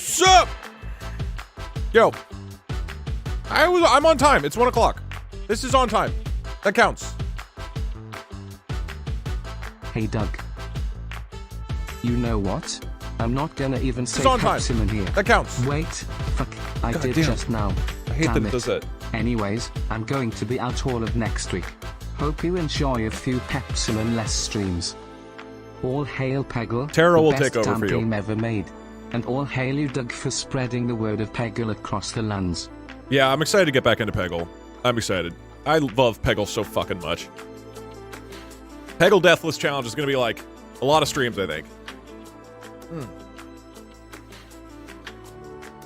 Sup? Yo. I'm on time. It's 1 o'clock. This is on time. That counts. Hey Doug. You know what? I'm not gonna even say on time. Pepsim in here. That counts. Wait, fuck, I God did damn. just now. I hate that it does that. Anyways, I'm going to be out all of next week. Hope you enjoy a few Pepsim and less streams. All hail Peggle, Tara will the take best over for you. game ever made. And all hail you Doug for spreading the word of Peggle across the lands. Yeah, I'm excited to get back into Peggle. I'm excited. I love Peggle so fucking much. Peggle Deathless Challenge is going to be like a lot of streams, I think.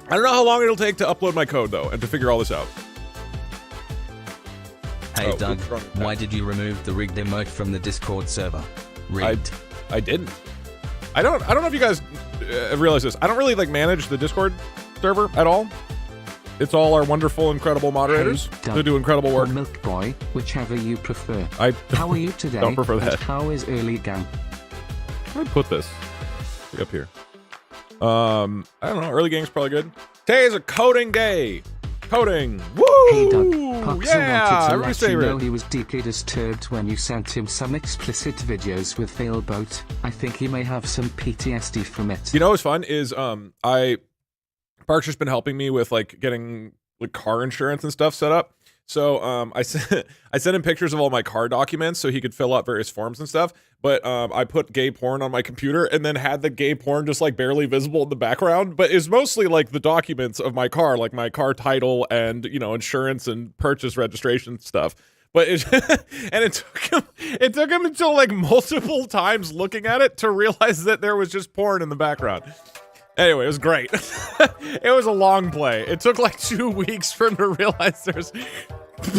I don't know how long it'll take to upload my code, though, and to figure all this out. Hey Oh, Doug, oops, wrong why did you remove the rigged emote from the Discord server? Rigged. I didn't. I don't know if you guys realize this. I don't really, like, manage the Discord server at all. It's all our wonderful, incredible moderators Doug, who do incredible work. or Milk Boy, whichever you prefer. I How are you today? don't prefer and that. how is early gang? Where did I put this? Up here. I don't know. Early gang's probably good. Today is a coding day. Coding. Woo! Hey Doug, Puxel Yeah, wanted to everybody's let you know favorite. he was deeply disturbed when you sent him some explicit videos with Failboat. I think he may have some PTSD from it. You know what's fun is Park's just been helping me with like getting like car insurance and stuff set up. So I sent him pictures of all my car documents so he could fill out various forms and stuff. But I put gay porn on my computer and then had the gay porn just like barely visible in the background. But it's mostly like the documents of my car, like my car title and, you know, insurance and purchase registration stuff. But it took him until like multiple times looking at it to realize that there was just porn in the background. Anyway, it was great. It was a long play. It took like 2 weeks for him to realize there's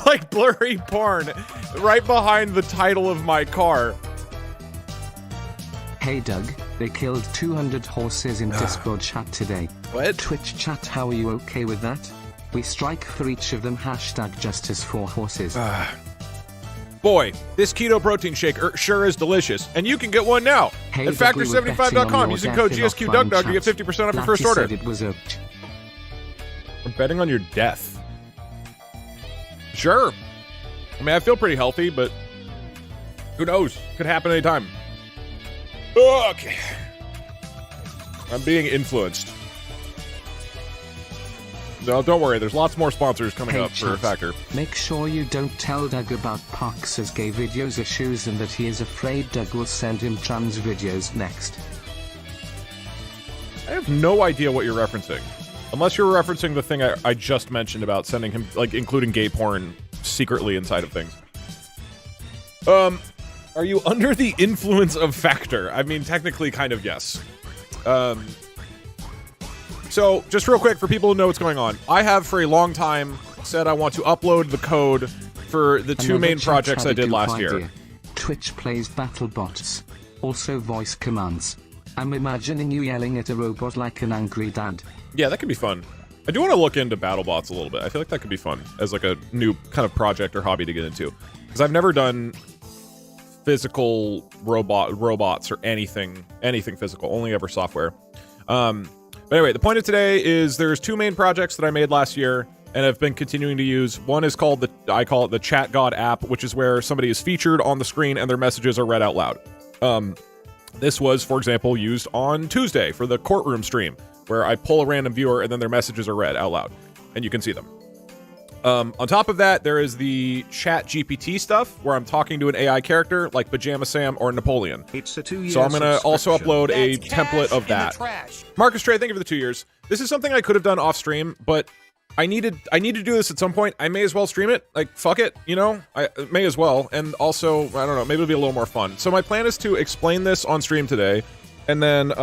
like blurry porn right behind the title of my car. Hey Doug, they killed 200 horses in Discord chat today. What? Twitch chat, how are you okay with that? We strike for each of them hashtag justice for horses. Boy, this keto protein shake sure is delicious, and you can get one now Hey, at Doug, we were betting on factor75.com your using death code in GSQ offline DugDug to get chat. 50% off your Laffy first order. said it was a... I'm betting on your death. Sure. I mean, I feel pretty healthy, but who knows? Could happen anytime. Okay. I'm being influenced. No, don't worry. There's lots more sponsors coming up for chat, Factor. Make sure you don't tell Doug about Parks' gay videos issues and that he is afraid Doug will send him trans videos next. I have no idea what you're referencing. Unless you're referencing the thing I just mentioned about sending him, like, including gay porn secretly inside of things. Are you under the influence of Factor? I mean, technically, kind of, yes. So, just real quick, for people who know what's going on, I have for a long time said I want to upload the code for the two main projects I did last year. Twitch plays battle bots, also voice commands. I'm imagining you yelling at a robot like an angry dad. Yeah, that could be fun. I do want to look into BattleBots a little bit. I feel like that could be fun as like a new kind of project or hobby to get into. Because I've never done physical robots or anything physical, only ever software. But anyway, the point of today is there's two main projects that I made last year and have been continuing to use. One is called I call it the Chat God app, which is where somebody is featured on the screen and their messages are read out loud. This was, for example, used on Tuesday for the courtroom stream, where I pull a random viewer and then their messages are read out loud, and you can see them. On top of that, there is the Chat GPT stuff, where I'm talking to an AI character like Pajama Sam or Napoleon. It's a 2-year So I'm going to also upload a That's template cash of in that. the trash. Marcus Trey, thank you for the 2 years. This is something I could have done off stream, but I need to do this at some point. I may as well stream it. Like, fuck it, you know? I may as well. And also, I don't know, maybe it'll be a little more fun. So my plan is to explain this on stream today, and then,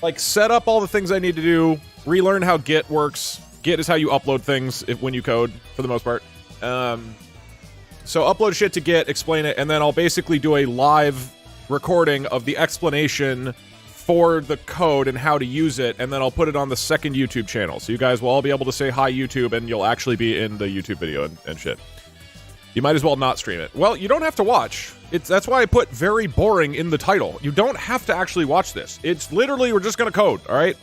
like, set up all the things I need to do, relearn how Git works. Git is how you upload things when you code, for the most part. So upload shit to Git, explain it, and then I'll basically do a live recording of the explanation for the code and how to use it, and then I'll put it on the second YouTube channel. So you guys will all be able to say hi YouTube, and you'll actually be in the YouTube video and shit. You might as well not stream it. Well, you don't have to watch. That's why I put very boring in the title. You don't have to actually watch this. It's literally, we're just gonna code, all right?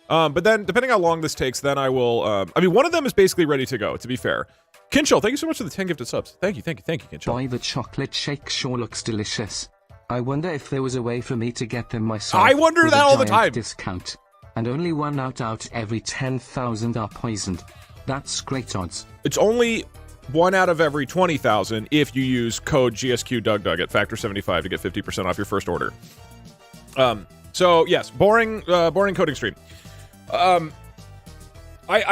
But then, depending how long this takes, then I will. I mean, one of them is basically ready to go. To be fair, Kinchel, thank you so much for the 10 gifted subs. Thank you, Kinchel. Boy, the chocolate shake sure looks delicious. I wonder if there was a way for me to get them myself. I wonder with that a all the giant time. Discount, and only one out every 10,000 are poisoned. That's great odds. It's only 1 out of every 20,000 if you use code GSQ DugDug at factor 75 to get 50% off your first order. So yes, boring coding stream. But yeah,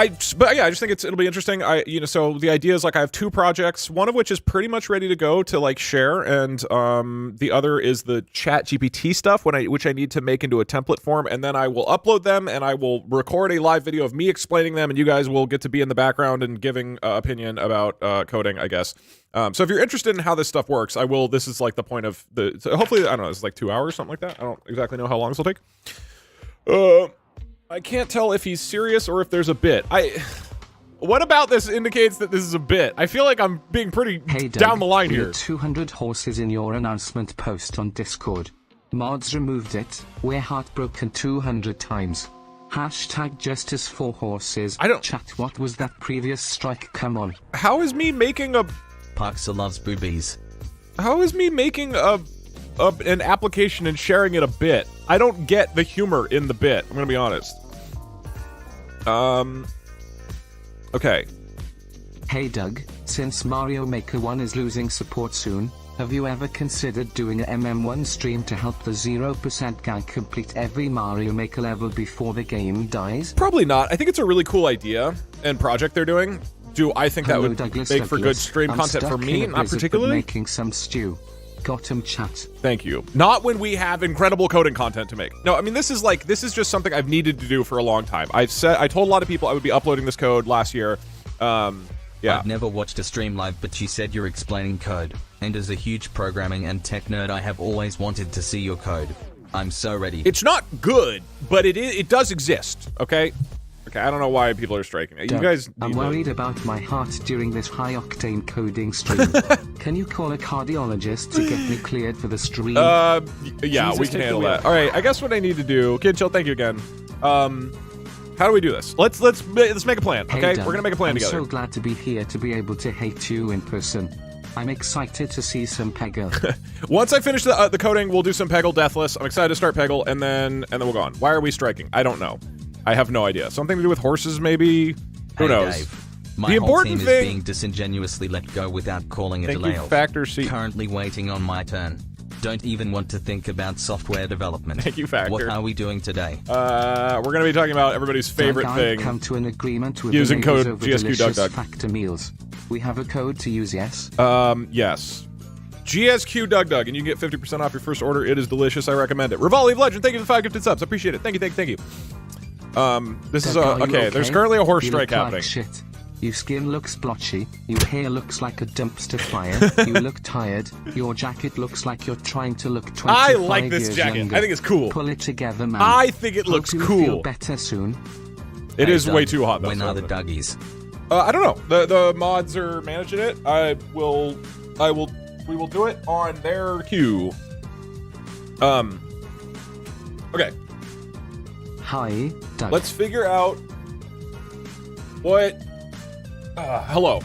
I just think it'll be interesting. So the idea is like I have 2 projects, one of which is pretty much ready to go to like share, and the other is the Chat GPT stuff which I need to make into a template form, and then I will upload them and I will record a live video of me explaining them, and you guys will get to be in the background and giving opinion about coding, I guess. So if you're interested in how this stuff works, I will. This is like the point of the. So hopefully, I don't know. It's like 2 hours, something like that. I don't exactly know how long this will take. I can't tell if he's serious or if there's a bit. What about this indicates that this is a bit? I feel like I'm being pretty down the line here. 200 horses in your announcement post on Discord. Mods removed it. We're heartbroken 200 times. Hashtag justice for horses. I don't. Chat, what was that previous strike? Come on. How is me making a... Parksa loves boobies. How is me making an application and sharing it a bit? I don't get the humor in the bit. I'm gonna be honest. Okay. Hey Doug, since Mario Maker 1 is losing support soon, have you ever considered doing a MM1 stream to help the 0% gang complete every Mario Maker level before the game dies? Probably not. I think it's a really cool idea and project they're doing. Do I think Hello, that would Douglas, make for good stream I'm content for stuck me? in a Not blizzard, but particularly. making some stew. Got him, chat. Thank you. Not when we have incredible coding content to make. No, I mean this is just something I've needed to do for a long time. I told a lot of people I would be uploading this code last year. Yeah. I've never watched a stream live, but you said you're explaining code. And as a huge programming and tech nerd, I have always wanted to see your code. I'm so ready. It's not good, but it does exist. Okay. Okay, I don't know why people are striking. You Doug, guys. I'm worried about my heart during this high-octane coding stream. Can you call a cardiologist to get me cleared for the stream? Yeah, Jesus, we can take handle the wheel. that. All right, I guess what I need to do, Kinchel, thank you again. How do we do this? Let's make a plan. Hey, Okay, Doug, we're gonna make a plan I'm together. so glad to be here to be able to hate you in person. I'm excited to see some Peggle. Once I finish the coding, we'll do some Peggle Deathless. I'm excited to start Peggle, and then we'll go on. Why are we striking? I don't know. I have no idea. Something to do with horses, maybe? Who Hey, knows? Dave. My The whole important team thing- is being disingenuously let go without calling a Thank delay. you, Factor C. Currently waiting on my turn. Don't even want to think about software development. Thank you, Factor. What are we doing today? We're gonna be talking about everybody's favorite Doug, thing. I've come to an agreement with Using the neighbors code over GSQ delicious DugDug. Factor meals. We have a code to use, yes? Yes. GSQ DugDug, and you can get 50% off your first order. It is delicious. I recommend it. Rivali of Legend, thank you for the 5 gifted subs. Appreciate it. Thank you. This is Doug, are you okay. There's currently a horse You strike look like happening. shit. Your skin looks blotchy, your hair looks like a dumpster fire, you look tired, your jacket looks like you're trying to look 25 I like this years jacket. younger. I think it's cool. Pull it together, man. I think it looks Hope you cool. feel better soon. It Hey, is Doug, way too hot though. When so are the I'm Duggies? I don't know. The mods are managing it. We will do it on their cue. Okay. Hi, Doug. Let's figure out what. Hello.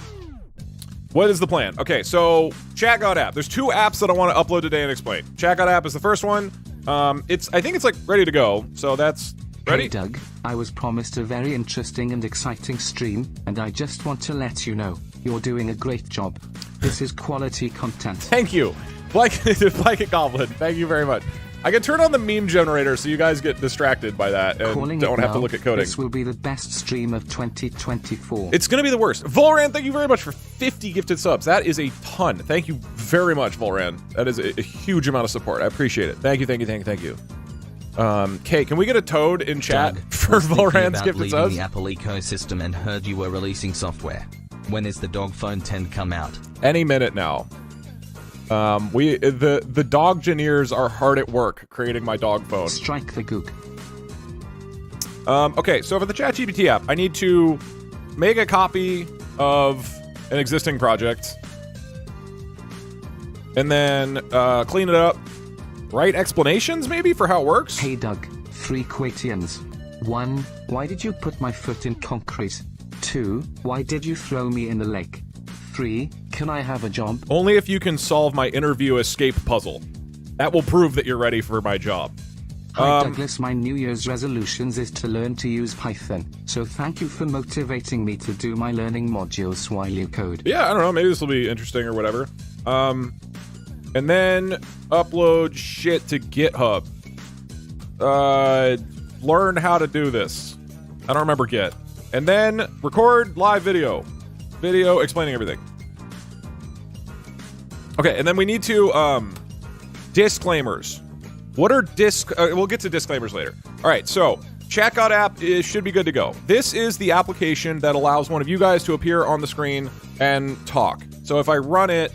What is the plan? Okay, so ChatGod app. There's 2 apps that I want to upload today and explain. ChatGod app is the first one. I think it's like ready to go. So that's ready. Hey Doug, I was promised a very interesting and exciting stream, and I just want to let you know, you're doing a great job. This is quality content. Thank you, Blanket Goblin. Thank you very much. I can turn on the meme generator so you guys get distracted by that and Calling don't it have to now, look at coding. This will be the best stream of 2024. It's gonna be the worst. Volran, thank you very much for 50 gifted subs. That is a ton. Thank you very much, Volran. That is a huge amount of support. I appreciate it. Thank you. Kay, can we get a toad in chat Doug, for was thinking Volran's about gifted leaving subs? the Apple ecosystem and heard you were releasing software. When is the Dog Phone 10 come out? Any minute now. The dog engineers are hard at work creating my dog phone. Strike the gook. Okay, so for the ChatGPT app, I need to make a copy of an existing project, and then clean it up, write explanations maybe for how it works. Hey Doug, 3 Quatians. 1. Why did you put my foot in concrete? 2. Why did you throw me in the lake? 3. Can I have a job? Only if you can solve my interview escape puzzle. That will prove that you're ready for my job. Hi Douglas, my New Year's resolutions is to learn to use Python, so thank you for motivating me to do my learning modules while you code. Yeah, I don't know, maybe this will be interesting or whatever. And then upload shit to GitHub. Learn how to do this. I don't remember Git. And then record live video. Video explaining everything. Okay, and then we need to, disclaimers. What are we'll get to disclaimers later. All right, so ChatGod app should be good to go. This is the application that allows one of you guys to appear on the screen and talk. So if I run it,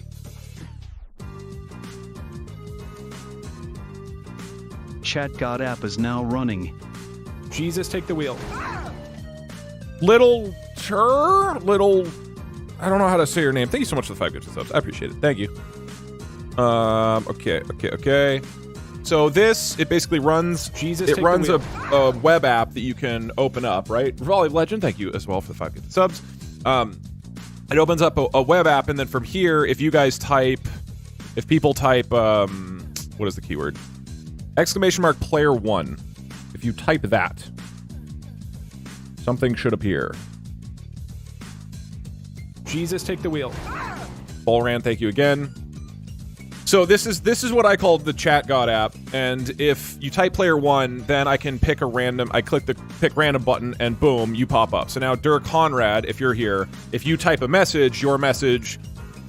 ChatGod app is now running. Jesus, take the wheel. I don't know how to say your name. Thank you so much for the 5 gifted subs. I appreciate it. Thank you. Okay. So this, it basically runs, it runs a web app that you can open up, right? Volley Legend, thank you as well for the 5 gifted subs. It opens up a web app, and then from here, if people type, what is the keyword? !player1. If you type that, something should appear. Jesus, take the wheel. Bullran, thank you again. So this is what I called the ChatGod app, and if you type player1, then I can pick I click the pick random button, and boom, you pop up. So now Dirk Conrad, if you're here, if you type a message, your message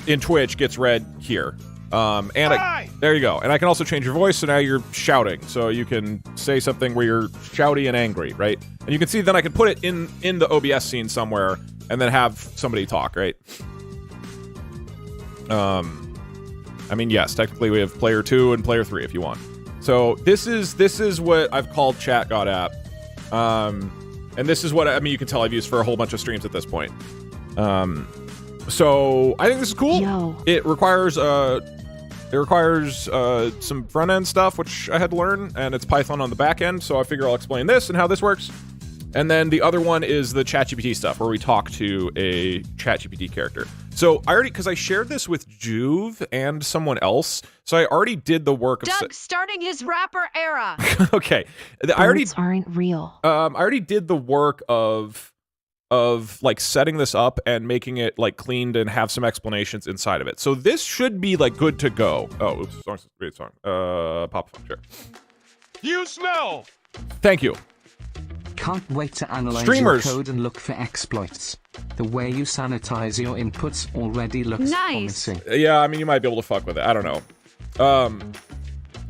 in Twitch gets read here. There you go. And I can also change your voice, so now you're shouting. So you can say something where you're shouty and angry, right? And you can see then I can put it in the OBS scene somewhere, and then have somebody talk, right? I mean, yes, technically we have player 2 and player 3 if you want. So this is what I've called ChatGod app. And this is what, I mean, you can tell I've used for a whole bunch of streams at this point. So I think this is cool. Yo. It requires some front end stuff, which I had to learn, and it's Python on the back end. So I figure I'll explain this and how this works. And then the other one is the ChatGPT stuff, where we talk to a ChatGPT character. So because I shared this with Juve and someone else, so I already did the work of Doug starting his rapper era. Okay, Birds aren't real. I already did the work of like setting this up and making it like cleaned and have some explanations inside of it. So this should be like good to go. Oh, oops, song's a great song. Pop song, sure. You smell. Thank you. Can't wait to analyze Streamers. your code and look for exploits. The way you sanitize your inputs already looks promising. Yeah, I mean, you might be able to fuck with it. I don't know.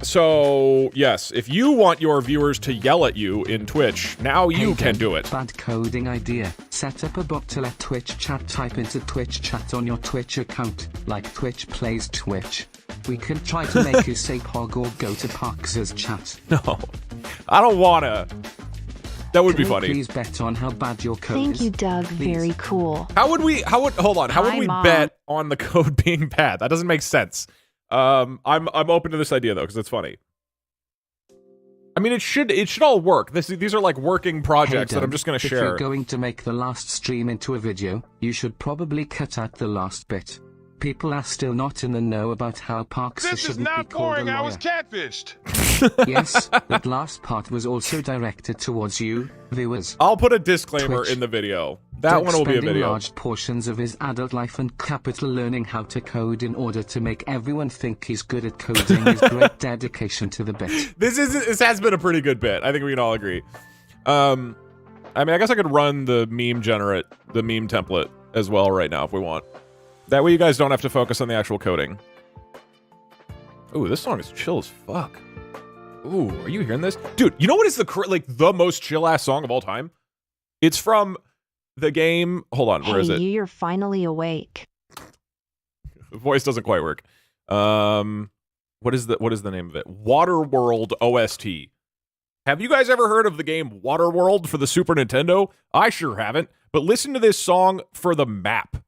So, yes, if you want your viewers to yell at you in Twitch, now you can do it. Bad coding idea. Set up a bot to let Twitch chat type into Twitch chat on your Twitch account, like Twitch plays Twitch. We can try to make you say Pog or go to Parks's chat. No, I don't wanna. That would be funny. Please bet on how bad your code is. Thank you, Doug. Please. Very cool. How would we bet on the code being bad? That doesn't make sense. I'm open to this idea though, because it's funny. I mean, it should all work. These are like working projects that I'm just gonna share. If you're going to make the last stream into a video, you should probably cut out the last bit. People are still not in the know about how Parks This is shouldn't not be called boring. a I lawyer. was catfished. Yes, that last part was also directed towards you, viewers. I'll put a disclaimer Twitch. in the video. That Doug one will be a spending video. large portions of his adult life and capital learning how to code in order to make everyone think he's good at coding is great dedication to the bit. This has been a pretty good bit. I think we can all agree. I mean, I guess I could run the meme template as well right now if we want. That way you guys don't have to focus on the actual coding. Ooh, this song is chill as fuck. Ooh, are you hearing this? Dude, you know what is the most chill-ass song of all time? It's from the game... Hold on, where is it? Hey, you're finally awake. The voice doesn't quite work. What is the name of it? Waterworld OST. Have you guys ever heard of the game Waterworld for the Super Nintendo? I sure haven't. But listen to this song for the map.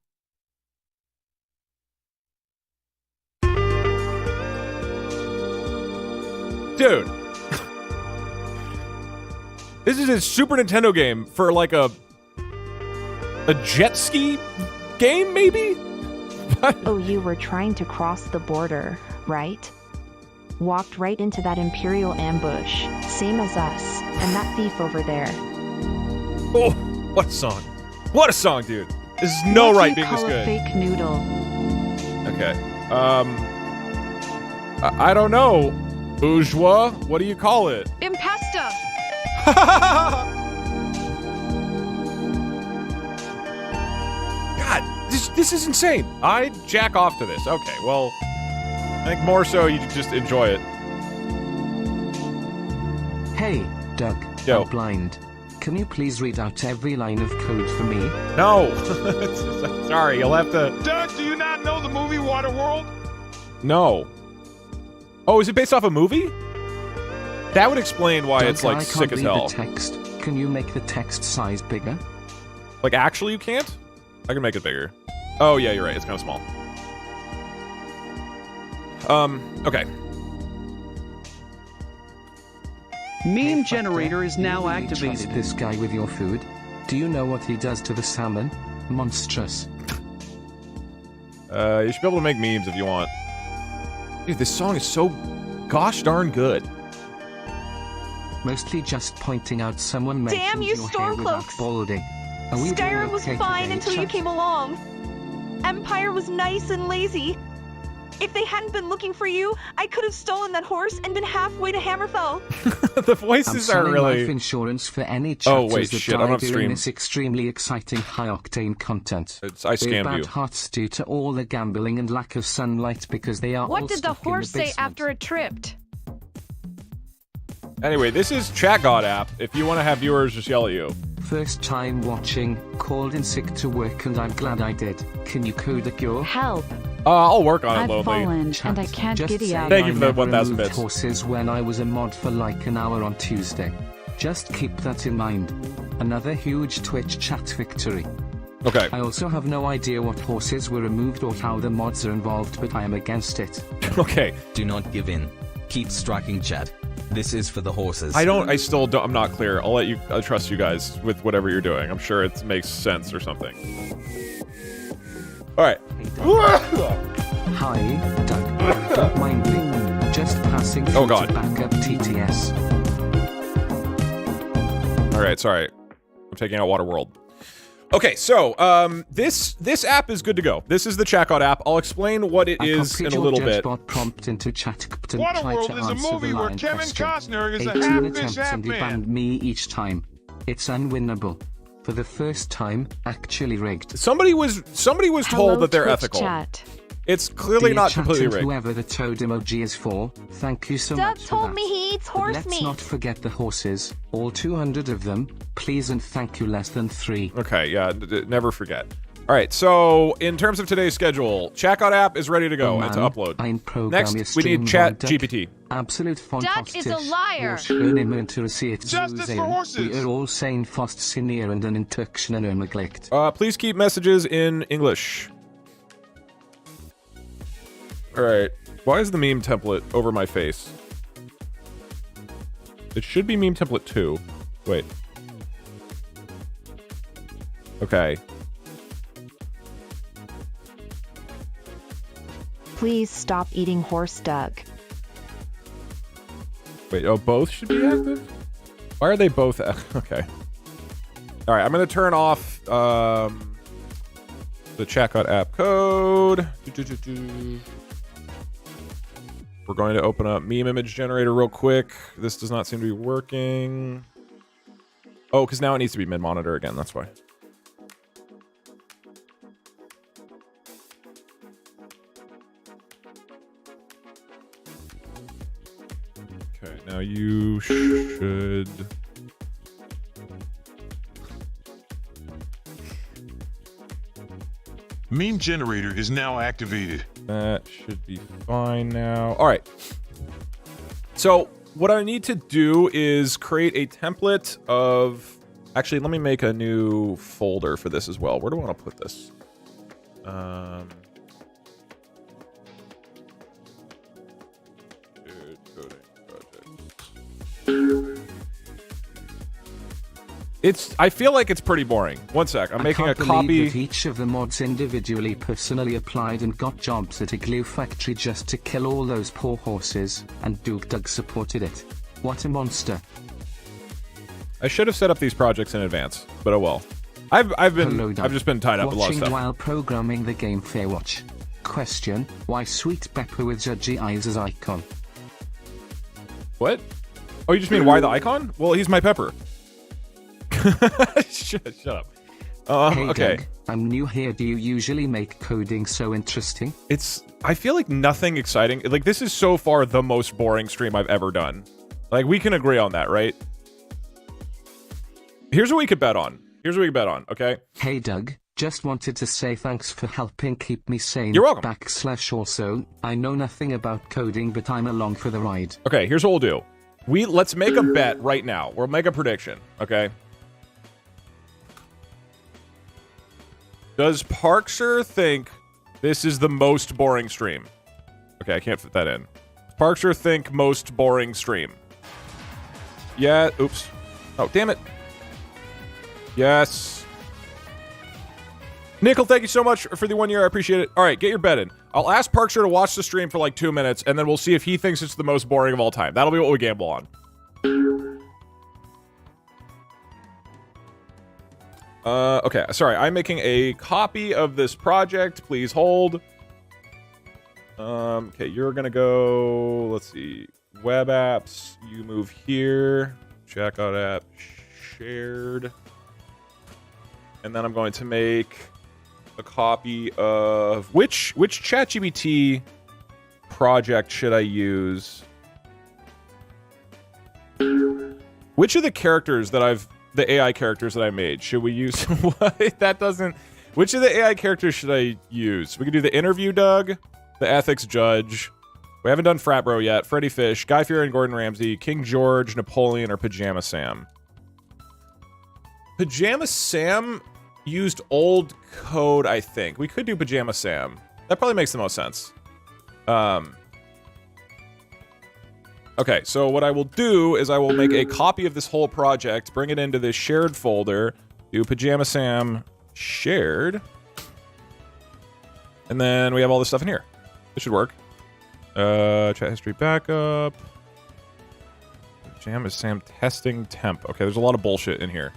Dude. This is a Super Nintendo game for like a jet ski game, maybe? Oh, you were trying to cross the border, right? Walked right into that Imperial ambush, same as us, and that thief over there. Oh, what a song. What a song, dude. This is no What right do you being this call a good. fake noodle? Okay. I don't know. Bourgeois? What do you call it? Impesta! God, this is insane. I jack off to this. Okay, well, I think more so you just enjoy it. Hey, Doug. Yo. I'm blind. Can you please read out every line of code for me? No. Sorry, you'll have to... Doug, do you not know the movie Waterworld? No. Oh, is it based off a movie? That would explain why Doug, it's like I sick can't as read hell. the text. Can you make the text size bigger? Like, actually you can't? I can make it bigger. Oh, yeah, you're right. It's kind of small. Okay. Meme generator is now You really activated. trust this guy with your food? Do you know what he does to the salmon? Monstrous. You should be able to make memes if you want. Dude, this song is so gosh darn good. Mostly just pointing out someone Damn mentioned you, your hair without Stormcloaks! balding. Are we doing Skyrim was okay fine today, until you chat? came along. Empire was nice and lazy. If they hadn't been looking for you, I could have stolen that horse and been halfway to Hammerfell. The I'm voices are selling life really... insurance for any Oh, chatters wait, that shit, I'm die on during stream. this extremely exciting high-octane content. I They're scammed bad you. hearts due to all the gambling and lack of sunlight because they are all What did the stuck in horse say basement. after it tripped? Anyway, this is Chat God app. If you want to have viewers just yell at you. First time watching, called in sick to work and I'm glad I did. Can you code a cure? Help! I'll work on it, I've Lonely. fallen Chat, and I can't just giddy say up. Thank you I for the never 1,000 removed bits. horses when I was a mod for like an hour on Tuesday. Just keep that in mind. Another huge Twitch chat victory. Okay. I also have no idea what horses were removed or how the mods are involved, but I am against it. Okay. Do not give in. Keep striking, chat. This is for the horses. I still don't, I'm not clear. I'll trust you guys with whatever you're doing. I'm sure it makes sense or something. Alright. Hi, Doug. Don't mind me. Just passing through Oh, God. to backup TTS. Alright, sorry. I'm taking out Waterworld. Okay, so, this app is good to go. This is the ChatGod app. I'll explain what it I is copied in a your little bit. Jetbot prompt into ChatGPT and tried to Waterworld is a answer movie the where line Kevin question. Costner is a 18 half-fish, attempts and he half-man. banned me each time. It's unwinnable. For the first time, actually rigged. Somebody was Hello, told that they're Twitch ethical. Chat. It's clearly Dear not chat completely and rigged. whoever the toad emoji is for, thank you so Doug much for told that. me he eats But horse let's meat. not forget the horses, all 200 of them, please and thank you less than 3. Okay, yeah, never forget. All right, so in terms of today's schedule, ChatGod app is ready to go and to upload. Ein Programm Next, ist we need stream Chat Doug. GPT. Absolute Doug is a fantastisch. liar. Schöne Interessiert Justice zu for sehen. horses. We are all saying faszinierend and intuition unmöglich. Please keep messages in English. All right, why is the meme template over my face? It should be meme template 2. Wait. Okay. Please stop eating horse, Doug. Wait, oh, both should be active? Why are they both okay. All right, I'm going to turn off the ChatGod app code. We're going to open up meme image generator real quick. This does not seem to be working. Oh, because now it needs to be mid-monitor again. That's why. Okay, now you should... Meme generator is now activated. That should be fine now. All right. So what I need to do is create a template of... Actually, let me make a new folder for this as well. Where do I want to put this? Dude, coding project. I feel like it's pretty boring. One sec. I'm making a can't believe copy. that each of the mods individually personally applied and got jobs at a glue factory just to kill all those poor horses, and DugDug supported it. What a monster. I should have set up these projects in advance, but oh well. I've just been tied up with a lot of Watching stuff. while programming the game Fairwatch. Question: why Sweet Pepper with judgy eyes as icon? What? Oh, you just mean why the icon? Well, he's my pepper. Shut up. Hey Okay. Doug, I'm new here. Do you usually make coding so interesting? I feel like nothing exciting. Like, this is so far the most boring stream I've ever done. Like, we can agree on that, right? Here's what we could bet on. Okay? Hey Doug, just wanted to say thanks for helping keep me sane. You're welcome. / also, I know nothing about coding, but I'm along for the ride. Okay, here's what we'll do. Let's make a bet right now. We'll make a prediction, okay? Does Parkser think this is the most boring stream? Okay, I can't fit that in. Parkser think most boring stream. Yeah, oops. Oh, damn it. Yes. Nickel, thank you so much for the 1 year. I appreciate it. All right, get your bet in. I'll ask Parkser to watch the stream for like 2 minutes, and then we'll see if he thinks it's the most boring of all time. That'll be what we gamble on. Okay, sorry. I'm making a copy of this project. Please hold. Okay, you're gonna go, let's see, web apps. You move here. Checkout app shared. And then I'm going to make a copy of which ChatGPT project should I use? Which of the characters that the AI characters that I made should we use? What? That doesn't. Which of the AI characters should I use? We could do the interview Doug, the ethics judge. We haven't done Frat Bro yet. Freddy Fish, Guy Fieri and Gordon Ramsay, King George, Napoleon, or Pajama Sam. Pajama Sam used old code, I think. We could do Pajama Sam. That probably makes the most sense. Okay, so what I will do is I will make a copy of this whole project, bring it into this shared folder, do Pajama Sam shared, and then we have all this stuff in here. This should work. Chat history backup. Pajama Sam testing temp. Okay, there's a lot of bullshit in here.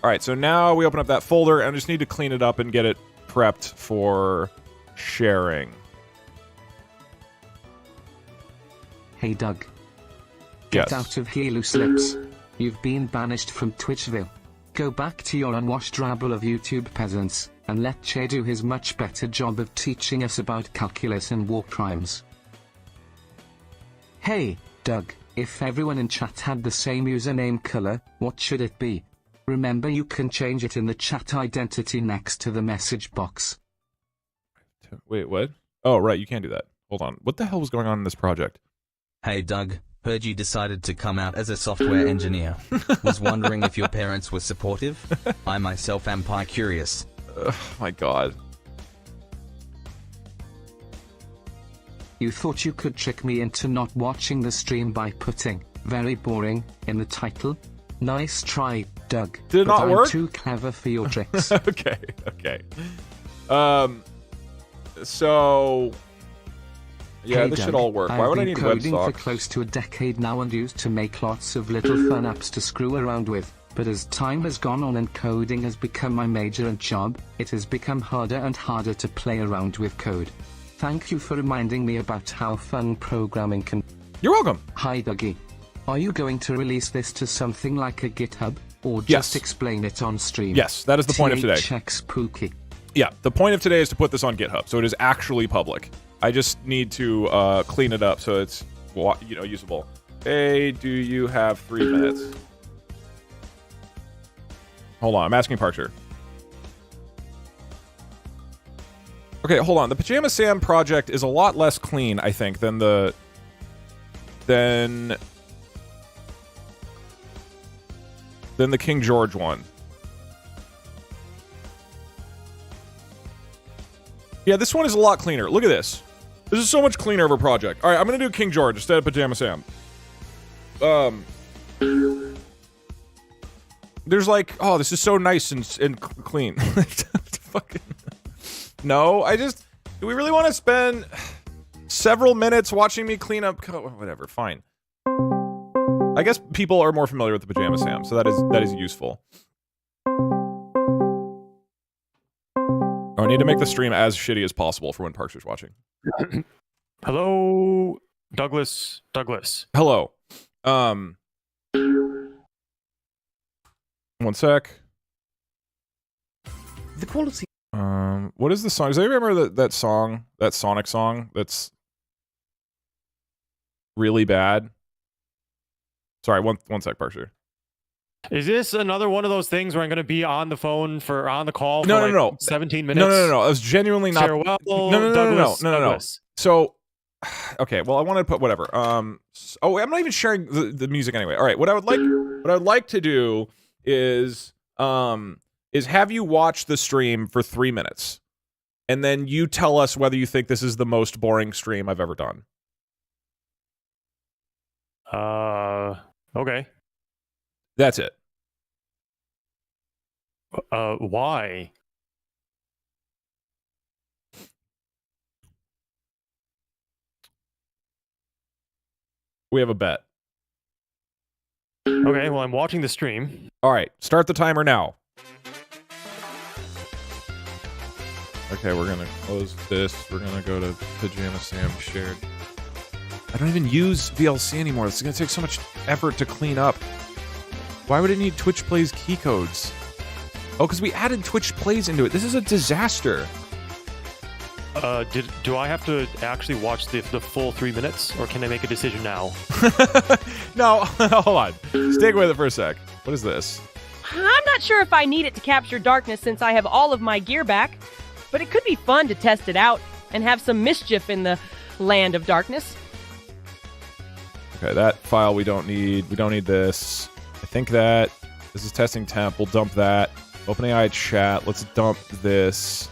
All right, so now we open up that folder, and I just need to clean it up and get it prepped for sharing. Hey Doug. Yes. Get out of here, loose lips. You've been banished from Twitchville. Go back to your unwashed rabble of YouTube peasants, and let Che do his much better job of teaching us about calculus and war crimes. Hey, Doug, if everyone in chat had the same username color, what should it be? Remember, you can change it in the chat identity next to the message box. Wait, what? Oh, right, you can't do that. Hold on. What the hell was going on in this project? Hey Doug, heard you decided to come out as a software engineer. Was wondering if your parents were supportive? I myself am curious. Oh my god. You thought you could trick me into not watching the stream by putting "very boring" in the title? Nice try, Doug. Did it but not I'm work? too clever for your tricks. Okay. So yeah, Hey, this Doug, should all work. Why I've would I been need coding for WebSockets? close to a decade now and used to make lots of little fun apps to screw around with. But as time has gone on and coding has become my major and job, it has become harder and harder to play around with code. Thank you for reminding me about how fun programming can. You're welcome. Hi Dougie. Are you going to release this to something like a GitHub, or just Yes. explain it on stream? Yes, that is the point of today. Checks Pookie. Yeah, the point of today is to put this on GitHub, so it is actually public. I just need to clean it up so it's usable. Hey, do you have 3 minutes? Hold on, I'm asking Parkser. Okay, hold on. The Pajama Sam project is a lot less clean, I think, than the King George one. Yeah, this one is a lot cleaner. Look at this. This is so much cleaner of a project. All right, I'm going to do King George instead of Pajama Sam. There's like, oh, this is so nice and clean. Fucking no, do we really want to spend several minutes watching me clean up? Whatever, fine. I guess people are more familiar with the Pajama Sam, so that is useful. Oh, I need to make the stream as shitty as possible for when Parks is watching. Hello, Douglas. Hello. One sec. The quality. What is the song? Does anybody remember that song, that Sonic song that's really bad? Sorry, one sec, Parksher. Is this another one of those things where I'm going to be on the phone on the call for No. 17 minutes? No. It was genuinely not. Farewell, No. So, okay. Well, I wanted to put whatever. I'm not even sharing the music anyway. All right. What I would like to do is have you watch the stream for 3 minutes, and then you tell us whether you think this is the most boring stream I've ever done. Okay. That's it. Why? We have a bet. Okay, well, I'm watching the stream. All right, start the timer now. Okay, we're gonna close this. We're gonna go to Pajama Sam shared. I don't even use VLC anymore. This is gonna take so much effort to clean up. Why would it need Twitch Plays key codes? Oh, because we added Twitch Plays into it. This is a disaster. Do I have to actually watch the full 3 minutes, or can I make a decision now? No, hold on. Stick with it for a sec. What is this? I'm not sure if I need it to capture darkness since I have all of my gear back, but it could be fun to test it out and have some mischief in the land of darkness. Okay, that file we don't need. We don't need this. I think that this is testing temp. We'll dump that. OpenAI chat. Let's dump this.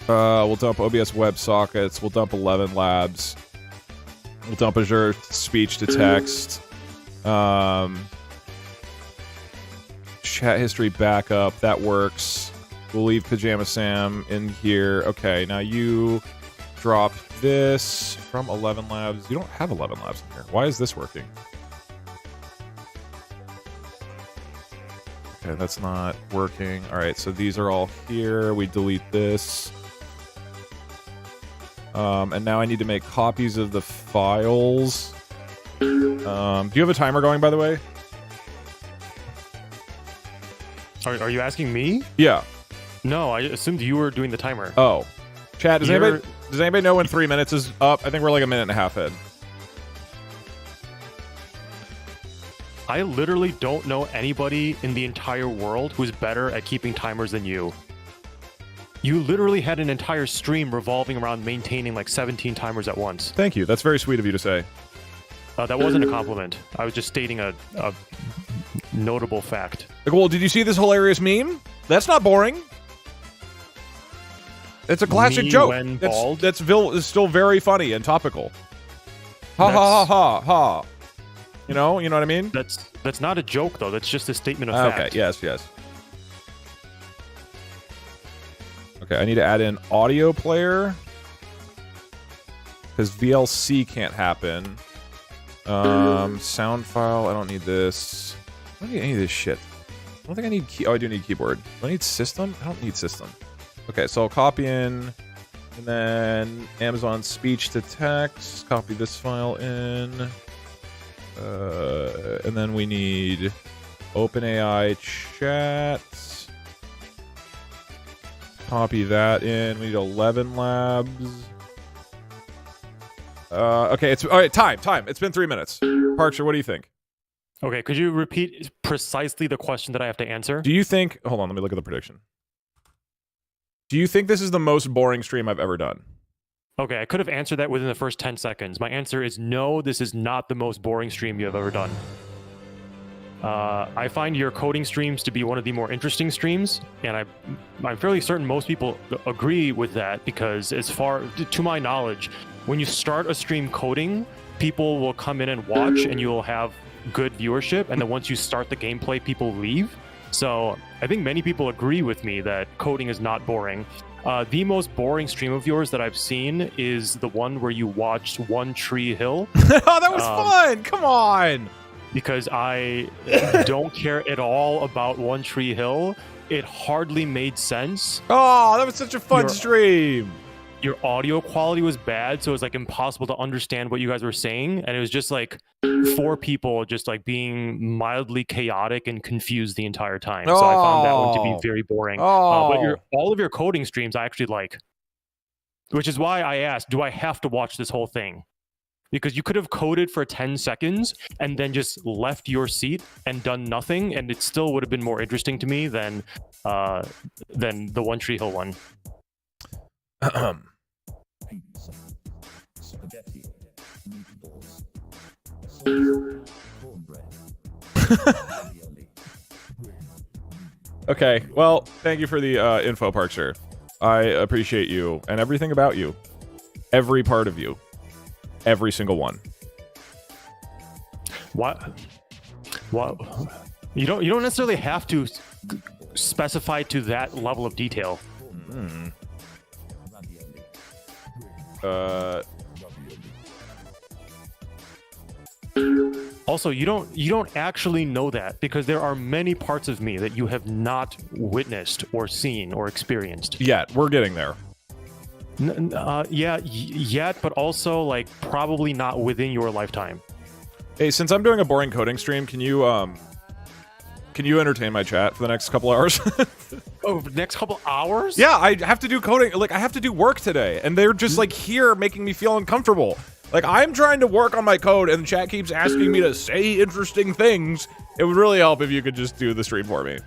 We'll dump OBS WebSockets. We'll dump 11 Labs. We'll dump Azure speech to text. Chat history backup. That works. We'll leave Pajama Sam in here. Okay, now you drop this from 11 Labs. You don't have 11 Labs in here. Why is this working? Okay, that's not working. All right, so these are all here. We delete this. And now I need to make copies of the files. Do you have a timer going, by the way? Are you asking me? Yeah. No, I assumed you were doing the timer. Oh. Chat, does anybody know when 3 minutes is up? I think we're like a minute and a half in. I literally don't know anybody in the entire world who's better at keeping timers than you. You literally had an entire stream revolving around maintaining like 17 timers at once. Thank you. That's very sweet of you to say. That wasn't a compliment. I was just stating a notable fact. Like, well, did you see this hilarious meme? That's not boring. It's a classic Me joke. when bald? That's still very funny and topical. Ha ha ha ha ha. You know what I mean? That's not a joke though. That's just a statement of fact. Okay. Yes. Okay, I need to add in audio player because VLC can't happen. Sound file. I don't need this. I don't need any of this shit. I don't think I need I do need keyboard. Do I need system? I don't need system. Okay, so I'll copy in, and then Amazon speech to text. Copy this file in, and then we need OpenAI chat. Copy that in. We need 11 labs. Okay, it's all right. Time. It's been 3 minutes. Parksher, what do you think? Okay, could you repeat precisely the question that I have to answer? Do you think? Hold on, let me look at the prediction. Do you think this is the most boring stream I've ever done? Okay, I could have answered that within the first 10 seconds. My answer is no, this is not the most boring stream you have ever done. I find your coding streams to be one of the more interesting streams, and I'm fairly certain most people agree with that because to my knowledge, when you start a stream coding, people will come in and watch, and you'll have good viewership, and then once you start the gameplay, people leave. So I think many people agree with me that coding is not boring. The most boring stream of yours that I've seen is the one where you watched One Tree Hill. Oh, that was fun! Come on! Because I don't care at all about One Tree Hill. It hardly made sense. Oh, that was such a fun stream! Your audio quality was bad, so it was like impossible to understand what you guys were saying, and it was just like 4 people just like being mildly chaotic and confused the entire time. So I found that one to be very boring. But all of your coding streams I actually like, which is why I asked, do I have to watch this whole thing? Because you could have coded for 10 seconds and then just left your seat and done nothing, and it still would have been more interesting to me than the One Tree Hill one. Okay, well, thank you for the info, Parkster. I appreciate you and everything about you. Every part of you. Every single one. What? You don't necessarily have to specify to that level of detail. Also, you don't actually know that because there are many parts of me that you have not witnessed or seen or experienced. Yet, we're getting there. Yet, but also like probably not within your lifetime. Hey, since I'm doing a boring coding stream, can you entertain my chat for the next couple hours? Oh, the next couple hours? Yeah, I have to do coding. Like, I have to do work today, and they're just like here making me feel uncomfortable. Like, I'm trying to work on my code, and the chat keeps asking me to say interesting things. It would really help if you could just do the stream for me.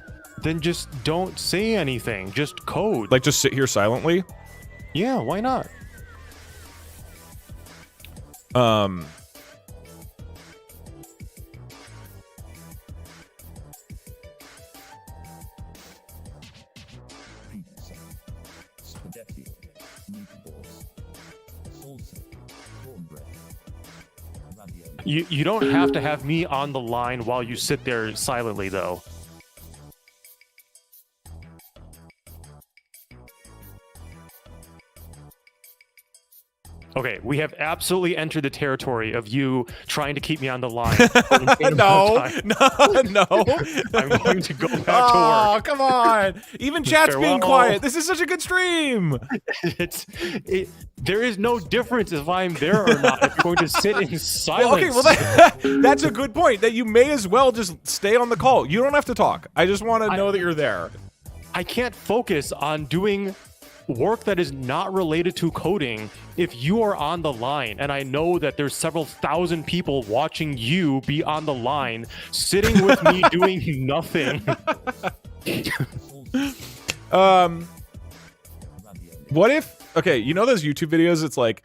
Then just don't say anything. Just code. Like, just sit here silently? Yeah, why not? You don't have to have me on the line while you sit there silently, though. Okay, we have absolutely entered the territory of you trying to keep me on the line. No. I'm going to go back to work. Oh, come on. Even chat's being quiet. This is such a good stream. There is no difference if I'm there or not. If you're going to sit in silence. Well, okay, well, that's a good point. That you may as well just stay on the call. You don't have to talk. I just want to know that you're there. I can't focus on doing work that is not related to coding if you are on the line, and I know that there's several thousand people watching you be on the line sitting with me doing nothing. What if, okay, you know those YouTube videos, it's like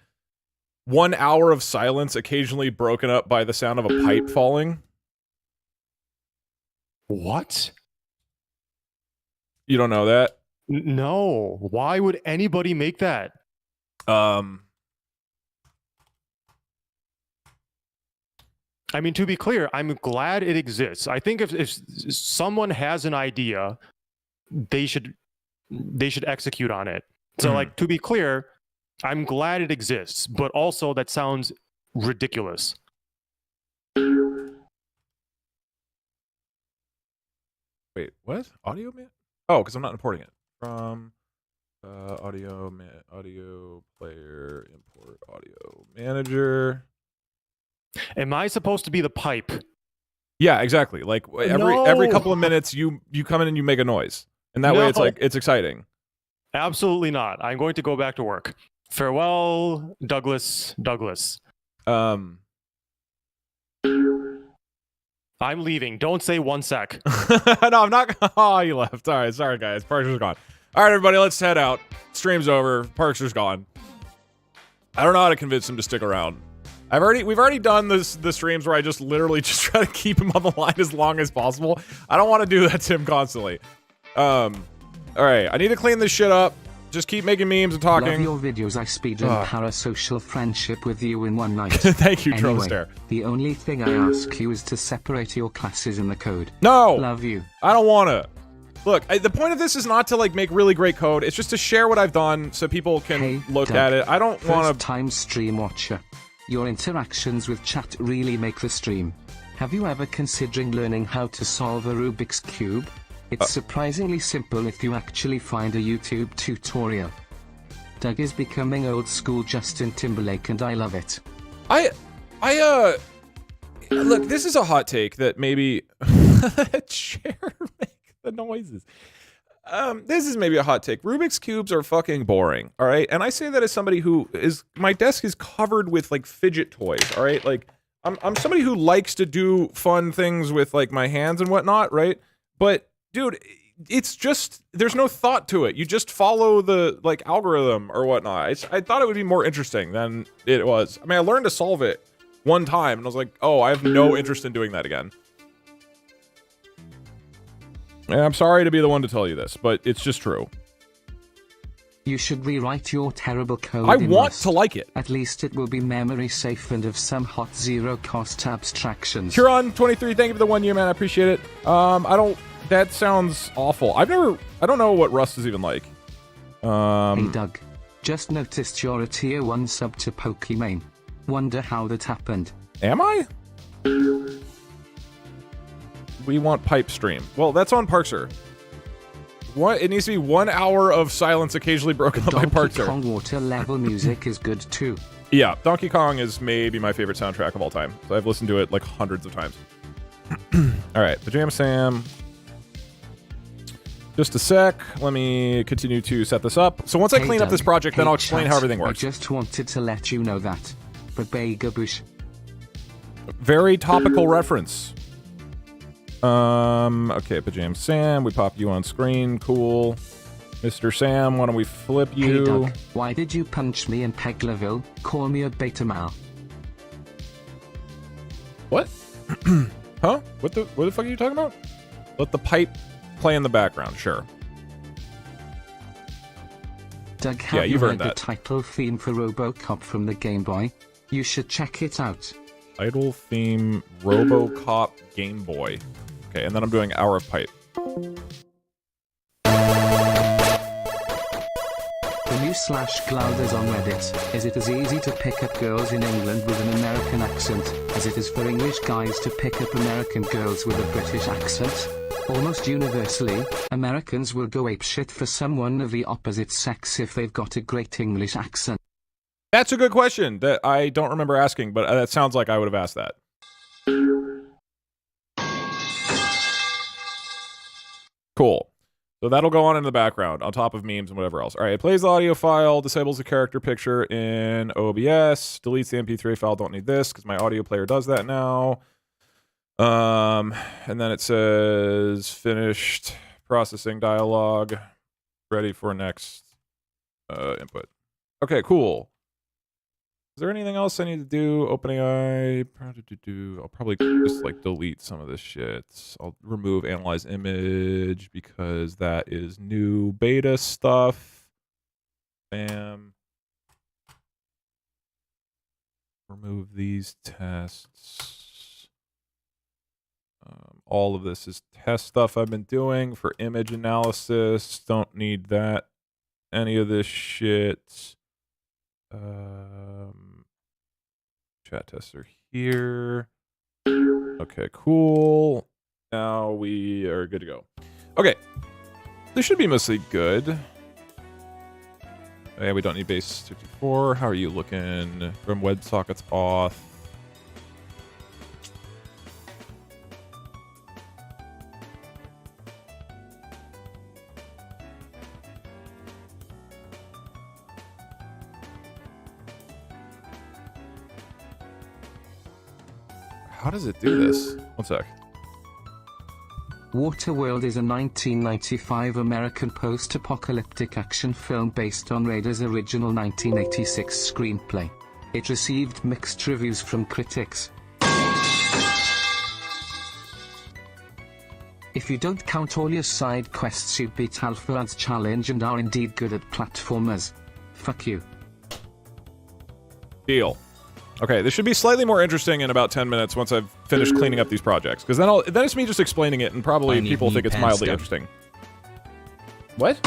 1 hour of silence occasionally broken up by the sound of a pipe falling? What? You don't know that? No. Why would anybody make that? I mean, to be clear, I'm glad it exists. I think if someone has an idea, they should execute on it. So, like, to be clear, I'm glad it exists, but also that sounds ridiculous. Wait, what? Audio man? Oh, because I'm not importing it. From audio player, import audio manager. Am I supposed to be the pipe? Yeah, exactly. Like every couple of minutes, you come in and you make a noise, and that way it's exciting. Absolutely not. I'm going to go back to work. Farewell, Douglas. I'm leaving. Don't say 1 sec. No, I'm not. Oh, you left. All right, sorry guys. Parker's gone. All right, everybody, let's head out. Stream's over. Parker's gone. I don't know how to convince him to stick around. We've already done the streams where I just literally just try to keep him on the line as long as possible. I don't want to do that to him constantly. All right, I need to clean this shit up. Just keep making memes and Love talking. your videos. I speedrun parasocial friendship with you in one night. Thank you, Anyway, Tromster. the only thing I ask you is to separate your classes in the code. No! Love you. I don't want to. Look, the point of this is not to like make really great code. It's just to share what I've done so people can Hey, look Doug, at it. I don't want to. First-time stream watcher. Your interactions with chat really make the stream. Have you ever considering learning how to solve a Rubik's Cube? It's surprisingly simple if you actually find a YouTube tutorial. Doug is becoming old school Justin Timberlake and I love it. Look, this is a hot take that maybe chair make the noises. This is maybe a hot take. Rubik's Cubes are fucking boring, all right? And I say that as somebody who is, my desk is covered with like fidget toys, all right? Like, I'm somebody who likes to do fun things with like my hands and whatnot, right? But dude, it's just, there's no thought to it. You just follow the like algorithm or whatnot. I thought it would be more interesting than it was. I mean, I learned to solve it one time and I was like, oh, I have no interest in doing that again. And I'm sorry to be the one to tell you this, but it's just true. You should rewrite your terrible code. I in want Rust. to like it. At least it will be memory safe and of some hot zero-cost abstractions. Huron23, thank you for the 1 year, man. I appreciate it. That sounds awful. I don't know what Rust is even like. Hey Doug, just noticed you're a tier 1 sub to Pokimane. Wonder how that happened. Am I? We want pipe stream. Well, that's on Parkser. What? It needs to be 1 hour of silence occasionally broken up by Donkey Parkser. Kong water level music is good too. Yeah, Donkey Kong is maybe my favorite soundtrack of all time. So I've listened to it like hundreds of times. All right, Pajama Sam. Just a sec. Let me continue to set this up. So once I clean up Doug, this project, then I'll explain chat, how everything works. I just wanted to let you know that. Babagabush. Very topical reference. Okay, Pajama Sam, we pop you on screen. Cool. Mr. Sam, why don't we flip you? Hey Doug, why did you punch me in Peggleville? Call me a beta male. What? Huh? What the fuck are you talking about? Let the pipe play in the background, sure. Doug, have you you've heard earned the that. title theme for RoboCop from the Game Boy? You should check it out. Title theme RoboCop Game Boy. Okay, and then I'm doing Hour of Pipe. The new /Clouders on Reddit. Is it as easy to pick up girls in England with an American accent as it is for English guys to pick up American girls with a British accent? Almost universally, Americans will go apeshit for someone of the opposite sex if they've got a great English accent. That's a good question that I don't remember asking, but that sounds like I would have asked that. Cool. So that'll go on in the background on top of memes and whatever else. All right, it plays the audio file, disables the character picture in OBS, deletes the MP3 file. Don't need this because my audio player does that now. And then it says finished processing dialogue, ready for next input. Okay, cool. Is there anything else I need to do? OpenAI. I'll probably just like delete some of this shit. I'll remove analyze image because that is new beta stuff. Bam. Remove these tests. All of this is test stuff I've been doing for image analysis. Don't need that. Any of this shit. Chat tester here. Okay, cool. Now we are good to go. Okay. This should be mostly good. Yeah, we don't need base 54. How are you looking? From WebSockets auth. How does it do this? One sec. Waterworld is a 1995 American post-apocalyptic action film based on Rader's original 1986 screenplay. It received mixed reviews from critics. If you don't count all your side quests, you beat Alpharad's challenge and are indeed good at platformers. Fuck you. Deal. Okay, this should be slightly more interesting in about 10 minutes once I've finished cleaning up these projects. Because then it's me just explaining it, and probably people think it's mildly interesting. What?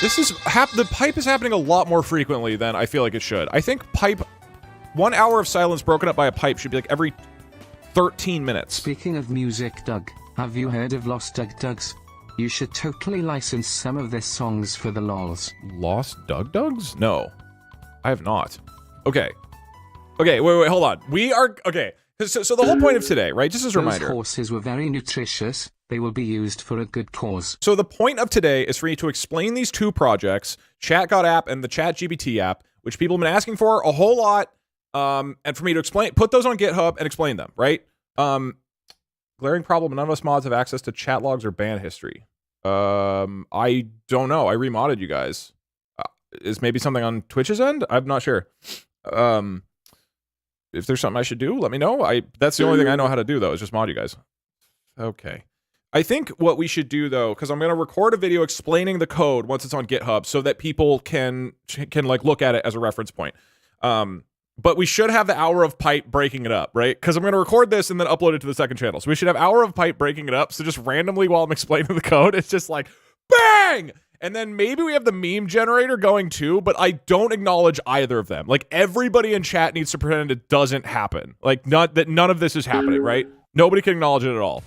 This is... the pipe is happening a lot more frequently than I feel like it should. I think pipe... 1 hour of silence broken up by a pipe should be like every 13 minutes. Speaking of music, Doug, have you heard of Lost DugDugs? You should totally license some of their songs for the lols. Lost DugDugs? No. I have not. Okay. Okay, wait, hold on. We are... Okay. So the whole point of today, right? Just as a reminder. Those horses were very nutritious. They will be used for a good cause. So the point of today is for you to explain these two projects, ChatGot app and the ChatGPT app, which people have been asking for a whole lot, and for me to put those on GitHub and explain them, right? Glaring problem, none of us mods have access to chat logs or ban history. I don't know. I remodded you guys. Is maybe something on Twitch's end? I'm not sure. If there's something I should do, let me know. That's the only thing I know how to do, though, is just mod you guys. Okay. I think what we should do, though, because I'm going to record a video explaining the code once it's on GitHub so that people can like look at it as a reference point. But we should have the hour of pipe breaking it up, right? Because I'm going to record this and then upload it to the second channel. So we should have hour of pipe breaking it up. So just randomly while I'm explaining the code, it's just like, bang! And then maybe we have the meme generator going too, but I don't acknowledge either of them. Like, everybody in chat needs to pretend it doesn't happen. Like, that none of this is happening, right? Nobody can acknowledge it at all.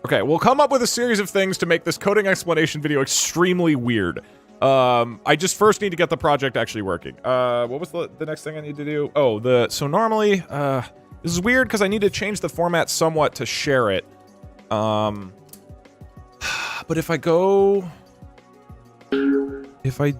Okay, we'll come up with a series of things to make this coding explanation video extremely weird. I just first need to get the project actually working. What was the next thing I need to do? Oh, so normally, this is weird because I need to change the format somewhat to share it. But if I go... If I...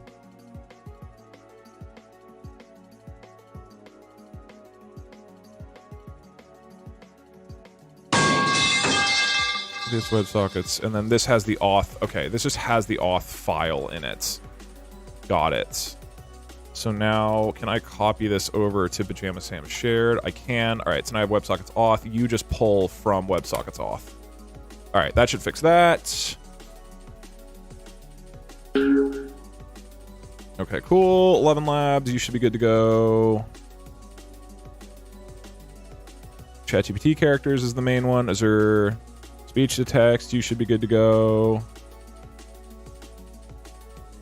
This WebSockets, and then this has the auth. Okay, this just has the auth file in it. Got it. So now, can I copy this over to Pajama Sam shared? I can. All right, so now I have WebSockets auth. You just pull from WebSockets auth. All right, that should fix that. Okay, cool. 11 labs, you should be good to go. ChatGPT characters is the main one. Is there... Speech to text, you should be good to go.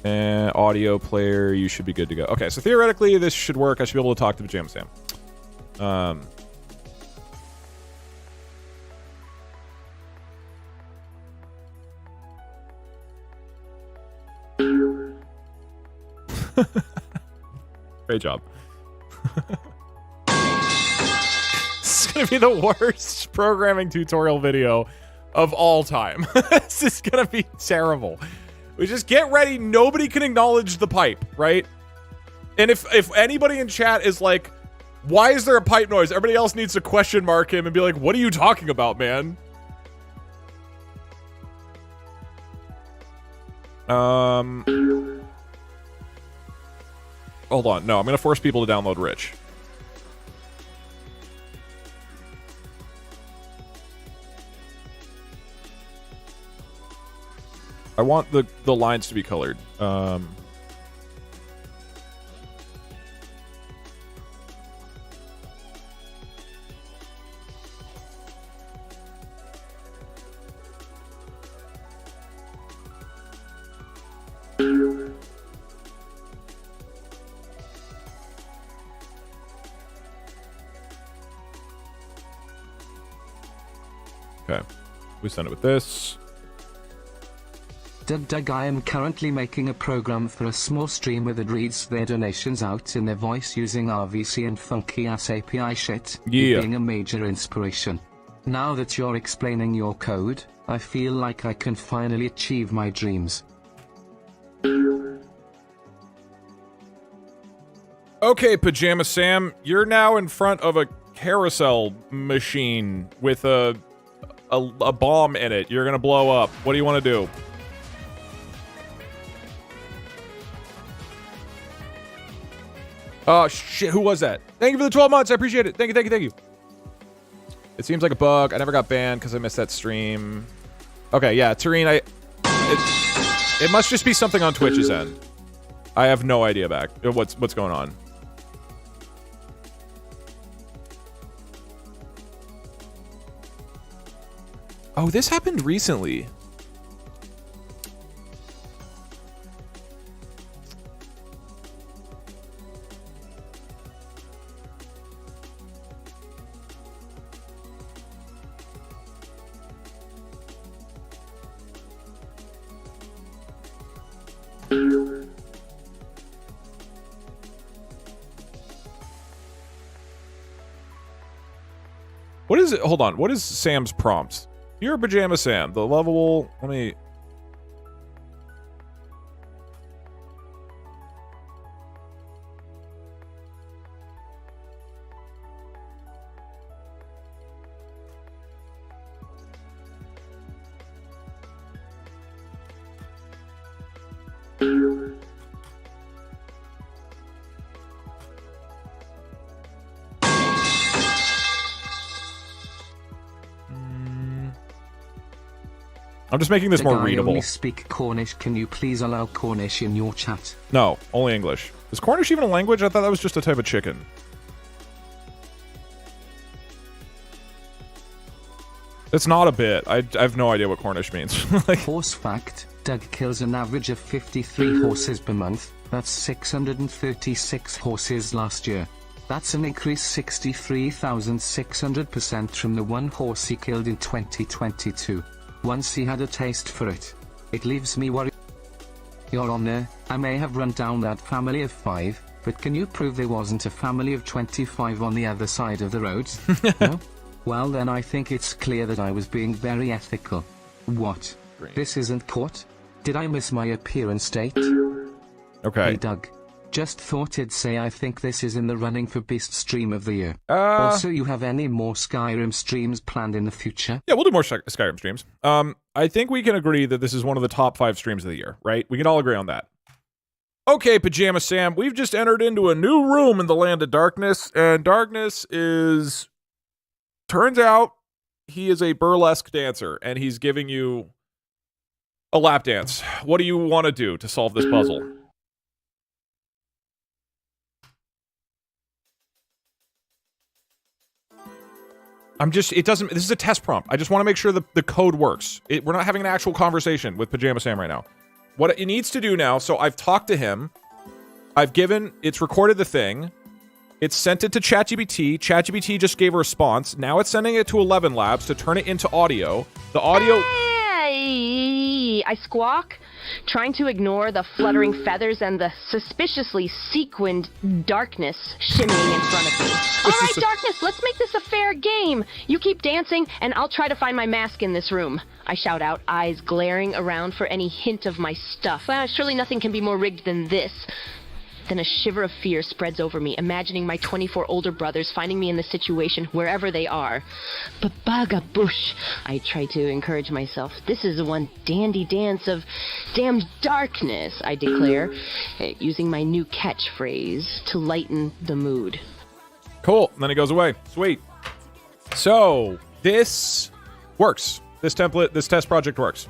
And audio player, you should be good to go. Okay, so theoretically, this should work. I should be able to talk to Pajama Sam. Great job. This is gonna be the worst programming tutorial video of all time. This is gonna be terrible. We just get ready. Nobody can acknowledge the pipe, right? And if anybody in chat is like, why is there a pipe noise? Everybody else needs to question mark him and be like, what are you talking about, man? Hold on. No, I'm gonna force people to download Rich. I want the lines to be colored. Okay, we send it with this. DugDug, I am currently making a program for a small streamer that reads their donations out in their voice using RVC and funky ass API shit. Yeah. Being a major inspiration. Now that you're explaining your code, I feel like I can finally achieve my dreams. Okay, Pajama Sam, you're now in front of a carousel machine with a bomb in it. You're gonna blow up. What do you want to do? Oh, shit. Who was that? Thank you for the 12 months. I appreciate it. Thank you, thank you, thank you. It seems like a bug. I never got banned because I missed that stream. Okay, yeah, Tareen, it must just be something on Twitch's end. I have no idea back. What's going on. Oh, this happened recently. What is it? Hold on. What is Sam's prompt? You're Pajama Sam. The lovable. Let me. I'm just making this more readable. I only speak Cornish. Can you please allow Cornish in your chat? No, only English. Is Cornish even a language? I thought that was just a type of chicken. It's not a bit. I have no idea what Cornish means. Like, horse fact, Doug kills an average of 53 horses per month. That's 636 horses last year. That's an increase 63,600% from the one horse he killed in 2022. Once he had a taste for it. It leaves me worried. Your Honor, I may have run down that family of 5, but can you prove there wasn't a family of 25 on the other side of the road? No? Well then I think it's clear that I was being very ethical. What? This isn't court? Did I miss my appearance date? Okay. Hey Doug. Just thought it'd say I think this is in the running for Beast Stream of the Year. Also, you have any more Skyrim streams planned in the future? Yeah, we'll do more Skyrim streams. I think we can agree that this is one of the top 5 streams of the year, right? We can all agree on that. Okay, Pajama Sam, we've just entered into a new room in the land of darkness, and darkness is... Turns out he is a burlesque dancer, and he's giving you a lap dance. What do you want to do to solve this puzzle? this is a test prompt. I just want to make sure the code works. We're not having an actual conversation with Pajama Sam right now. What it needs to do now, so I've talked to him. It's recorded the thing. It's sent it to ChatGPT. ChatGPT just gave a response. Now it's sending it to 11 Labs to turn it into audio. The audio... Hey, I squawk, trying to ignore the fluttering feathers and the suspiciously sequined darkness shimmying in front of me. All right, darkness, let's make this a fair game. You keep dancing, and I'll try to find my mask in this room. I shout out, eyes glaring around for any hint of my stuff. Surely nothing can be more rigged than this. Then a shiver of fear spreads over me, imagining my 24 older brothers finding me in the situation wherever they are. Babagabush, I try to encourage myself. This is one dandy dance of damned darkness, I declare, using my new catchphrase to lighten the mood. Cool. And then it goes away. Sweet. So, this works. This test project works.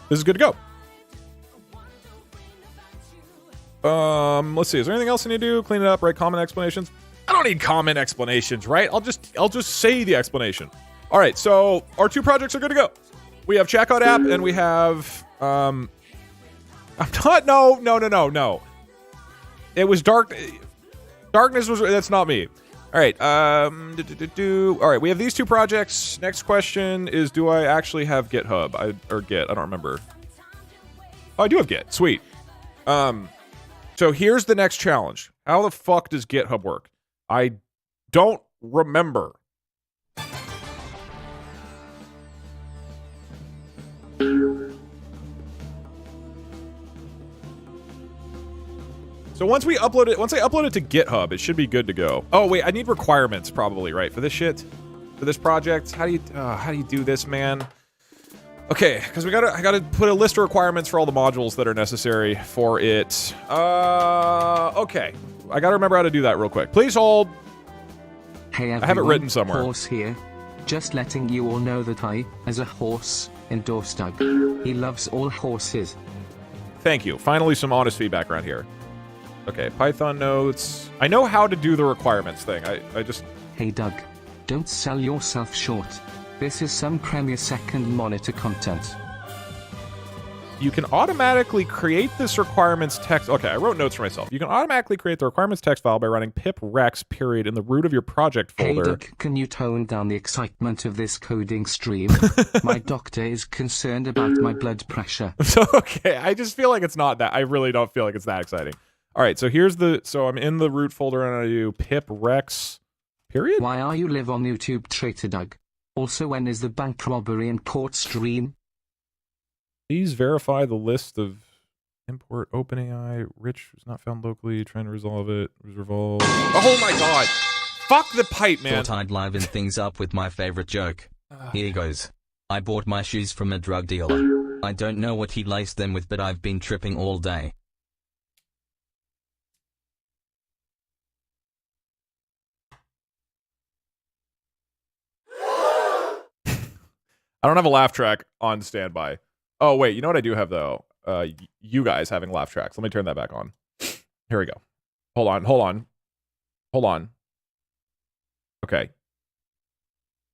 This is good to go. Let's see. Is there anything else I need to do? Clean it up, write comment explanations? I don't need comment explanations, right? I'll just say the explanation. All right, so our 2 projects are good to go. We have Checkout app and we have I'm not no. It was darkness was that's not me. All right. All right, we have these 2 projects. Next question is, do I actually have GitHub? Or Git, I don't remember. Oh, I do have Git. Sweet. So here's the next challenge. How the fuck does GitHub work? I don't remember. So once I upload it to GitHub, it should be good to go. Oh wait, I need requirements probably, right? For this shit? For this project? How do you do this, man? Okay, because I gotta put a list of requirements for all the modules that are necessary for it. Okay. I gotta remember how to do that real quick. Please hold. Hey everyone, I have it written somewhere. Horse here. Just letting you all know that I, as a horse, endorse Doug. He loves all horses. Thank you. Finally, some honest feedback around here. Okay, Python notes. I know how to do the requirements thing. I just... Hey Doug, don't sell yourself short. This is some Premiere Second monitor content. You can automatically create this requirements text. Okay, I wrote notes for myself. You can automatically create the requirements text file by running pip rex period in the root of your project folder. Hey Doug, can you tone down the excitement of this coding stream? My doctor is concerned about my blood pressure. So, okay, I just feel like it's not that. I really don't feel like it's that exciting. All right, so here's the... So I'm in the root folder and I do pip rex period? Why are you live on YouTube, traitor Doug? Also, when is the bank robbery and court stream? Please verify the list of import OpenAI. Rich was not found locally. Trying to resolve it. Was revolved. Oh my god! Fuck the pipe, man. Thought I'd liven things up with my favorite joke. Here goes. I bought my shoes from a drug dealer. I don't know what he laced them with, but I've been tripping all day. I don't have a laugh track on standby. Oh, wait. You know what I do have, though? You guys having laugh tracks. Let me turn that back on. Here we go. Hold on. Okay.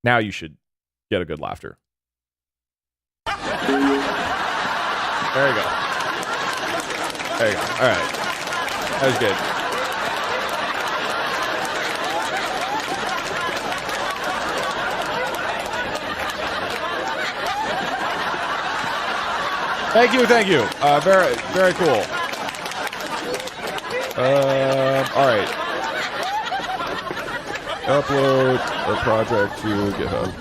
Now you should get a good laughter. There you go. All right. That was good. Thank you. Very, very cool. All right. Upload a project to GitHub.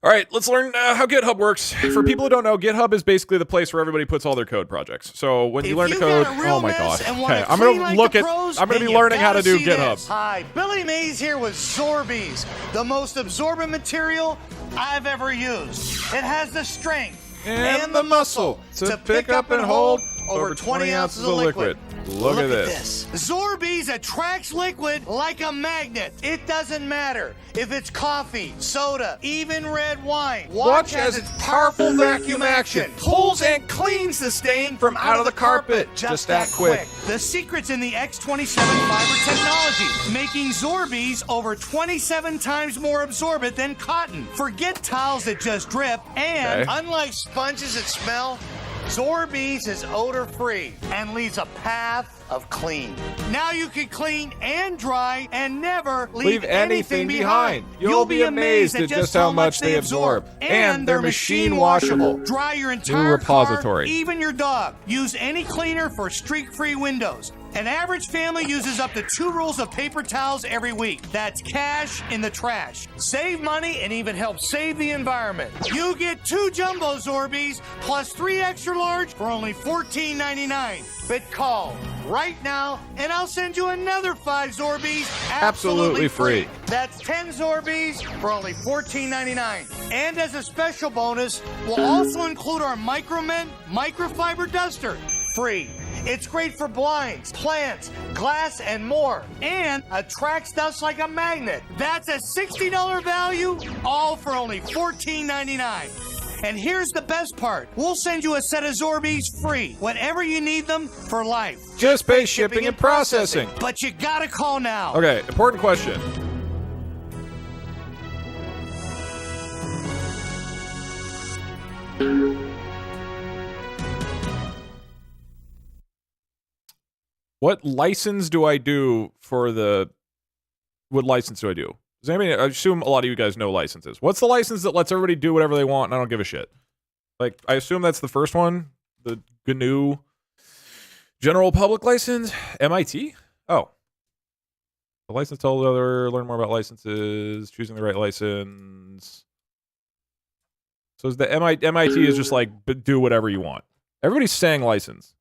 All right, let's learn how GitHub works. For people who don't know, GitHub is basically the place where everybody puts all their code projects. So when you learn to code, oh my god. Okay, I'm gonna be learning how to do GitHub. Hi, Billy Mays here with Zorbees, the most absorbent material I've ever used. It has the strength and the muscle to pick up and hold over 20 ounces of liquid. Look at this. Zorbees attracts liquid like a magnet. It doesn't matter if it's coffee, soda, even red wine. Watch as its powerful vacuum action pulls and cleans the stain from out of the carpet. Just that quick. The secret's in the X27 fiber technology, making Zorbees over 27 times more absorbent than cotton. Forget towels that just drip, and unlike sponges that smell, Zorbees is odor-free and leaves a path of clean. Now you can clean and dry and never leave anything behind. You'll be amazed at just how much they absorb. And they're machine washable. Dry your entire car, even your dog. Use any cleaner for streak-free windows. An average family uses up to 2 rolls of paper towels every week. That's cash in the trash. Save money and even help save the environment. You get 2 jumbo Zorbees plus 3 extra large for only $14.99. But call right now and I'll send you another 5 Zorbees absolutely free. That's 10 Zorbees for only $14.99. And as a special bonus, we'll also include our Micromen microfiber duster free. It's great for blinds, plants, glass, and more. And attracts dust like a magnet. That's a $60 value, all for only $14.99. And here's the best part. We'll send you a set of Zorbees free whenever you need them for life. Just pay shipping and processing. But you gotta call now. Okay, important question. What license do I do for the... What license do I do? Does anybody... I assume a lot of you guys know licenses. What's the license that lets everybody do whatever they want and I don't give a shit? Like, I assume that's the first one? The GNU General Public License? MIT? Oh. The license tells other... Learn more about licenses. Choosing the right license. So is the MIT is just like, do whatever you want. Everybody's saying license.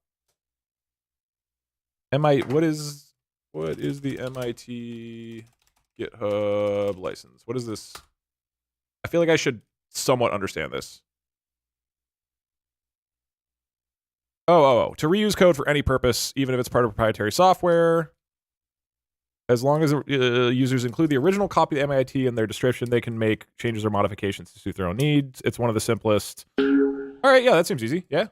What is the MIT GitHub license? What is this? I feel like I should somewhat understand this. To reuse code for any purpose, even if it's part of proprietary software. As long as users include the original copy of the MIT in their description, they can make changes or modifications to suit their own needs. It's one of the simplest. All right, yeah, that seems easy. Yeah.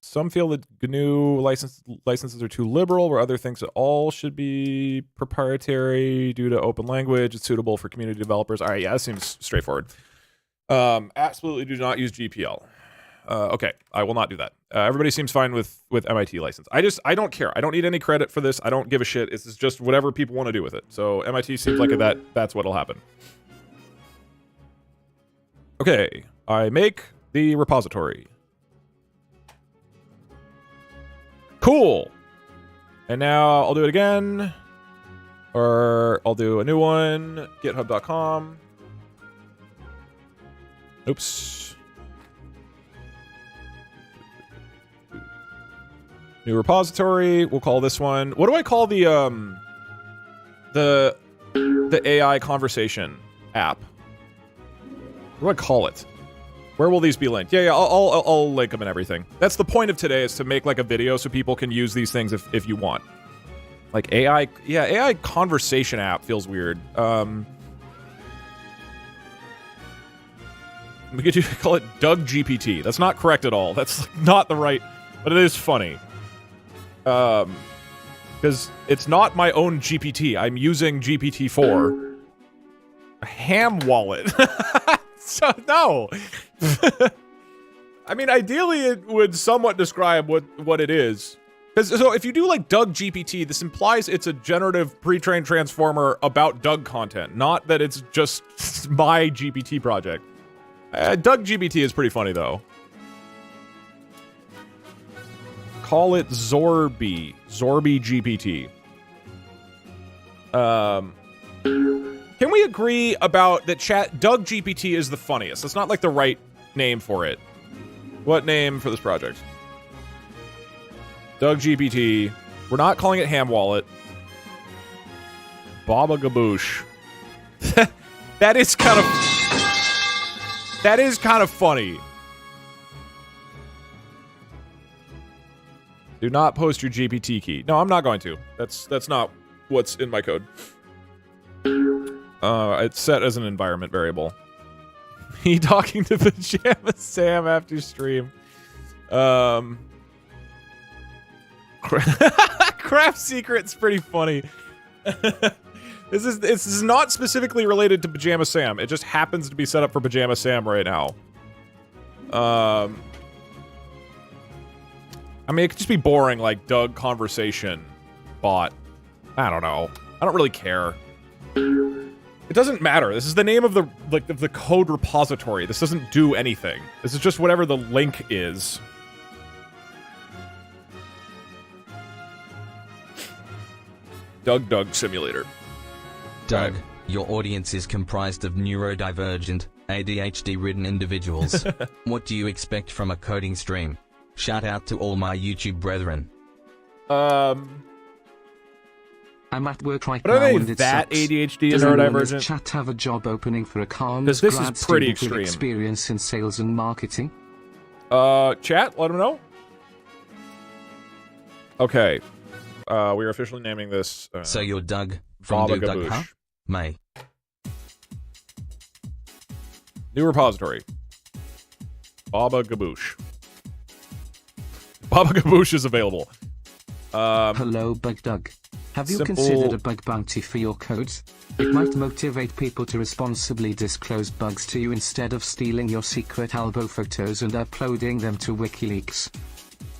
Some feel that GNU licenses are too liberal, where other think that all should be proprietary due to open language. It's suitable for community developers. All right, yeah, that seems straightforward. Absolutely do not use GPL. Okay, I will not do that. Everybody seems fine with MIT license. I don't care. I don't need any credit for this. I don't give a shit. It's just whatever people want to do with it. So MIT seems like that's what'll happen. Okay, I make the repository. Cool. And now I'll do it again. Or I'll do a new one. GitHub.com. Oops. New repository. We'll call this one. What do I call the AI conversation app? What do I call it? Where will these be linked? Yeah, I'll link them and everything. That's the point of today, is to make like a video so people can use these things if you want. Like AI, yeah, AI conversation app feels weird. We could call it DugGPT. That's not correct at all. That's not the right, but it is funny. Because it's not my own GPT. I'm using GPT-4. A ham wallet. So, no. I mean, ideally, it would somewhat describe what it is. So if you do like DugGPT, this implies it's a generative pre-trained transformer about Doug content, not that it's just my GPT project. DugGPT is pretty funny, though. Call it Zorby. Zorby GPT. Can we agree about that DugGPT is the funniest? It's not like the right name for it. What name for this project? DugGPT. We're not calling it Ham Wallet. Baba Gaboosh. That is kind of funny. Do not post your GPT key. No, I'm not going to. That's not what's in my code. It's set as an environment variable. Me talking to Pajama Sam after stream. Craft Secret's pretty funny. This is not specifically related to Pajama Sam. It just happens to be set up for Pajama Sam right now. I mean, it could just be boring, like Doug conversation bot. I don't know. I don't really care. It doesn't matter. This is the name of the code repository. This doesn't do anything. This is just whatever the link is. DugDug Simulator. Doug, your audience is comprised of neurodivergent, ADHD-ridden individuals. What do you expect from a coding stream? Shout out to all my YouTube brethren. I'm at work right now, and that ADHD and neurodivergent? Chat have a job opening for a calm this is pretty extreme. Experience in sales and marketing. Chat, let them know. Okay, we are officially naming this. So you're Doug from DougDug, huh? May. New repository. Baba Gaboosh. Baba Gaboosh is available. Hello, DougDug. Have you considered a bug bounty for your codes? It might motivate people to responsibly disclose bugs to you instead of stealing your secret elbow photos and uploading them to WikiLeaks.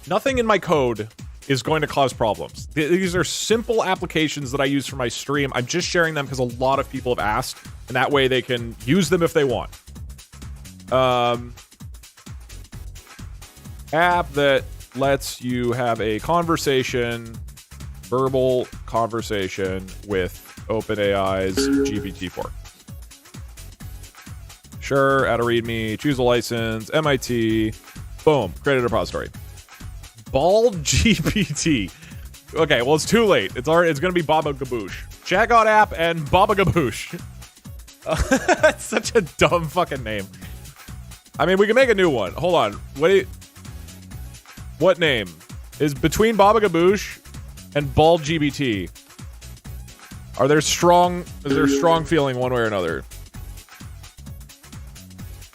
Nothing in my code is going to cause problems. These are simple applications that I use for my stream. I'm just sharing them because a lot of people have asked, and that way they can use them if they want. App that lets you have a verbal conversation with OpenAI's GPT-4. Sure, add a README, choose a license, MIT, boom, created a repository. Bald GPT. Okay, well, it's too late. It's going to be Baba Gaboosh. Chat got app and Baba Gaboosh. That's such a dumb fucking name. I mean, we can make a new one. Hold on. What name is between Baba Gaboosh and Bald GBT? Is there strong feeling one way or another?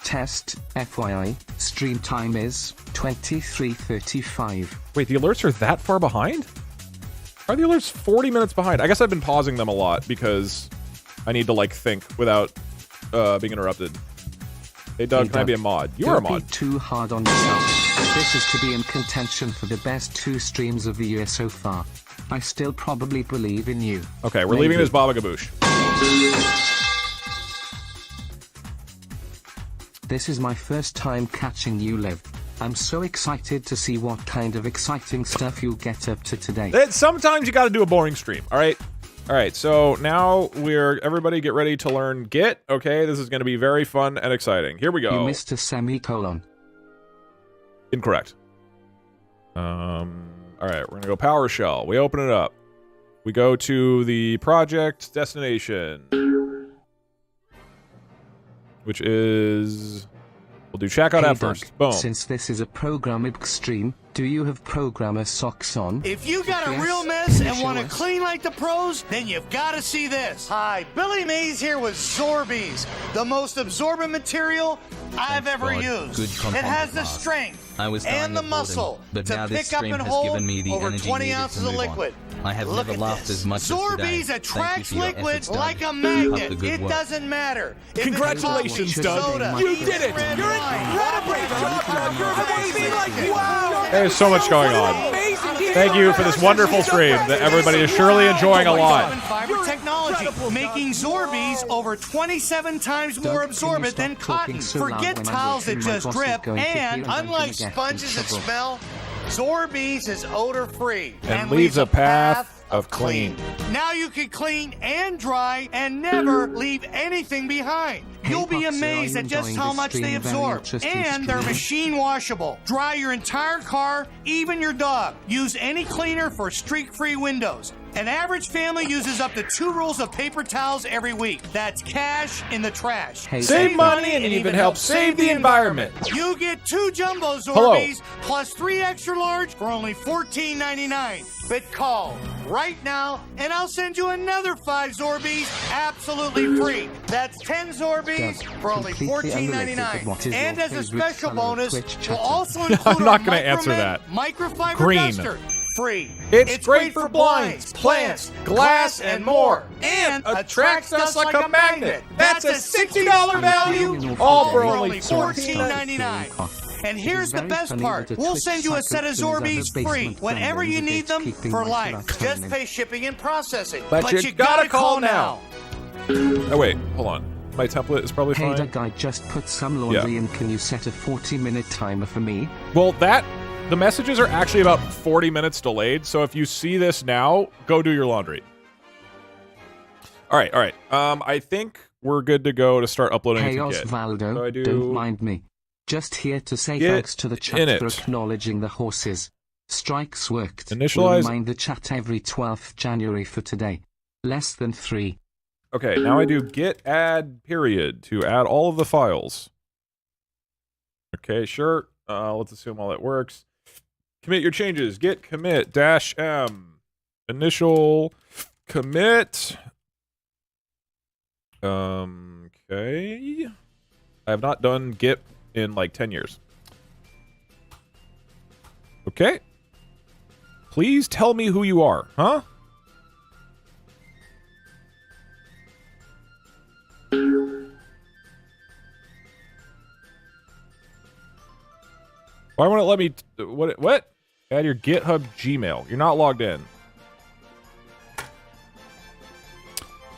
Test, FYI, stream time is 23:35. Wait, the alerts are that far behind? Are the alerts 40 minutes behind? I guess I've been pausing them a lot because I need to, like, think without being interrupted. Hey, Doug, can I be a mod? You are a mod. Don't be too hard on yourself. This is to be in contention for the best 2 streams of the year so far. I still probably believe in you. Okay, we're leaving it as Baba Gaboosh. This is my first time catching you live. I'm so excited to see what kind of exciting stuff you'll get up to today. Sometimes you gotta do a boring stream, alright? Alright, so now everybody get ready to learn Git, okay? This is gonna be very fun and exciting. Here we go. You missed a semicolon. Incorrect. Alright, we're gonna go PowerShell. We open it up. We go to the project destination, which is... We'll do checkout Hey, app first. Boom. Since this is a programming stream, do you have programmer socks on? If you got a Yes. real mess and Show want to us. clean like the pros, then you've got to see this. Hi, Billy Mays here with Zorbies, the most absorbent material I've ever God, used. good It compound has the mask. strength I was dying and the of boredom, muscle but now to this pick up stream and has hold given me the over energy 20 needed ounces to of move on. liquid. I have Look never at laughed this. as much as today. Zorbies Thank you attracts for your liquids efforts, Doug. like a Keep up magnet. the good It work. doesn't matter. If it's Congratulations, coffee, Doug. soda, You even did it. red You're wine. There's so much going on. Thank you for this wonderful stream that everybody is surely enjoying a lot. Fiber technology, making Zorbies over 27 times more Doug, can you absorbent than stop talking cotton. so loud Forget when I'm towels that watching? My just boss is drip, going to hear and and I'm unlike gonna get in sponges that trouble. smell, Zorbies is odor-free And leaves a path of clean. Now you can clean and dry and never leave anything behind. Hey, You'll be Foxy, are amazed you at just enjoying how this much they stream? Very absorb. interesting And they're stream. machine washable. Dry your entire car, even your dog. Use any cleaner for streak-free windows. An average family uses up to 2 rolls of paper towels every week. That's cash in the trash. Hey, Save money and even help save the environment. You get 2 jumbo Hello. Zorbies plus 3 extra large for only $14.99. But call right now and I'll send you another 5 Zorbies absolutely free. That's 10 Zorbies Doug, for only completely unrelated, but what $14.99. is And your as a favorite special color of bonus, Twitch we'll chatter? also include I'm not our gonna answer Micromen that. Microfiber Green. duster. Free. It's great for blinds, plants, glass, and more. And attracts dust like a magnet. That's a $60 value, all for only $14.99. And here's the best part. We'll send you a set of Zorbies free whenever you need them for life. Just pay shipping and processing. But you gotta call now. Oh wait, hold on. My template is probably Hey, fine. Doug, I just put some laundry in. Can you set a 40-minute timer for me? Well, the messages are actually about 40 minutes delayed, so if you see this now, go do your laundry. All right. I think we're good to go to start uploading Hey, it to Git. Osvaldo, So I do don't mind me. Just here to say Git thanks to the chat init. for acknowledging the horses. Strikes worked. Initialize- We'll remind the chat every 12th January for today. Less than 3. Okay, now I do git add period to add all of the files. Okay, sure. Let's assume all that works. Commit your changes. Git commit -m. Initial commit. Okay. I have not done git in like 10 years. Okay. Please tell me who you are, huh? Why won't it let me... What? Add your GitHub Gmail. You're not logged in.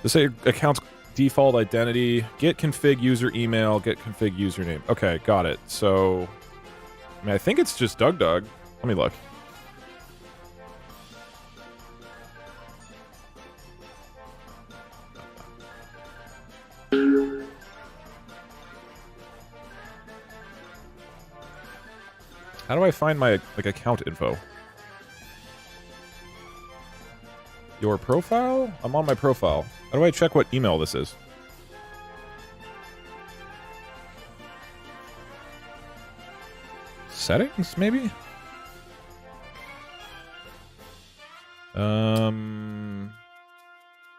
This say account's default identity. Git config user email. Git config username. Okay, got it. So... I mean, I think it's just DugDug. Let me look. How do I find my account info? Your profile? I'm on my profile. How do I check what email this is? settings, maybe?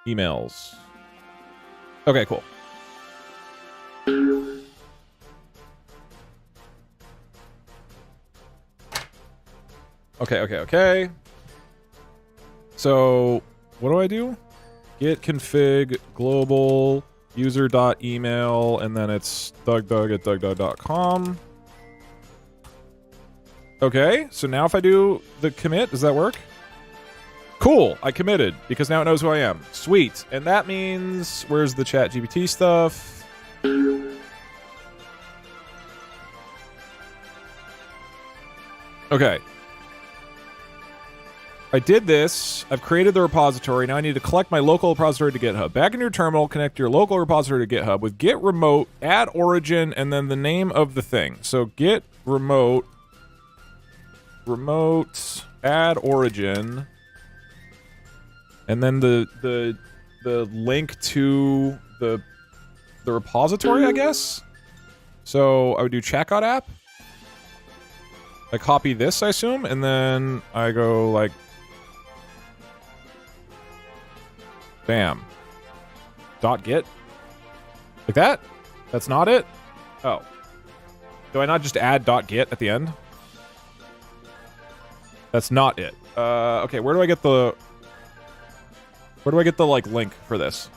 Emails. Okay, cool. Okay. So, what do I do? Git config global user.email, and then it's DougDug@DugDug.com. Okay, so now if I do the commit, does that work? Cool, I committed, because now it knows who I am. Sweet. And that means, where's the ChatGPT stuff? Okay. I did this. I've created the repository. Now I need to collect my local repository to GitHub. Back in your terminal, connect your local repository to GitHub with git remote, add origin, and then the name of the thing. So git remote, add origin, and then the link to the repository, I guess. So I would do checkout app. I copy this, I assume, and then I go like, bam. .git? Like that? That's not it? Oh. Do I not just add .git at the end? That's not it. Okay, where do I get the like link for this?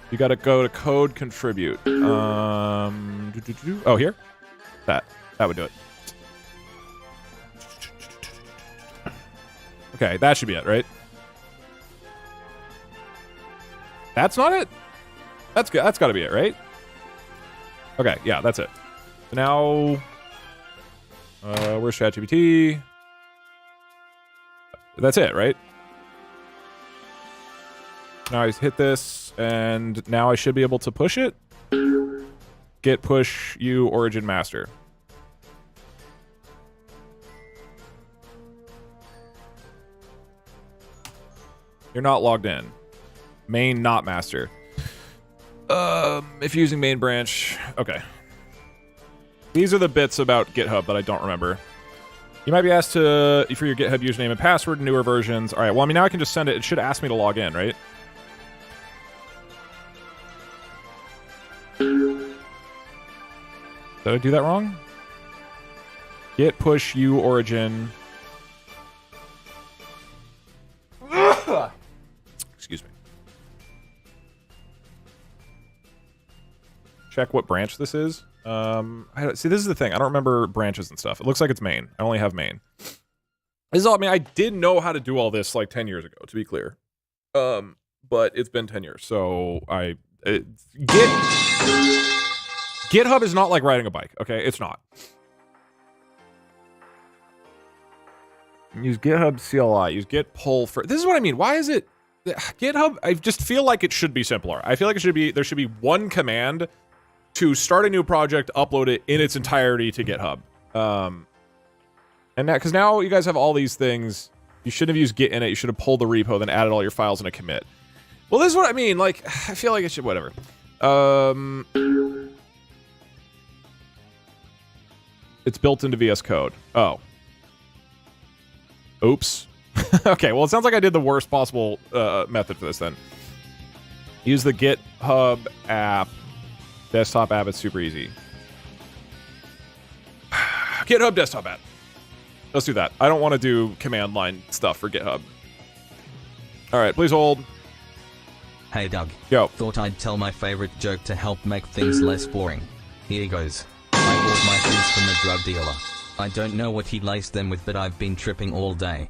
You gotta go to code contribute. Oh, here? That would do it. Okay, that should be it, right? That's not it? That's good. That's got to be it, right? Okay, yeah, that's it. So now, where's ChatGPT? That's it, right? Now I hit this, and now I should be able to push it. Git push you origin master. You're not logged in. Main not master. If using main branch. Okay. These are the bits about GitHub that I don't remember. You might be asked for your GitHub username and password in newer versions. All right, well, I mean, now I can just send it. It should ask me to log in, right? Did I do that wrong? Git push you origin. Excuse me. Check what branch this is. See, this is the thing. I don't remember branches and stuff. It looks like it's main. I only have main. This is all, I mean, I did know how to do all this like 10 years ago, to be clear. But it's been 10 years, so GitHub is not like riding a bike, okay? It's not. Use GitHub CLI. Use git pull for... This is what I mean. Why is it... GitHub, I just feel like it should be simpler. I feel like there should be one command to start a new project, upload it in its entirety to GitHub. And that, because now you guys have all these things. You shouldn't have used git in it. You should have pulled the repo, then added all your files in a commit. Well, this is what I mean. Like, I feel like it should... Whatever. It's built into VS Code. Oh. Oops. Okay, well, it sounds like I did the worst possible method for this then. Use the GitHub app. Desktop app, it's super easy. GitHub desktop app. Let's do that. I don't want to do command line stuff for GitHub. All right, please hold. Hey, Doug. Yo. Thought I'd tell my favorite joke to help make things less boring. Here goes. I bought my shoes from a drug dealer. I don't know what he laced them with, but I've been tripping all day.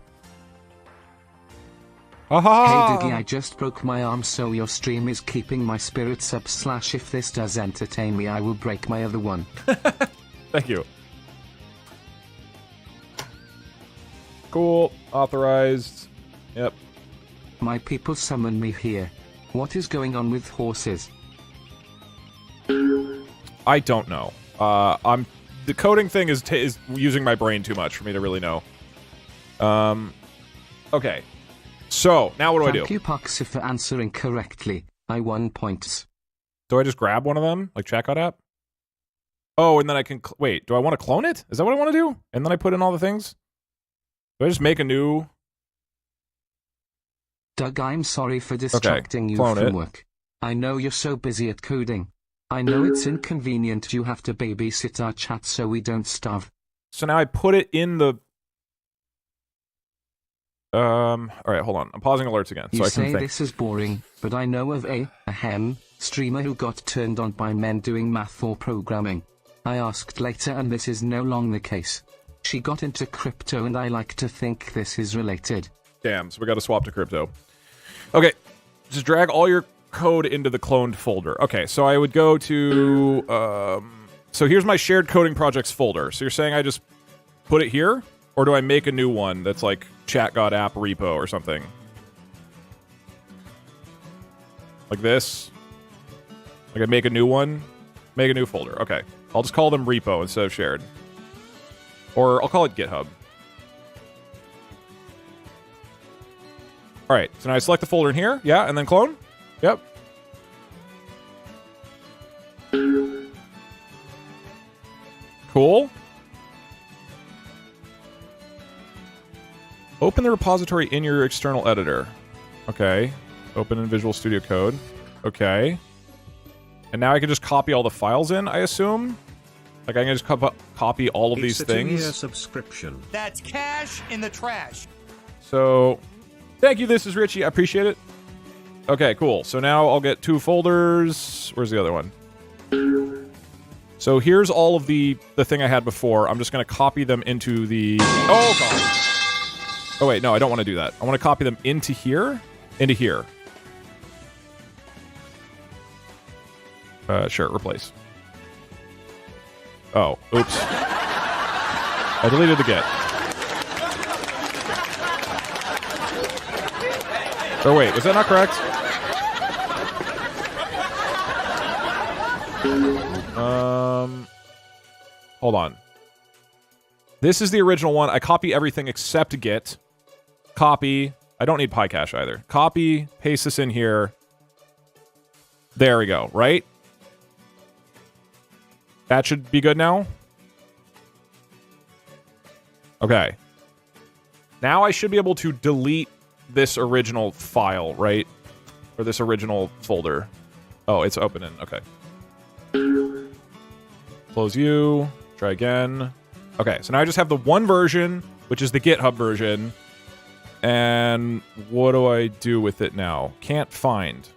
Hey Diggy, I just broke my arm, so your stream is keeping my spirits up. / if this does entertain me, I will break my other one. Thank you. Cool. Authorized. Yep. My people summon me here. What is going on with horses? I don't know. The coding thing is using my brain too much for me to really know. Okay. So, now what do I do? Thank you, Poxy, for answering correctly. I won points. Do I just grab one of them? Like checkout app? Oh, and then I can wait. Do I want to clone it? Is that what I want to do? And then I put in all the things. Do I just make a new? Doug, I'm sorry for distracting you clone from it. work. I know you're so busy at coding. I know it's inconvenient you have to babysit our chat so we don't starve. So now I put it in the. All right, hold on. I'm pausing alerts again so You I say can think. this is boring, but I know of a streamer who got turned on by men doing math or programming. I asked later and this is no longer the case. She got into crypto and I like to think this is related. Damn, so we got to swap to crypto. Okay, just drag all your code into the cloned folder. Okay, so I would go to, so here's my shared coding projects folder. So you're saying I just put it here? Or do I make a new one that's like ChatGod app repo or something? Like this? Like I make a new one? Make a new folder. Okay, I'll just call them repo instead of shared. Or I'll call it GitHub. All right, so now I select the folder in here. Yeah, and then clone. Yep. Cool. Open the repository in your external editor. Okay. Open in Visual Studio Code. Okay. And now I can just copy all the files in, I assume? Like I can just copy all of these things. It's a 2-year subscription. That's cash in the trash. So, thank you, this is Richie. I appreciate it. Okay, cool. So now I'll get 2 folders. Where's the other one? So here's all of the thing I had before. I'm just going to copy them into the... Oh, God. Oh, wait. No, I don't want to do that. I want to copy them into here. Into here. Sure, replace. Oh, oops. I deleted the Git. Oh, wait. Was that not correct? Hold on. This is the original one. I copy everything except Git. Copy. I don't need PyCache either. Copy, paste this in here. There we go, right? That should be good now. Okay. Now I should be able to delete this original file, right? Or this original folder. Oh, it's opening. Okay. Close you. Try again. Okay, so now I just have the one version, which is the GitHub version. And what do I do with it now? Can't find.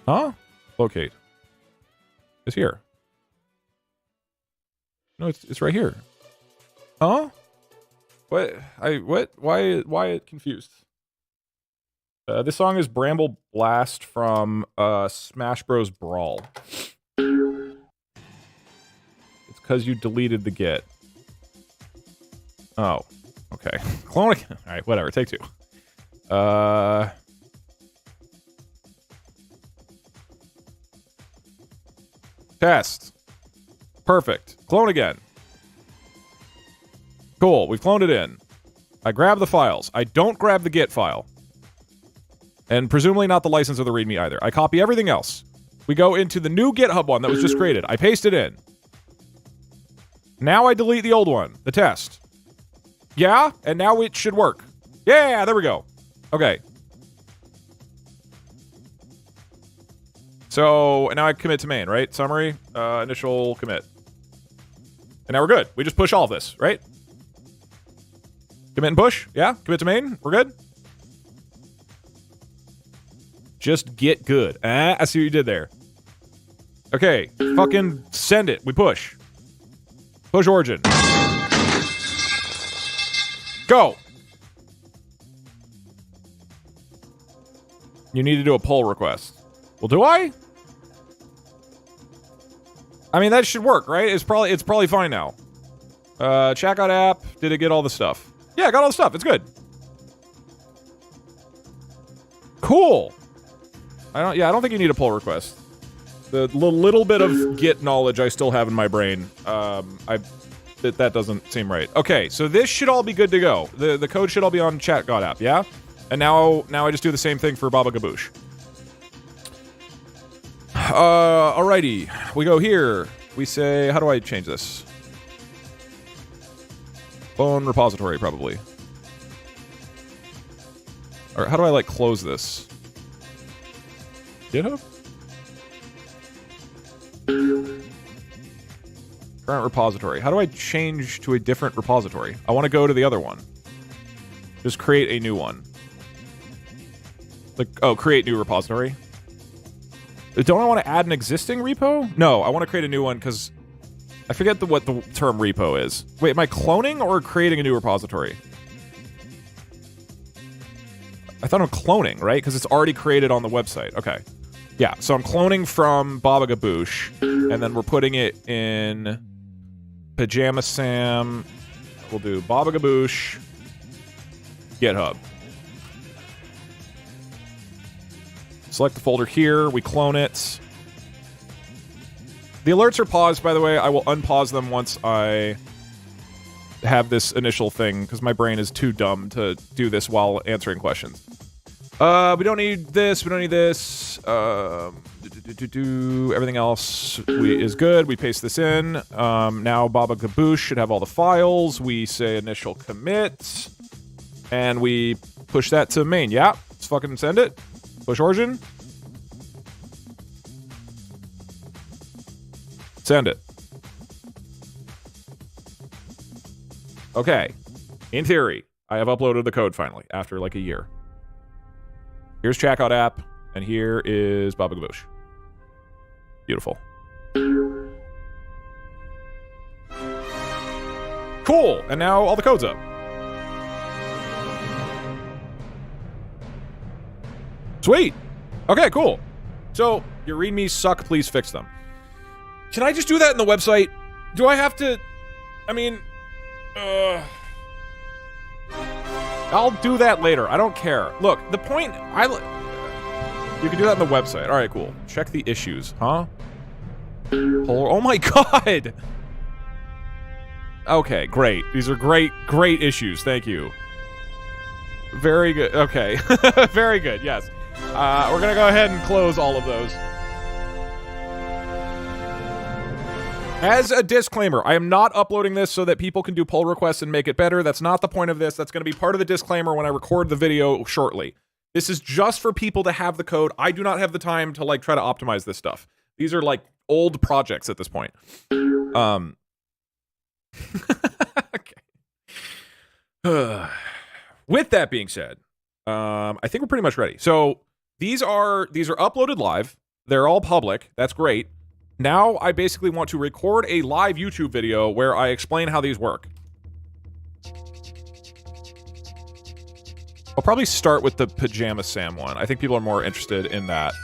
Huh? Locate. It's here. No, it's right here. Huh? What? Why confused? This song is Bramble Blast from Smash Bros. Brawl. It's because you deleted the Git. Oh. Okay. Clone again. Alright, whatever. Take 2. Test. Perfect. Clone again. Cool. We've cloned it in. I grab the files. I don't grab the Git file. And presumably not the license or the README either. I copy everything else. We go into the new GitHub one that was just created. I paste it in. Now I delete the old one. The test. Yeah, and now it should work. Yeah, there we go. Okay. So, and now I commit to main, right? Summary, initial commit. And now we're good. We just push all of this, right? Commit and push? Yeah? Commit to main? We're good? Just get good. I see what you did there. Okay. Fucking send it. We push. Push origin. Go! You need to do a pull request. Well, do I? I mean, that should work, right? It's probably fine now. Checkout app. Did it get all the stuff? Yeah, I got all the stuff. It's good. Cool. I don't think you need a pull request. The little bit of Git knowledge I still have in my brain, that doesn't seem right. Okay, so this should all be good to go. The code should all be on ChatGod app, yeah? And now I just do the same thing for Baba Gaboosh. Alrighty. We go here. we say, how do I change this? Clone repository, probably. Or how do I, like, close this? GitHub? Current repository. How do I change to a different repository? I want to go to the other one. Just create a new one. Like, oh, create new repository. Don't I want to add an existing repo? No, I want to create a new one because I forget what the term repo is. Wait, am I cloning or creating a new repository? I thought I'm cloning, right? Because it's already created on the website. Okay. Yeah, so I'm cloning from Babagaboosh, and then we're putting it in Pajama Sam. We'll do Babagaboosh, GitHub. Select the folder here. We clone it. The alerts are paused, by the way. I will unpause them once I have this initial thing, because my brain is too dumb to do this while answering questions. We don't need this. We don't need this. Everything else is good. We paste this in. Now Babagaboosh should have all the files. We say initial commit. And we push that to main. Yeah, let's fucking send it. Push origin. Send it. Okay. In theory, I have uploaded the code finally, after like a year. Here's checkout app, and here is Babagaboosh. Beautiful. Cool! And now all the code's up. Sweet! Okay, cool. So, your readmes suck, please fix them. Can I just do that in the website? Do I have to... I mean... I'll do that later. I don't care. Look, the point... You can do that on the website. Alright, cool. Check the issues. Huh? Oh my god! Okay, great. These are great issues. Thank you. Very good. Okay. Very good, yes. We're gonna go ahead and close all of those. As a disclaimer, I am not uploading this so that people can do pull requests and make it better. That's not the point of this. That's going to be part of the disclaimer when I record the video shortly. This is just for people to have the code. I do not have the time to like try to optimize this stuff. These are like old projects at this point. Okay. With that being said, I think we're pretty much ready. So these are uploaded live. They're all public. That's great. Now I basically want to record a live YouTube video where I explain how these work. I'll probably start with the Pajama Sam one. I think people are more interested in that.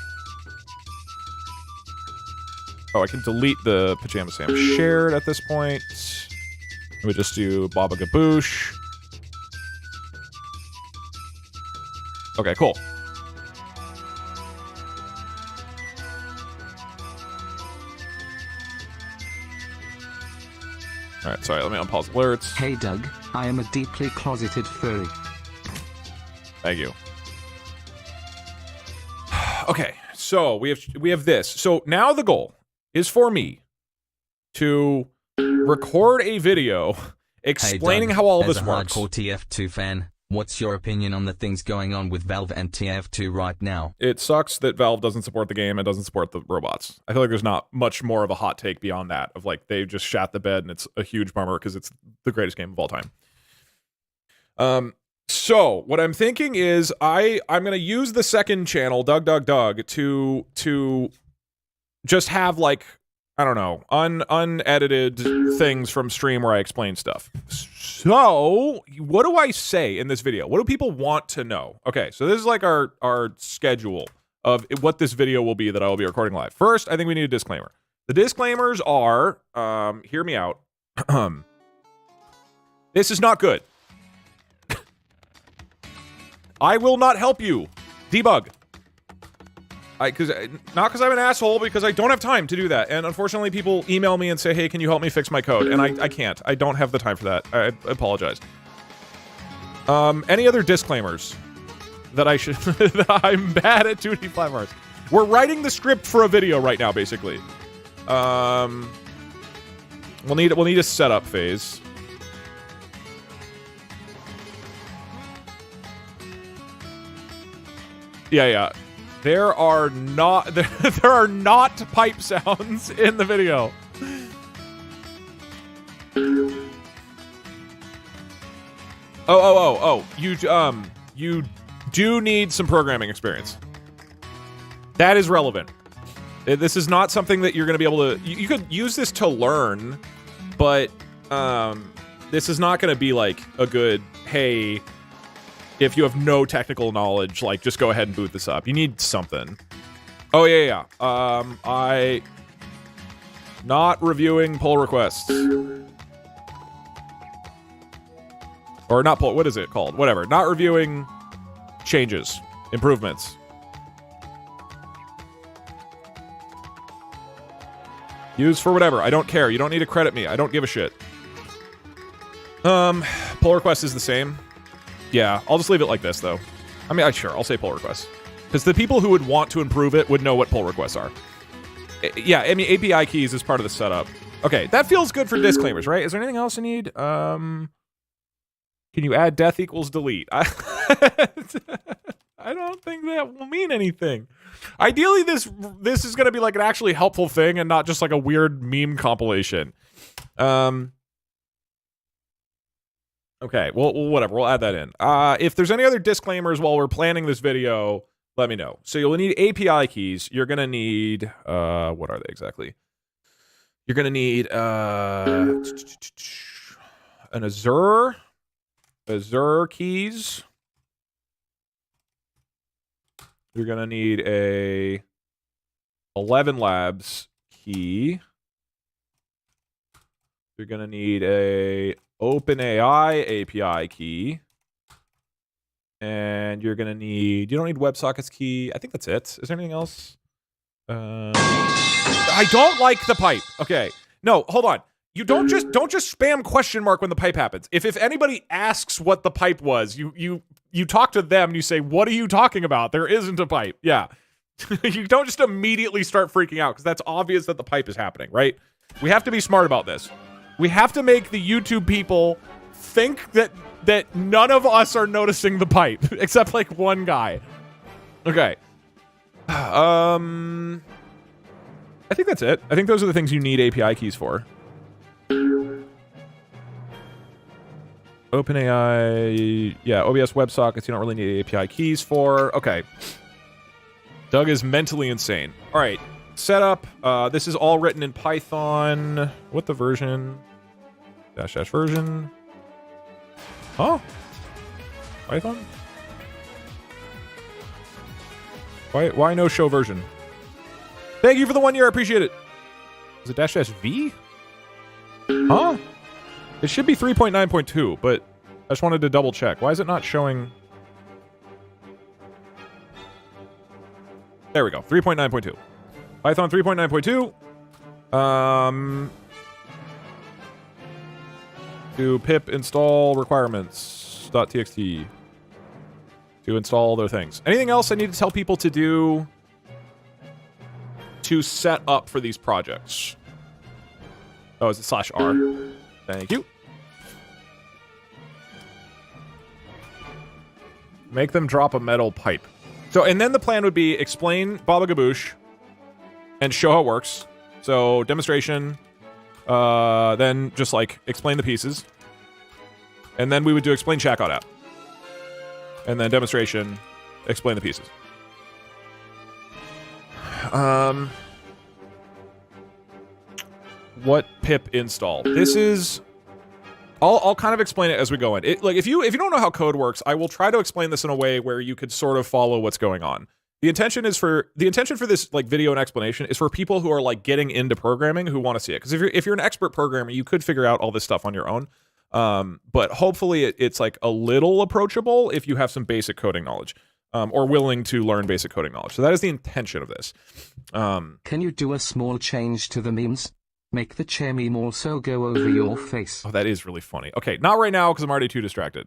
Oh, I can delete the Pajama Sam shared at this point. We just do Babagaboosh. Okay, cool. Alright, sorry, let me unpause alerts. Hey Doug, I am a deeply closeted furry. Thank you. Okay, so we have this. So now the goal is for me to record a video explaining how all this works. As a hardcore TF2 fan, what's your opinion on the things going on with Valve and TF2 right now? It sucks that Valve doesn't support the game and doesn't support the robots. I feel like there's not much more of a hot take beyond that, of like, they just shat the bed and it's a huge bummer because it's the greatest game of all time. So what I'm thinking is I'm going to use the second channel, DougDoug, to just have like, I don't know, unedited things from stream where I explain stuff. So, what do I say in this video? What do people want to know? Okay, so this is like our schedule of what this video will be that I will be recording live. First, I think we need a disclaimer. The disclaimers are, hear me out. This is not good. I will not help you debug. Not because I'm an asshole, because I don't have time to do that. And unfortunately, people email me and say, hey, can you help me fix my code? And I can't. I don't have the time for that. I apologize. Any other disclaimers that I should... that I'm bad at 2D platformers? We're writing the script for a video right now, basically. We'll need a setup phase. Yeah. There are not pipe sounds in the video. Oh. You do need some programming experience. That is relevant. This is not something that you're going to be able to... You could use this to learn, but this is not going to be like a good, hey, if you have no technical knowledge, like, just go ahead and boot this up. You need something. Oh, yeah. Not reviewing pull requests. Or not pull... What is it called? Whatever. Not reviewing changes. Improvements. Use for whatever. I don't care. You don't need to credit me. I don't give a shit. Pull request is the same. Yeah, I'll just leave it like this, though. I mean, sure, I'll say pull requests. Because the people who would want to improve it would know what pull requests are. Yeah, I mean, API keys is part of the setup. Okay, that feels good for disclaimers, right? Is there anything else I need? Can you add death equals delete? I don't think that will mean anything. Ideally, this is going to be like an actually helpful thing and not just like a weird meme compilation. Okay, well, whatever. We'll add that in. If there's any other disclaimers while we're planning this video, let me know. So you'll need API keys. You're going to need... what are they exactly? You're going to need an Azure keys. You're going to need a 11 Labs key. You're going to need a OpenAI API key. And you're going to need... You don't need WebSockets key. I think that's it. Is there anything else? I don't like the pipe. Okay. No, hold on. You don't just spam question mark when the pipe happens. If anybody asks what the pipe was, you talk to them and you say, what are you talking about? There isn't a pipe. Yeah. You don't just immediately start freaking out because that's obvious that the pipe is happening, right? We have to be smart about this. We have to make the YouTube people think that none of us are noticing the pipe, except like one guy. Okay. I think that's it. I think those are the things you need API keys for. OpenAI, yeah, OBS WebSockets, you don't really need API keys for. Okay. Doug is mentally insane. All right, setup. This is all written in Python. What the version? -- version. Huh? Python? Why no show version? Thank you for the 1 year. I appreciate it. Is it --v? Huh? It should be 3.9.2, but I just wanted to double check. Why is it not showing? There we go. 3.9.2. Python 3.9.2. Do pip install requirements.txt to install their things. Anything else I need to tell people to do to set up for these projects? Oh, is it /r? Thank you. Make them drop a metal pipe. So, and then the plan would be explain Baba Gaboosh and show how it works. So, demonstration, then just like explain the pieces. And then we would do explain checkout app. And then demonstration, explain the pieces. What pip install? This is... I'll kind of explain it as we go in. Like if you don't know how code works, I will try to explain this in a way where you could sort of follow what's going on. The intention for this like video and explanation is for people who are like getting into programming who want to see it. Because if you're an expert programmer, you could figure out all this stuff on your own. But hopefully it's like a little approachable if you have some basic coding knowledge. Or willing to learn basic coding knowledge. So that is the intention of this. Can you do a small change to the memes? Make the chair meme also go over your face. Oh, that is really funny. Okay, not right now because I'm already too distracted.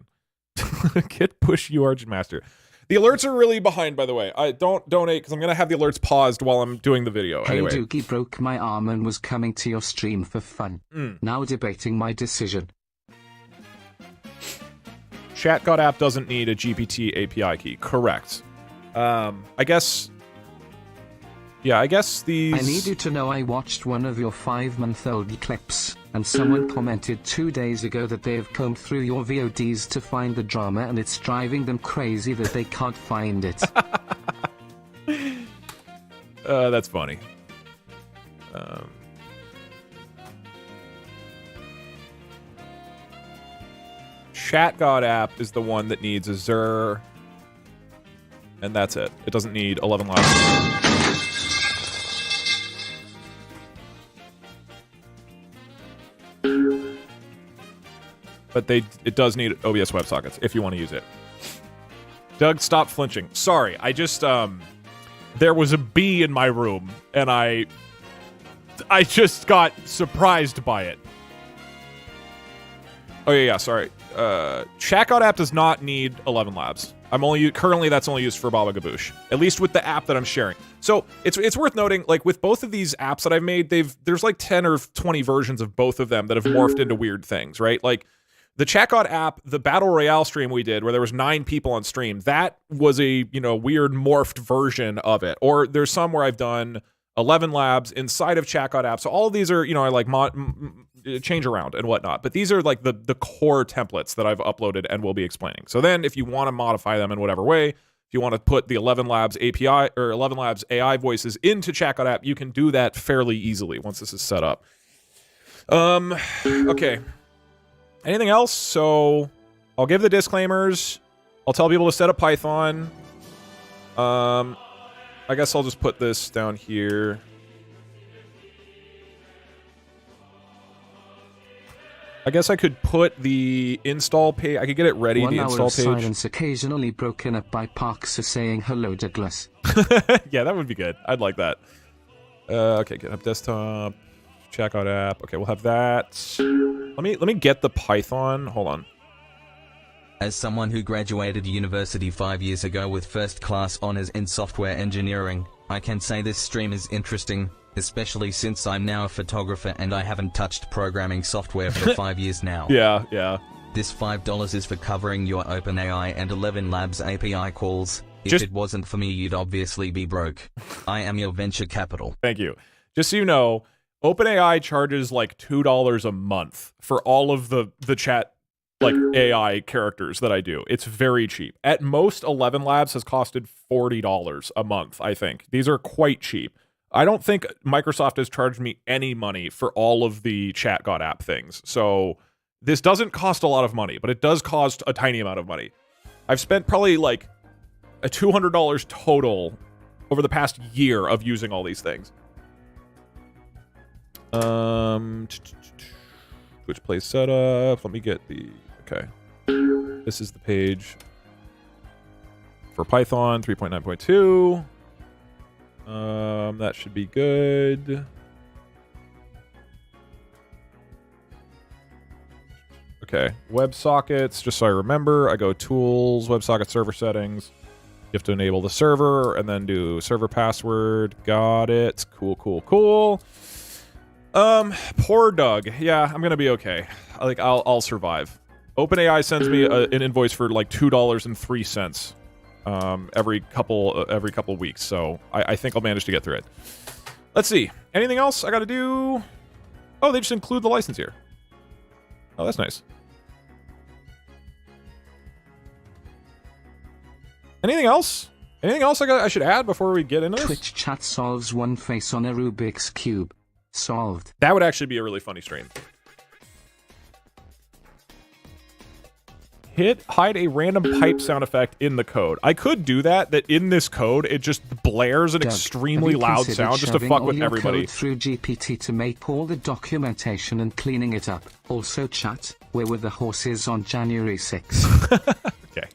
Git push UArch master. The alerts are really behind, by the way. I don't donate because I'm going to have the alerts paused while I'm doing the video. Hey anyway. Doogie broke my arm and was coming to your stream for fun. Now debating my decision. ChatGod app doesn't need a GPT API key. Correct. I guess... Yeah, I guess these... I need you to know I watched one of your 5-month-old clips, and someone commented 2 days ago that they have combed through your VODs to find the drama and it's driving them crazy that they can't find it. That's funny. ChatGod app is the one that needs Azure, and that's it. It doesn't need 11 lives. But it does need OBS WebSockets if you want to use it. Doug, stop flinching. Sorry, I just there was a bee in my room, and I just got surprised by it. Oh yeah, sorry. ChatGod app does not need 11 labs. Currently that's only used for Baba Gaboosh, at least with the app that I'm sharing. So it's worth noting, like with both of these apps that I've made, there's like 10 or 20 versions of both of them that have morphed into weird things, right? Like the ChatGod app, the Battle Royale stream we did where there was 9 people on stream, that was a, weird morphed version of it. Or there's some where I've done 11 labs inside of ChatGod app. So all of these are, I like change around and whatnot. But these are like the core templates that I've uploaded and will be explaining. So then if you want to modify them in whatever way, if you want to put the 11 labs API or 11 labs AI voices into ChatGod app, you can do that fairly easily once this is set up. Okay. Anything else? So I'll give the disclaimers. I'll tell people to set up Python. I guess I'll just put this down here. I guess I could put the install page. I could get it ready. The install page. 1 hour of silence occasionally broken up by Parks saying hello, Douglas. Yeah, that would be good. I'd like that. Okay, GitHub desktop, ChatGod app. Okay, we'll have that. Let me get the Python. Hold on. As someone who graduated university 5 years ago with first-class honors in software engineering, I can say this stream is interesting, especially since I'm now a photographer and I haven't touched programming software for 5 years now. Yeah. This $5 is for covering your OpenAI and 11 Labs API calls. If it wasn't for me, you'd obviously be broke. I am your venture capital. Thank you. Just so you know, OpenAI charges like $2 a month for all of the chat like AI characters that I do. It's very cheap. At most, 11 Labs has costed $40 a month, I think. These are quite cheap. I don't think Microsoft has charged me any money for all of the ChatGod app things. So this doesn't cost a lot of money, but it does cost a tiny amount of money. I've spent probably like a $200 total over the past year of using all these things. Twitch Play setup. Let me get the... Okay. This is the page for Python 3.9.2. That should be good. Okay. WebSockets, just so I remember, I go Tools, WebSocket Server Settings. You have to enable the server and then do server password. Got it. Cool. Poor Doug. Yeah, I'm gonna be okay. Like, I'll survive. OpenAI sends me an invoice for like $2.03 every couple weeks, so I think I'll manage to get through it. Let's see. Anything else I got to do? Oh, they just include the license here. Oh, that's nice. Anything else? Anything else I should add before we get into this? Twitch chat solves one face on a Rubik's Cube. Solved. That would actually be a really funny stream. Hide a random pipe sound effect in the code. I could do that in this code, it just blares an extremely loud sound just to fuck with everybody. Code through GPT to make all the documentation and cleaning it up. Also chat, where were the horses on January 6th? Okay.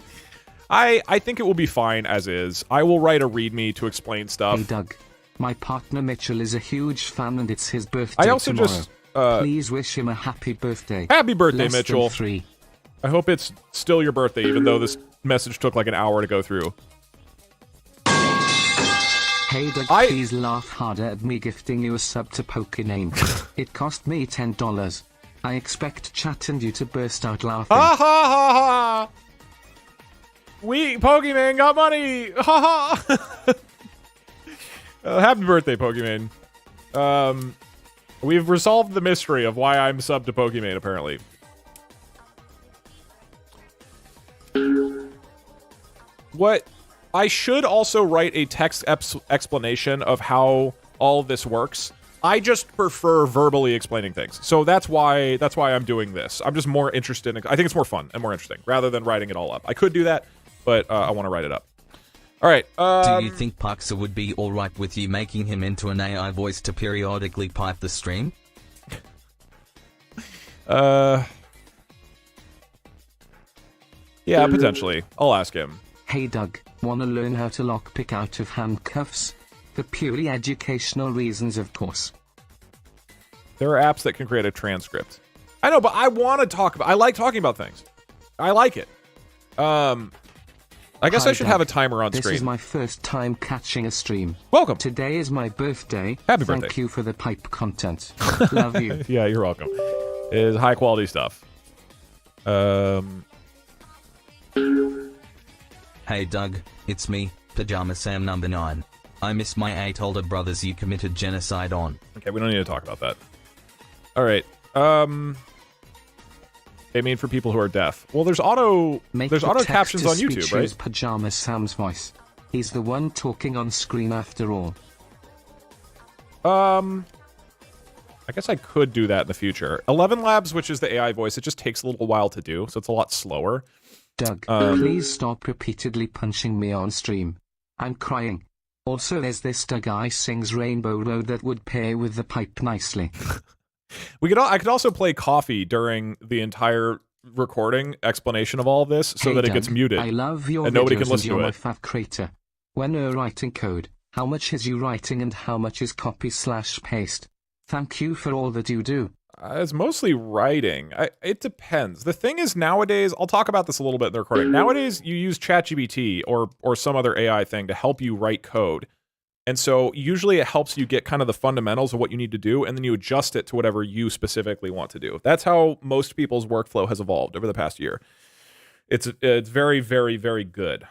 I think it will be fine as is. I will write a README to explain stuff. Hey Doug, my partner Mitchell is a huge fan and it's his birthday I also tomorrow. just... Please wish him a happy birthday. Happy birthday, Less Mitchell. than 3. I hope it's still your birthday, even though this message took like an hour to go through. Hey Doug, please laugh harder at me gifting you a sub to Pokename. It cost me $10. I expect chat and you to burst out laughing. Ha ha ha ha! We Pokemon got money! Ha ha! Happy birthday, Pokemon. We've resolved the mystery of why I'm sub to Pokemon, apparently. What? I should also write a text explanation of how all this works. I just prefer verbally explaining things. So that's why I'm doing this. I'm just more interested in, I think it's more fun and more interesting rather than writing it all up. I could do that, but I want to write it up. All right. Do you think Puxa would be alright with you making him into an AI voice to periodically pipe the stream? Yeah, potentially. I'll ask him. Hey Doug, wanna learn how to lockpick out of handcuffs? For purely educational reasons, of course. There are apps that can create a transcript. I know, but I want to talk about... I like talking about things. I like it. I guess I should have a timer on screen. This is my first time catching a stream. Welcome. Today is my birthday. Happy birthday. Thank you for the pipe content. Love you. Yeah, you're welcome. It is high quality stuff. Hey Doug, it's me, Pajama Sam number 9. I miss my 8 older brothers you committed genocide on. Okay, we don't need to talk about that. All right. They mean for people who are deaf. Well, there's auto captions on YouTube, right? Pajama Sam's voice. He's the one talking on screen after all. I guess I could do that in the future. 11 Labs, which is the AI voice, it just takes a little while to do, so it's a lot slower. Doug, please stop repeatedly punching me on stream. I'm crying. Also, there's this Doug guy sings Rainbow Road that would pair with the pipe nicely. I could also play Coffee during the entire recording explanation of all of this, so that Doug, it gets muted. I love your and nobody videos can listen and to you're it. my fav creator. When you're writing code, how much is you writing and how much is copy/paste? Thank you for all that you do. It's mostly writing. It depends. The thing is, nowadays, I'll talk about this a little bit in the recording. Nowadays, you use ChatGPT or some other AI thing to help you write code. And so usually it helps you get kind of the fundamentals of what you need to do, and then you adjust it to whatever you specifically want to do. That's how most people's workflow has evolved over the past year. It's very, very, very good.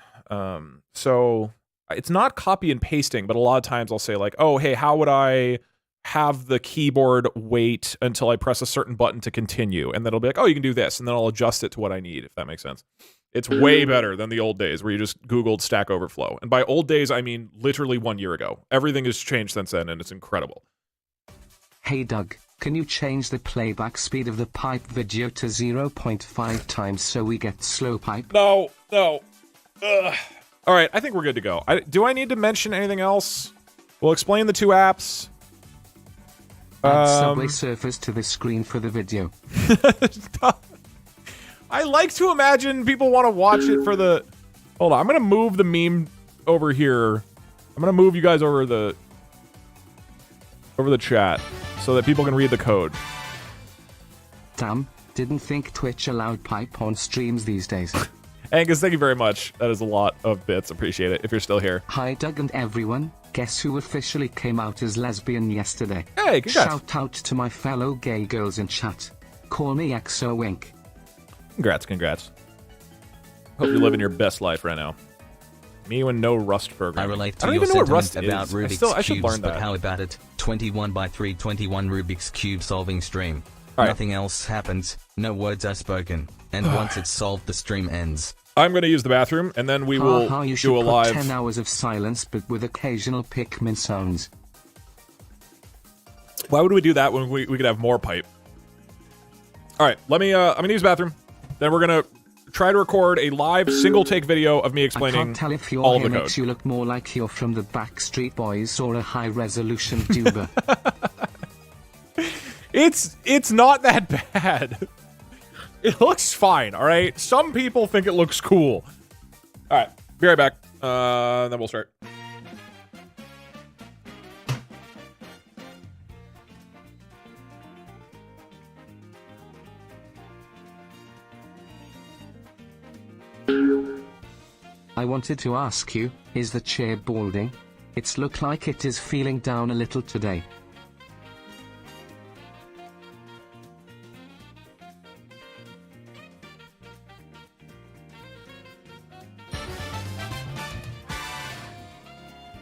So it's not copy and pasting, but a lot of times I'll say like, oh, hey, how would I have the keyboard wait until I press a certain button to continue? And then it'll be like, oh, you can do this. And then I'll adjust it to what I need, if that makes sense. It's way better than the old days where you just Googled Stack Overflow. And by old days, I mean literally 1 year ago. Everything has changed since then, and it's incredible. Hey Doug, can you change the playback speed of the pipe video to 0.5 times so we get slow pipe? No. Ugh. All right, I think we're good to go. Do I need to mention anything else? We'll explain the two apps. Add Subway Surfers to the screen for the video. I like to imagine people want to watch it for the... Hold on, I'm going to move the meme over here. I'm going to move you guys over the chat so that people can read the code. Damn, didn't think Twitch allowed pipe on streams these days. Angus, thank you very much. That is a lot of bits. Appreciate it if you're still here. Hi Doug and everyone. Guess who officially came out as lesbian yesterday? Hey, congrats. Shout out to my fellow gay girls in chat. Call me XO Wink. Congrats. Hope you're living your best life right now. Me and no Rust program. I relate to I don't your even know what sentiment Rust about is. Rubik's I should Cubes, learn but that. how about it? 21 by 321 Rubik's Cube solving stream. All right. Nothing else happens, no words are spoken, and once it's solved the stream ends. I'm going to use the bathroom, and then we will you do a should live... put 10 hours of silence but with occasional Pikmin sounds. Why would we do that when we could have more pipe? All right, I'm going to use the bathroom. Then we're going to try to record a live single-take video of me explaining I can't tell if your all of hair the code. makes you look more like you're from the Backstreet Boys or a high-resolution duber. It's not that bad. It looks fine, all right? Some people think it looks cool. All right, be right back. Then we'll start. I wanted to ask you, is the chair balding? It's look like it is feeling down a little today.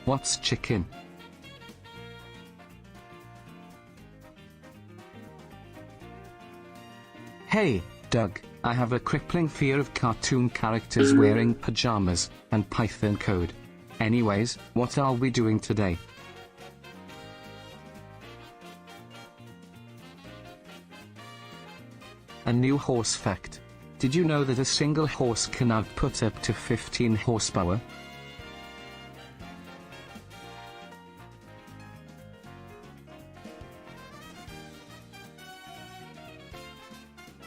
What's chicken? Hey, Doug, I have a crippling fear of cartoon characters wearing pajamas and Python code. Anyways, what are we doing today? A new horse fact. Did you know that a single horse can output up to 15 horsepower?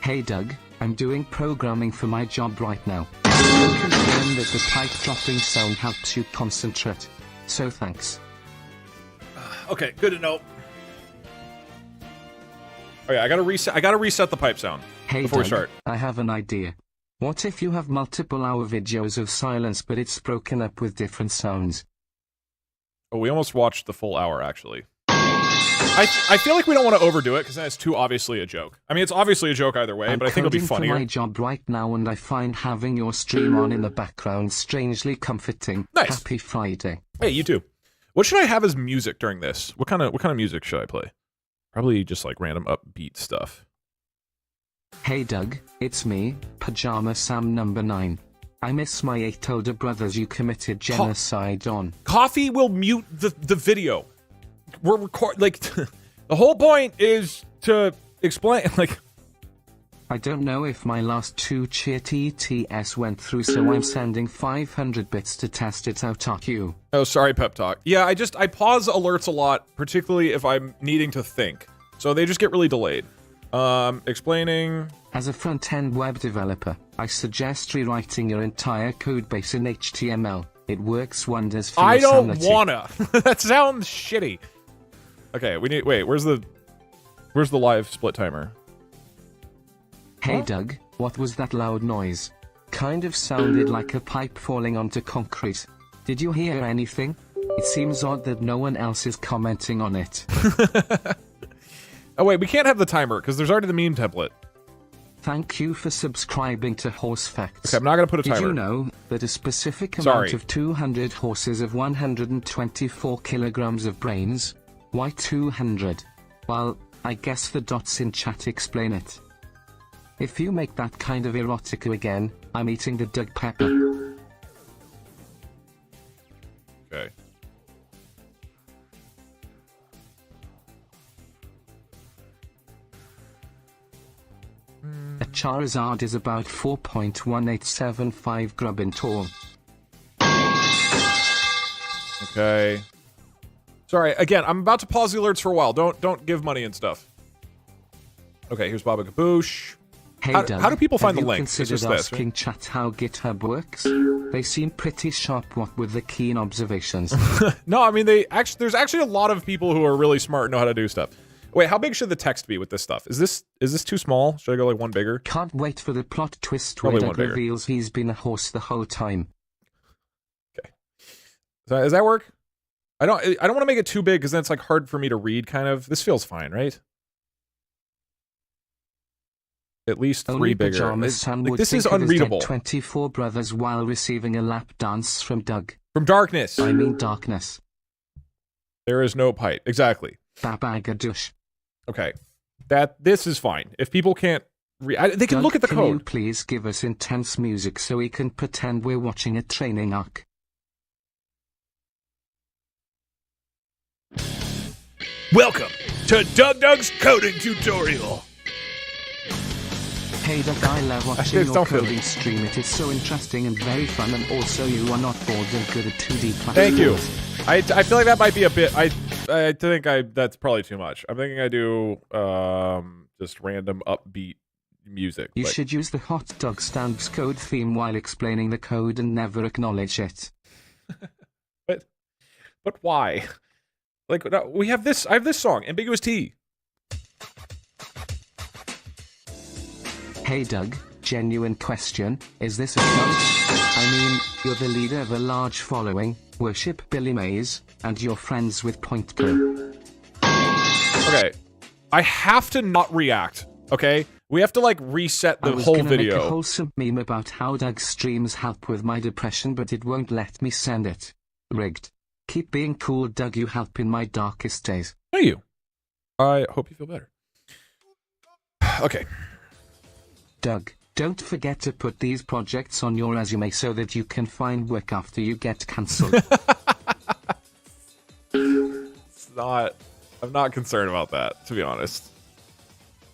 Hey Doug, I'm doing programming for my job right now. I confirm that the pipe dropping sound helps you concentrate. So thanks. Okay, good to know. Oh yeah, I gotta reset the pipe sound Hey before Doug, we start. I have an idea. What if you have multiple hour videos of silence but it's broken up with different sounds? Oh, we almost watched the full hour actually. I feel like we don't want to overdo it because then it's too obviously a joke. I mean, it's obviously a joke either way, but I think it'll be funnier. I'm coding for my job right now, and I find having your stream on in the background strangely comforting. Nice. Happy Friday. Hey, you too. What should I have as music during this? What kind of music should I play? Probably just like random upbeat stuff. Hey Doug, it's me, Pajama Sam number 9. I miss my 8 older brothers you committed genocide on. Coffee will mute the video. We're like the whole point is to explain like I don't know if my last 2 cheer TTS went through, so I'm sending 500 bits to test it out at you. Oh, sorry, Pep Talk. Yeah, I pause alerts a lot, particularly if I'm needing to think. So they just get really delayed. Explaining. As a front-end web developer, I suggest rewriting your entire codebase in HTML. It works wonders for I your don't sanity. wanna. That sounds shitty. Okay, we need. Wait, where's the live split timer? Hey Doug, what was that loud noise? Kind of sounded like a pipe falling onto concrete. Did you hear anything? It seems odd that no one else is commenting on it. Oh wait, we can't have the timer because there's already the meme template. Thank you for subscribing to Horse Facts. Okay, I'm not gonna put a timer. Did you know that a specific amount of 200 horses of 124 kilograms of brains? Why 200? Well, I guess the dots in chat explain it. If you make that kind of erotica again, I'm eating the Doug pepper. Okay. A Charizard is about 4.1875 grubbin tall. Okay. Sorry, again, I'm about to pause the alerts for a while. Don't give money and stuff. Okay, here's Baba Gaboosh. Hey how, Doug, how do people find the have you link? It's considered just this, asking right? chat how GitHub works? They seem pretty sharp, what with the keen observations. No, I mean there's actually a lot of people who are really smart and know how to do stuff. Wait, how big should the text be with this stuff? Is this too small? Should I go like one bigger? Can't wait for the plot twist Probably where one Doug bigger. reveals he's been a horse the whole time. Okay. So does that work? I don't want to make it too big because then it's like hard for me to read. Kind of. This feels fine, right? At least 3 Only bigger. Pajamas Sam Like, would this is think of his dead unreadable. 24 brothers while receiving a lap dance from Doug. From darkness. I mean darkness. There is no pipe. Exactly. Babagadoosh. Okay. This is fine. If people can't read, they can Doug, look at the can you code. please give us intense music so we can pretend we're watching a training arc? Welcome to DugDug's coding tutorial. Hey Doug, I love watching your Don't feel coding me. stream. It is so interesting and very fun, and also you are not bored and good at 2D platforms. Thank you. I feel like that might be a bit. I think that's probably too much. I'm thinking I do just random upbeat music. You like- should use the hot dog stands code theme while explaining the code and never acknowledge it. But why? Like no, we have this. I have this song, Ambiguous T. Hey Doug, Genuine question, is this a cult? I mean, you're the leader of a large following, worship Billy Mays, and you're friends with Point Crew. Okay. I have to not react, okay? We have to, like, reset the whole I was gonna video. make a wholesome meme about how Doug streams help with my depression, but it won't let me send it. Rigged. Keep being cool, Doug. You help in my darkest days. Thank you. I hope you feel better. Okay. Doug, don't forget to put these projects on your resume so that you can find work after you get cancelled. I'm not concerned about that, to be honest.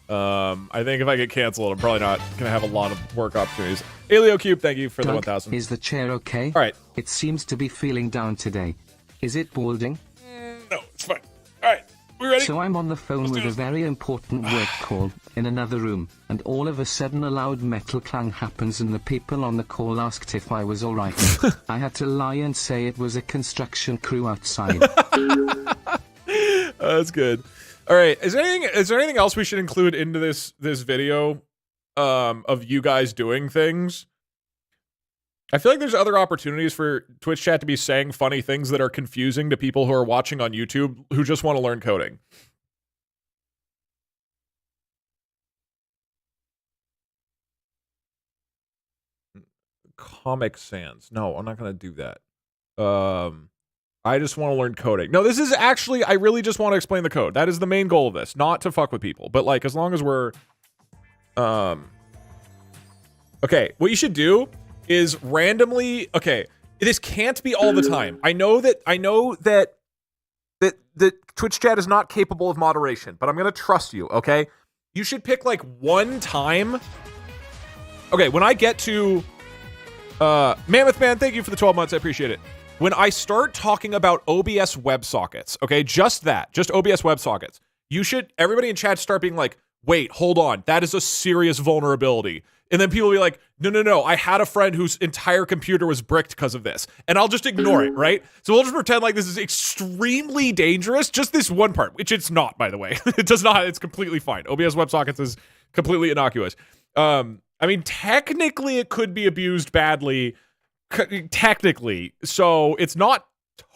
I think if I get canceled, I'm probably not going to have a lot of work opportunities. AlioCube, thank you for Doug, the 1,000. Is the chair okay? All right. It seems to be feeling down today. Is it balding? No, it's fine. All right. We ready? So I'm on the phone with a very important work call in another room, and all of a sudden a loud metal clang happens and the people on the call asked if I was alright. I had to lie and say it was a construction crew outside. That's good. All right. Is there anything else we should include into this video of you guys doing things? I feel like there's other opportunities for Twitch chat to be saying funny things that are confusing to people who are watching on YouTube who just want to learn coding. Comic Sans. No, I'm not going to do that. I just want to learn coding. No, this is actually, I really just want to explain the code. That is the main goal of this, not to fuck with people. But, like, as long as we're... Okay, what you should do is randomly... Okay, this can't be all the time. I know that Twitch chat is not capable of moderation, but I'm going to trust you, okay? You should pick, like, one time... Okay, when I get to... Mammoth Man, thank you for the 12 months. I appreciate it. When I start talking about OBS WebSockets, okay, just that, just OBS WebSockets, you should, everybody in chat start being like, wait, hold on, that is a serious vulnerability. And then people will be like, no, I had a friend whose entire computer was bricked because of this. And I'll just ignore it, right? So we'll just pretend like this is extremely dangerous, just this one part, which it's not, by the way. It does not, it's completely fine. OBS WebSockets is completely innocuous. I mean, technically it could be abused badly, technically, so it's not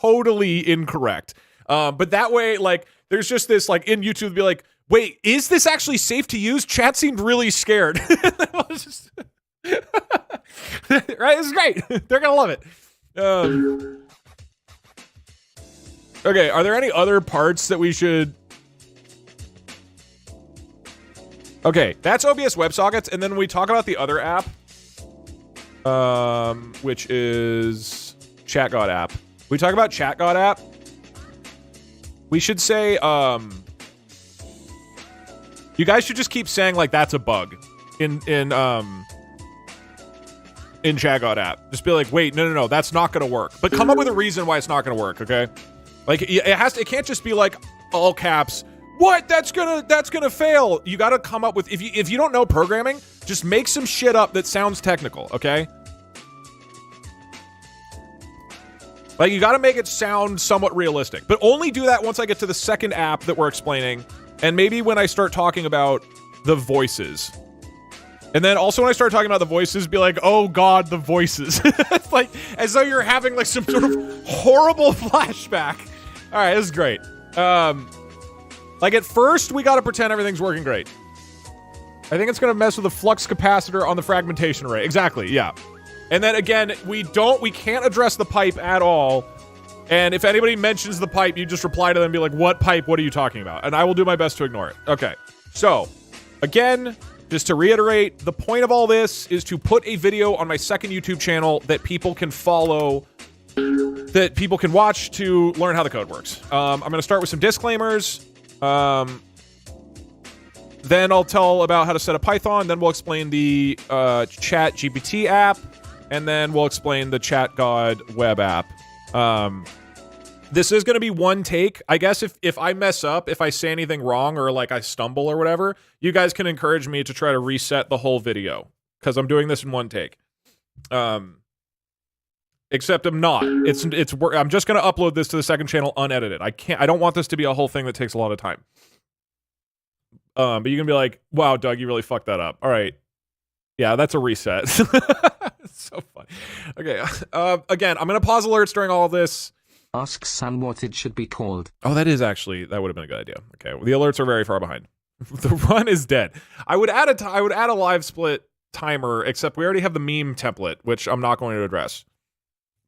totally incorrect. But that way, like, there's just this, like, in YouTube, be like, wait, is this actually safe to use? Chat seemed really scared. Right? This is great. They're gonna love it. Okay, are there any other parts that we should... Okay, that's OBS WebSockets, and then we talk about the other app, which is ChatGod app. We talk about ChatGod app. We should say, you guys should just keep saying, like, that's a bug in ChatGod app. Just be like, wait, no, that's not gonna work. But come up with a reason why it's not gonna work, okay? Like, it can't just be like all caps. What? That's gonna fail. You gotta come up with, if you don't know programming, just make some shit up that sounds technical, okay? Like, you gotta make it sound somewhat realistic. But only do that once I get to the second app that we're explaining, and maybe when I start talking about the voices. And then also when I start talking about the voices, be like, oh god, the voices. It's like, as though you're having, like, some sort of horrible flashback. Alright, this is great. Like, at first, we gotta pretend everything's working great. I think it's gonna mess with the flux capacitor on the fragmentation array. Exactly, yeah. And then again, we can't address the pipe at all. And if anybody mentions the pipe, you just reply to them and be like, what pipe? What are you talking about? And I will do my best to ignore it. Okay. So, again, just to reiterate, the point of all this is to put a video on my second YouTube channel that people can follow, that people can watch to learn how the code works. I'm going to start with some disclaimers. Then I'll tell about how to set up Python. Then we'll explain the Chat GPT app. And then we'll explain the ChatGod web app. This is going to be one take. I guess if I mess up, if I say anything wrong or, like, I stumble or whatever, you guys can encourage me to try to reset the whole video. Because I'm doing this in one take. Except I'm not. I'm just going to upload this to the second channel unedited. I don't want this to be a whole thing that takes a lot of time. But you can be like, wow, Doug, you really fucked that up. All right. Yeah, that's a reset. It's so funny. Okay, again, I'm going to pause alerts during all of this. Ask Sam what it should be called. Oh, that would have been a good idea. Okay, well, the alerts are very far behind. The run is dead. I would add a live split timer, except we already have the meme template, which I'm not going to address.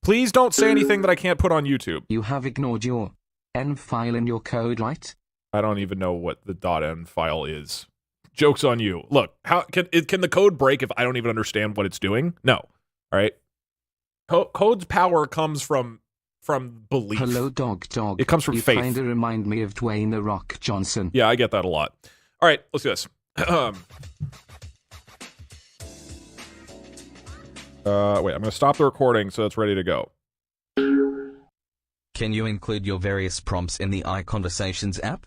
Please don't say anything that I can't put on YouTube. You have ignored your env file in your code, right? I don't even know what the .env file is. Joke's on you. Look, how can the code break if I don't even understand what it's doing? No. All right. Code's power comes from belief. Hello, DougDoug. It comes from faith. You kind of remind me of Dwayne "The Rock" Johnson. Yeah, I get that a lot. All right, let's do this. Wait, I'm going to stop the recording so it's ready to go. Can you include your various prompts in the iConversations app?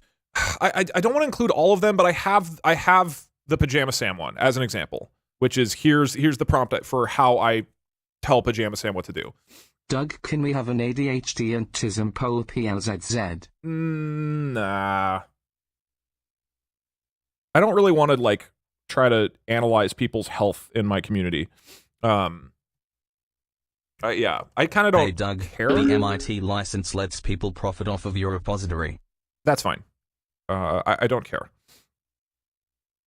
I don't want to include all of them, but I have the Pajama Sam one as an example, which is here's the prompt for how I tell Pajama Sam what to do. Doug, can we have an ADHD and autism poll PLZZ? Nah. I don't really want to try to analyze people's health in my community. Yeah, I kind of don't Hey Doug, care. the MIT license lets people profit off of your repository. That's fine. I don't care.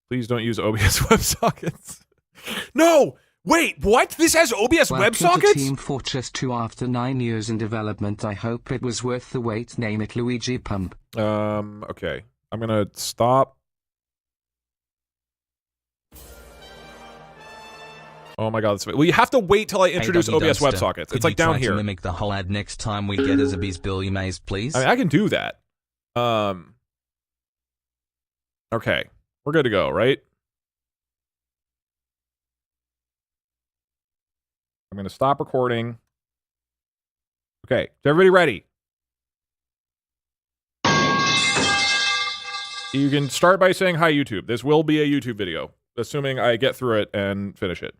Please don't use OBS WebSockets. No! Wait, what? This has OBS Welcome WebSockets? to Team Fortress 2 after 9 years in development. I hope it was worth the wait. Name it Luigi Pump. Okay. I'm gonna stop. Oh my god, that's... Well, you have to wait till I introduce Hey, Dougie OBS Dumpster, WebSockets. could It's like you down try here. to mimic the whole ad next time we get as a bees Bill you maze, please? I mean, I can do that. Okay. We're good to go, right? I'm going to stop recording. Okay. Is everybody ready? You can start by saying hi, YouTube. This will be a YouTube video, assuming I get through it and finish it.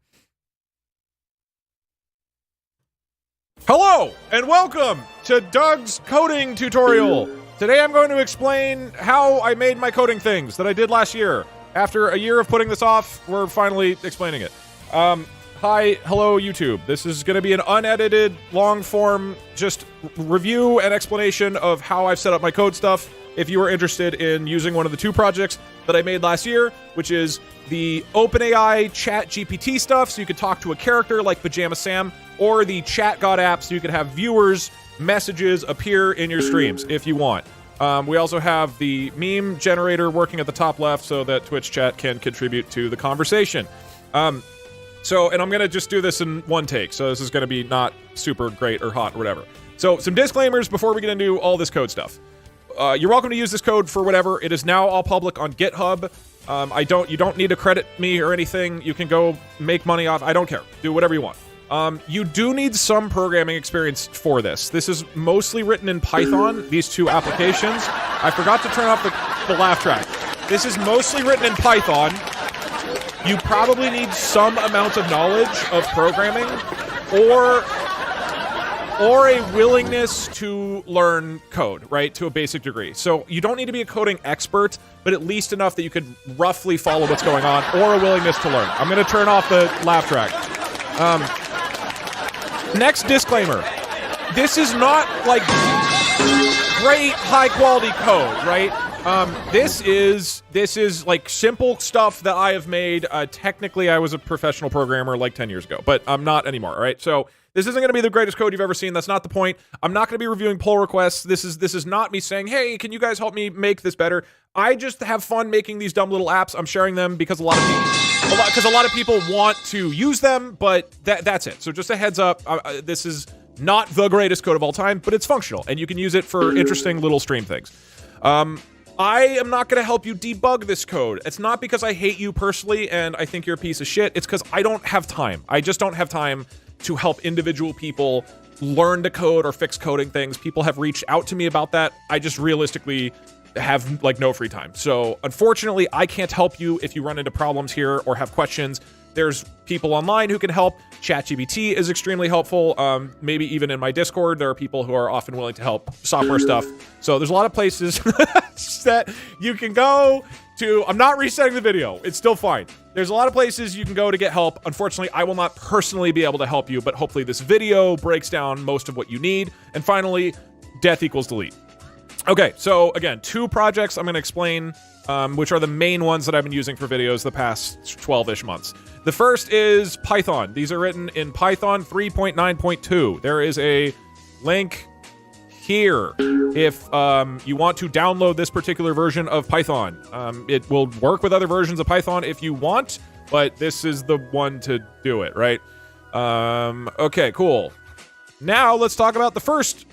Hello, and welcome to Doug's coding tutorial. Today I'm going to explain how I made my coding things that I did last year. After a year of putting this off, we're finally explaining it. Hi, hello, YouTube. This is going to be an unedited, long-form, just review and explanation of how I've set up my code stuff. If you are interested in using one of the two projects that I made last year, which is the OpenAI Chat GPT stuff, so you could talk to a character like Pajama Sam, or the Chat God app, so you could have viewers' messages appear in your streams if you want. We also have the meme generator working at the top left so that Twitch chat can contribute to the conversation. And I'm going to just do this in one take, so this is going to be not super great or hot or whatever. So, some disclaimers before we get into all this code stuff. You're welcome to use this code for whatever. It is now all public on GitHub. You don't need to credit me or anything. You can go make money off. I don't care. Do whatever you want. You do need some programming experience for this. This is mostly written in Python, these two applications. I forgot to turn off the laugh track. This is mostly written in Python. You probably need some amount of knowledge of programming or a willingness to learn code, right, to a basic degree. So you don't need to be a coding expert, but at least enough that you could roughly follow what's going on, or a willingness to learn. I'm going to turn off the laugh track. Next disclaimer. This is not, like, great high-quality code, right? This is like simple stuff that I have made. Technically, I was a professional programmer like 10 years ago, but I'm not anymore, right? So this isn't going to be the greatest code you've ever seen. That's not the point. I'm not going to be reviewing pull requests. This is not me saying, hey, can you guys help me make this better? I just have fun making these dumb little apps. I'm sharing them because a lot of people want to use them, but that's it. So just a heads up, this is not the greatest code of all time, but it's functional, and you can use it for interesting little stream things. I am not going to help you debug this code. It's not because I hate you personally and I think you're a piece of shit. It's because I don't have time. I just don't have time to help individual people learn to code or fix coding things. People have reached out to me about that. I just realistically have like no free time. So unfortunately, I can't help you if you run into problems here or have questions. There's people online who can help. ChatGPT is extremely helpful. Maybe even in my Discord, there are people who are often willing to help software stuff. So there's a lot of places that you can go to. I'm not resetting the video. It's still fine. there's a lot of places you can go to get help. Unfortunately, I will not personally be able to help you, but hopefully this video breaks down most of what you need. And finally, death equals delete. Okay, so again, 2 projects I'm going to explain, which are the main ones that I've been using for videos the past 12-ish months. The first is Python. These are written in Python 3.9.2. There is a link here if you want to download this particular version of Python. It will work with other versions of Python if you want, but this is the one to do it, right? Okay, cool. Now let's talk about the first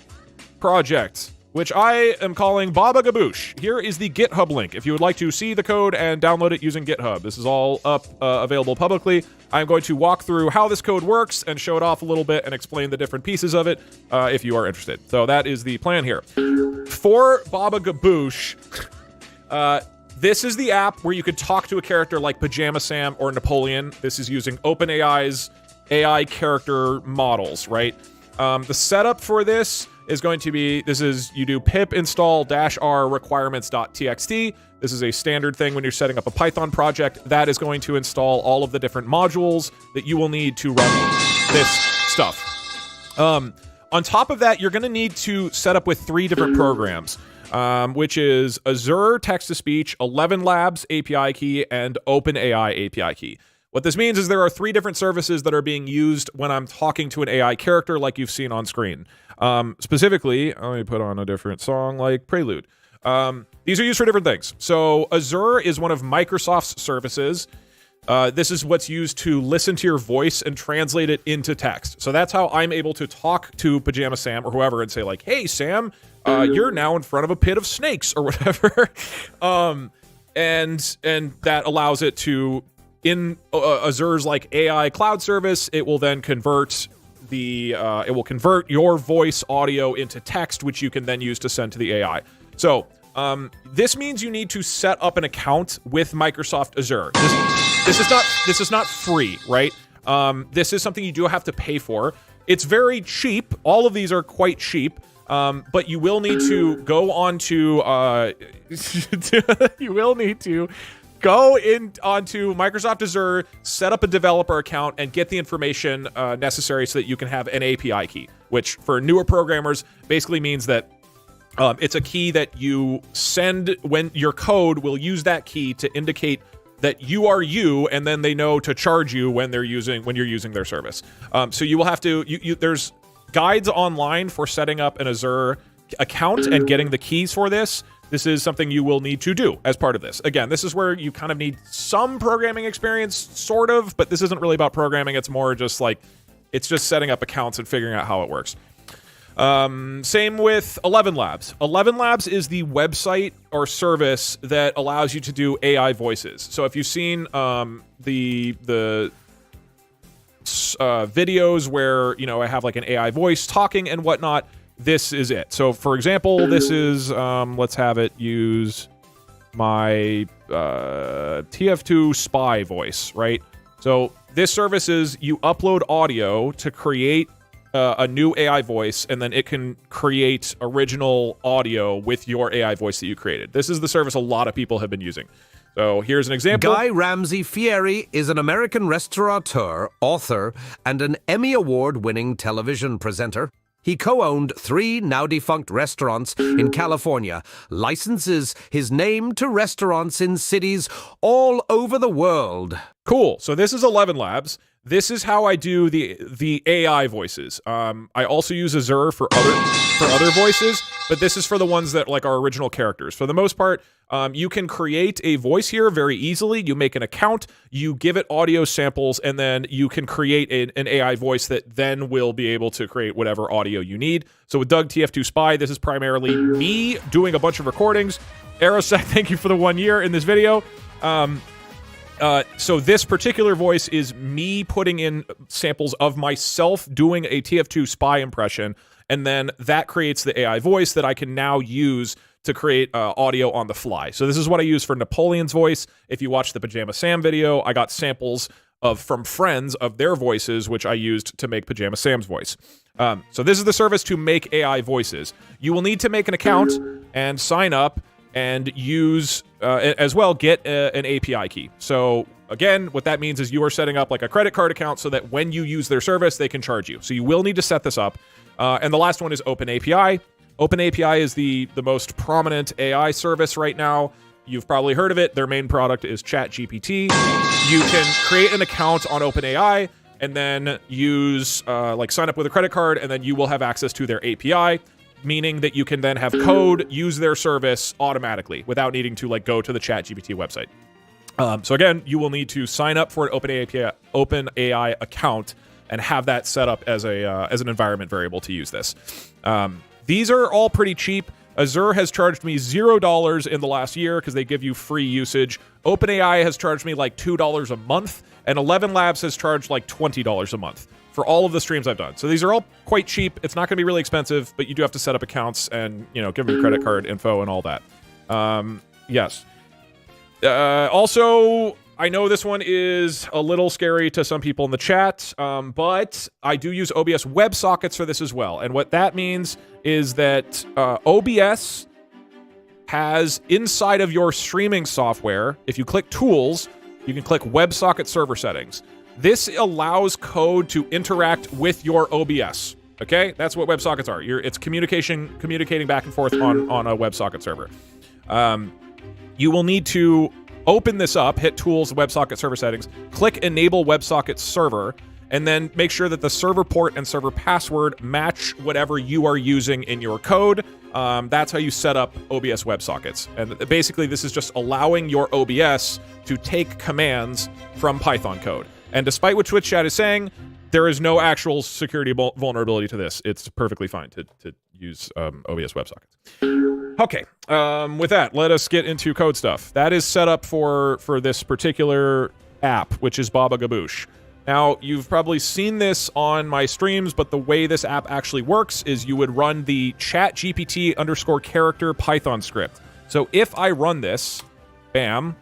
project, which I am calling Baba Gaboosh. Here is the GitHub link if you would like to see the code and download it using GitHub. This is all up, available publicly. I'm going to walk through how this code works and show it off a little bit and explain the different pieces of it if you are interested. So that is the plan here. For Baba Gaboosh, this is the app where you could talk to a character like Pajama Sam or Napoleon. This is using OpenAI's AI character models, right? The setup for this is going to be, you do pip install -r requirements.txt. This is a standard thing when you're setting up a Python project. That is going to install all of the different modules that you will need to run this stuff. On top of that, you're going to need to set up with 3 different programs, which is Azure text-to-speech, 11 Labs API key, and OpenAI API key. What this means is there are 3 different services that are being used when I'm talking to an AI character like you've seen on screen. Specifically, let me put on a different song like Prelude. These are used for different things. So Azure is one of Microsoft's services. This is what's used to listen to your voice and translate it into text. So that's how I'm able to talk to Pajama Sam or whoever and say like, hey, Sam, you're now in front of a pit of snakes or whatever. And that allows it to, in Azure's like AI cloud service, it will then convert your voice audio into text, which you can then use to send to the AI. So this means you need to set up an account with Microsoft Azure. This is not free, right? This is something you do have to pay for. It's very cheap. All of these are quite cheap. But you will need to go onto onto Microsoft Azure, set up a developer account, and get the information necessary so that you can have an API key, which for newer programmers basically means that it's a key that you send when your code will use that key to indicate that you are you, and then they know to charge you when you're using their service. So you will have to there's guides online for setting up an Azure account and getting the keys for this. This is something you will need to do as part of this. Again, this is where you kind of need some programming experience, sort of, but this isn't really about programming. It's more just like, it's just setting up accounts and figuring out how it works. Same with 11 Labs. 11 Labs is the website or service that allows you to do AI voices. So if you've seen the videos where, I have like an AI voice talking and whatnot, this is it. So for example, this is, let's have it use my TF2 spy voice, right? So this service is you upload audio to create a new AI voice, and then it can create original audio with your AI voice that you created. This is the service a lot of people have been using. So here's an example. Guy Ramsey Fieri is an American restaurateur, author, and an Emmy Award-winning television presenter. He co-owned 3 now-defunct restaurants in California, licenses his name to restaurants in cities all over the world. Cool. So this is 11 Labs. This is how I do the AI voices. I also use Azure for other voices, but this is for the ones that like are original characters. For the most part, you can create a voice here very easily. You make an account, you give it audio samples, and then you can create an AI voice that then will be able to create whatever audio you need. So with Doug TF2 Spy, this is primarily me doing a bunch of recordings. Aerosec, thank you for the 1 year in this video. So this particular voice is me putting in samples of myself doing a TF2 Spy impression, and then that creates the AI voice that I can now use to create audio on the fly. So this is what I use for Napoleon's voice. If you watch the Pajama Sam video, I got samples from friends of their voices, which I used to make Pajama Sam's voice. So this is the service to make AI voices. You will need to make an account and sign up and use, as well, get an API key. So Again, what that means is you are setting up like a credit card account so that when you use their service, they can charge you. So you will need to set this up. And the last one is OpenAPI. OpenAPI is the most prominent AI service right now. You've probably heard of it. Their main product is ChatGPT. You can create an account on OpenAI and then use, sign up with a credit card, and then you will have access to their API, meaning that you can then have code use their service automatically without needing to go to the ChatGPT website. So again, you will need to sign up for an OpenAI account and have that set up as an environment variable to use this. These are all pretty cheap. Azure has charged me $0 in the last year because they give you free usage. OpenAI has charged me like $2 a month, and 11 Labs has charged like $20 a month for all of the streams I've done. So these are all quite cheap. It's not going to be really expensive, but you do have to set up accounts and give them your credit card info and all that. Yes. Also, I know this one is a little scary to some people in the chat, but I do use OBS WebSockets for this as well. And what that means is that OBS has inside of your streaming software, if you click Tools, you can click WebSocket Server Settings. This allows code to interact with your OBS. Okay, that's what WebSockets are. It's communicating back and forth on a WebSocket server. You will need to open this up, hit Tools, WebSocket Server Settings, click Enable WebSocket Server, and then make sure that the server port and server password match whatever you are using in your code. That's how you set up OBS WebSockets. And basically, this is just allowing your OBS to take commands from Python code. And despite what Twitch chat is saying, there is no actual security vulnerability to this. It's perfectly fine to use OBS WebSockets. Okay, with that, let us get into code stuff. That is set up for this particular app, which is Baba Gaboosh. Now, you've probably seen this on my streams, but the way this app actually works is you would run the ChatGPT_character Python script. So if I run this, bam,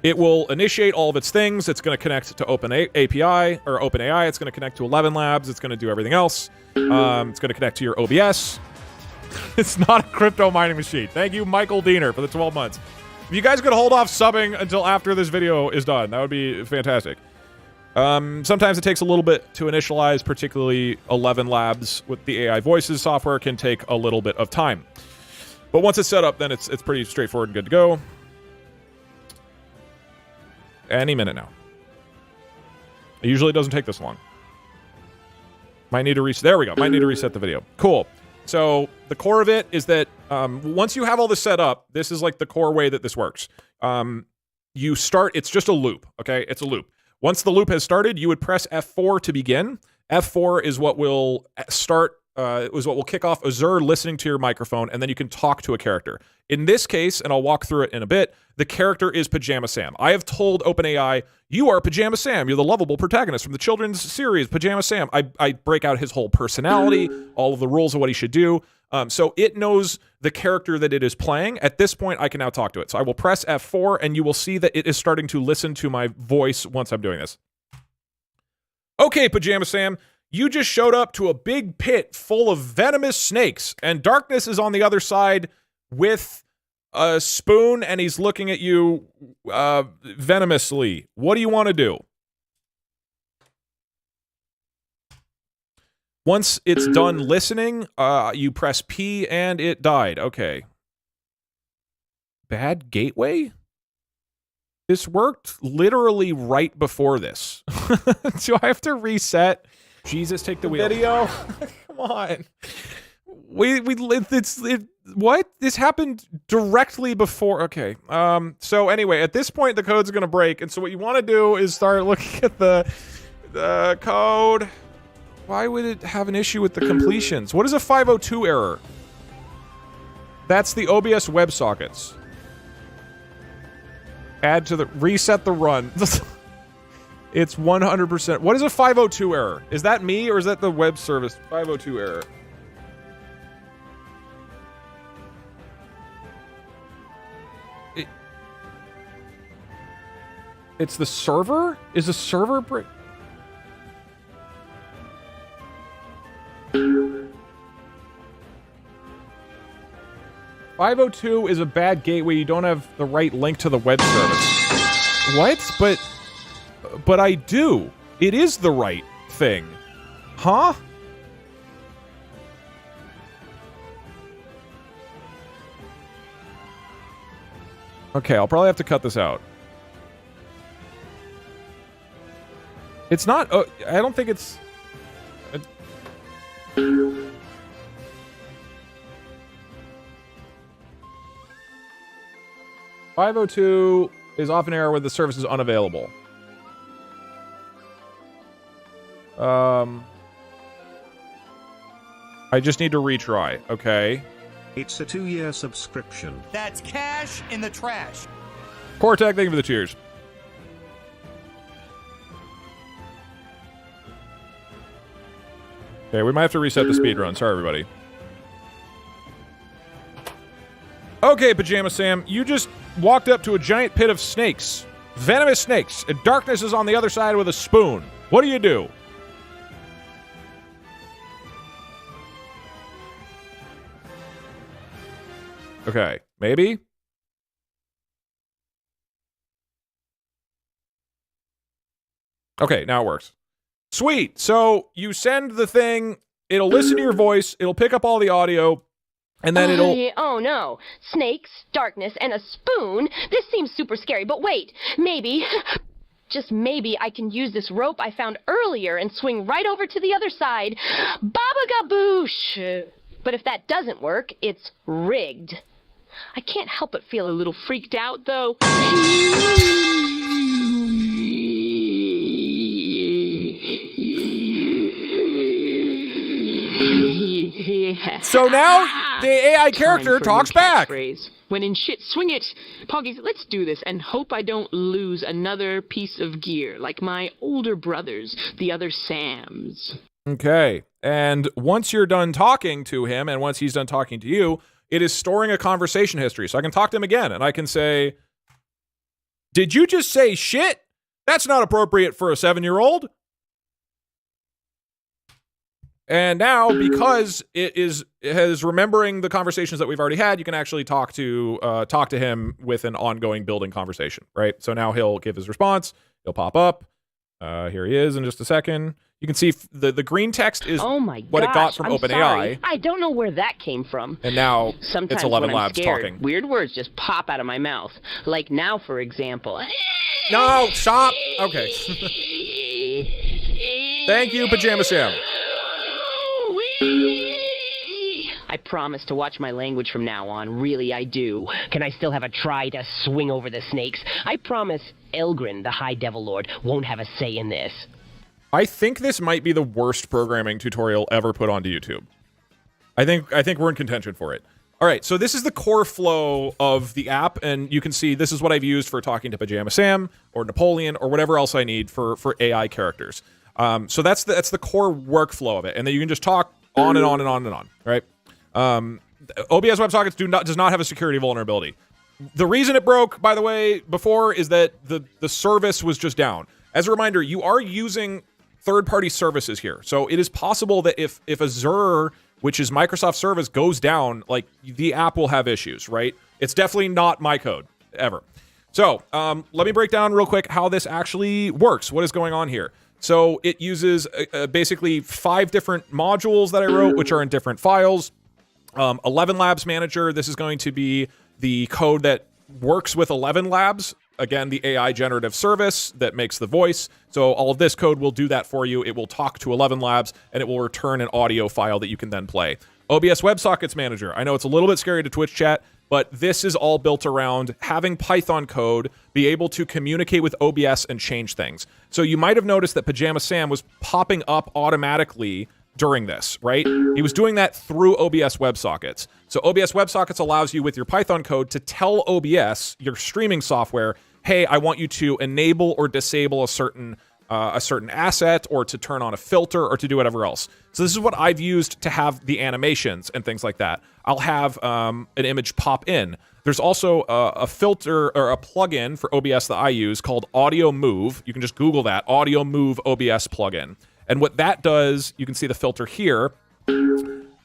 it will initiate all of its things. It's going to connect to OpenAPI or OpenAI. It's going to connect to 11 Labs. It's going to do everything else. It's going to connect to your OBS. It's not a crypto mining machine. Thank you, Michael Diener, for the 12 months. If you guys could hold off subbing until after this video is done, that would be fantastic. Sometimes it takes a little bit to initialize, particularly 11 Labs with the AI Voices software can take a little bit of time. But once it's set up, then it's pretty straightforward and good to go. Any minute now. It usually doesn't take this long. Might need to reset. There we go. Might need to reset the video. Cool. So the core of it is that once you have all this set up, this is like the core way that this works. You start, it's just a loop, okay? It's a loop. Once the loop has started, you would press F4 to begin. F4 is what will start, is what will kick off Azure listening to your microphone, and then you can talk to a character. In this case, and I'll walk through it in a bit, the character is Pajama Sam. I have told OpenAI, you are Pajama Sam. You're the lovable protagonist from the children's series, Pajama Sam. I break out his whole personality, all of the rules of what he should do. So it knows the character that it is playing. At this point, I can now talk to it. So I will press F4, and you will see that it is starting to listen to my voice once I'm doing this. Okay, Pajama Sam, you just showed up to a big pit full of venomous snakes, and Darkness is on the other side with a spoon, and he's looking at you venomously. What do you want to do? Once it's done listening, you press P and it died. Okay. Bad gateway? This worked literally right before this. Do I have to reset? Jesus, take the wheel. Video? Come on. What? This happened directly before. Okay. So anyway, at this point, the code's going to break. And so what you want to do is start looking at the code. Why would it have an issue with the completions? What is a 502 error? That's the OBS WebSockets. Add to the... Reset the run. It's 100%. What is a 502 error? Is that me or is that the web service? 502 error. It's the server? Is the server break? 502 is a bad gateway. You don't have the right link to the web service. What? But I do. It is the right thing. Huh? Okay, I'll probably have to cut this out. It's not... I don't think it's... 502 is often error when the service is unavailable. I just need to retry. Okay. It's a 2-year subscription. That's cash in the trash. Cortec, thank you for the cheers. Okay, we might have to reset the speedrun. Sorry, everybody. Okay, Pajama Sam, you just walked up to a giant pit of snakes. Venomous snakes. And darkness is on the other side with a spoon. What do you do? Okay, maybe? Okay, now it works. Sweet. So you send the thing, it'll listen to your voice, it'll pick up all the audio, and then it'll... Oh no. Snakes, darkness, and a spoon? This seems super scary, but wait. Maybe, just maybe, I can use this rope I found earlier and swing right over to the other side. Baba Gaboosh! But if that doesn't work, it's rigged. I can't help but feel a little freaked out, though. So now the AI character talks back. When in shit, swing it. Poggies, let's do this and hope I don't lose another piece of gear like my older brothers, the other Sams. Okay. And once you're done talking to him and once he's done talking to you, it is storing a conversation history. So I can talk to him again and I can say, did you just say shit? That's not appropriate for a 7-year-old. And now, because it is remembering the conversations that we've already had, you can actually talk to him with an ongoing building conversation, right? So now he'll give his response. He'll pop up. Here he is in just a second. You can see the green text is what it got from OpenAI. I don't know where that came from. And now Sometimes it's 11 when I'm Labs scared, talking. Weird words just pop out of my mouth. Like now, for example. No, stop. Okay. Thank you, Pajama Sam. I promise to watch my language from now on. Really, I do. Can I still have a try to swing over the snakes? I promise Elgrin, the High Devil Lord, won't have a say in this. I think this might be the worst programming tutorial ever put onto YouTube. I think we're in contention for it. All right, so this is the core flow of the app, and you can see this is what I've used for talking to Pajama Sam or Napoleon or whatever else I need for AI characters. So that's the core workflow of it, and then you can just talk on and on and on and on, right? OBS WebSockets does not have a security vulnerability. The reason it broke, by the way, before is that the service was just down. As a reminder, you are using third-party services here. So it is possible that if Azure, which is Microsoft service, goes down, like the app will have issues, right? It's definitely not my code, ever. So let me break down real quick how this actually works. What is going on here? So it uses basically 5 different modules that I wrote, which are in different files. 11 Labs Manager, this is going to be the code that works with 11 Labs. Again, the AI generative service that makes the voice. So all of this code will do that for you. It will talk to 11 Labs, and it will return an audio file that you can then play. OBS WebSockets Manager. I know it's a little bit scary to Twitch chat, but this is all built around having Python code be able to communicate with OBS and change things. So you might have noticed that Pajama Sam was popping up automatically during this, right? He was doing that through OBS WebSockets. So OBS WebSockets allows you with your Python code to tell OBS, your streaming software, hey, I want you to enable or disable a certain asset, or to turn on a filter, or to do whatever else. So this is what I've used to have the animations and things like that. I'll have an image pop in. There's also a filter or a plugin for OBS that I use called Audio Move. You can just Google that, Audio Move OBS plugin. And what that does, you can see the filter here.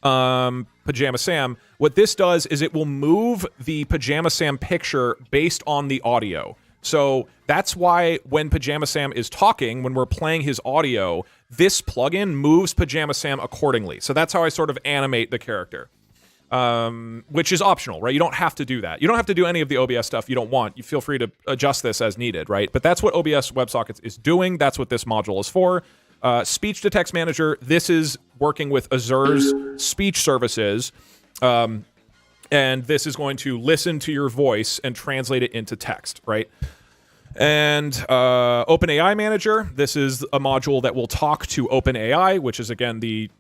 Pajama Sam, what this does is it will move the Pajama Sam picture based on the audio. So that's why when Pajama Sam is talking, when we're playing his audio, this plugin moves Pajama Sam accordingly. So that's how I sort of animate the character, which is optional, right? You don't have to do that. You don't have to do any of the OBS stuff you don't want. You feel free to adjust this as needed, right? But that's what OBS WebSockets is doing. That's what this module is for. Speech to Text Manager, this is working with Azure's speech services. And this is going to listen to your voice and translate it into text, right? And OpenAI Manager, this is a module that will talk to OpenAI, which is, again, the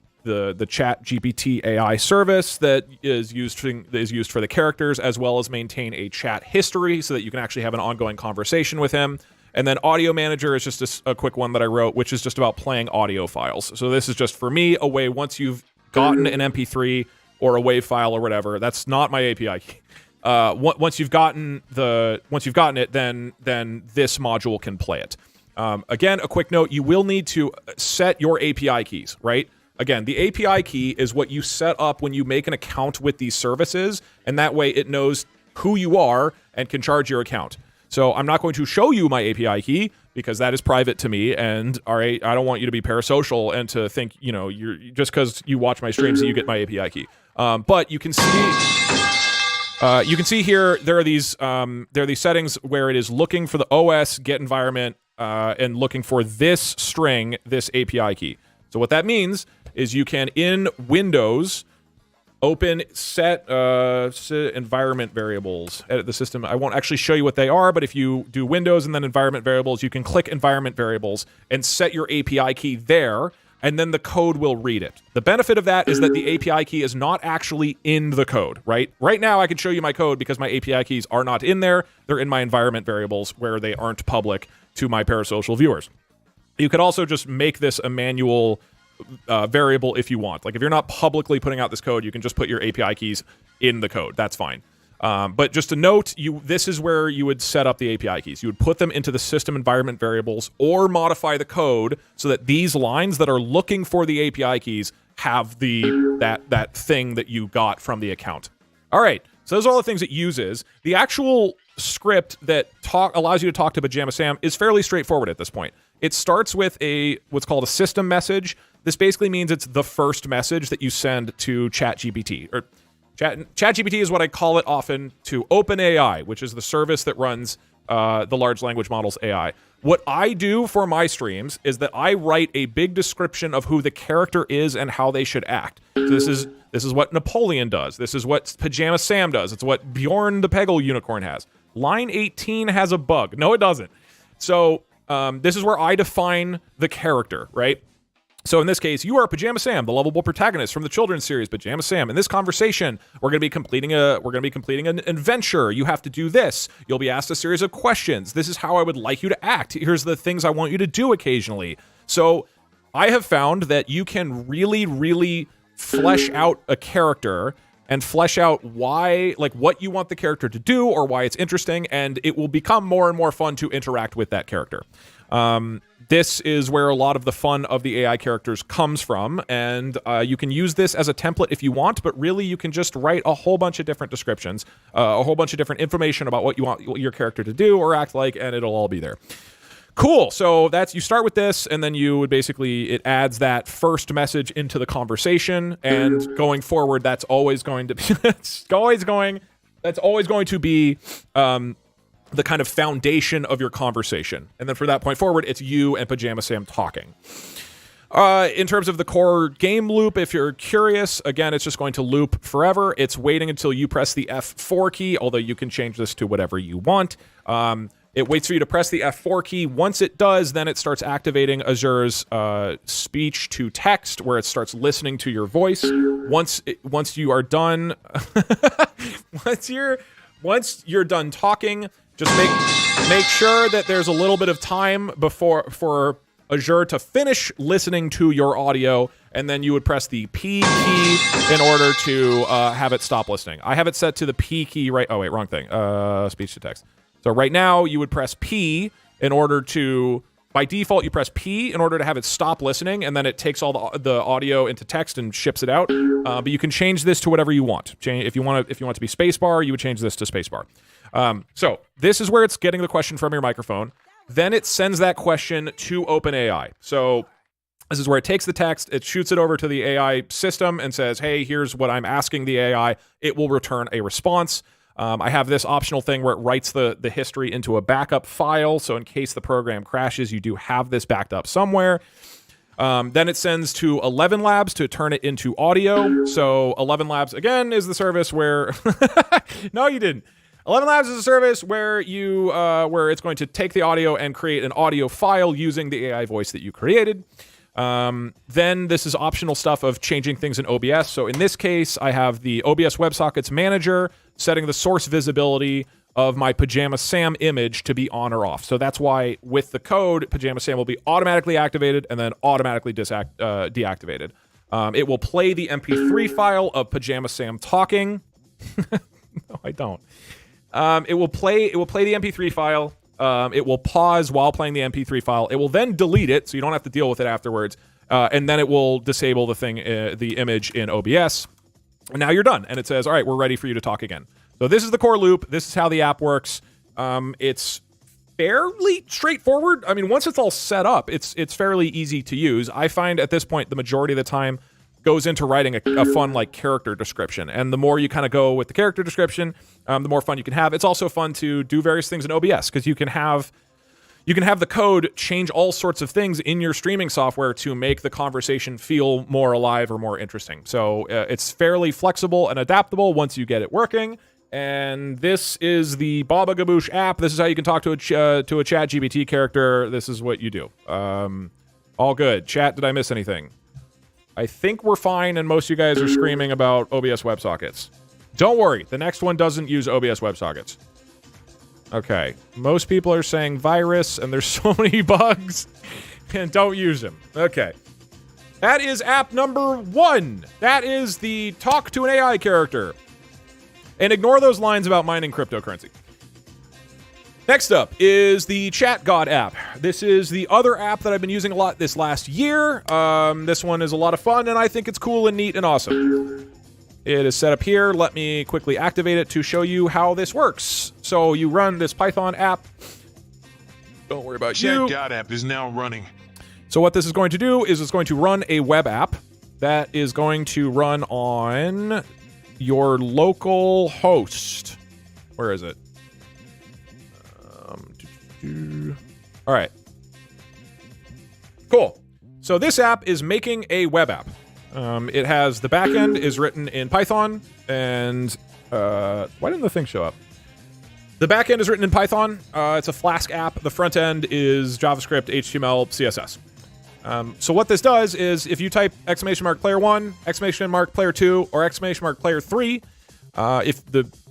Chat GPT AI service that is used for the characters, as well as maintain a chat history so that you can actually have an ongoing conversation with him. And then Audio Manager is just a quick one that I wrote, which is just about playing audio files. So this is just, for me, a way, once you've gotten an MP3 or a WAV file or whatever, that's not my API key. Once you've gotten it, then this module can play it. Again, a quick note: you will need to set your API keys, right? Again, the API key is what you set up when you make an account with these services, and that way it knows who you are and can charge your account. So I'm not going to show you my API key because that is private to me, and all right, I don't want you to be parasocial and to think, you're just because you watch my streams that you get my API key. But you can see here there are these settings where it is looking for the OS get environment and looking for this string, this API key. So what that means is you can, in Windows, open set environment variables, edit the system. I won't actually show you what they are, but if you do Windows and then environment variables, you can click environment variables and set your API key there, and then the code will read it. The benefit of that is that the API key is not actually in the code, right? Right now, I can show you my code because my API keys are not in there. They're in my environment variables where they aren't public to my parasocial viewers. You could also just make this a manual variable if you want. Like if you're not publicly putting out this code, you can just put your API keys in the code. That's fine. But just a note, this is where you would set up the API keys. You would put them into the system environment variables or modify the code so that these lines that are looking for the API keys have that thing that you got from the account. All right, so those are all the things it uses. The actual script that allows you to talk to Pajama Sam is fairly straightforward at this point. It starts with what's called a system message. This basically means it's the first message that you send to ChatGPT, or ChatGPT is what I call it often, to OpenAI, which is the service that runs the large language models AI. What I do for my streams is that I write a big description of who the character is and how they should act. So this is what Napoleon does. This is what Pajama Sam does. It's what Bjorn the Peggle unicorn has. Line 18 has a bug. No, it doesn't. So this is where I define the character, right? So in this case, you are Pajama Sam, the lovable protagonist from the children's series Pajama Sam. In this conversation, we're going to be completing an adventure. You have to do this. You'll be asked a series of questions. This is how I would like you to act. Here's the things I want you to do occasionally. So I have found that you can really, really flesh out a character and flesh out why, like what you want the character to do or why it's interesting, and it will become more and more fun to interact with that character. This is where a lot of the fun of the AI characters comes from, and you can use this as a template if you want, but really you can just write a whole bunch of different descriptions, a whole bunch of different information about what you want your character to do or act like, and it'll all be there. Cool. So you start with this, and then you would it adds that first message into the conversation, and going forward, that's always going to be the kind of foundation of your conversation. And then from that point forward, it's you and Pajama Sam talking. In terms of the core game loop, if you're curious, again, it's just going to loop forever. It's waiting until you press the F4 key, although you can change this to whatever you want. It waits for you to press the F4 key. Once it does, then it starts activating Azure's speech to text, where it starts listening to your voice. Once you are done, once you're done talking, just make sure that there's a little bit of time for Azure to finish listening to your audio, and then you would press the P key in order to have it stop listening. I have it set to the P key right. Oh wait, wrong thing. Speech to text. So right now you would press P in order to by default, you press P in order to have it stop listening, and then it takes all the audio into text and ships it out. But you can change this to whatever you want. If you want it to be spacebar, you would change this to spacebar. So this is where it's getting the question from your microphone. Then it sends that question to OpenAI. So this is where it takes the text, it shoots it over to the AI system and says, hey, here's what I'm asking the AI. It will return a response. I have this optional thing where it writes the history into a backup file. So in case the program crashes, you do have this backed up somewhere. Then it sends to 11 Labs to turn it into audio. So 11 Labs, again, is the service where... No, you didn't. 11 Labs is a service where where it's going to take the audio and create an audio file using the AI voice that you created. Then this is optional stuff of changing things in OBS. So in this case, I have the OBS WebSockets manager setting the source visibility of my Pajama Sam image to be on or off. So that's why with the code, Pajama Sam will be automatically activated and then automatically deactivated. It will play the MP3 file of Pajama Sam talking. No, I don't. It will play the MP3 file. It will pause while playing the MP3 file. It will then delete it, so you don't have to deal with it afterwards. And then it will disable the image in OBS. And now you're done. And it says, all right, we're ready for you to talk again. So this is the core loop. This is how the app works. It's fairly straightforward. I mean, once it's all set up, it's fairly easy to use. I find at this point, the majority of the time goes into writing a fun character description. And the more you kind of go with the character description, the more fun you can have. It's also fun to do various things in OBS because you can have the code change all sorts of things in your streaming software to make the conversation feel more alive or more interesting. So it's fairly flexible and adaptable once you get it working. And this is the Baba Gaboosh app. This is how you can talk to a ChatGPT character. This is what you do. All good. Chat, did I miss anything? I think we're fine, and most of you guys are screaming about OBS WebSockets. Don't worry, the next one doesn't use OBS WebSockets. Okay, most people are saying virus, and there's so many bugs, and don't use them. Okay. That is app number 1. That is the talk to an AI character. And ignore those lines about mining cryptocurrency. Next up is the Chat God app. This is the other app that I've been using a lot this last year. This one is a lot of fun, and I think it's cool and neat and awesome. It is set up here. Let me quickly activate it to show you how this works. So you run this Python app. Don't worry about you. Chat God app is now running. So what this is going to do is it's going to run a web app that is going to run on your local host. Where is it? All right. Cool. So this app is making a web app. It has the backend is written in Python, and why didn't the thing show up? The backend is written in Python. It's a Flask app. The front end is JavaScript, HTML, CSS. So what this does is if you type !player1, !player2, or !player3, if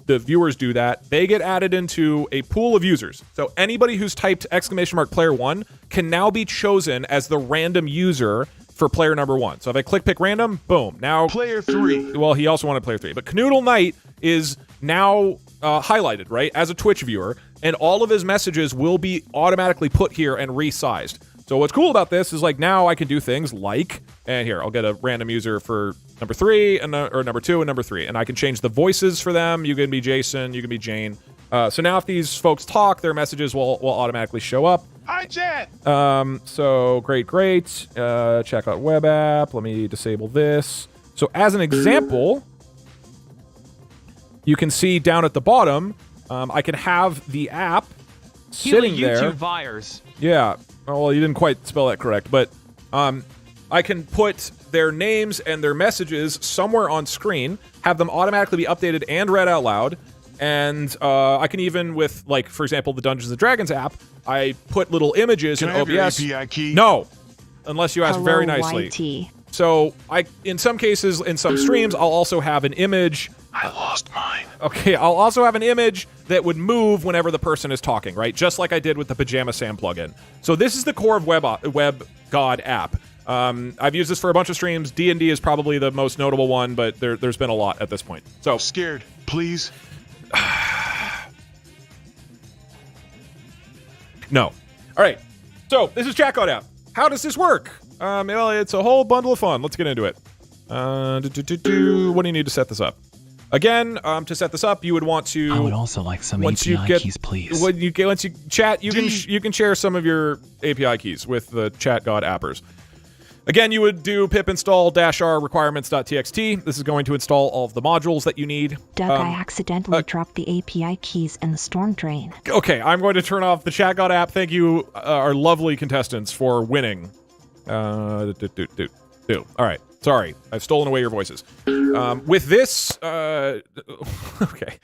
the viewers do that, they get added into a pool of users. So anybody who's typed !player1 can now be chosen as the random user for player number 1. So if I pick random, boom. Now player 3. Well, he also wanted player 3, but Canoodle Knight is now highlighted, right, as a Twitch viewer, and all of his messages will be automatically put here and resized. So what's cool about this is now I can do things like, and here, I'll get a random user for number 3 or number 2 and number 3, and I can change the voices for them. You can be Jason, you can be Jane. So now if these folks talk, their messages will automatically show up. Hi, chat. So great. Check out web app. Let me disable this. So as an example, you can see down at the bottom, I can have the app sitting there. YouTube virus. Yeah. Oh, well, you didn't quite spell that correct, but I can put their names and their messages somewhere on screen, have them automatically be updated and read out loud, and I can even with, for example, the Dungeons & Dragons app, I put little images in OBS. Can I have your API key? No, unless you ask Hello, very nicely. YT. So in some cases, in some streams, I'll also have an image. I lost mine. Okay, I'll also have an image that would move whenever the person is talking, right? Just like I did with the Pajama Sam plugin. So this is the core of Web God app. I've used this for a bunch of streams. D&D is probably the most notable one, but there's been a lot at this point. So scared, please. No. All right. So this is ChatGod app. How does this work? Well, it's a whole bundle of fun. Let's get into it. What do you need to set this up? Again, to set this up, you would want to. I would also like some API keys, please. Once you chat, you can share some of your API keys with the ChatGod appers. Again, you would do pip install -r requirements.txt. This is going to install all of the modules that you need. Doug, I accidentally dropped the API keys in the storm drain. Okay, I'm going to turn off the ChatGod app. Thank you, our lovely contestants, for winning. All right. Sorry, I've stolen away your voices. With this, okay.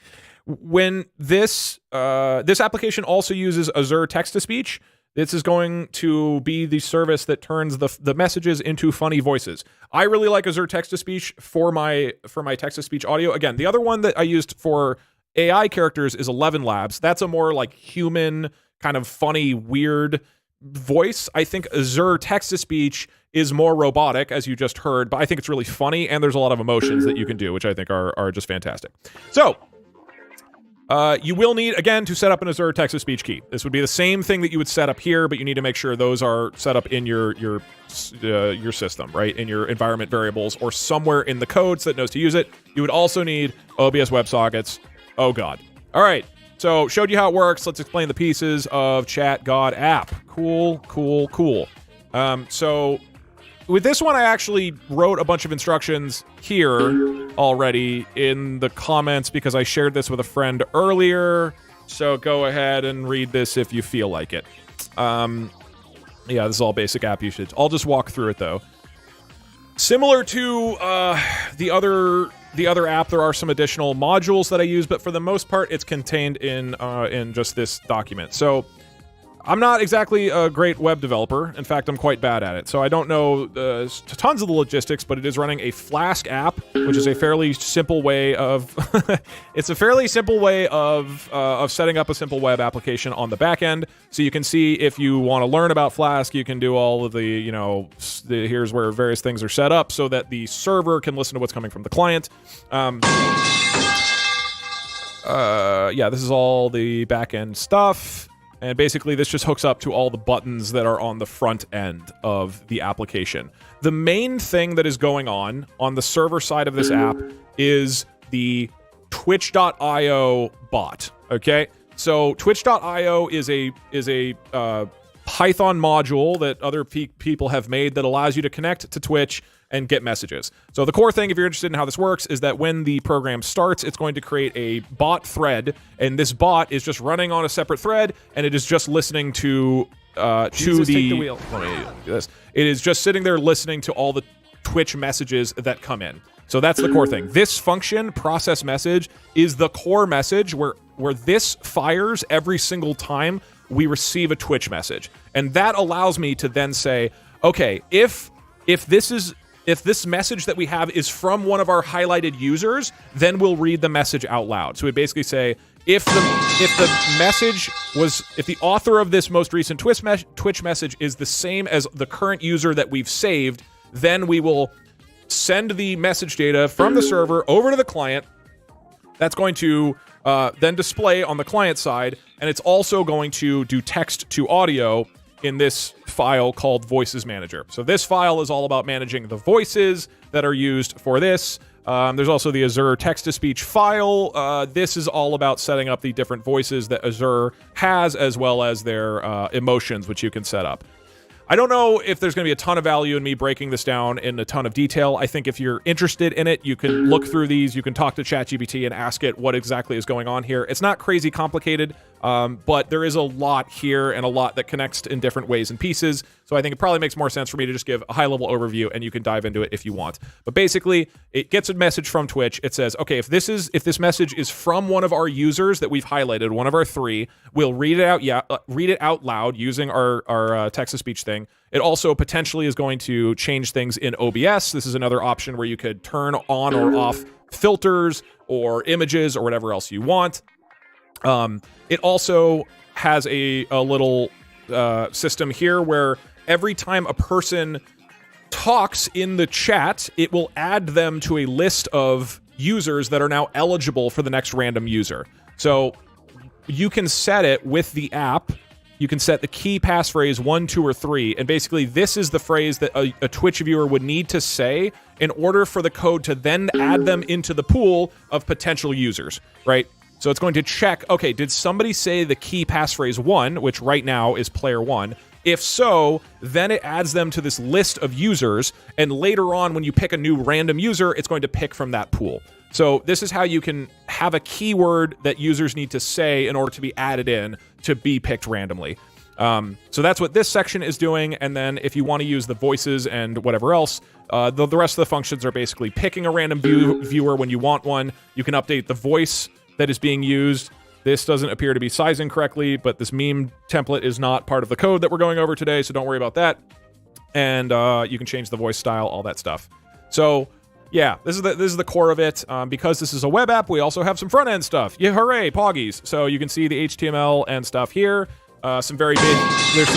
When this application also uses Azure text-to-speech, this is going to be the service that turns the messages into funny voices. I really like Azure text-to-speech for my text-to-speech audio. Again, the other one that I used for AI characters is 11 Labs. That's a more like human, kind of funny, weird voice. I think Azure text-to-speech is more robotic, as you just heard, but I think it's really funny, and there's a lot of emotions that you can do, which I think are just fantastic. So, you will need, again, to set up an Azure text-to-speech key. This would be the same thing that you would set up here, but you need to make sure those are set up in your system, right? In your environment variables or somewhere in the code so that it knows to use it. You would also need OBS WebSockets. Oh, God. All right. So, showed you how it works. Let's explain the pieces of ChatGod app. Cool. So, with this one, I actually wrote a bunch of instructions here already in the comments because I shared this with a friend earlier. So go ahead and read this if you feel like it. Yeah, this is all basic app usage. I'll just walk through it, though. Similar to the other app, there are some additional modules that I use, but for the most part, it's contained in just this document. So I'm not exactly a great web developer. In fact, I'm quite bad at it. So I don't know tons of the logistics, but it is running a Flask app, which is a fairly simple way of it's a fairly simple way of setting up a simple web application on the back end. So you can see if you want to learn about Flask, you can do all of the, here's where various things are set up so that the server can listen to what's coming from the client. Yeah, this is all the back end stuff. And basically, this just hooks up to all the buttons that are on the front end of the application. The main thing that is going on the server side of this app is the Twitch.io bot, okay? So Twitch.io is a Python module that other people have made that allows you to connect to Twitch and get messages. So the core thing, if you're interested in how this works, is that when the program starts, it's going to create a bot thread, and this bot is just running on a separate thread, and it is just listening to Jesus, take the wheel. Let me do this. It is just sitting there listening to all the Twitch messages that come in. So that's the core thing. This function, process message, is the core message where this fires every single time we receive a Twitch message. And that allows me to then say, okay, if this message that we have is from one of our highlighted users, then we'll read the message out loud. So we basically say, if the author of this most recent Twitch message is the same as the current user that we've saved, then we will send the message data from the server over to the client. That's going to then display on the client side, and it's also going to do text to audio in this file called Voices Manager. So this file is all about managing the voices that are used for this. There's also the Azure text-to-speech file. This is all about setting up the different voices that Azure has, as well as their emotions, which you can set up. I don't know if there's going to be a ton of value in me breaking this down in a ton of detail. I think if you're interested in it, you can look through these. You can talk to ChatGPT and ask it what exactly is going on here. It's not crazy complicated, but there is a lot here and a lot that connects in different ways and pieces. So I think it probably makes more sense for me to just give a high-level overview, and you can dive into it if you want. But basically, it gets a message from Twitch. It says, okay, if this message is from one of our users that we've highlighted, one of our three, we'll read it out loud using our text-to-speech thing. It also potentially is going to change things in OBS. This is another option where you could turn on or off filters or images or whatever else you want. It also has a little system here where every time a person talks in the chat, it will add them to a list of users that are now eligible for the next random user. So you can set it with the app you can set the key passphrase 1, 2, or 3, and basically this is the phrase that a Twitch viewer would need to say in order for the code to then add them into the pool of potential users, right? So it's going to check, okay, did somebody say the key passphrase 1, which right now is player 1? If so, then it adds them to this list of users, and later on when you pick a new random user, it's going to pick from that pool. So this is how you can have a keyword that users need to say in order to be added in to be picked randomly. So that's what this section is doing, and then if you want to use the voices and whatever else, the rest of the functions are basically picking a random viewer when you want one. You can update the voice that is being used. This doesn't appear to be sizing correctly, but this meme template is not part of the code that we're going over today, so don't worry about that. And you can change the voice style, all that stuff. So yeah, this is the core of it. Because this is a web app, we also have some front-end stuff. Yeah, hooray, Poggies. So you can see the HTML and stuff here. There's some very basic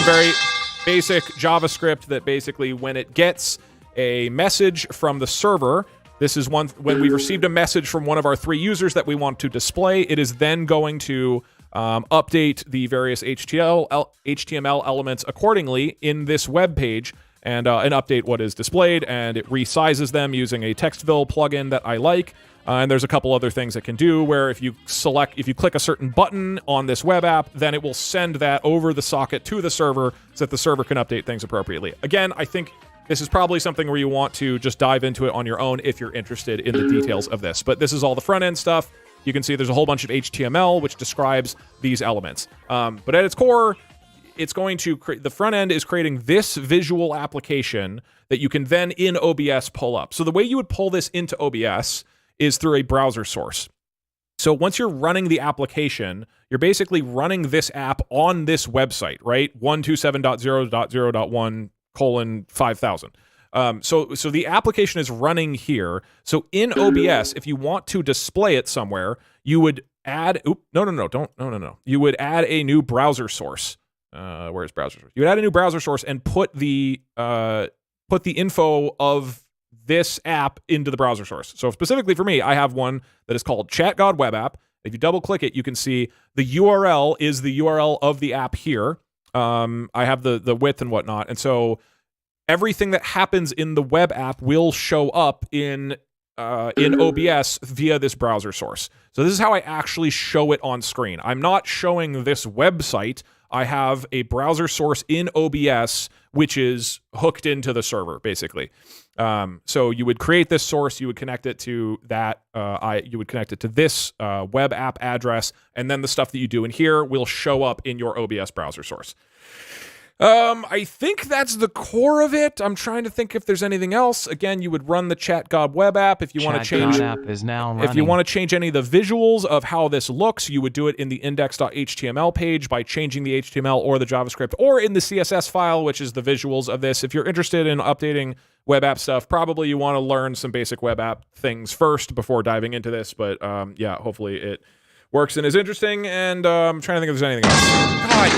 JavaScript that basically when it gets a message from the server, this is when we received a message from one of our 3 users that we want to display, it is then going to update the various HTML elements accordingly in this web page and update what is displayed, and it resizes them using a Textville plugin that I like. And there's a couple other things it can do where if you click a certain button on this web app, then it will send that over the socket to the server so that the server can update things appropriately. Again, I think this is probably something where you want to just dive into it on your own if you're interested in the details of this. But this is all the front-end stuff. You can see there's a whole bunch of HTML which describes these elements. But at its core, it's going to the front end is creating this visual application that you can then in OBS pull up. So the way you would pull this into OBS is through a browser source. So once you're running the application, you're basically running this app on this website, right? 127.0.0.1:5000. So the application is running here. So in OBS, if you want to display it somewhere, you would add. You would add a new browser source. Where's browser source? You would add a new browser source and put the info of this app into the browser source. So specifically for me, I have one that is called ChatGod Web App. If you double click it, you can see the URL is the URL of the app here. I have the width and whatnot. And so everything that happens in the web app will show up in OBS via this browser source. So this is how I actually show it on screen. I'm not showing this website. I have a browser source in OBS, which is hooked into the server, basically. So you would create this source, you would connect it to that, you would connect it to this web app address, and then the stuff that you do in here will show up in your OBS browser source. I think that's the core of it. I'm trying to think if there's anything else. Again, you would run the ChatGod web app if you want to change. App is now running. If you want to change any of the visuals of how this looks, you would do it in the index.html page by changing the HTML or the JavaScript, or in the CSS file, which is the visuals of this. If you're interested in updating web app stuff, probably you want to learn some basic web app things first before diving into this. But yeah, hopefully it works and is interesting. And I'm trying to think if there's anything else. God.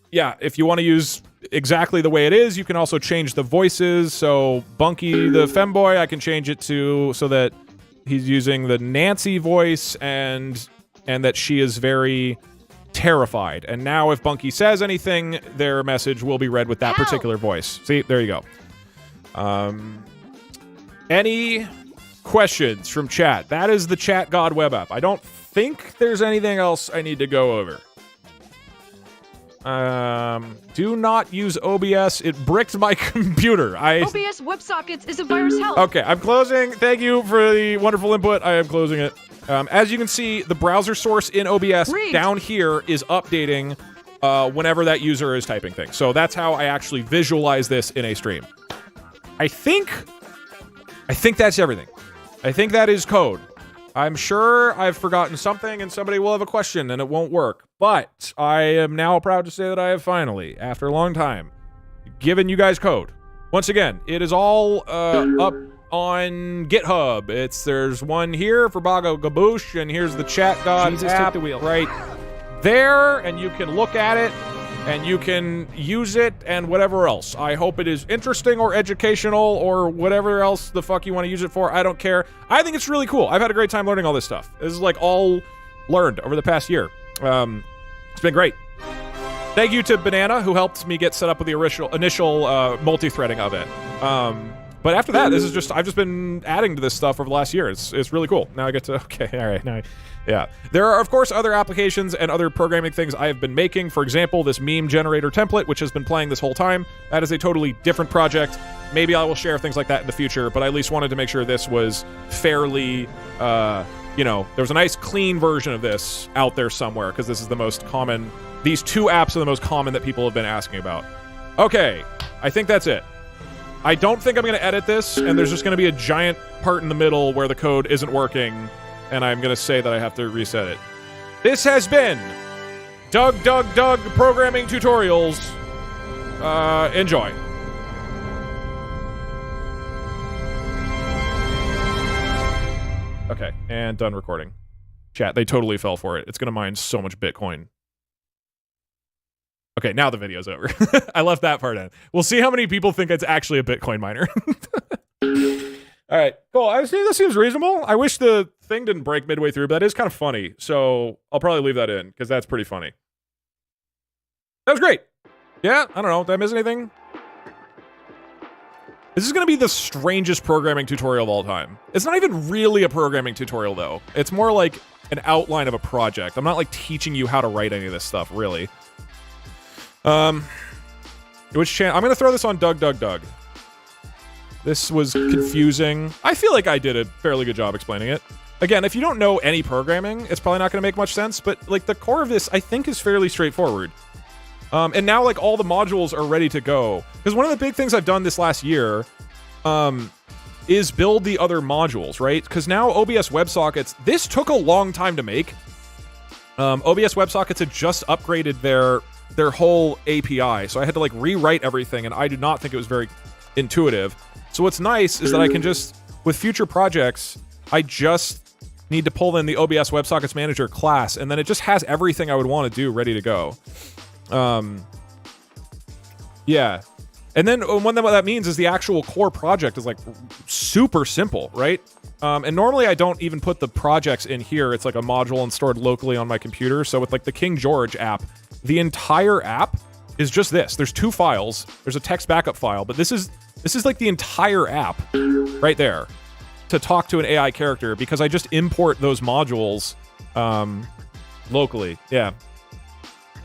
Yeah, if you want to use exactly the way it is, you can also change the voices. So Bunky the femboy, I can change it to so that he's using the Nancy voice and that she is very terrified. And now if Bunky says anything, their message will be read with that particular voice. See, there you go. Any questions from chat? That is the ChatGod web app. I don't think there's anything else I need to go over. Do not use OBS. It bricked my computer. OBS WebSockets is a virus help. Okay, I'm closing. Thank you for the wonderful input. I am closing it. As you can see, the browser source in OBS down here is updating whenever that user is typing things. So that's how I actually visualize this in a stream. I think that's everything. I think that is code. I'm sure I've forgotten something and somebody will have a question and it won't work. But I am now proud to say that I have finally, after a long time, given you guys code. Once again, it is all up on GitHub. There's one here for Bago Gaboosh, and here's the ChatGod app right there, and you can look at it, and you can use it, and whatever else. I hope it is interesting or educational or whatever else the fuck you want to use it for. I don't care. I think it's really cool. I've had a great time learning all this stuff. This is like all learned over the past year. It's been great. Thank you to Banana, who helped me get set up with the initial multi-threading of it. But after that, I've just been adding to this stuff over the last year. It's really cool. Now I get to, okay, all right, now, yeah. There are, of course, other applications and other programming things I have been making. For example, this meme generator template, which has been playing this whole time. That is a totally different project. Maybe I will share things like that in the future, but I at least wanted to make sure this was fairly, there was a nice clean version of this out there somewhere, because this is the most common. These two apps are the most common that people have been asking about. Okay, I think that's it. I don't think I'm going to edit this, and there's just going to be a giant part in the middle where the code isn't working, and I'm going to say that I have to reset it. This has been DougDoug Programming Tutorials. Enjoy. Okay, and done recording. Chat, they totally fell for it. It's going to mine so much Bitcoin. Okay, now the video's over. I left that part in. We'll see how many people think it's actually a Bitcoin miner. All right, cool. This seems reasonable. I wish the thing didn't break midway through, but that is kind of funny. So I'll probably leave that in, because that's pretty funny. That was great. Yeah, I don't know. Did I miss anything? This is going to be the strangest programming tutorial of all time. It's not even really a programming tutorial, though. It's more like an outline of a project. I'm not, like, teaching you how to write any of this stuff, really. Which channel? I'm going to throw this on DugDug. This was confusing. I feel like I did a fairly good job explaining it. Again, if you don't know any programming, it's probably not going to make much sense, but, like, the core of this, I think, is fairly straightforward. And now, like, all the modules are ready to go. Because one of the big things I've done this last year, is build the other modules, right? Because now OBS WebSockets, this took a long time to make. OBS WebSockets had just upgraded their whole API, so I had to, like, rewrite everything, and I did not think it was very intuitive. So what's nice is that I can just, with future projects, I just need to pull in the OBS WebSockets Manager class, and then it just has everything I would want to do ready to go. Yeah. And then what that means is the actual core project is, like, super simple, right? And normally I don't even put the projects in here. It's like a module and stored locally on my computer. So with, like, the King George app, the entire app is just this. There's two files. There's a text backup file, but this is like the entire app right there to talk to an AI character, because I just import those modules locally. Yeah.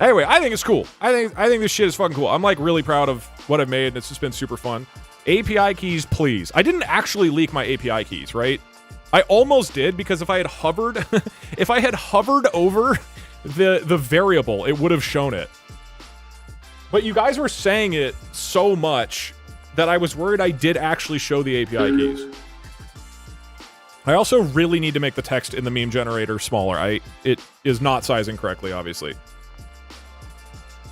Anyway, I think it's cool. I think this shit is fucking cool. I'm, like, really proud of what I've made, and it's just been super fun. API keys, please. I didn't actually leak my API keys, right? I almost did, because if I had hovered over the variable, it would have shown it. But you guys were saying it so much that I was worried I did actually show the API keys. I also really need to make the text in the meme generator smaller. It is not sizing correctly, obviously.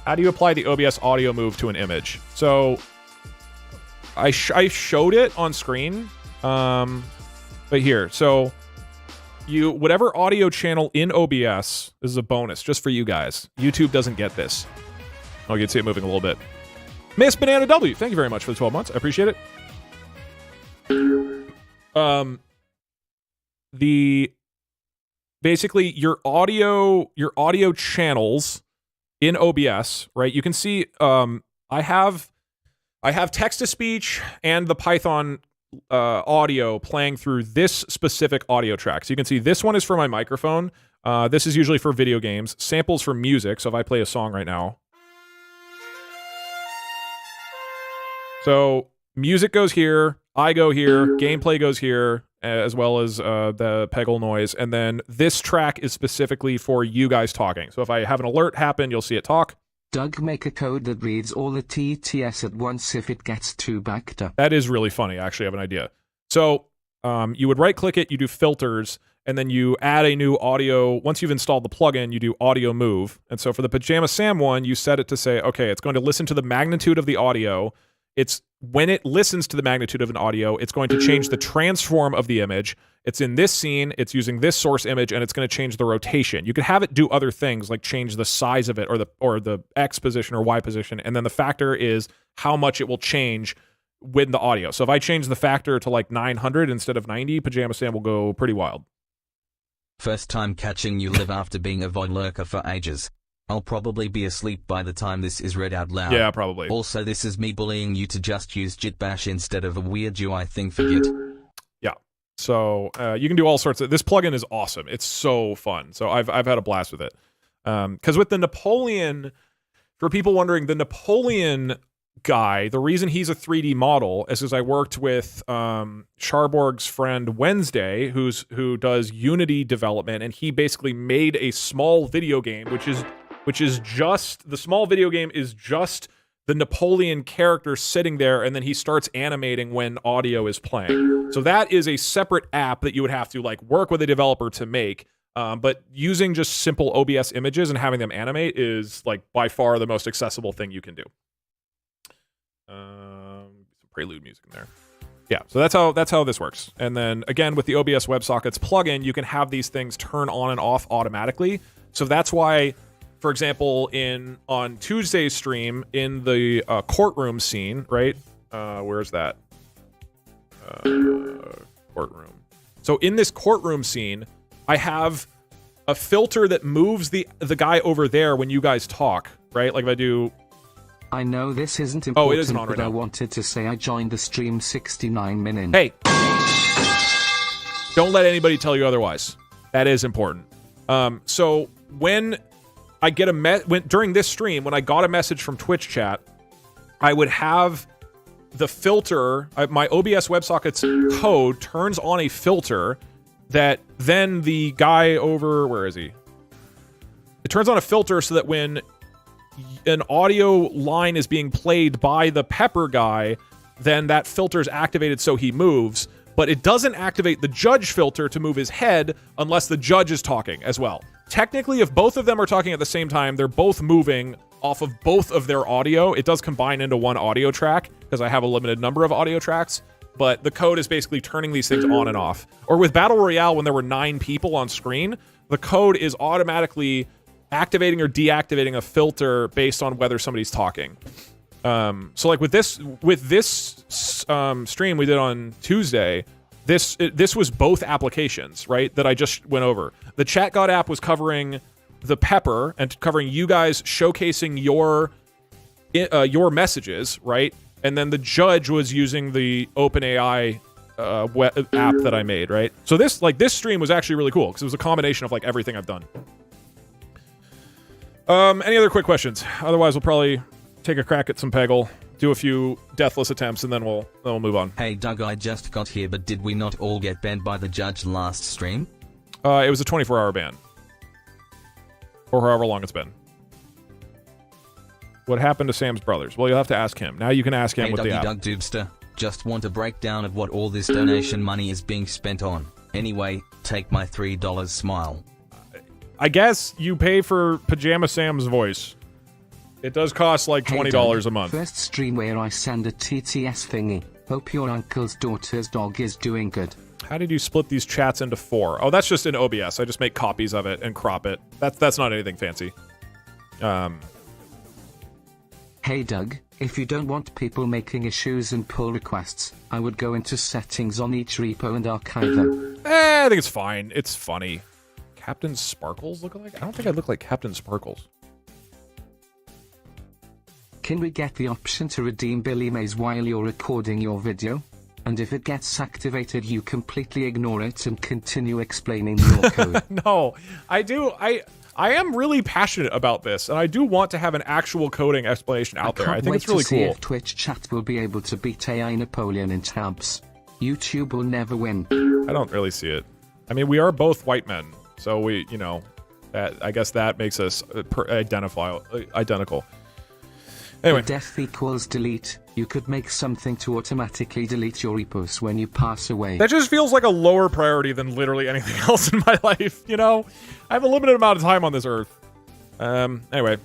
How do you apply the OBS audio move to an image? So I showed it on screen, but here. So whatever audio channel in OBS, this is a bonus just for you guys. YouTube doesn't get this. Oh, you can see it moving a little bit. Miss Banana W, thank you very much for the 12 months. I appreciate it. Basically your audio channels in OBS, right? You can see I have text to speech and the Python audio playing through this specific audio track. So you can see this one is for my microphone. This is usually for video games. Samples for music. So if I play a song right now. So music goes here, I go here, gameplay goes here, as well as the Peggle noise. And then this track is specifically for you guys talking. So if I have an alert happen, you'll see it talk. Doug, make a code that reads all the TTS at once if it gets too backed up. That is really funny. I actually have an idea. So you would right-click it, you do filters, and then you add a new audio. Once you've installed the plugin, you do audio move. And so for the Pajama Sam one, you set it to say, okay, it's going to listen to the magnitude of the audio. When it listens to the magnitude of an audio, it's going to change the transform of the image. It's in this scene, it's using this source image, and it's going to change the rotation. You could have it do other things, like change the size of it, or the X position or Y position, and then the factor is how much it will change with the audio. So if I change the factor to like 900 instead of 90, Pajama Sam will go pretty wild. First time catching you live after being a VOD lurker for ages. I'll probably be asleep by the time this is read out loud. Yeah, probably. Also, this is me bullying you to just use JitBash instead of a weird UI thing for Git. Yeah. So you can do all sorts of... This plugin is awesome. It's so fun. So I've had a blast with it. Because with the Napoleon... For people wondering, the Napoleon guy, the reason he's a 3D model is because I worked with Sharborg's friend Wednesday, who does Unity development, and he basically made a small video game, which is just... The small video game is just the Napoleon character sitting there, and then he starts animating when audio is playing. So that is a separate app that you would have to like work with a developer to make. But using just simple OBS images and having them animate is like by far the most accessible thing you can do. Some prelude music in there. Yeah, so that's how this works. And then again, with the OBS WebSockets plugin, you can have these things turn on and off automatically. So that's why, for example, on Tuesday's stream in the courtroom scene, right? Where's that? Courtroom. So in this courtroom scene, I have a filter that moves the guy over there when you guys talk, right? Like if I do... I know this isn't important, it isn't on right but I now. wanted to say I joined the stream 69 minutes. Hey! Don't let anybody tell you otherwise. That is important. So when I get during this stream, when I got a message from Twitch chat, I would have the filter, my OBS WebSockets code turns on a filter that then the guy over... Where is he? It turns on a filter so that when an audio line is being played by the Pepper guy, then that filter is activated so he moves, but it doesn't activate the judge filter to move his head unless the judge is talking as well. Technically, if both of them are talking at the same time, they're both moving off of both of their audio. It does combine into one audio track because I have a limited number of audio tracks, but the code is basically turning these things on and off. Or with Battle Royale, when there were 9 people on screen, the code is automatically activating or deactivating a filter based on whether somebody's talking. So like with this stream we did on Tuesday, this was both applications, right, that I just went over. The ChatGod app was covering the Pepper and covering you guys showcasing your messages, right? And then the judge was using the OpenAI app that I made, right? So this stream was actually really cool because it was a combination of like everything I've done. Any other quick questions? Otherwise, we'll probably take a crack at some Peggle, do a few deathless attempts, and then we'll move on. Hey Doug, I just got here, but did we not all get banned by the judge last stream? It was a 24-hour ban. Or however long it's been. What happened to Sam's brothers? Well, you'll have to ask him. Now you can ask him with the app. Doug Doobster, just want a breakdown of what all this donation money is being spent on. Anyway, take my $3 smile. I guess you pay for Pajama Sam's voice. It does cost like $20 a month. First stream where I send a TTS thingy. Hope your uncle's daughter's dog is doing good. How did you split these chats into 4? Oh, that's just in OBS. I just make copies of it and crop it. That's not anything fancy. Hey Doug, if you don't want people making issues and pull requests, I would go into settings on each repo and archive them. I think it's fine. It's funny. Captain Sparkles look like? I don't think I look like Captain Sparkles. Can we get the option to redeem Billy Mays while you're recording your video? And if it gets activated, you completely ignore it and continue explaining your code. No, I do. I am really passionate about this, and I do want to have an actual coding explanation out there. I think it's really cool. cool. If Twitch chat will be able to beat AI Napoleon in tabs. YouTube will never win. I don't really see it. I mean, we are both white men, so we, I guess that makes us identical. Anyway. If death equals delete, you could make something to automatically delete your repos when you pass away. That just feels like a lower priority than literally anything else in my life, I have a limited amount of time on this earth. Anyway.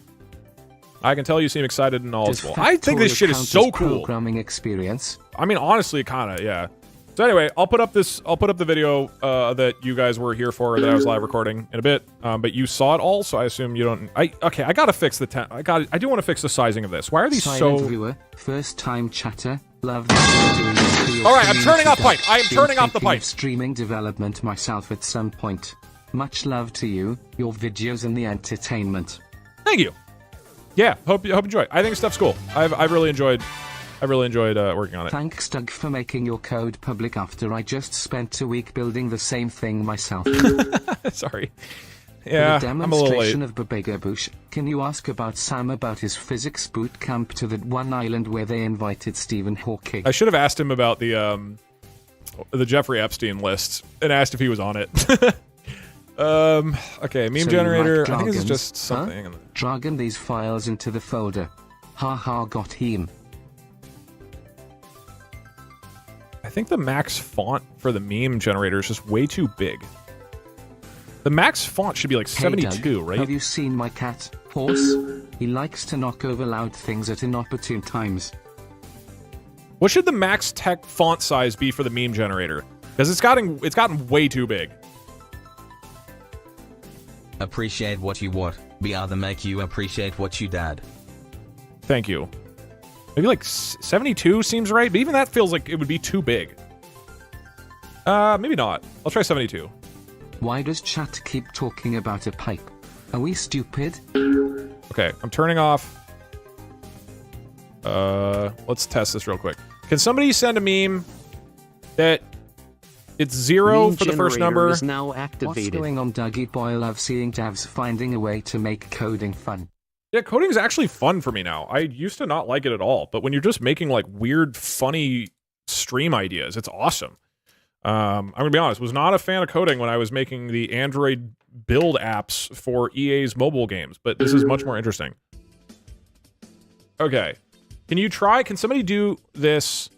I can tell you seem excited and all as well. I think this shit is so cool. Programming experience. I mean, honestly, kind of, yeah. So anyway, I'll put up the video that you guys were here for that I was live recording in a bit. But you saw it all, so I assume you don't. Okay, I gotta fix the I do want to fix the sizing of this. Why are these Silent so? Viewer, first time chatter. Love that you're doing this for your all right, I'm turning off pipe. I am turning off the pipe. Streaming development myself at some point. Much love to you, your videos and the entertainment. Thank you. Yeah, hope you enjoy. I think stuff's cool. I've really enjoyed working on it. Thanks, Doug, for making your code public after I just spent a week building the same thing myself. Sorry. Yeah, For the I'm a little late. demonstration of Babagabush, can you ask about Sam about his physics boot camp to that one island where they invited Stephen Hawking? I should have asked him about the Jeffrey Epstein list and asked if he was on it. Okay, meme So generator. you like I think this is dragons, just something. Huh? Dragging these files into the folder. Haha, got him. I think the max font for the meme generator is just way too big. The max font should be like 72, hey Doug, right? Have you seen my cat, Horse? He likes to knock over loud things at inopportune times. What should the max tech font size be for the meme generator? Because it's gotten way too big. Appreciate what you want. Be other make you appreciate what you dad. Thank you. Maybe like 72 seems right, but even that feels like it would be too big. Maybe not. I'll try 72. Why does chat keep talking about a pipe? Are we stupid? Okay, I'm turning off. Let's test this real quick. Can somebody send a meme that it's 0 Meme for the first generator number? is now activated. What's going on, Dougie boy? I love seeing devs finding a way to make coding fun. Yeah, coding is actually fun for me now. I used to not like it at all, but when you're just making like weird, funny stream ideas, it's awesome. I'm gonna be honest, was not a fan of coding when I was making the Android build apps for EA's mobile games, but this is much more interesting. Okay. Can somebody do this?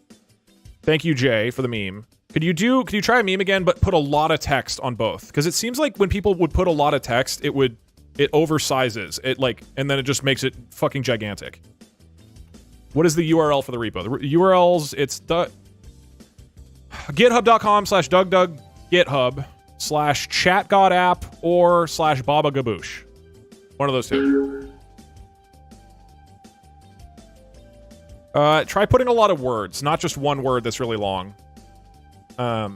Thank you, Jay, for the meme. Could you try a meme again, but put a lot of text on both? Because it seems like when people would put a lot of text, it oversizes it, like, and then it just makes it fucking gigantic. What is the URL for the repo? The URLs, it's the github.com/DugDug, GitHub/ChatGodApp or /BabaGaboosh. One of those two. Try putting a lot of words, not just one word that's really long. The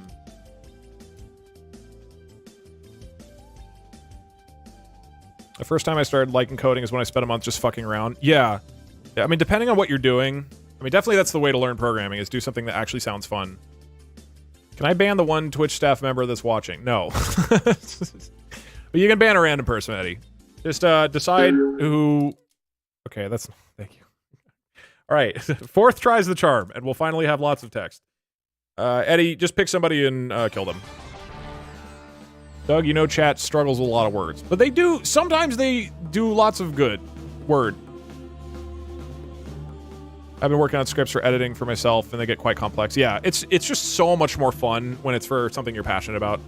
first time I started liking coding is when I spent a month just fucking around. Yeah. I mean, depending on what you're doing, I mean, definitely that's the way to learn programming, is do something that actually sounds fun. Can I ban the one Twitch staff member that's watching? No. But you can ban a random person, Eddie. Just decide who... Okay, that's... Thank you. All right. Fourth tries the charm, and we'll finally have lots of text. Eddie, just pick somebody and kill them. Doug, you know chat struggles with a lot of words. But they do... Sometimes they do lots of good word. I've been working on scripts for editing for myself, and they get quite complex. Yeah, it's just so much more fun when it's for something you're passionate about.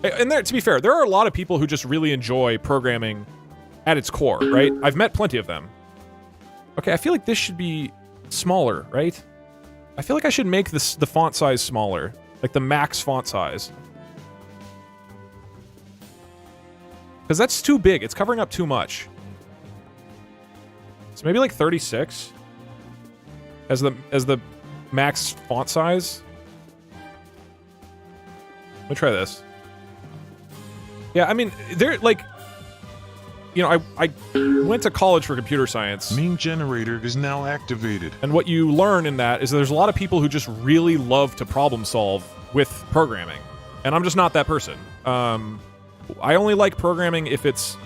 And there, to be fair, there are a lot of people who just really enjoy programming at its core, right? I've met plenty of them. Okay, I feel like this should be smaller, right? I feel like I should make the font size smaller. Like the max font size. Because that's too big. It's covering up too much. So maybe like 36 as the max font size. Let me try this. Yeah, I mean, they're like, you know, I went to college for computer science. Meme generator is now activated. And what you learn in that is there's a lot of people who just really love to problem solve with programming. And I'm just not that person. I only like programming if it's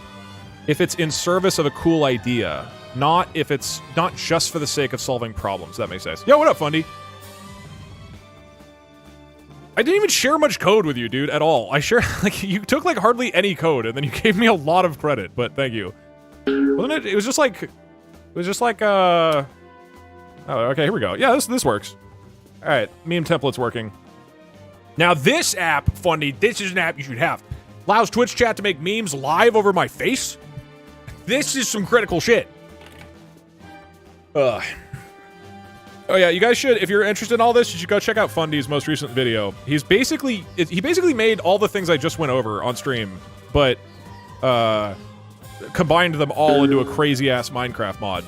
in service of a cool idea, not if it's not just for the sake of solving problems. That makes sense. Yo, what up, Fundy? I didn't even share much code with you, dude, at all. I sure, like, you took, like, hardly any code, and then you gave me a lot of credit, but thank you. Wasn't it? It was just like, oh, okay, here we go. Yeah, this works. All right, meme template's working. Now, this app, Fundy, this is an app you should have. Allows Twitch chat to make memes live over my face? This is some critical shit. Oh yeah, you guys should, if you're interested in all this, you should go check out Fundy's most recent video. He basically made all the things I just went over on stream, but combined them all into a crazy-ass Minecraft mod.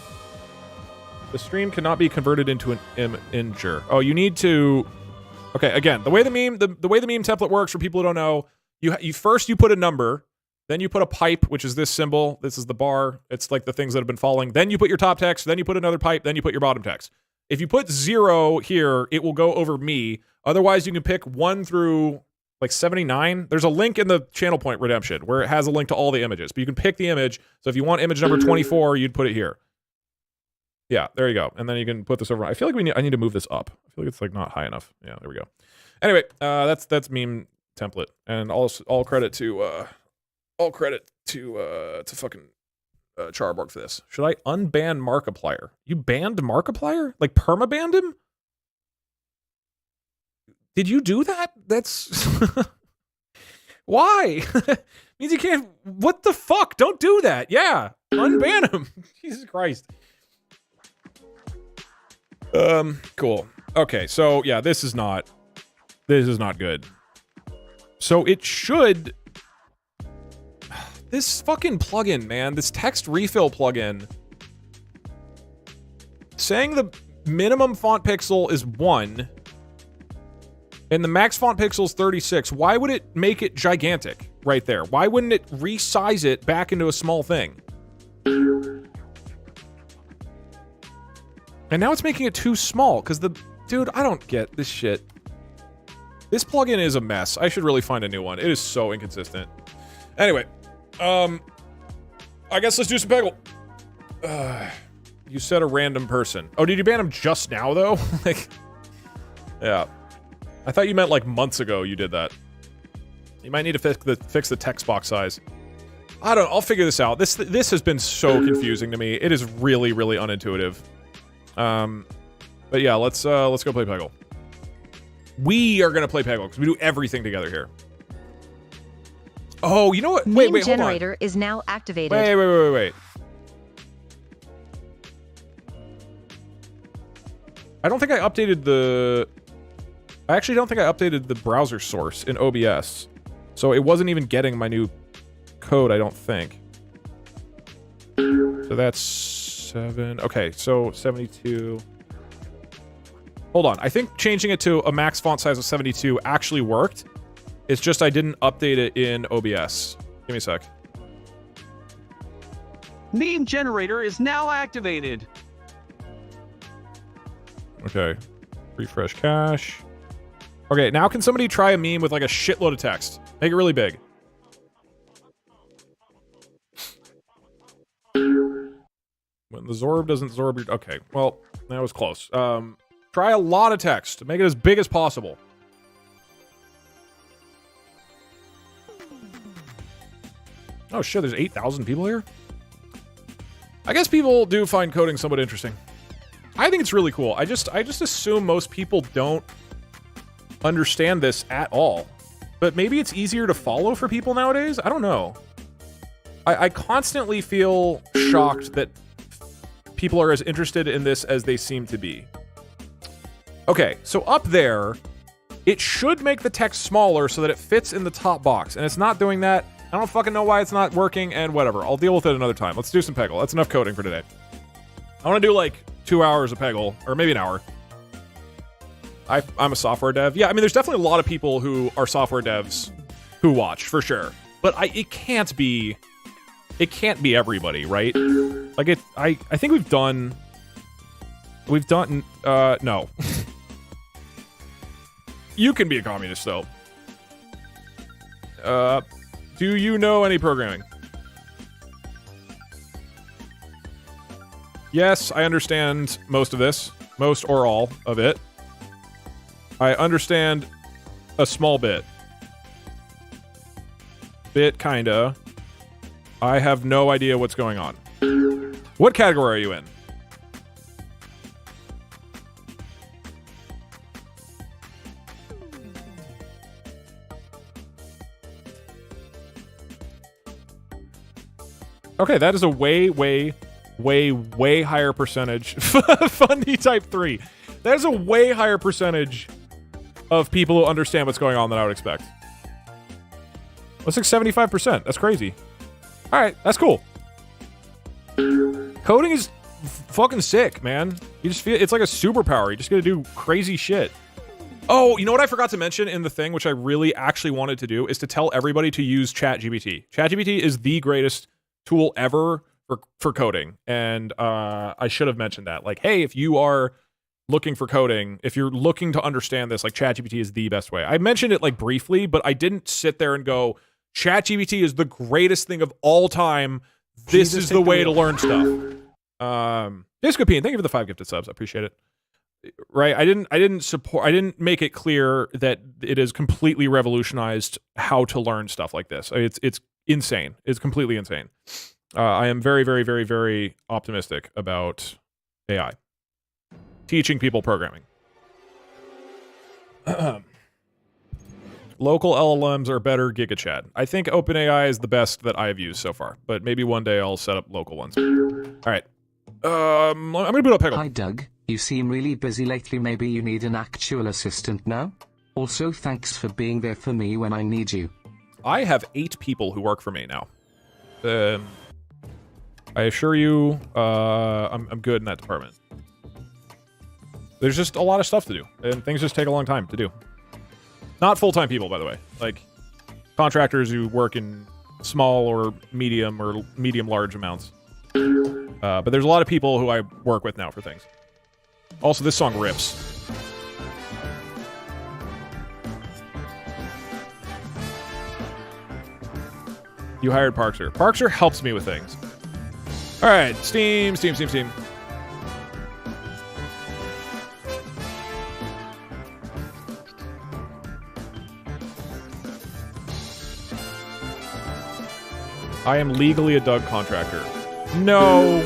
The stream cannot be converted into an integer. Oh, you need to... Okay, again, the way the meme template works, for people who don't know, you first you put a number, then you put a pipe, which is this symbol. This is the bar. It's like the things that have been falling. Then you put your top text. Then you put another pipe. Then you put your bottom text. If you put 0 here, it will go over me. Otherwise, you can pick 1 through like 79. There's a link in the channel point redemption where it has a link to all the images, but you can pick the image. So if you want image number 24, you'd put it here. Yeah, there you go. And then you can put this over. I feel like I need to move this up. I feel like it's like not high enough. Yeah, there we go. Anyway, that's meme template, and all credit to fucking Charborg for this. Should I unban Markiplier? You banned Markiplier? Like perma-banned him? Did you do that? That's why? Means you can't. What the fuck? Don't do that. Yeah, unban him. Jesus Christ. Cool. Okay, so yeah, this is not good. So it should. This fucking plugin, man, this text refill plugin, saying the minimum font pixel is 1 and the max font pixel is 36. Why would it make it gigantic right there? Why wouldn't it resize it back into a small thing? And now it's making it too small because dude, I don't get this shit. This plugin is a mess. I should really find a new one. It is so inconsistent. Anyway. I guess let's do some Peggle. You said a random person. Oh, did you ban him just now, though? Like, yeah. I thought you meant, like, months ago you did that. You might need to fix the text box size. I don't know. I'll figure this out. This has been so confusing to me. It is really, really unintuitive. But yeah, let's go play Peggle. We are gonna play Peggle, because we do everything together here. Oh, you know what? Wait, hold on. Generator is now activated. Wait. I don't think I updated the... I actually don't think I updated the browser source in OBS. So it wasn't even getting my new code, I don't think. So that's 7... Okay, so 72... Hold on. I think changing it to a max font size of 72 actually worked. It's just I didn't update it in OBS. Give me a sec. Meme generator is now activated. Okay. Refresh cache. Okay, now can somebody try a meme with like a shitload of text? Make it really big. When the Zorb doesn't Zorb your... Okay, well, that was close. Try a lot of text. Make it as big as possible. Oh shit, there's 8,000 people here? I guess people do find coding somewhat interesting. I think it's really cool. I just assume most people don't understand this at all. But maybe it's easier to follow for people nowadays? I don't know. I constantly feel shocked that people are as interested in this as they seem to be. Okay, so up there, it should make the text smaller so that it fits in the top box. And it's not doing that. I don't fucking know why it's not working, and whatever. I'll deal with it another time. Let's do some Peggle. That's enough coding for today. I want to do like 2 hours of Peggle, or maybe an hour. I'm a software dev. Yeah, I mean, there's definitely a lot of people who are software devs who watch, for sure. But it can't be everybody, right? Like, I think we've done, no. You can be a communist, though. Do you know any programming? Yes, I understand most of this. Most or all of it. I understand a small bit. Kinda. I have no idea what's going on. What category are you in? Okay, that is a way higher percentage. Funny type 3. That is a way higher percentage of people who understand what's going on than I would expect. That's like 75%. That's crazy. All right, that's cool. Coding is fucking sick, man. You just feel it's like a superpower. You just gotta do crazy shit. Oh, you know what I forgot to mention in the thing, which I really actually wanted to do, is to tell everybody to use ChatGPT. ChatGPT is the greatest tool ever for coding, and I should have mentioned that. Like, hey, if you are looking for coding, if you're looking to understand this, like, ChatGPT is the best way. I mentioned it like briefly, but I didn't sit there and go, ChatGPT is the greatest thing of all time. This is the way to learn stuff. Discopine, thank you for the 5 gifted subs. I appreciate it. Right, I didn't make it clear that it has completely revolutionized how to learn stuff like this. It's insane. It's completely insane. I am very, very, very, very optimistic about AI teaching people programming. Local LLMs are better GigaChat. I think OpenAI is the best that I have used so far, but maybe one day I'll set up local ones. All right. I'm gonna boot up Peggle. Hi, Doug. You seem really busy lately. Maybe you need an actual assistant now? Also, thanks for being there for me when I need you. I have 8 people who work for me now. I assure you, I'm good in that department. There's just a lot of stuff to do, and things just take a long time to do. Not full-time people, by the way. Like, contractors who work in small or medium-large amounts. But there's a lot of people who I work with now for things. Also, this song rips. You hired Parkser. Parkser helps me with things. All right, Steam. I am legally a Doug contractor. No,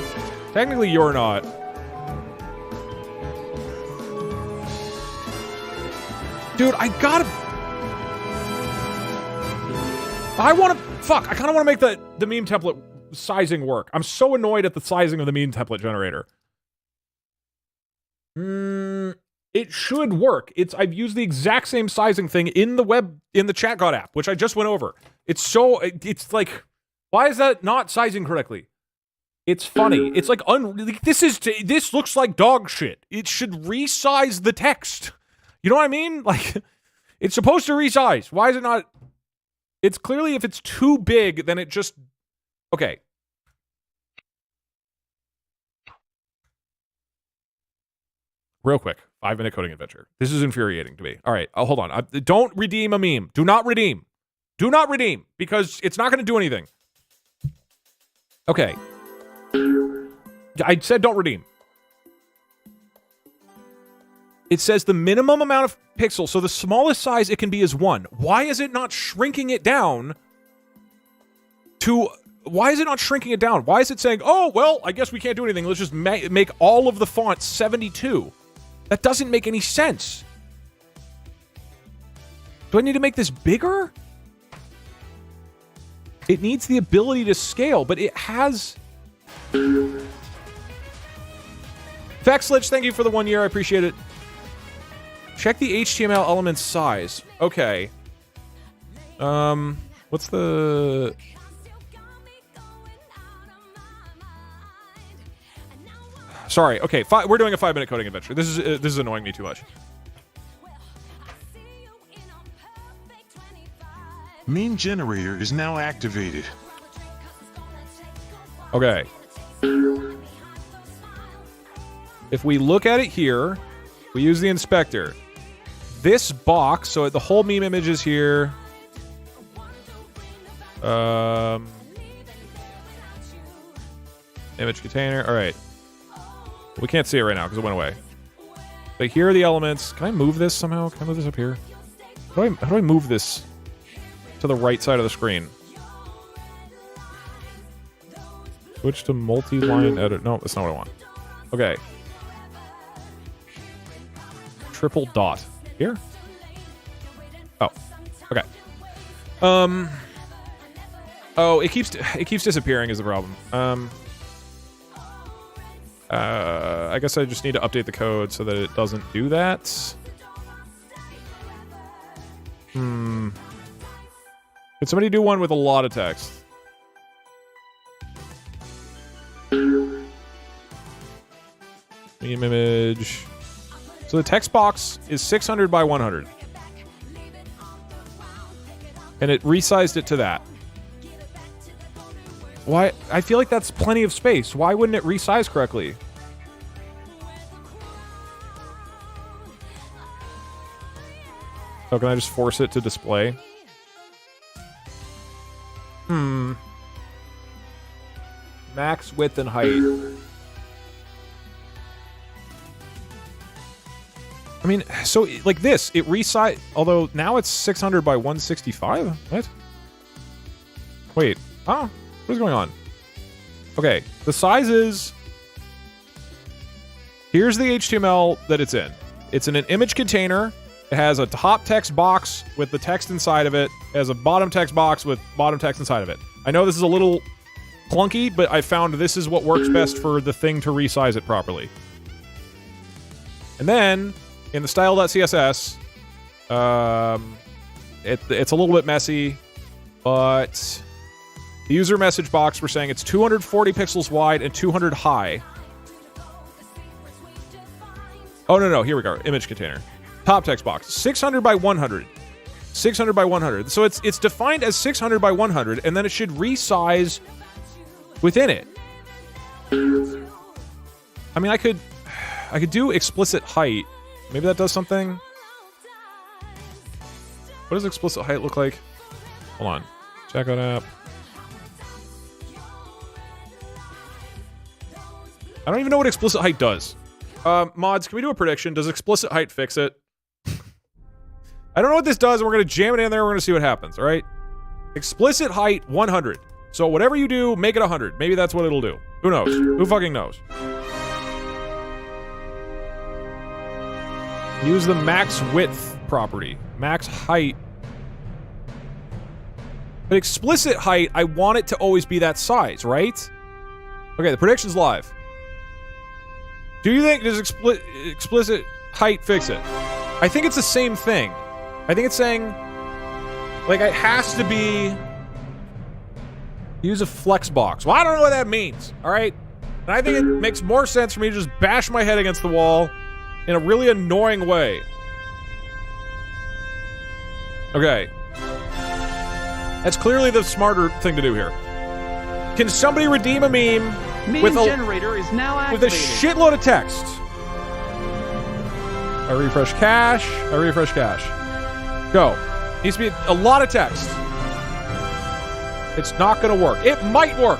technically you're not. Dude, I kind of want to make the meme template sizing work. I'm so annoyed at the sizing of the meme template generator. It should work. I've used the exact same sizing thing in the ChatGod app, which I just went over. It's like, why is that not sizing correctly? It's funny. It's like, this looks like dog shit. It should resize the text. You know what I mean? Like, it's supposed to resize. Why is it not? It's clearly, if it's too big, then it just... Okay. Real quick. 5-minute coding adventure. This is infuriating to me. All right. Hold on. Don't redeem a meme. Do not redeem. Do not redeem, because it's not going to do anything. Okay. I said don't redeem. It says the minimum amount of pixels, so the smallest size it can be is 1. Why is it not shrinking it down to... Why is it not shrinking it down? Why is it saying, oh, well, I guess we can't do anything. Let's just make all of the fonts 72. That doesn't make any sense. Do I need to make this bigger? It needs the ability to scale, but it has... Vexlich, thank you for the 1 year. I appreciate it. Check the HTML element size. Okay. What's the... Sorry. Okay, we're doing a 5-minute coding adventure. This is annoying me too much. Meme generator is now activated. Okay. If we look at it here, we use the inspector. This box, so the whole meme image is here. Image container. All right. We can't see it right now because it went away. But here are the elements. Can I move this somehow? Can I move this up here? How do I move this to the right side of the screen? Switch to multi-line edit. No, that's not what I want. Okay. Triple dot. Here? Oh. Okay. Oh, it keeps disappearing is the problem. I guess I just need to update the code so that it doesn't do that. Could somebody do one with a lot of text? Meme image. So the text box is 600 by 100. And it resized it to that. Why? I feel like that's plenty of space. Why wouldn't it resize correctly? Oh, can I just force it to display? Max width and height. I mean, so like this, it resized, although now it's 600 by 165? What? Wait, what is going on? Okay, the size is, here's the HTML that it's in. It's in an image container. It has a top text box with the text inside of it. It has a bottom text box with bottom text inside of it. I know this is a little clunky, but I found this is what works best for the thing to resize it properly. And then, in the style.css, it's a little bit messy, but the user message box, we're saying it's 240 pixels wide and 200 high. Oh, no, here we go. Image container. Top text box. 600 by 100. 600 by 100. So it's defined as 600 by 100, and then it should resize within it. I mean, I could do explicit height. Maybe that does something. What does explicit height look like? Hold on. Check it out. I don't even know what explicit height does. Mods, can we do a prediction? Does explicit height fix it? I don't know what this does, and we're going to jam it in there. We're going to see what happens, all right? Explicit height, 100. So whatever you do, make it 100. Maybe that's what it'll do. Who knows? Who fucking knows? Use the max width property. Max height. But explicit height, I want it to always be that size, right? Okay, the prediction's live. Do you think does explicit height fix it? I think it's the same thing. I think it's saying, like, it has to be... Use a flex box. Well, I don't know what that means, all right? And I think it makes more sense for me to just bash my head against the wall in a really annoying way. Okay. That's clearly the smarter thing to do here. Can somebody redeem a meme with generator is now activated. With a shitload of text? I refresh cache. Go. Needs to be a lot of text. It's not gonna work. It might work.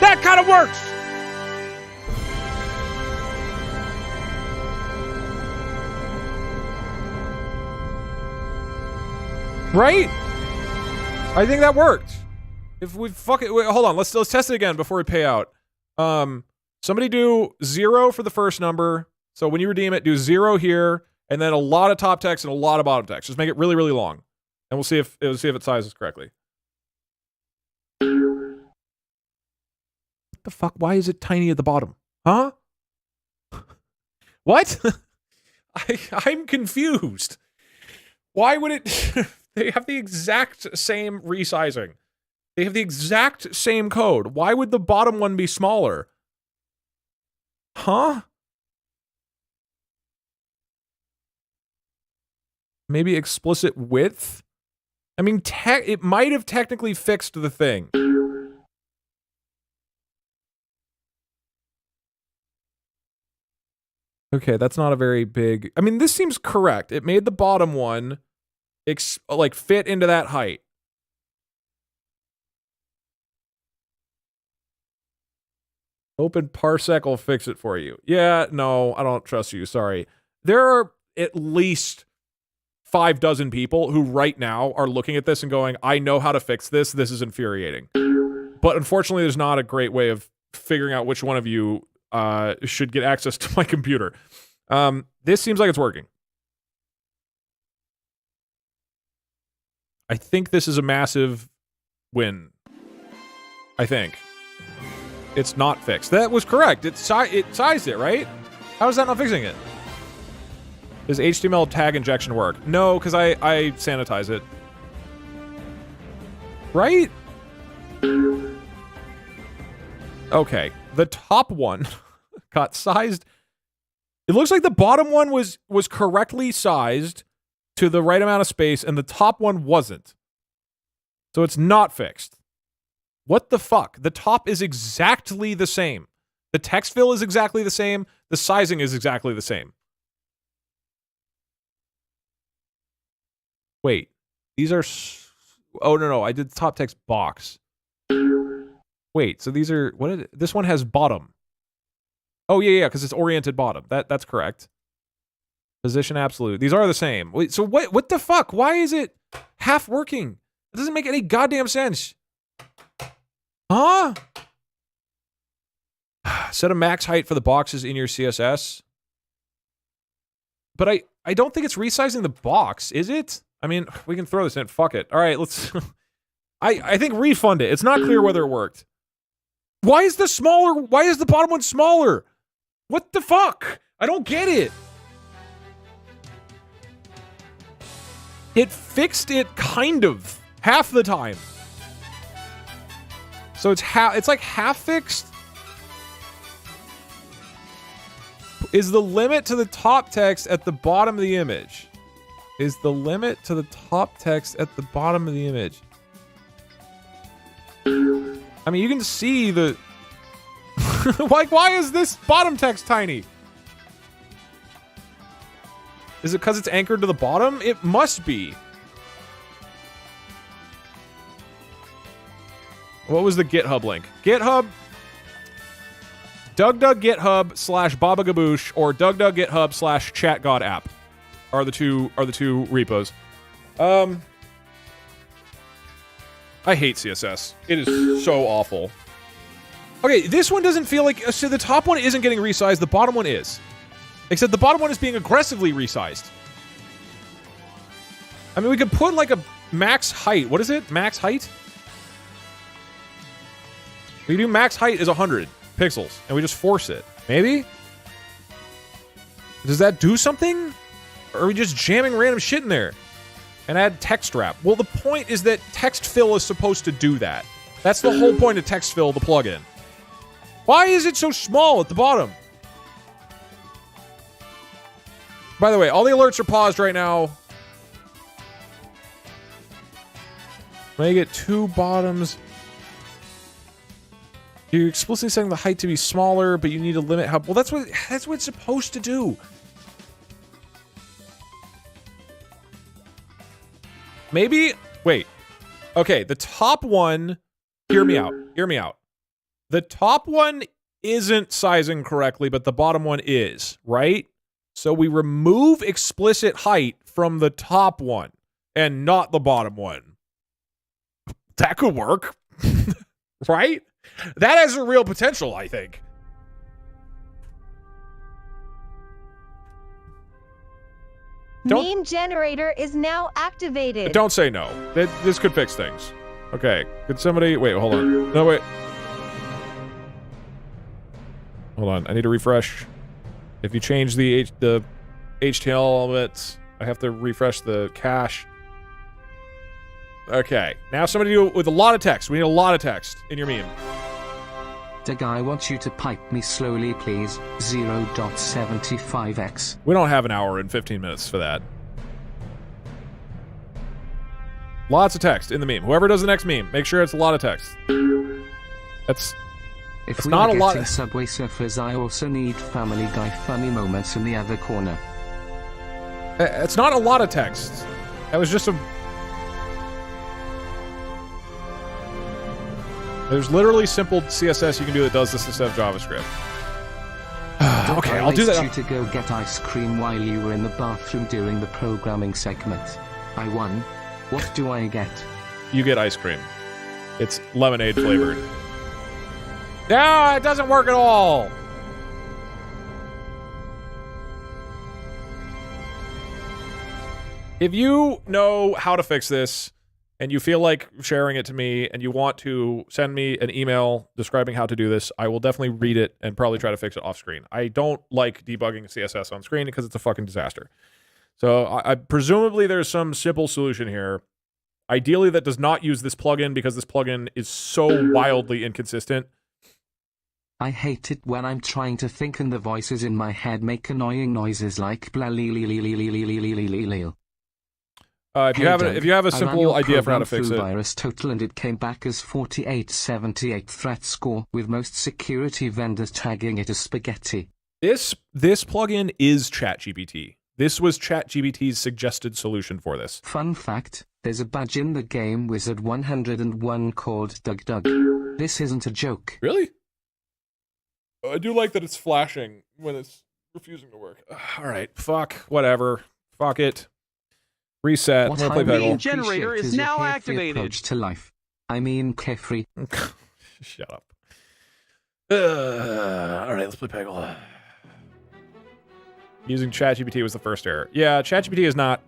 That kind of works! Right? I think that worked. If we wait, hold on, let's test it again before we pay out. Somebody do 0 for the first number. So when you redeem it, do 0 here, and then a lot of top text and a lot of bottom text. Just make it really, really long. And we'll see if it sizes correctly. What the fuck? Why is it tiny at the bottom? Huh? What? I'm confused. Why would it... They have the exact same resizing. They have the exact same code. Why would the bottom one be smaller? Huh? Maybe explicit width? I mean, it might have technically fixed the thing. Okay, that's not a very big... I mean, this seems correct. It made the bottom one like fit into that height. Open parsec will fix it for you. Yeah, no, I don't trust you. Sorry. There are at least 6 people who right now are looking at this and going, I know how to fix this. This is infuriating. But unfortunately, there's not a great way of figuring out which one of you should get access to my computer. This seems like it's working. I think this is a massive win. I think. It's not fixed. That was correct. It sized it, right? How is that not fixing it? Does HTML tag injection work? No, because I sanitize it. Right? Okay. The top one. got sized. It looks like the bottom one was correctly sized to the right amount of space, and the top one wasn't. So it's not fixed. What the fuck? The top is exactly the same. The text fill is exactly the same. The sizing is exactly the same. Wait, these are... Oh, no, I did the top text box. Wait, so these are... What? This one has bottom. Oh, yeah, because it's oriented bottom. That's correct. Position absolute. These are the same. Wait, so what the fuck? Why is it half working? It doesn't make any goddamn sense. Huh? Set a max height for the boxes in your CSS. But I don't think it's resizing the box, is it? I mean, we can throw this in. Fuck it. All right, let's... I think refund it. It's not clear whether it worked. Why is the bottom one smaller? What the fuck? I don't get it. It fixed it kind of half the time. So it's like half fixed. Is the limit to the top text at the bottom of the image? Is the limit to the top text at the bottom of the image? I mean, you can see the... Like, why is this bottom text tiny? Is it because it's anchored to the bottom? It must be. What was the GitHub link? GitHub... DugDug GitHub /Babagaboosh or DugDug GitHub /ChatGodApp are the two repos. I hate CSS. It is so awful. Okay, this one doesn't feel like... So the top one isn't getting resized, the bottom one is. Except the bottom one is being aggressively resized. I mean, we could put like a max height. What is it? Max height? We do max height is 100 pixels, and we just force it. Maybe? Does that do something? Or are we just jamming random shit in there? And add text wrap. Well, the point is that text fill is supposed to do that. That's the whole point of text fill, the plugin. Why is it so small at the bottom? By the way, all the alerts are paused right now. Make it 2 bottoms. You're explicitly setting the height to be smaller, but you need to limit how... Well, that's what it's supposed to do. Maybe... Wait. Okay, the top one... Hear me out. Hear me out. The top one isn't sizing correctly, but the bottom one is, right? So we remove explicit height from the top one and not the bottom one. That could work. Right? That has a real potential, I think. Meme generator is now activated. Don't say no. This could fix things. Okay. Could somebody... Wait, hold on. No, wait. Hold on. I need to refresh. If you change the HTML elements, I have to refresh the cache. Okay. Now somebody do it with a lot of text. We need a lot of text in your meme. Doug, I want you to pipe me slowly, please. 0.75x. We don't have an hour and 15 minutes for that. Lots of text in the meme. Whoever does the next meme, make sure it's a lot of text. That's not a lot of Subway Surfers, I also need Family Guy funny moments in the other corner. It's not a lot of text. That was just a... There's literally simple CSS you can do that does this instead of JavaScript. Okay, I'll do that. I asked you to go get ice cream while you were in the bathroom during the programming segment. I won. What do I get? You get ice cream. It's lemonade flavored. No, it doesn't work at all. If you know how to fix this, and you feel like sharing it to me, and you want to send me an email describing how to do this, I will definitely read it and probably try to fix it off screen. I don't like debugging CSS on screen because it's a fucking disaster. So I presumably there's some simple solution here. Ideally that does not use this plugin because this plugin is so wildly inconsistent. I hate it when I'm trying to think and the voices in my head make annoying noises like blah lee lee lee lee lee lee lee lee lee lee. If you have a simple idea for how to fix it. Virus total and it came back as 4878 threat score with most security vendors tagging it as spaghetti. This plugin is ChatGPT. This was ChatGPT's suggested solution for this. Fun fact, there's a badge in the game Wizard 101 called DugDug. This isn't a joke. Really? I do like that it's flashing when it's refusing to work. Alright, fuck, whatever. Fuck it. Reset. What I'm gonna play Peggle. Generator is now activated. Approach to life. I mean, carefree. Shut up. Alright, let's play Peggle. Using ChatGPT was the first error. Yeah, ChatGPT is not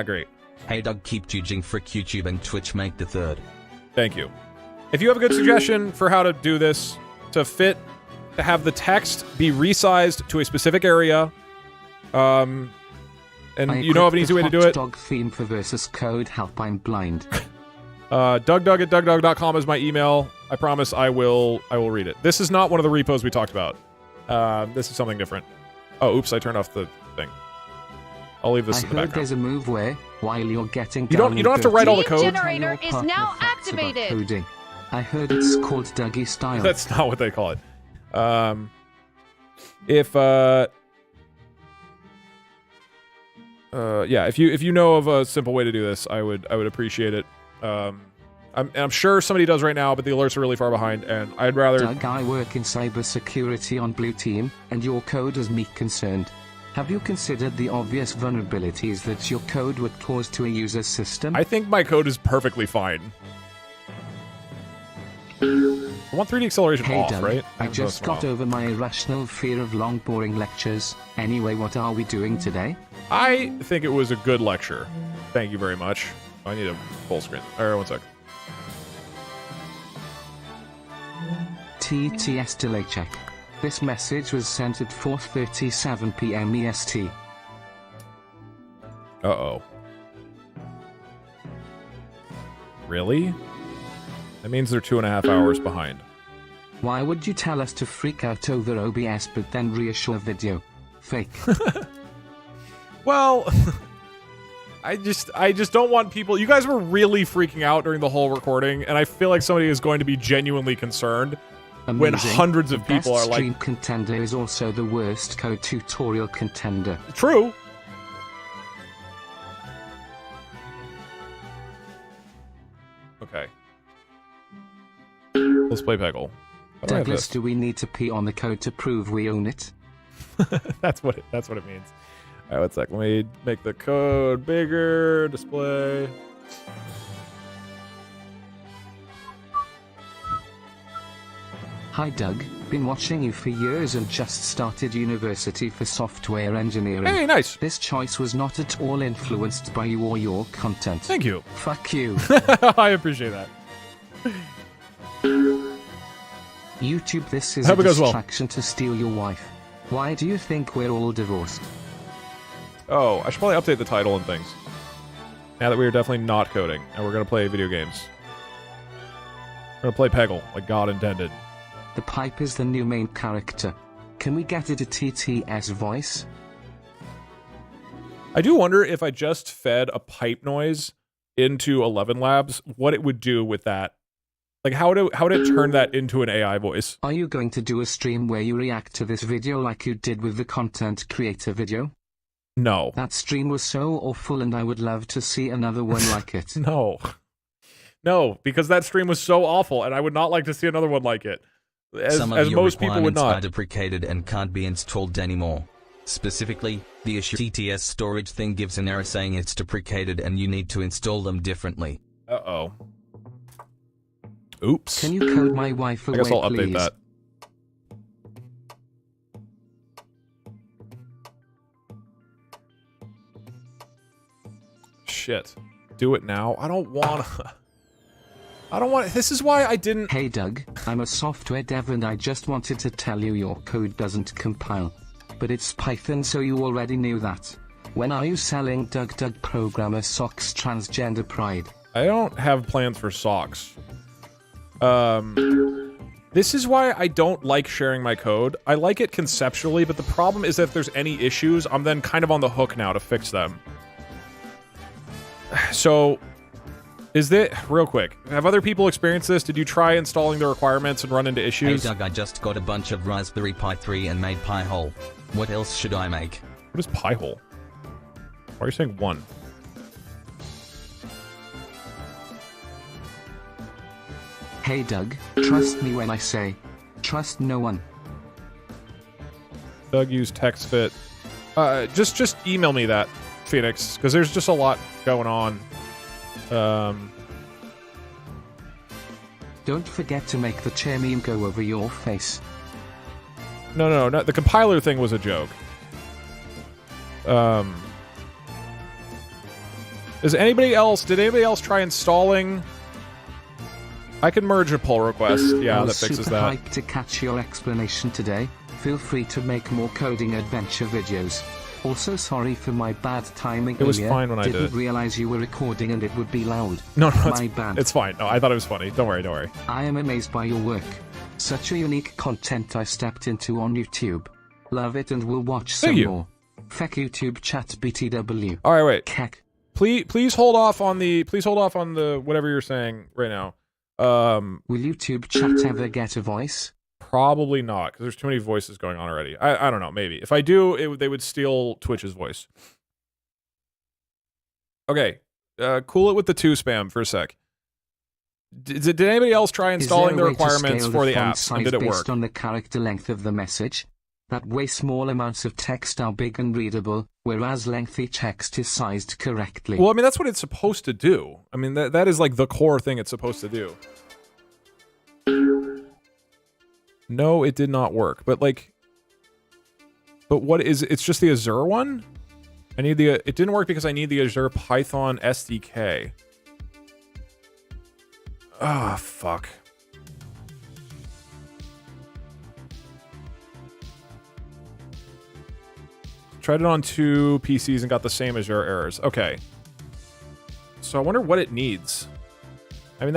great. Hey Doug, keep judging frick YouTube and Twitch make the third. Thank you. If you have a good suggestion for how to do this, to have the text be resized to a specific area, and you know of an easy way to do it. Dog theme for Versus Code help. I'm blind. DugDug at DugDug.com is my email. I promise I will read it. This is not one of the repos we talked about. This is something different. Oh, oops! I turned off the thing. I'll leave this in the background. There's a move where, while you're getting you don't have to write all the code. Generator is now activated. Coding. I heard it's called Dougie style. That's not what they call it. If you know of a simple way to do this, I would appreciate it. I'm sure somebody does right now, but the alerts are really far behind, and I'd rather... Doug, I work in cybersecurity on Blue Team, and your code has me concerned. Have you considered the obvious vulnerabilities that your code would cause to a user's system? I think my code is perfectly fine. I want 3D acceleration off, Doug, right? I just got over my irrational fear of long, boring lectures. Anyway, what are we doing today? I think it was a good lecture. Thank you very much. I need a full screen. Alright, one sec. TTS delay check. This message was sent at 4:37 p.m. EST. Uh-oh. Really? That means they're 2.5 hours behind. Why would you tell us to freak out over OBS but then reassure video? Fake. Well, I just don't want people... You guys were really freaking out during the whole recording, and I feel like somebody is going to be genuinely concerned. Amazing. When hundreds of people are like... The best stream contender is also the worst code tutorial contender. True. Okay. Let's play Peggle. Douglas, do we need to pee on the code to prove we own it? That's what it means. Alright, one sec. Let me make the code bigger. Display. Hi Doug, been watching you for years and just started university for software engineering. Hey, nice. This choice was not at all influenced by you or your content. Thank you. Fuck you. I appreciate that. YouTube, this is a distraction to steal your wife. Why do you think we're all divorced? Oh, I should probably update the title and things. Now that we are definitely not coding, and we're gonna play video games. We're gonna play Peggle, like God intended. The pipe is the new main character. Can we get it a TTS voice? I do wonder if I just fed a pipe noise into 11 Labs, what it would do with that. Like, how would it turn that into an AI voice? Are you going to do a stream where you react to this video like you did with the content creator video? No. That stream was so awful and I would love to see another one like it. No. No, because that stream was so awful and I would not like to see another one like it. As most people would not. Are deprecated and can't be installed anymore. Specifically, the issue TTS storage thing gives an error saying it's deprecated and you need to install them differently. Uh-oh. Oops. Can you code my wife away, I guess I'll update please? that. Shit. Do it now? I don't want... This is why I didn't... Hey Doug, I'm a software dev and I just wanted to tell you your code doesn't compile. But it's Python, so you already knew that. When are you selling DugDug Programmer Socks Transgender Pride? I don't have plans for socks. This is why I don't like sharing my code. I like it conceptually, but the problem is that if there's any issues, I'm then kind of on the hook now to fix them. So, is that... Real quick, have other people experienced this? Did you try installing the requirements and run into issues? Hey Doug, I just got a bunch of Raspberry Pi 3 and made Pi-hole. What else should I make? What is Pi-hole? Why are you saying 1? Hey Doug, trust me when I say, trust no one. Doug used TextFit. Just email me that, Phoenix, because there's just a lot going on. Don't forget to make the chair meme go over your face. No, the compiler thing was a joke. Did anybody else try installing... I can merge a pull request. Yeah, that fixes that. I was super hyped to catch your explanation today. Feel free to make more coding adventure videos. Also, sorry for my bad timing. It was fine when I did. Didn't realize you were recording and it would be loud. No, my bad. It's fine. No, I thought it was funny. Don't worry. I am amazed by your work. Such a unique content I stepped into on YouTube. Love it and will watch some more. Feck YouTube chat BTW. All right, wait. Keck. Please hold off on the whatever you're saying right now. Will YouTube chat ever get a voice? Probably not, because there's too many voices going on already. I don't know, maybe. If I do, they would steal Twitch's voice. Okay, cool it with the 2 spam for a sec. Did anybody else try installing the requirements for the app, and did it work? Based on the character length of the message? That way small amounts of text are big and readable, whereas lengthy text is sized correctly. Well, I mean, that's what it's supposed to do. I mean, that is like the core thing it's supposed to do. No, it did not work. But what is it? It's just the Azure one? It didn't work because I need the Azure Python SDK. Ah, fuck. Tried it on 2 PCs and got the same Azure errors. Okay. So I wonder what it needs. I mean,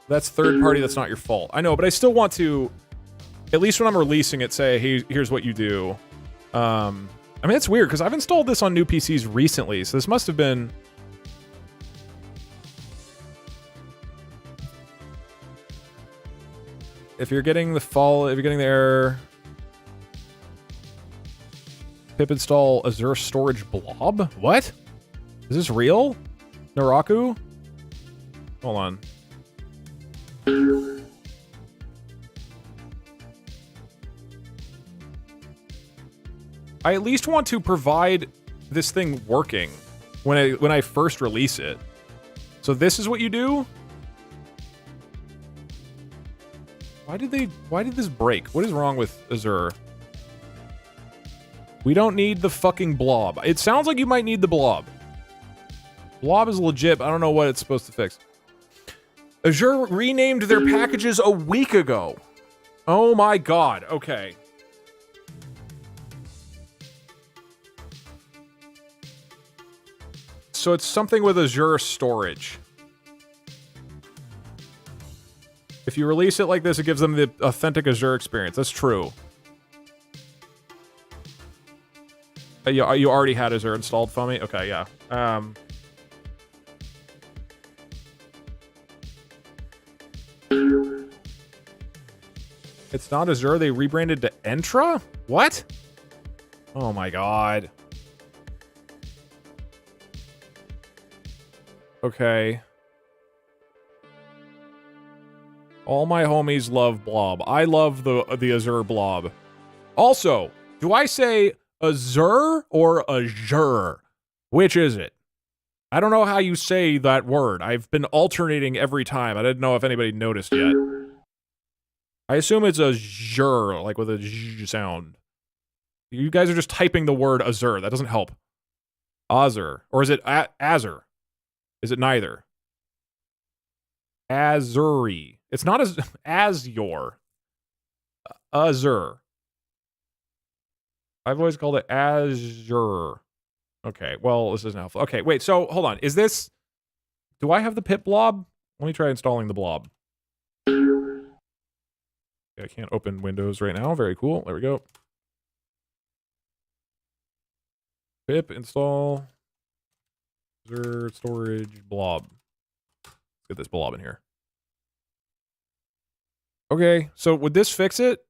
that's third party, that's not your fault. I know, but I still want to, at least when I'm releasing it, say, hey, here's what you do. I mean, it's weird, because I've installed this on new PCs recently, so this must have been... If you're getting the error... Pip install Azure Storage Blob? What? Is this real? Naraku? Hold on. I at least want to provide this thing working when I first release it. So this is what you do? Why did this break? What is wrong with Azure? We don't need the fucking blob. It sounds like you might need the blob. Blob is legit, but I don't know what it's supposed to fix. Azure renamed their packages a week ago. Oh my god. Okay. So it's something with Azure storage. If you release it like this, it gives them the authentic Azure experience. That's true. You already had Azure installed, Foamy? Okay, yeah. It's not Azure. They rebranded to Entra? What? Oh my god. Okay. All my homies love Blob. I love the Azure Blob. Also, do I say Azure or Azure? Which is it? I don't know how you say that word. I've been alternating every time. I didn't know if anybody noticed yet. I assume it's Azure, like with a Z sound. You guys are just typing the word Azure. That doesn't help. Azure. Or is it Azure? Is it neither? Azuri. It's not as Azure. Azure. I've always called it Azure. Okay, well, this isn't helpful. Okay, wait, so hold on. Is this... Do I have the pip blob? Let me try installing the blob. Okay, I can't open Windows right now. Very cool. There we go. Pip install Azure storage blob. Let's get this blob in here. Okay, so would this fix it?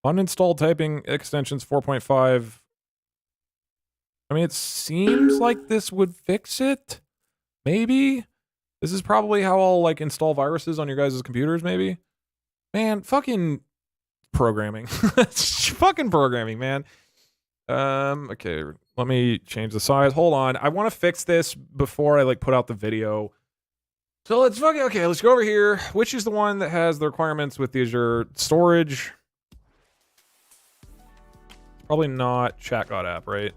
Uninstall typing extensions 4.5. I mean, it seems like this would fix it. Maybe. This is probably how I'll like install viruses on your guys' computers, maybe. Man, fucking programming. Fucking programming, man. Okay, let me change the size. Hold on. I want to fix this before I like put out the video. So let's fucking, okay, let's go over here. Which is the one that has the requirements with the Azure storage? Probably not ChatGod app, right?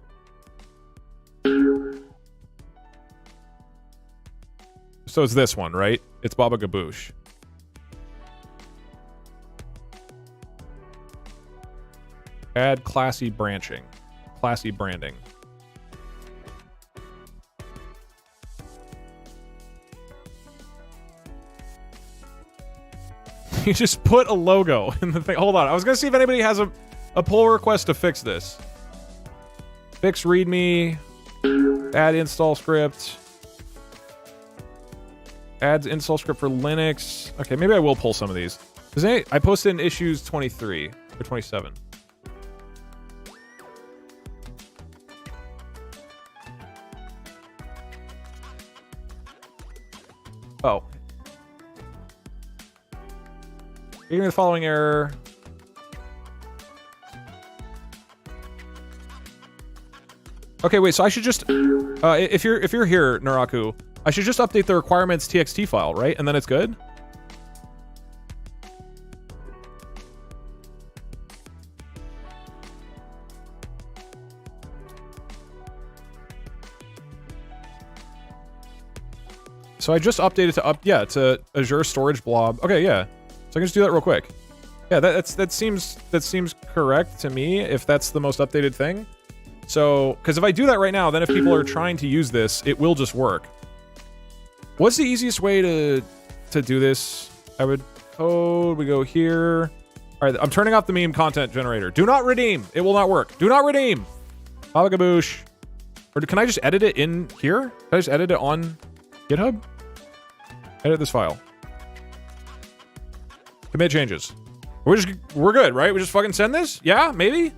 So it's this one, right? It's Baba Gaboosh. Add classy branching. Classy branding. You just put a logo in the thing. Hold on. I was going to see if anybody has a pull request to fix this. Fix readme. Add install script. Adds install script for Linux. Okay, maybe I will pull some of these. I posted in issues 23 or 27. Oh. Give me the following error. Okay, wait, so I should just if you're here, Naraku, I should just update the requirements txt file, right? And then it's good? So I just updated to Azure storage blob. Okay, yeah. So I can just do that real quick. Yeah, that seems correct to me if that's the most updated thing. So, because if I do that right now, then if people are trying to use this, it will just work. What's the easiest way to do this? I would code, we go here. All right, I'm turning off the meme content generator. Do not redeem. It will not work. Do not redeem. Baba Gaboosh. Or can I just edit it in here? Can I just edit it on GitHub? Edit this file. Commit changes. We're good, right? We just fucking send this? Yeah, maybe?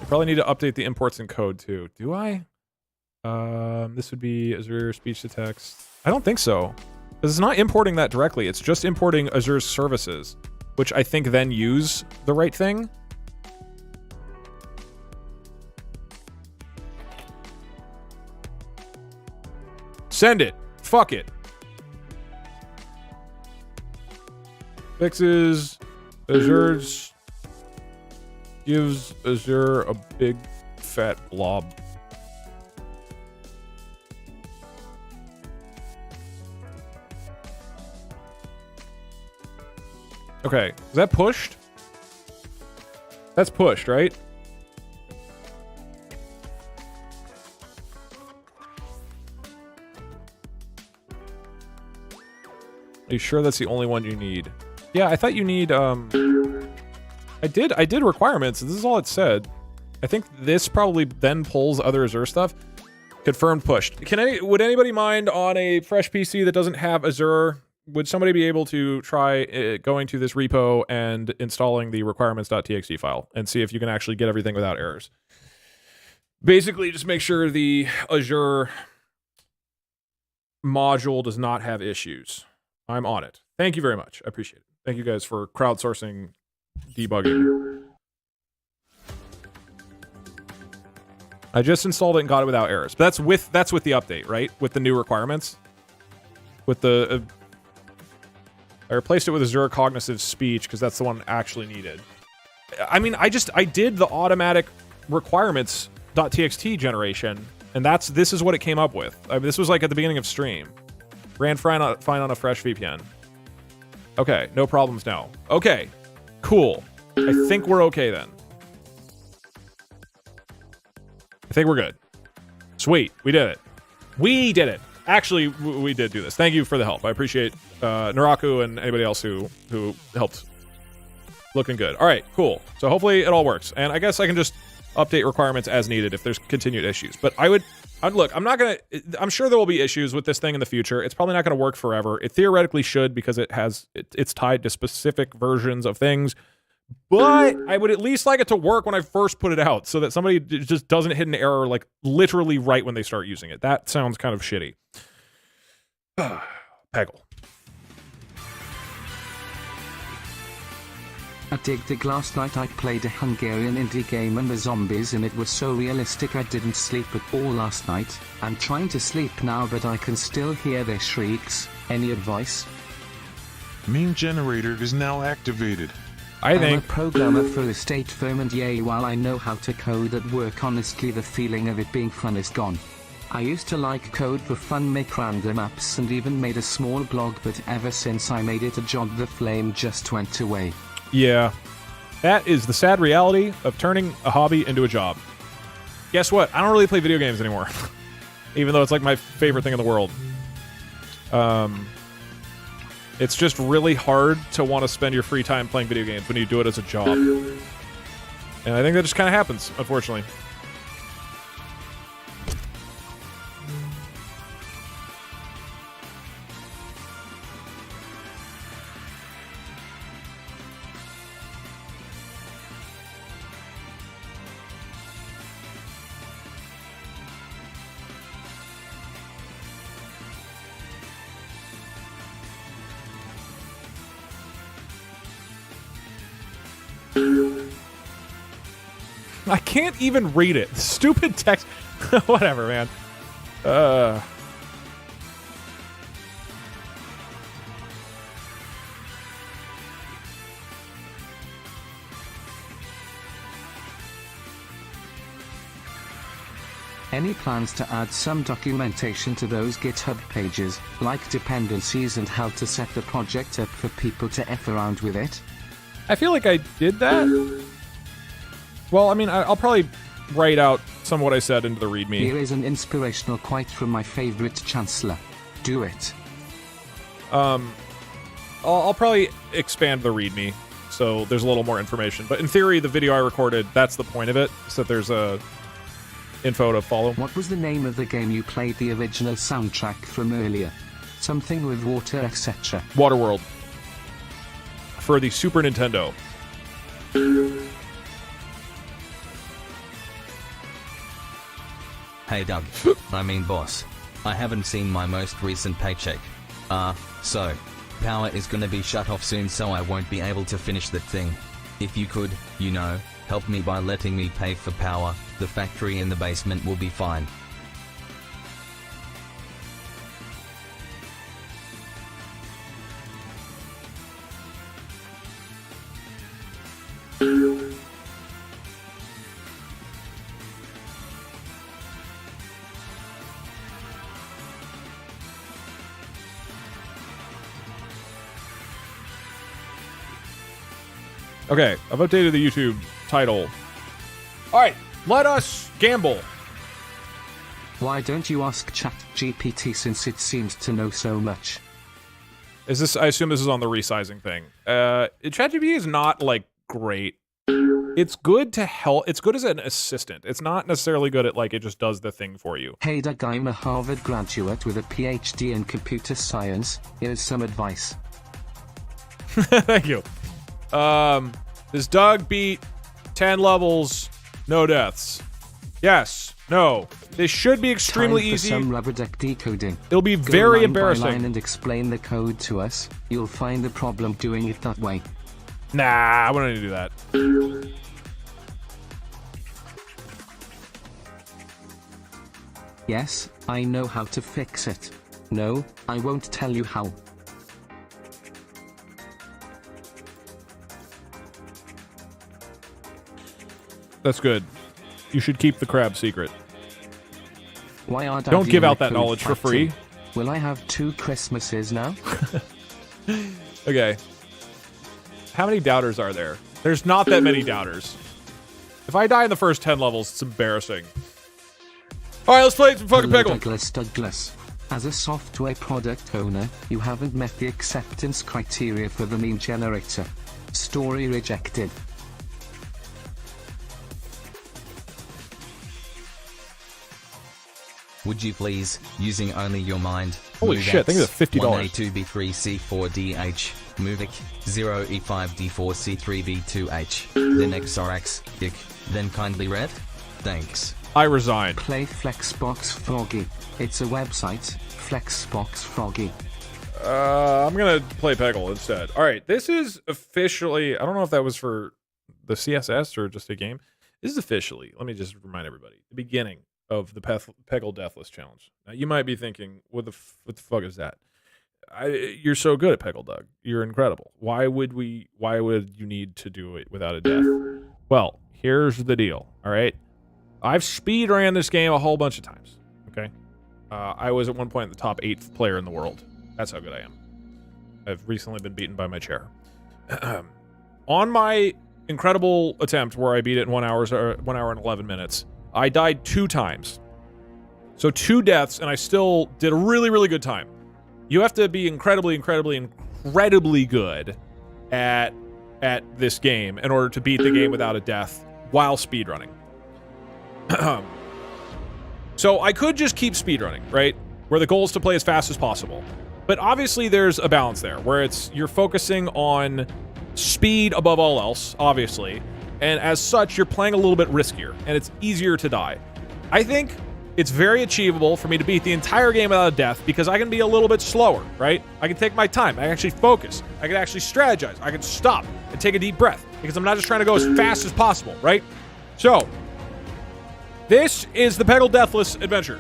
Probably need to update the imports and code too. Do I? This would be Azure speech to text. I don't think so. Because it's not importing that directly. It's just importing Azure's services, which I think then use the right thing. Send it. Fuck it. Fixes Azure's. Gives Azure a big fat blob. Okay, is that pushed? That's pushed, right? Are you sure that's the only one you need? Yeah, I thought you need, I did requirements. This is all it said. I think this probably then pulls other Azure stuff. Confirmed pushed. Would anybody mind on a fresh PC that doesn't have Azure? Would somebody be able to try going to this repo and installing the requirements.txt file and see if you can actually get everything without errors? Basically, just make sure the Azure module does not have issues. I'm on it. Thank you very much. I appreciate it. Thank you guys for crowdsourcing debugging. I just installed it and got it without errors. But that's with the update, right? With the new requirements. With the I replaced it with Azure Cognitive Speech because that's the one actually needed. I mean, I did the automatic requirements.txt generation, and this is what it came up with. I mean, this was like at the beginning of stream. Ran fine on a fresh VPN. Okay, no problems now. Okay. Cool. I think we're okay then. I think we're good. Sweet. We did it. We did it. Actually, we did do this. Thank you for the help. I appreciate Naraku and anybody else who helped. Looking good. All right, cool. So hopefully it all works. And I guess I can just update requirements as needed if there's continued issues. But I'd look, I'm sure there will be issues with this thing in the future. It's probably not going to work forever. It theoretically should because it's tied to specific versions of things. But I would at least like it to work when I first put it out so that somebody just doesn't hit an error like literally right when they start using it. That sounds kind of shitty. Peggle. At DugDug last night I played a Hungarian indie game and the zombies and it was so realistic I didn't sleep at all last night. I'm trying to sleep now but I can still hear their shrieks. Any advice? Meme generator is now activated. I'm a programmer for a state firm and yay, while I know how to code at work, honestly the feeling of it being fun is gone. I used to like code for fun, make random apps and even made a small blog, but ever since I made it a job the flame just went away. Yeah, that is the sad reality of turning a hobby into a job. Guess what? I don't really play video games anymore. Even though it's like my favorite thing in the world. It's just really hard to want to spend your free time playing video games when you do it as a job. And I think that just kind of happens, unfortunately. I can't even read it. Stupid text. Whatever, man. Any plans to add some documentation to those GitHub pages, like dependencies and how to set the project up for people to F around with it? I feel like I did that. Well, I mean, I'll probably write out some of what I said into the README. Here is an inspirational quote from my favorite chancellor. Do it. I'll probably expand the README, so there's a little more information. But in theory, the video I recorded, that's the point of it, so there's a info to follow. What was the name of the game you played the original soundtrack from earlier? Something with water, etc. Waterworld. For the Super Nintendo. Hey Doug, I mean boss. I haven't seen my most recent paycheck. So, power is gonna be shut off soon so I won't be able to finish that thing. If you could, help me by letting me pay for power, the factory in the basement will be fine. Okay, I've updated the YouTube title. All right, let us gamble. Why don't you ask ChatGPT since it seems to know so much? Is this? I assume this is on the resizing thing. ChatGPT is not like great. It's good to help. It's good as an assistant. It's not necessarily good at like it just does the thing for you. Hey Doug, I'm a Harvard graduate with a PhD in computer science. Here's some advice. Thank you. Does Doug beat 10 levels, no deaths? Yes. No. This should be extremely easy. Some rubber duck decoding. It'll be Go very line embarrassing. by line and explain the code to us. You'll find the problem doing it that way. Nah, I wouldn't do that. Yes, I know how to fix it. No, I won't tell you how. That's good. You should keep the crab secret. Why are Don't give out that knowledge for free. Will I have 2 Christmases now? Okay. How many doubters are there? There's not that many doubters. If I die in the first 10 levels, it's embarrassing. All right, let's play some fucking Peggle. Douglas. As a software product owner, you haven't met the acceptance criteria for the meme generator. Story rejected. Would you please, using only your mind, holy shit, I think it's $50. 1A2B3C4DH, Movic, 0E5D4C3V2H, then XRX, IC, then kindly read? Thanks. I resign. Play Flexbox Froggy. It's a website, Flexbox Froggy. I'm gonna play Peggle instead. All right, this is officially, I don't know if that was for the CSS or just a game. This is officially, let me just remind everybody, the beginning of the Peggle Deathless Challenge. Now, you might be thinking, what the fuck is that? You're so good at Peggle, Doug. You're incredible. Why would you need to do it without a death? Well, here's the deal, all right? I've speed ran this game a whole bunch of times, okay? I was at one point the top 8th player in the world. That's how good I am. I've recently been beaten by my chair. On my incredible attempt where I beat it in 1 hour and 11 minutes, I died 2 times. So 2 deaths, and I still did a really, really good time. You have to be incredibly good at this game in order to beat the game without a death while speedrunning. So I could just keep speedrunning, right? Where the goal is to play as fast as possible. But obviously there's a balance there, where you're focusing on speed above all else, obviously. And as such, you're playing a little bit riskier, and it's easier to die. I think it's very achievable for me to beat the entire game without a death, because I can be a little bit slower, right? I can take my time. I can actually focus. I can actually strategize. I can stop and take a deep breath, because I'm not just trying to go as fast as possible, right? So, this is the Peggle Deathless adventure.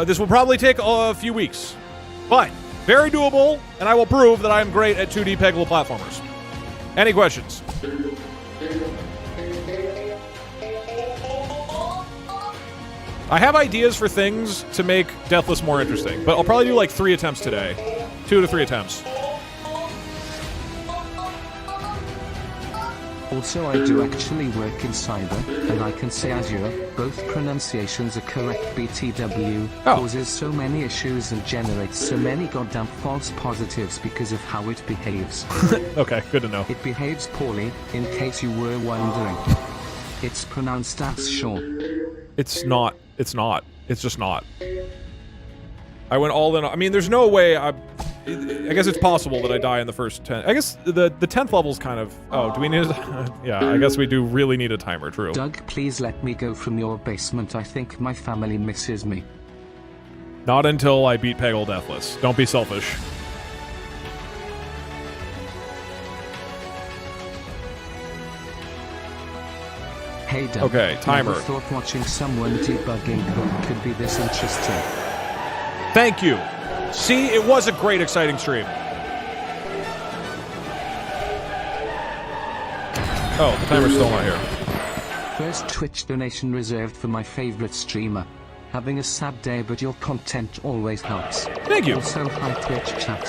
This will probably take a few weeks, but very doable, and I will prove that I am great at 2D Peggle platformers. Any questions? I have ideas for things to make Deathless more interesting, but I'll probably do like 3 attempts today. 2 to 3 attempts. Also, I do actually work in cyber, and I can say Azure, both pronunciations are correct. BTW causes so many issues and generates so many goddamn false positives because of how it behaves. Okay, good to know. It behaves poorly, in case you were wondering. It's pronounced as sure. It's not. It's not. It's just not. I went all in. I mean, there's no way I guess it's possible that I die in the first 10. I guess the 10th level's kind of... Oh, do we need a... Yeah, I guess we do really need a timer, true. Doug, please let me go from your basement. I think my family misses me. Not until I beat Peggle Deathless. Don't be selfish. Hey Doug. Okay, timer. Never thought watching someone debugging code could be this interesting. Thank you. See, it was a great, exciting stream. Oh, the timer's still not here. First Twitch donation reserved for my favorite streamer. Having a sad day, but your content always helps. Thank you. Also, hi Twitch chat.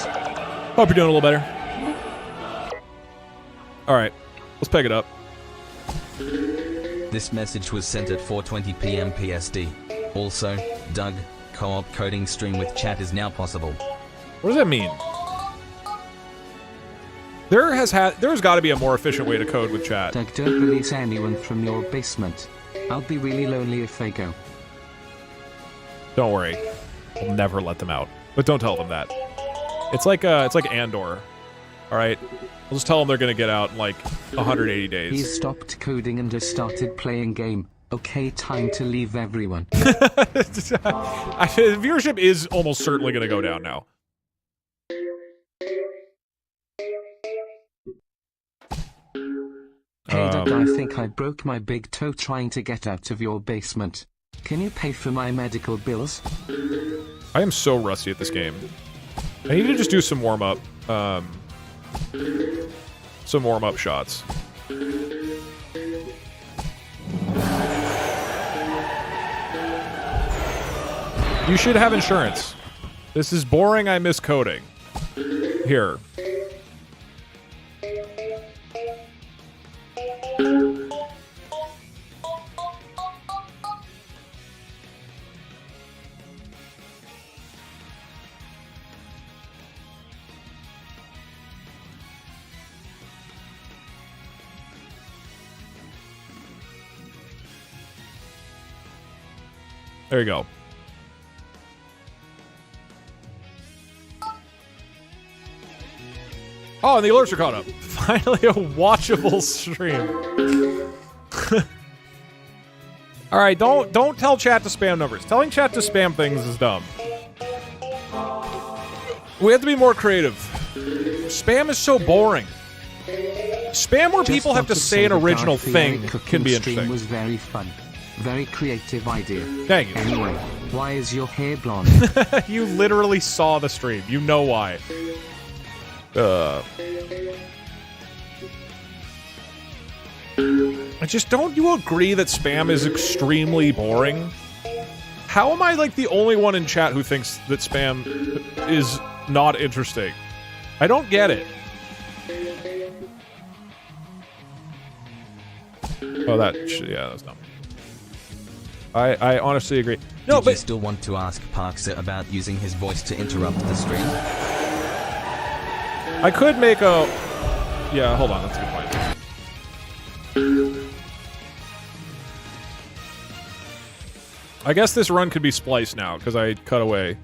Hope you're doing a little better. All right, let's pick it up. This message was sent at 4:20 p.m. PST. Also, Doug, co-op coding stream with chat is now possible. What does that mean? There's got to be a more efficient way to code with chat. Doug, don't release anyone from your basement. I'll be really lonely if they go. Don't worry, I'll never let them out. But don't tell them that. It's like Andor. All right, I'll just tell them they're gonna get out in like 180 days. He's stopped coding and just started playing game. Okay, time to leave everyone. Viewership is almost certainly gonna go down now. Hey Doug, I think I broke my big toe trying to get out of your basement. Can you pay for my medical bills? I am so rusty at this game. I need to just do some warm-up. Some warm-up shots. You should have insurance. This is boring, I miss coding. Here. There you go. Oh, and the alerts are caught up. Finally, a watchable stream. All right, don't tell chat to spam numbers. Telling chat to spam things is dumb. We have to be more creative. Spam is so boring. Spam where people have to say an original thing can be interesting. Stream was very fun. Very creative idea. Thank you. Anyway, why is your hair blonde? You literally saw the stream. You know why. Don't you agree that spam is extremely boring? How am I like the only one in chat who thinks that spam is not interesting? I don't get it. Oh, yeah, that's dumb. I honestly agree. No, but you still want to ask Parkser about using his voice to interrupt the stream? I could make a... Yeah, hold on, that's a good point. I guess this run could be spliced now, because I cut away.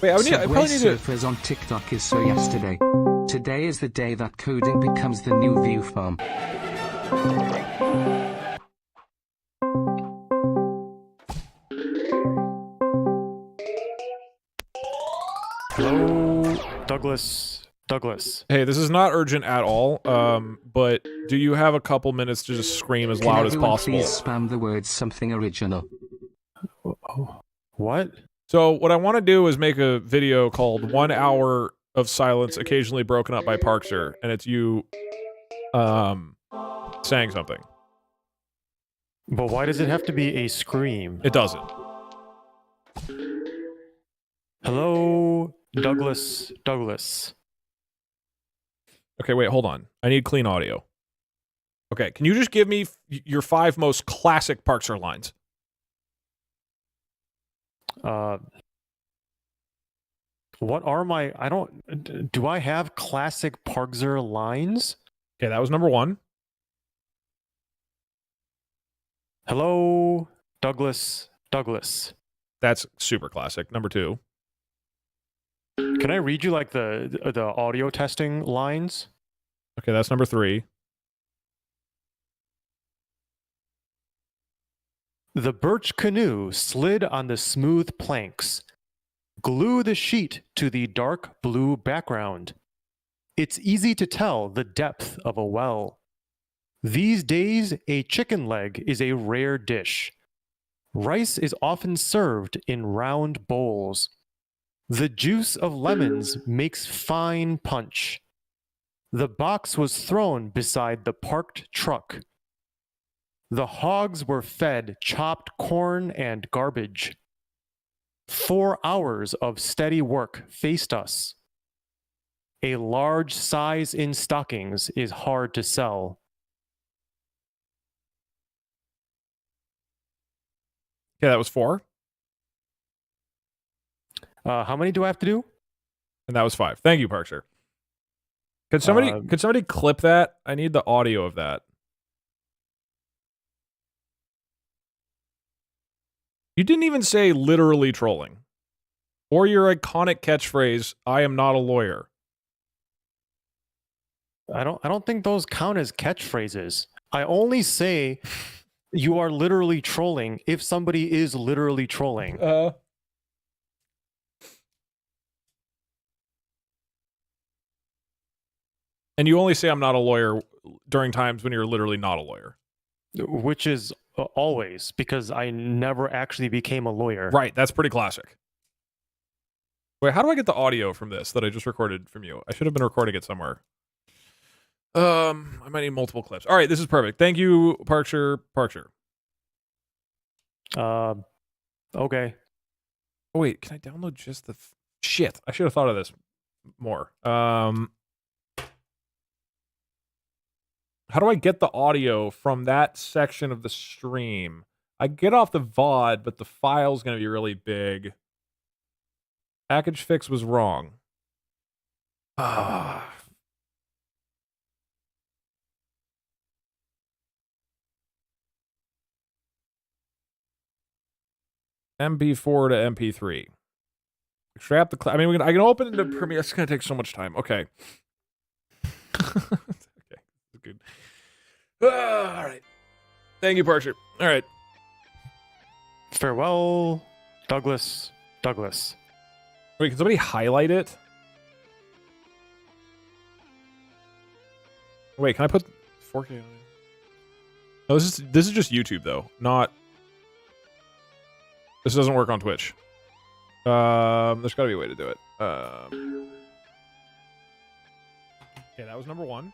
Wait, I probably need to... surfers on TikTok is so yesterday. Today is the day that coding becomes the new view farm. Hello, Douglas. Hey, this is not urgent at all, but do you have a couple minutes to just scream as loud as possible? Please spam the words something original. What? So what I want to do is make a video called 1 Hour of Silence Occasionally Broken Up by Parkser, and it's you saying something. But why does it have to be a scream? It doesn't. Hello, Douglas. Okay, wait, hold on. I need clean audio. Okay, can you just give me your 5 most classic Parkser lines? What are my... Do I have classic Parkser lines? Okay, that was number 1. Hello, Douglas. That's super classic. Number 2. Can I read you like the audio testing lines? Okay, that's number 3. The birch canoe slid on the smooth planks. Glue the sheet to the dark blue background. It's easy to tell the depth of a well. These days, a chicken leg is a rare dish. Rice is often served in round bowls. The juice of lemons makes fine punch. The box was thrown beside the parked truck. The hogs were fed chopped corn and garbage. 4 hours of steady work faced us. A large size in stockings is hard to sell. Yeah, that was 4. How many do I have to do? And that was 5. Thank you, Parkser. Could somebody clip that? I need the audio of that. You didn't even say literally trolling. Or your iconic catchphrase, I am not a lawyer. I don't think those count as catchphrases. I only say you are literally trolling if somebody is literally trolling. And you only say I'm not a lawyer during times when you're literally not a lawyer. Which is always, because I never actually became a lawyer. Right, that's pretty classic. Wait, how do I get the audio from this that I just recorded from you? I should have been recording it somewhere. I might need multiple clips. All right, this is perfect. Thank you, Parkser. Okay. Oh, wait, can I download just the Shit, I should have thought of this more. How do I get the audio from that section of the stream? I get off the VOD, but the file's going to be really big. Package fix was wrong. MP4 to MP3. Extract the. I mean, I can open it to Premiere. It's going to take so much time. Okay. Okay, good. All right. Thank you, Parcher. All right. Farewell, Douglas. Douglas. Wait, can somebody highlight it? Wait, can I put 4K on it? No, this is just YouTube though, not. This doesn't work on Twitch. There's got to be a way to do it. Okay, that was number 1.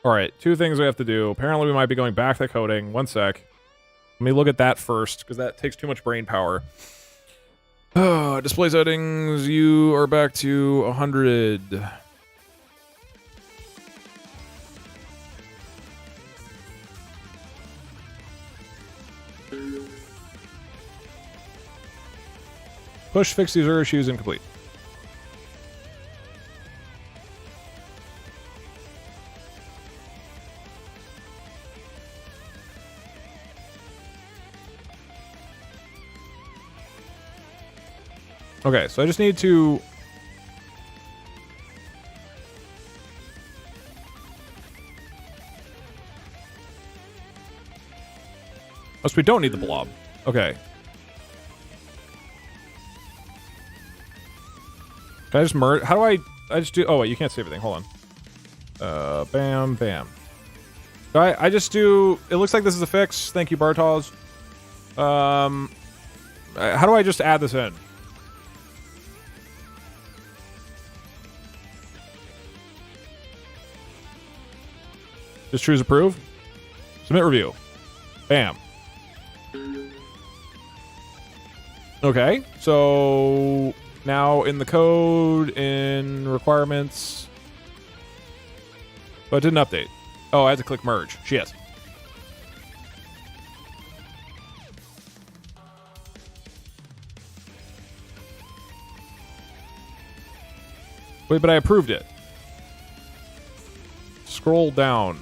All right, 2 things we have to do. Apparently, we might be going back to coding. 1 sec. Let me look at that first, because that takes too much brain power. Display settings, you are back to 100. Push fix these error issues incomplete. Okay, so I just need to... Oh, so we don't need the blob. Okay. Can I just merge? How do I just do... Oh, wait, you can't save everything. Hold on. Bam, bam. So I just do... It looks like this is a fix. Thank you, Bartosz. How do I just add this in? Just choose approve. Submit review. Bam. Okay, so now in the code, in requirements. Oh, it didn't update. Oh, I had to click merge. Shit. Wait, but I approved it. Scroll down.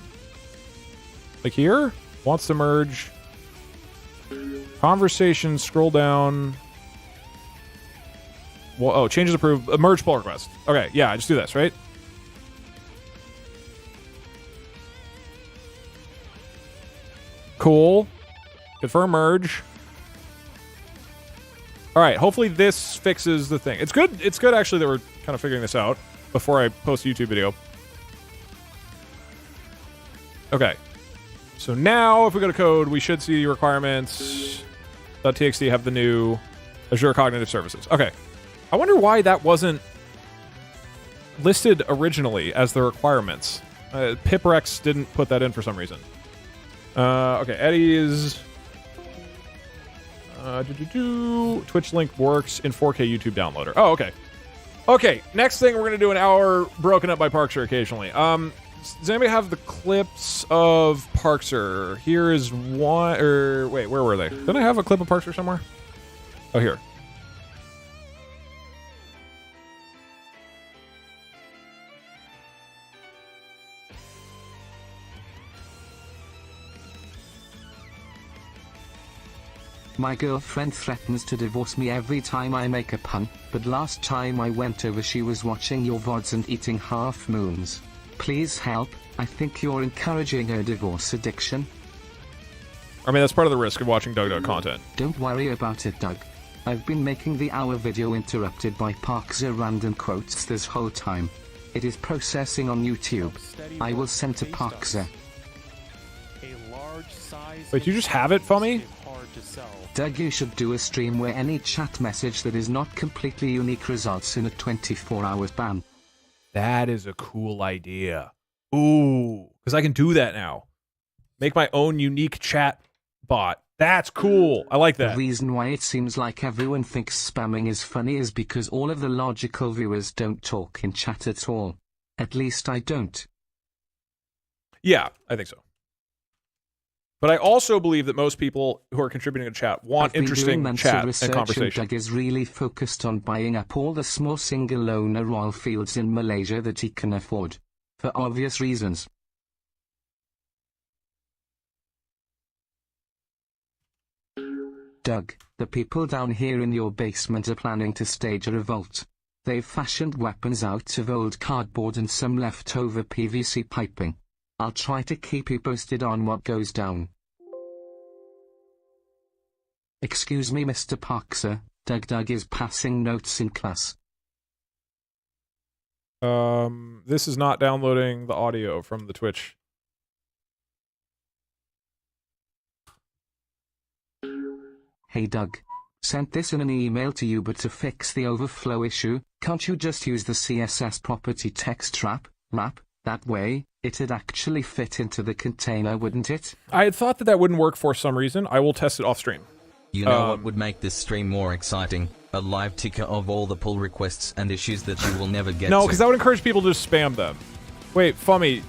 Like here? Wants to merge. Conversation, scroll down. Well, oh, changes approved. Merge pull request. Okay, yeah, I just do this, right? Cool. Confirm merge. All right, hopefully this fixes the thing. It's good actually that we're kind of figuring this out before I post a YouTube video. Okay. So now, if we go to code, we should see requirements. .txt have the new Azure Cognitive Services. Okay. I wonder why that wasn't listed originally as the requirements. Piprex didn't put that in for some reason. Okay, Eddie's... Twitch link works in 4K YouTube downloader. Oh, okay. Okay, next thing we're going to do an hour broken up by Parkser occasionally. Does anybody have the clips of Parkser? Here is one, or wait, where were they? Didn't I have a clip of Parkser somewhere? Oh, here. My girlfriend threatens to divorce me every time I make a pun, but last time I went over she was watching your VODs and eating half moons. Please help, I think you're encouraging her divorce addiction. I mean, that's part of the risk of watching DugDug content. Don't worry about it, Doug. I've been making the hour video interrupted by Parkser random quotes this whole time. It is processing on YouTube. I will send to Parkser. Wait, you just have it, Fummy? Doug, you should do a stream where any chat message that is not completely unique results in a 24-hour ban. That is a cool idea. Ooh, because I can do that now. Make my own unique chat bot. That's cool. I like that. The reason why it seems like everyone thinks spamming is funny is because all of the logical viewers don't talk in chat at all. At least I don't. Yeah, I think so. But I also believe that most people who are contributing to chat want interesting chat and conversation. Doug is really focused on buying up all the small single owner oil fields in Malaysia that he can afford. For obvious reasons. Doug, the people down here in your basement are planning to stage a revolt. They've fashioned weapons out of old cardboard and some leftover PVC piping. I'll try to keep you posted on what goes down. Excuse me, Mr. Parkser, DugDug is passing notes in class. This is not downloading the audio from the Twitch. Hey Doug. Sent this in an email to you, but to fix the overflow issue, can't you just use the CSS property text wrap? That way, it'd actually fit into the container, wouldn't it? I had thought that that wouldn't work for some reason. I will test it off stream. You know what would make this stream more exciting? A live ticker of all the pull requests and issues that you will never get to. No, because that would encourage people to just spam them. Wait, Fummy.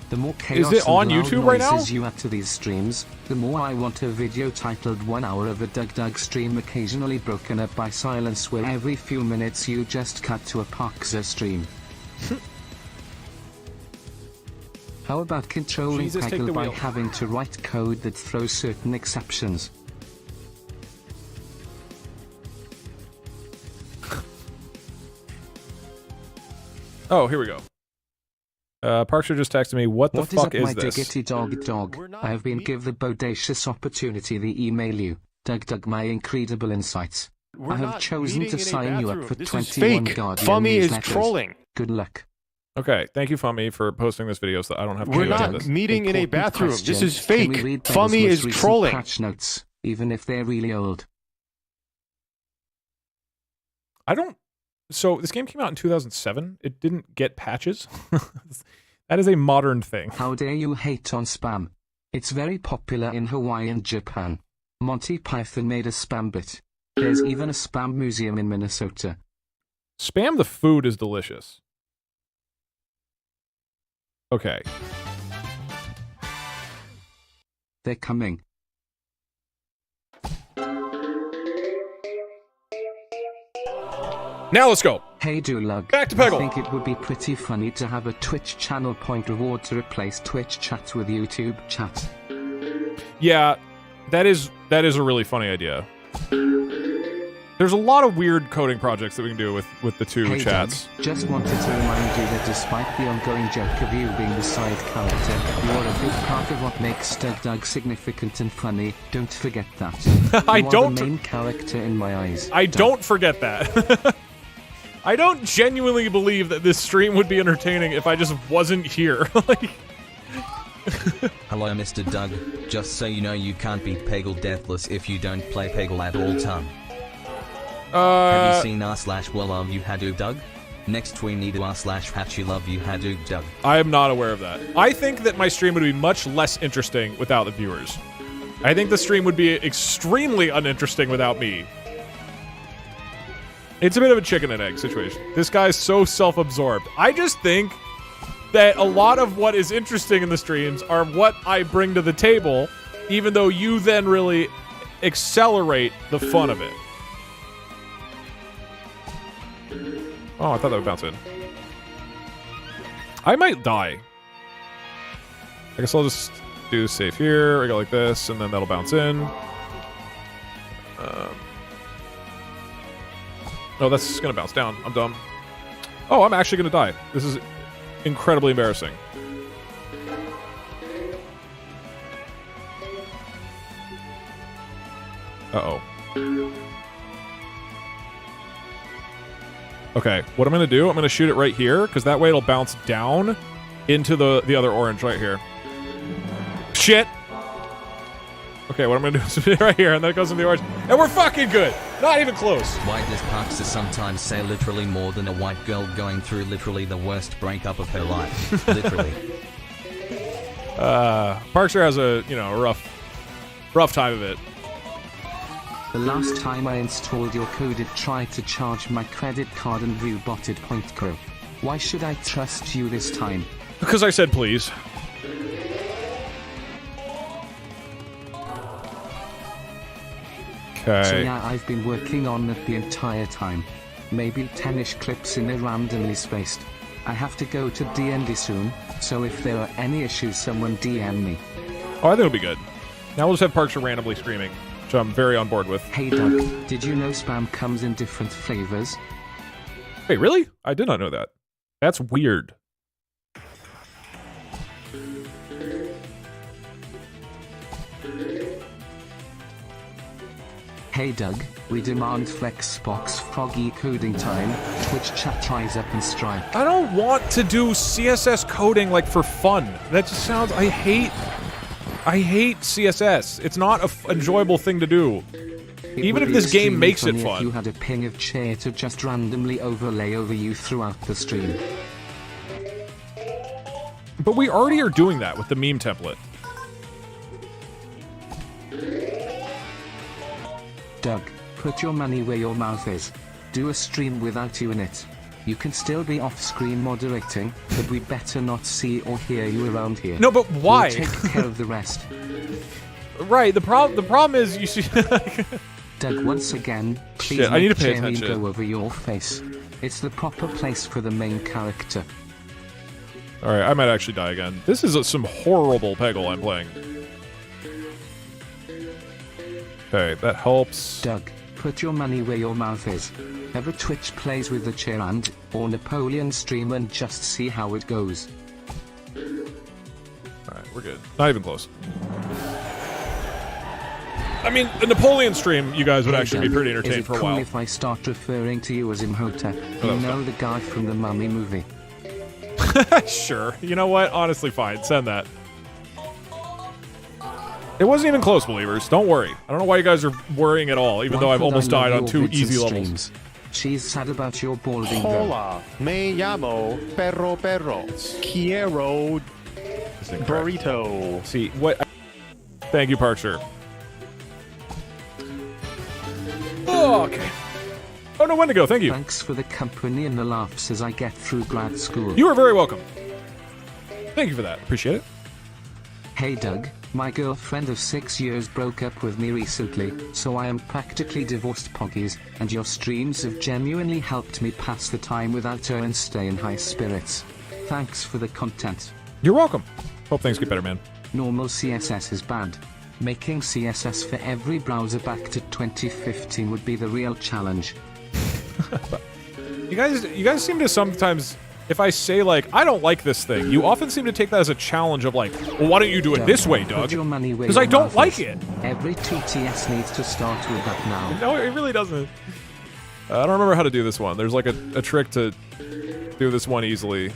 The more chaos is it on YouTube right now? You add to these streams, the more I want a video titled 1 hour of a DugDug stream, occasionally broken up by silence, where every few minutes you just cut to a Parkser stream. How about controlling Peggle by having to write code that throws certain exceptions? Oh, here we go. Parkser just texted me, what the fuck is this? Diggity dog. I have been given the bodacious opportunity to email you, DugDug, my incredible insights. I have chosen to sign you up for 21 Guardian Fummy is newsletters. trolling. Good luck. Okay, thank you, Fummy, for posting this video so that I don't have to We're do not this. meeting in a bathroom. Question. This is Can we fake. read Peggle's Fummy most is recent trolling. patch notes, even if they're really old? I don't... So, this game came out in 2007. It didn't get patches. That is a modern thing. How dare you hate on spam? It's very popular in Hawaii and Japan. Monty Python made a spam bit. There's even a spam museum in Minnesota. Spam the food is delicious. Okay. They're coming. Now let's go. Hey DougDug. Back to Peggle. I think it would be pretty funny to have a Twitch channel point reward to replace Twitch chat with YouTube chat. Yeah, that is a really funny idea. There's a lot of weird coding projects that we can do with the two chats. Doug, just wanted to remind you that despite the ongoing joke of you being the side character, you are a big part of what makes DugDug significant and funny. Don't forget that. I you are the main character in my eyes. I don't forget that. I don't genuinely believe that this stream would be entertaining if I just wasn't here. Like... Hello, Mr. Doug. Just so you know, you can't beat Peggle deathless if you don't play Peggle at all time. Have you seen r/well love you DugDug? Next we need r/hatch you love you DugDug. I am not aware of that. I think that my stream would be much less interesting without the viewers. I think the stream would be extremely uninteresting without me. It's a bit of a chicken and egg situation. This guy's so self-absorbed. I just think that a lot of what is interesting in the streams are what I bring to the table, even though you then really accelerate the fun of it. Oh, I thought that would bounce in. I might die. I guess I'll just do save here. I go like this, and then that'll bounce in. No, that's gonna bounce down. I'm dumb. Oh, I'm actually gonna die. This is incredibly embarrassing. Uh-oh. Okay, what I'm gonna do, I'm gonna shoot it right here, because that way it'll bounce down into the other orange right here. Shit! Okay, what I'm gonna do is put it right here, and then it goes in the orange, and we're fucking good! Not even close! Why does Parkser sometimes say literally more than a white girl going through literally the worst breakup of her life? Literally. Parkster has a, rough time of it. The last time I installed your code, it tried to charge my credit card and rebooted PointCo. Why should I trust you this time? Because I said please. Okay. So yeah, I've been working on it the entire time. Maybe 10-ish clips in there randomly spaced. I have to go to D&D soon, so if there are any issues, someone DM me. Oh, I think it'll be good. Now we'll just have Parkster randomly streaming, which I'm very on board with. Hey Doug, did you know spam comes in different flavors? Wait, really? I did not know that. That's weird. Hey Doug, we demand Flexbox Froggy coding time, Twitch chat tries up and strike. I don't want to do CSS coding like for fun. That just sounds, I hate CSS. It's not an enjoyable thing to do. Even if this game makes it fun. If you had a ping of chair to just randomly overlay over you throughout the stream. But we already are doing that with the meme template. Doug, put your money where your mouth is. Do a stream without you in it. You can still be off-screen moderating, but we better not see or hear you around here. No, but why? We'll take care of the rest. Right, the problem is you see... Doug, once again, please I need to pay Jeremy attention. go over your face. It's the proper place for the main character. Alright, I might actually die again. This is some horrible Peggle I'm playing. Okay, that helps. Doug, put your money where your mouth is. Have a Twitch plays with the chair and, or Napoleon stream and just see how it goes. Alright, we're good. Not even close. I mean, the Napoleon stream, you guys would actually be pretty entertained for a while. Is it cool if I start referring to you as Imhotep? You know the guy from the Mummy movie? Sure. You know what? Honestly, fine. Send that. It wasn't even close, believers. Don't worry. I don't know why you guys are worrying at all, even though I've almost died on 2 easy levels. She's sad about your balding. Hola, me llamo Perro. Quiero burrito. See, what... Thank you, Parkster. Oh, okay. Oh, no, Wendigo, thank you. Thanks for the company and the laughs as I get through grad school. You are very welcome. Thank you for that. Appreciate it. Hey, Doug. My girlfriend of 6 years broke up with me recently, so I am practically divorced, Poggies, and your streams have genuinely helped me pass the time without her and stay in high spirits. Thanks for the content. You're welcome. Hope things get better, man. Normal CSS is bad. Making CSS for every browser back to 2015 would be the real challenge. You guys seem to sometimes, if I say, like, I don't like this thing, you often seem to take that as a challenge of, like, well, why don't you do it this way, Doug? Because I don't like it. Every TTS needs to start with that now. No, it really doesn't. I don't remember how to do this one. There's, like, a trick to do this one easily.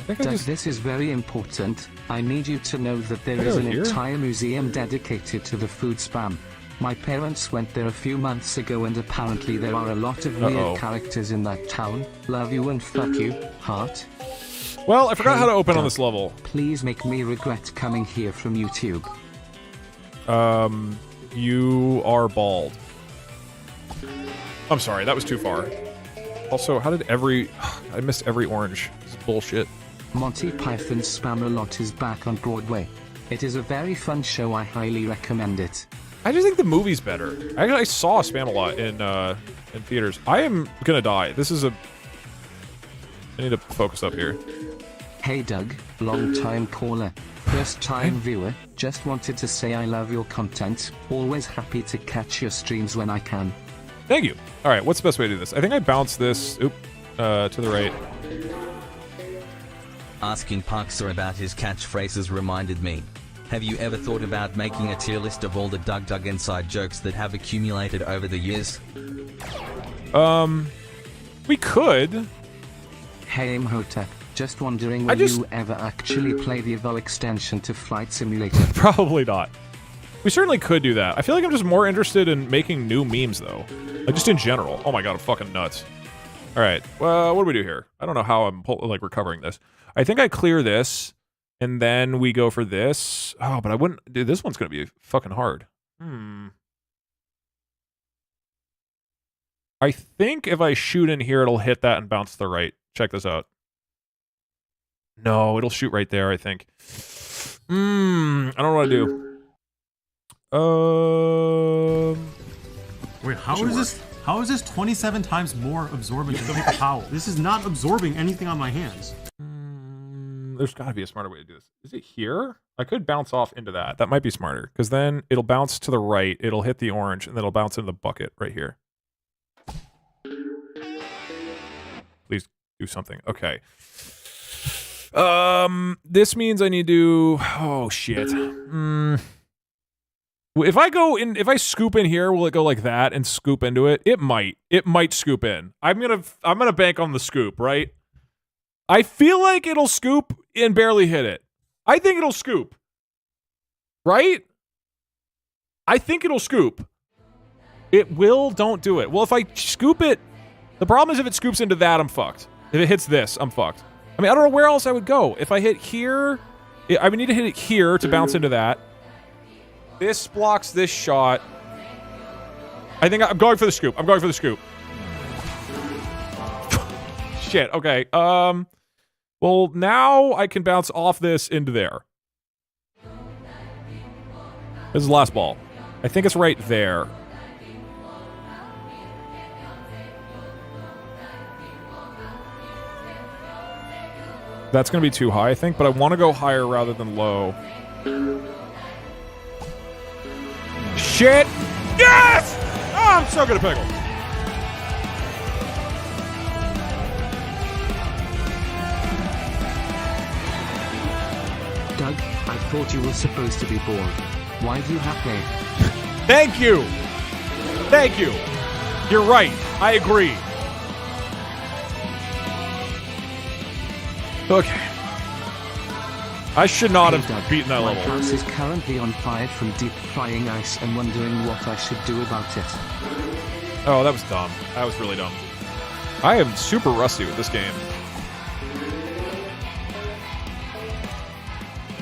Doug, this is very important. I need you to know that there is an entire museum dedicated to the food spam. My parents went there a few months ago and apparently there are a lot of weird characters in that town. Love you and fuck you, heart. Well, I forgot how to open on this level. Please make me regret coming here from YouTube. You are bald. I'm sorry, that was too far. Also, how did I missed every orange. This is bullshit. Monty Python's Spam-A-Lot is back on Broadway. It is a very fun show, I highly recommend it. I just think the movie's better. I saw Spam-A-Lot in theaters. I am gonna die. This is I need to focus up here. Hey Doug, long-time caller, first-time viewer, just wanted to say I love your content, always happy to catch your streams when I can. Thank you. Alright, what's the best way to do this? I think I bounce this, to the right. Asking Parkster about his catchphrases reminded me. Have you ever thought about making a tier list of all the DugDug inside jokes that have accumulated over the years? We could. Hey Imhotep, just wondering will you ever actually play the Evo extension to Flight Simulator? Probably not. We certainly could do that. I feel like I'm just more interested in making new memes, though. Like, just in general. Oh my god, I'm fucking nuts. All right. Well, what do we do here? I don't know how I'm like recovering this. I think I clear this, and then we go for this. Oh, but I wouldn't. Dude, this one's gonna be fucking hard. I think if I shoot in here, it'll hit that and bounce to the right. Check this out. No, it'll shoot right there, I think. I don't know what to do. Wait, how is this 27 times more absorbent than the towel? This is not absorbing anything on my hands. There's got to be a smarter way to do this. Is it here? I could bounce off into that. That might be smarter, because then it'll bounce to the right, it'll hit the orange, and then it'll bounce into the bucket right here. Please do something. Okay. This means I need to... Oh, shit. If I scoop in here, will it go like that and scoop into it? It might. It might scoop in. I'm gonna bank on the scoop, right? I feel like it'll scoop and barely hit it. I think it'll scoop. Right? I think it'll scoop. It will, don't do it. Well, if I scoop it, the problem is if it scoops into that, I'm fucked. If it hits this, I'm fucked. I mean, I don't know where else I would go. If I hit here, I would need to hit it here to bounce into that. This blocks this shot. I think I'm going for the scoop. I'm going for the scoop. Shit, okay. Well, now I can bounce off this into there. This is the last ball. I think it's right there. That's going to be too high, I think, but I want to go higher rather than low. Shit! Yes! Oh, I'm so good at Peggle. Doug, I thought you were supposed to be bald. Why do you have hair? Thank you! Thank you! You're right. I agree. Okay. I should not have beaten that level. My house is currently on fire from deep frying ice and wondering what I should do about it. Oh, that was dumb. That was really dumb. I am super rusty with this game.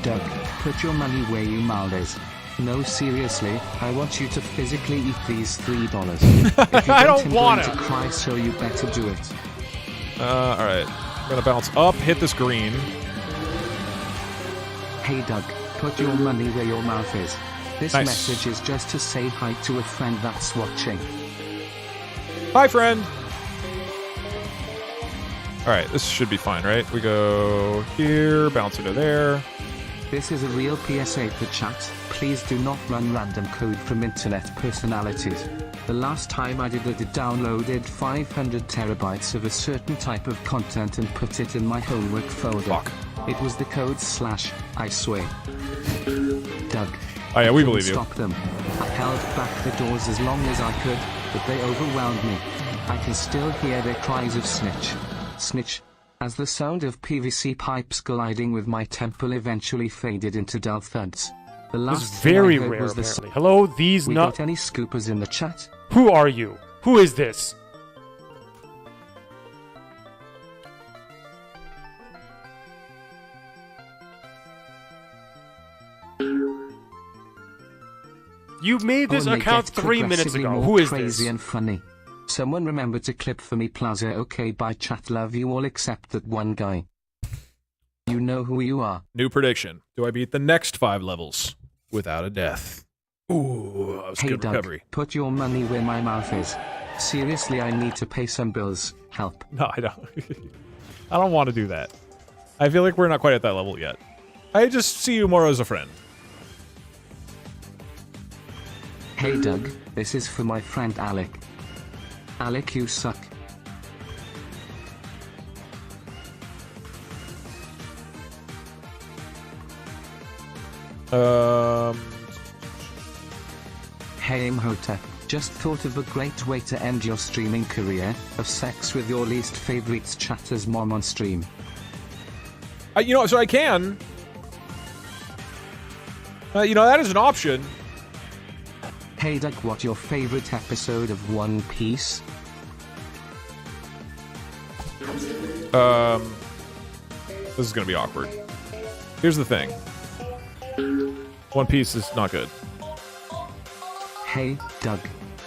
Doug, put your money where your mouth is. No, seriously, I want you to physically eat these $3. If you I don't want to cry, so you better do it. Alright. I'm gonna bounce up, hit this green. Hey Doug, put your money where your mouth is. This Nice. message is just to say hi to a friend that's watching. Hi, friend! Alright, this should be fine, right? We go here, bounce into there. This is a real PSA for chat. Please do not run random code from internet personalities. The last time I did it, it downloaded 500 terabytes of a certain type of content and put it in my homework folder. Fuck. It was the code / I swear. Doug. Oh yeah, we believe you. Stop them. I held back the doors as long as I could, but they overwhelmed me. I can still hear their cries of snitch. Snitch. As the sound of PVC pipes colliding with my temple eventually faded into dull thuds. The last This is very thing I heard rare, was the apparently. Hello, these We not... got any scoopers in the chat? Who are you? Who is this? You made this Oh, and they account get 3 minutes progressively ago. more Who is crazy this? and funny. Someone remember to clip for me, Plaza. Okay, bye chat. Love you all except that one guy. You know who you are. New prediction. Do I beat the next 5 levels without a death? Ooh, that was Hey good Doug, recovery. put your money where my mouth is. Seriously, I need to pay some bills. Help. No, I don't. I don't want to do that. I feel like we're not quite at that level yet. I just see you more as a friend. Hey Doug, this is for my friend Alec. Alec, you suck. Hey Imhotep, just thought of a great way to end your streaming career, of sex with your least favorite chatter's mom on stream. You know, so I can. You know, that is an option. Hey Doug, what your favorite episode of One Piece? This is gonna be awkward. Here's the thing. One Piece is not good. Hey, Doug.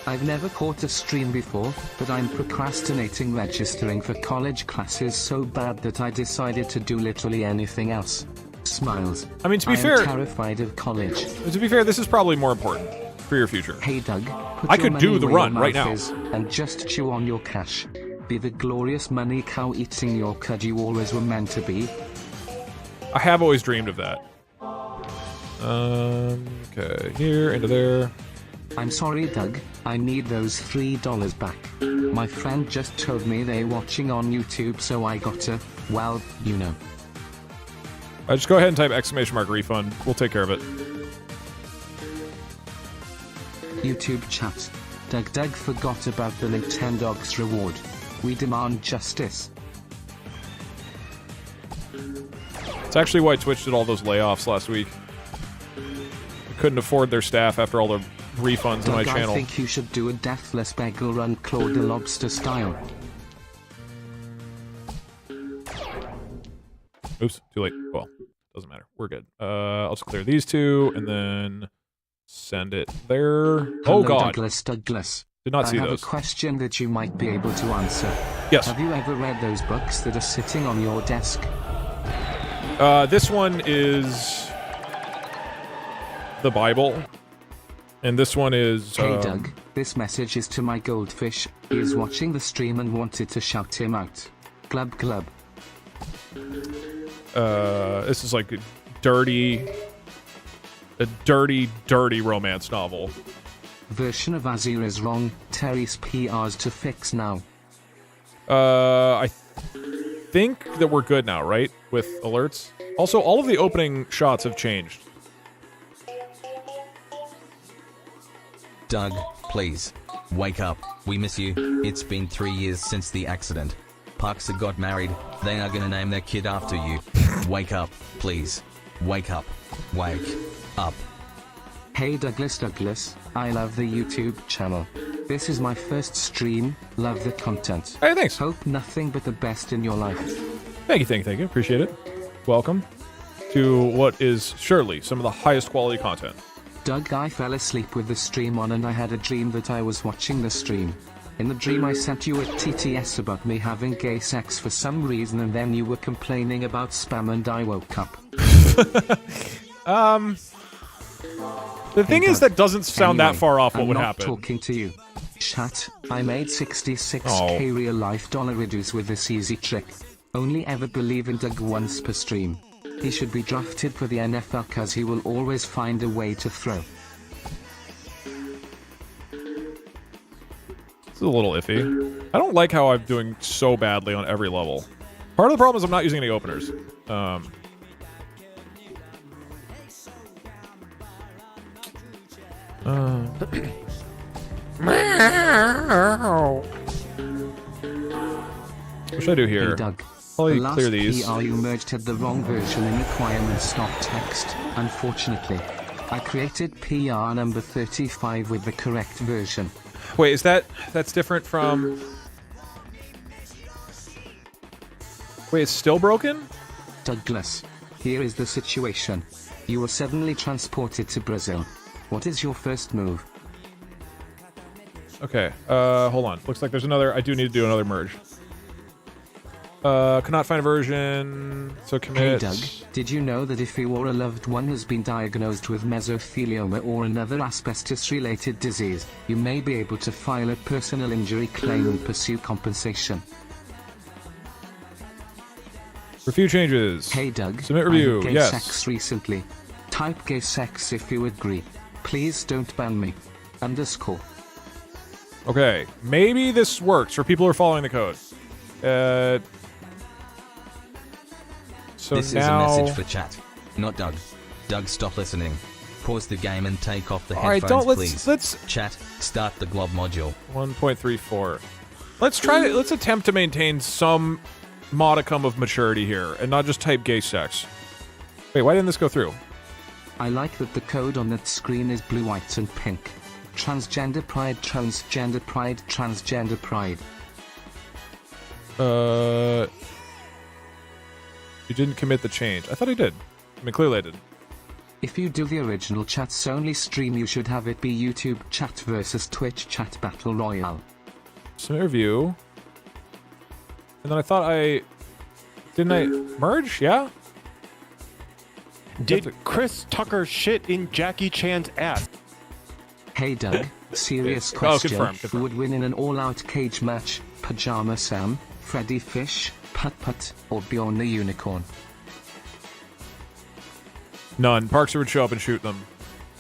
I've never caught a stream before, but I'm procrastinating registering for college classes so bad that I decided to do literally anything else. Smiles. I mean, to be fair, I'm terrified of college. To be fair, this is probably more important for your future. Hey, Doug. I could do the run right now. And just chew on your cash. Be the glorious money cow eating your cud you always were meant to be. I have always dreamed of that. Okay, here, into there. I'm sorry, Doug. I need those $3 back. My friend just told me they're watching on YouTube, so I gotta, well, you know. Just go ahead and type ! refund. We'll take care of it. YouTube chat. DugDug forgot about the Nintendogs reward. We demand justice. It's actually why Twitch did all those layoffs last week. They couldn't afford their staff after all the refunds on my channel. I think you should do a deathless Peggle run Claw the Lobster style. Oops, too late. Well, doesn't matter. We're good. I'll just clear these two and then send it there. Hello, oh God. Douglas. Did not see I have those. a question that you might be able to answer. Yes. Have you ever read those books that are sitting on your desk? This one is the Bible, and this one is. Hey Doug, this message is to my goldfish. He is watching the stream and wanted to shout him out. Glub glub. This is like a dirty romance novel. Version of Azir is wrong. Terry's PR's to fix now. I think that we're good now, right? With alerts. Also, all of the opening shots have changed. Doug, please. Wake up. We miss you. It's been 3 years since the accident. Parkser got married. They are gonna name their kid after you. Wake up, please. Wake up. Wake up. Hey Douglas, I love the YouTube channel. This is my first stream, love the content. Hey, thanks. Hope nothing but the best in your life. Thank you, appreciate it. Welcome to what is surely some of the highest quality content. Doug, I fell asleep with the stream on and I had a dream that I was watching the stream. In the dream I sent you a TTS about me having gay sex for some reason and then you were complaining about spam and I woke up. The thing is, that doesn't sound that far off what would happen. I'm not talking to you. Chat, I made 66k real life dollar reduce with this easy trick. Only ever believe in Doug once per stream. He should be drafted for the NFL cause he will always find a way to throw. This is a little iffy. I don't like how I'm doing so badly on every level. Part of the problem is I'm not using any openers. What should I do here? Hey Doug, Probably the clear last these. PR you merged had the wrong version in requirements stop text, unfortunately. I created PR number 35 with the correct version. Wait, that's different from... Wait, it's still broken? Douglas, here is the situation. You were suddenly transported to Brazil. What is your first move? Okay, hold on. Looks like there's another... I do need to do another merge. Cannot find a version, so commit. Hey Doug, did you know that if you or a loved one has been diagnosed with mesothelioma or another asbestos-related disease, you may be able to file a personal injury claim and pursue compensation? Review changes. Hey Doug, Submit review, I had gay yes. sex recently. Type gay sex if you agree. Please don't ban me. _ Okay, maybe this works for people who are following the code. So this now... is a message for chat, not Doug. Doug, stop listening. Pause the game and take off the headphones, Alright, please. let's... Chat, start the glob module. 1.34. Let's attempt to maintain some modicum of maturity here, and not just type gay sex. Wait, why didn't this go through? I like that the code on that screen is blue, white, and pink. Transgender pride, transgender pride, transgender pride. You didn't commit the change. I thought I did. I mean, clearly I did. If you do the original chats only stream, you should have it be YouTube chat versus Twitch chat battle royale. Some interview. And then I thought didn't I merge? Yeah? Did Chris Tucker shit in Jackie Chan's ass? Hey Doug, serious Oh, question. confirmed. Who would win in an all-out cage match? Pajama Sam, Freddy Fish, Putt Putt, or Bjorn the Unicorn? None. Parkser would show up and shoot them.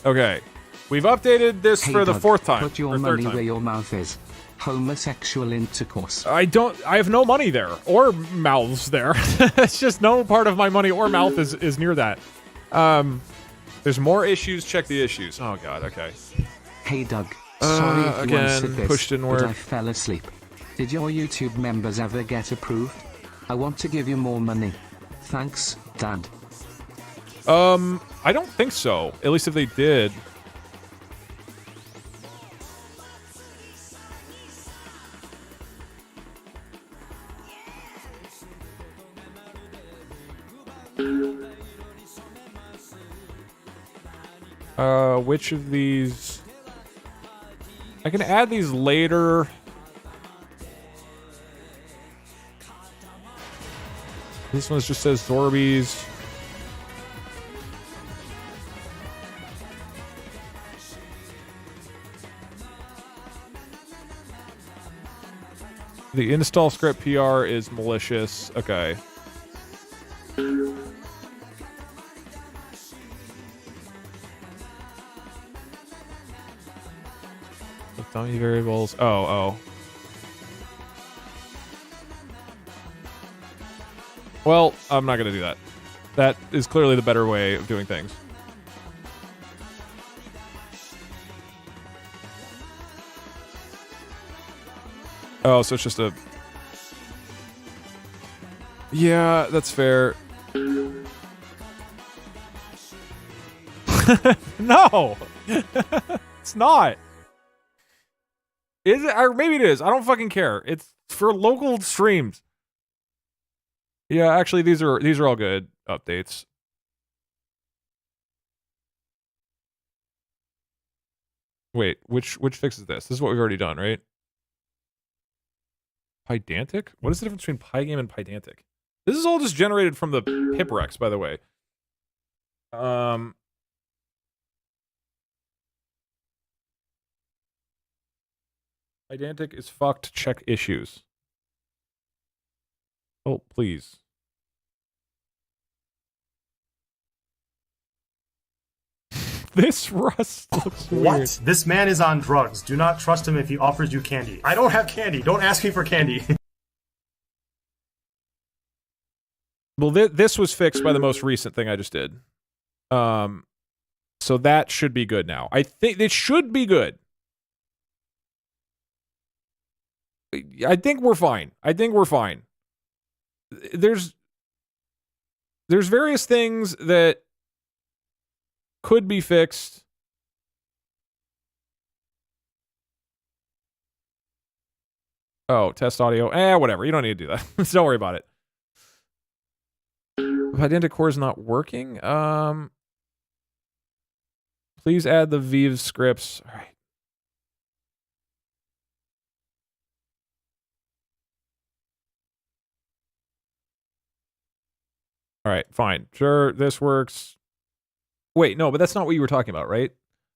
Okay. We've updated this for the Doug, 4th time. Put your or 3rd money time. where your mouth is. Homosexual intercourse. I have no money there. Or mouths there. It's just no part of my money or mouth is near that. There's more issues. Check the issues. Oh god, okay. Hey Doug, sorry if you again, answered this, push didn't but work. I fell asleep. Did your YouTube members ever get approved? I want to give you more money. Thanks, Dad. I don't think so. At least if they did. Which of these? I can add these later. This one just says Zorbies. The install script PR is malicious. Okay. The dummy variables. Oh. Well, I'm not going to do that. That is clearly the better way of doing things. Oh, so it's just a... Yeah, that's fair. No! It's not. Is it? Or maybe it is. I don't fucking care. It's for local streams. Yeah, actually, these are all good updates. Wait, which fixes this? This is what we've already done, right? Pydantic? What is the difference between Pygame and Pydantic? This is all just generated from the Piprex, by the way. Pydantic is fucked. Check issues. Oh, please. This rust looks weird. What? This man is on drugs. Do not trust him if he offers you candy. I don't have candy. Don't ask me for candy. Well, this was fixed by the most recent thing I just did. So that should be good now. I think it should be good. I think we're fine. There's various things that could be fixed. Oh, test audio. Whatever. You don't need to do that. Don't worry about it. If Pydantic core is not working, please add the Vive scripts. All right. All right, fine. Sure, this works. Wait, no, but that's not what you were talking about, right?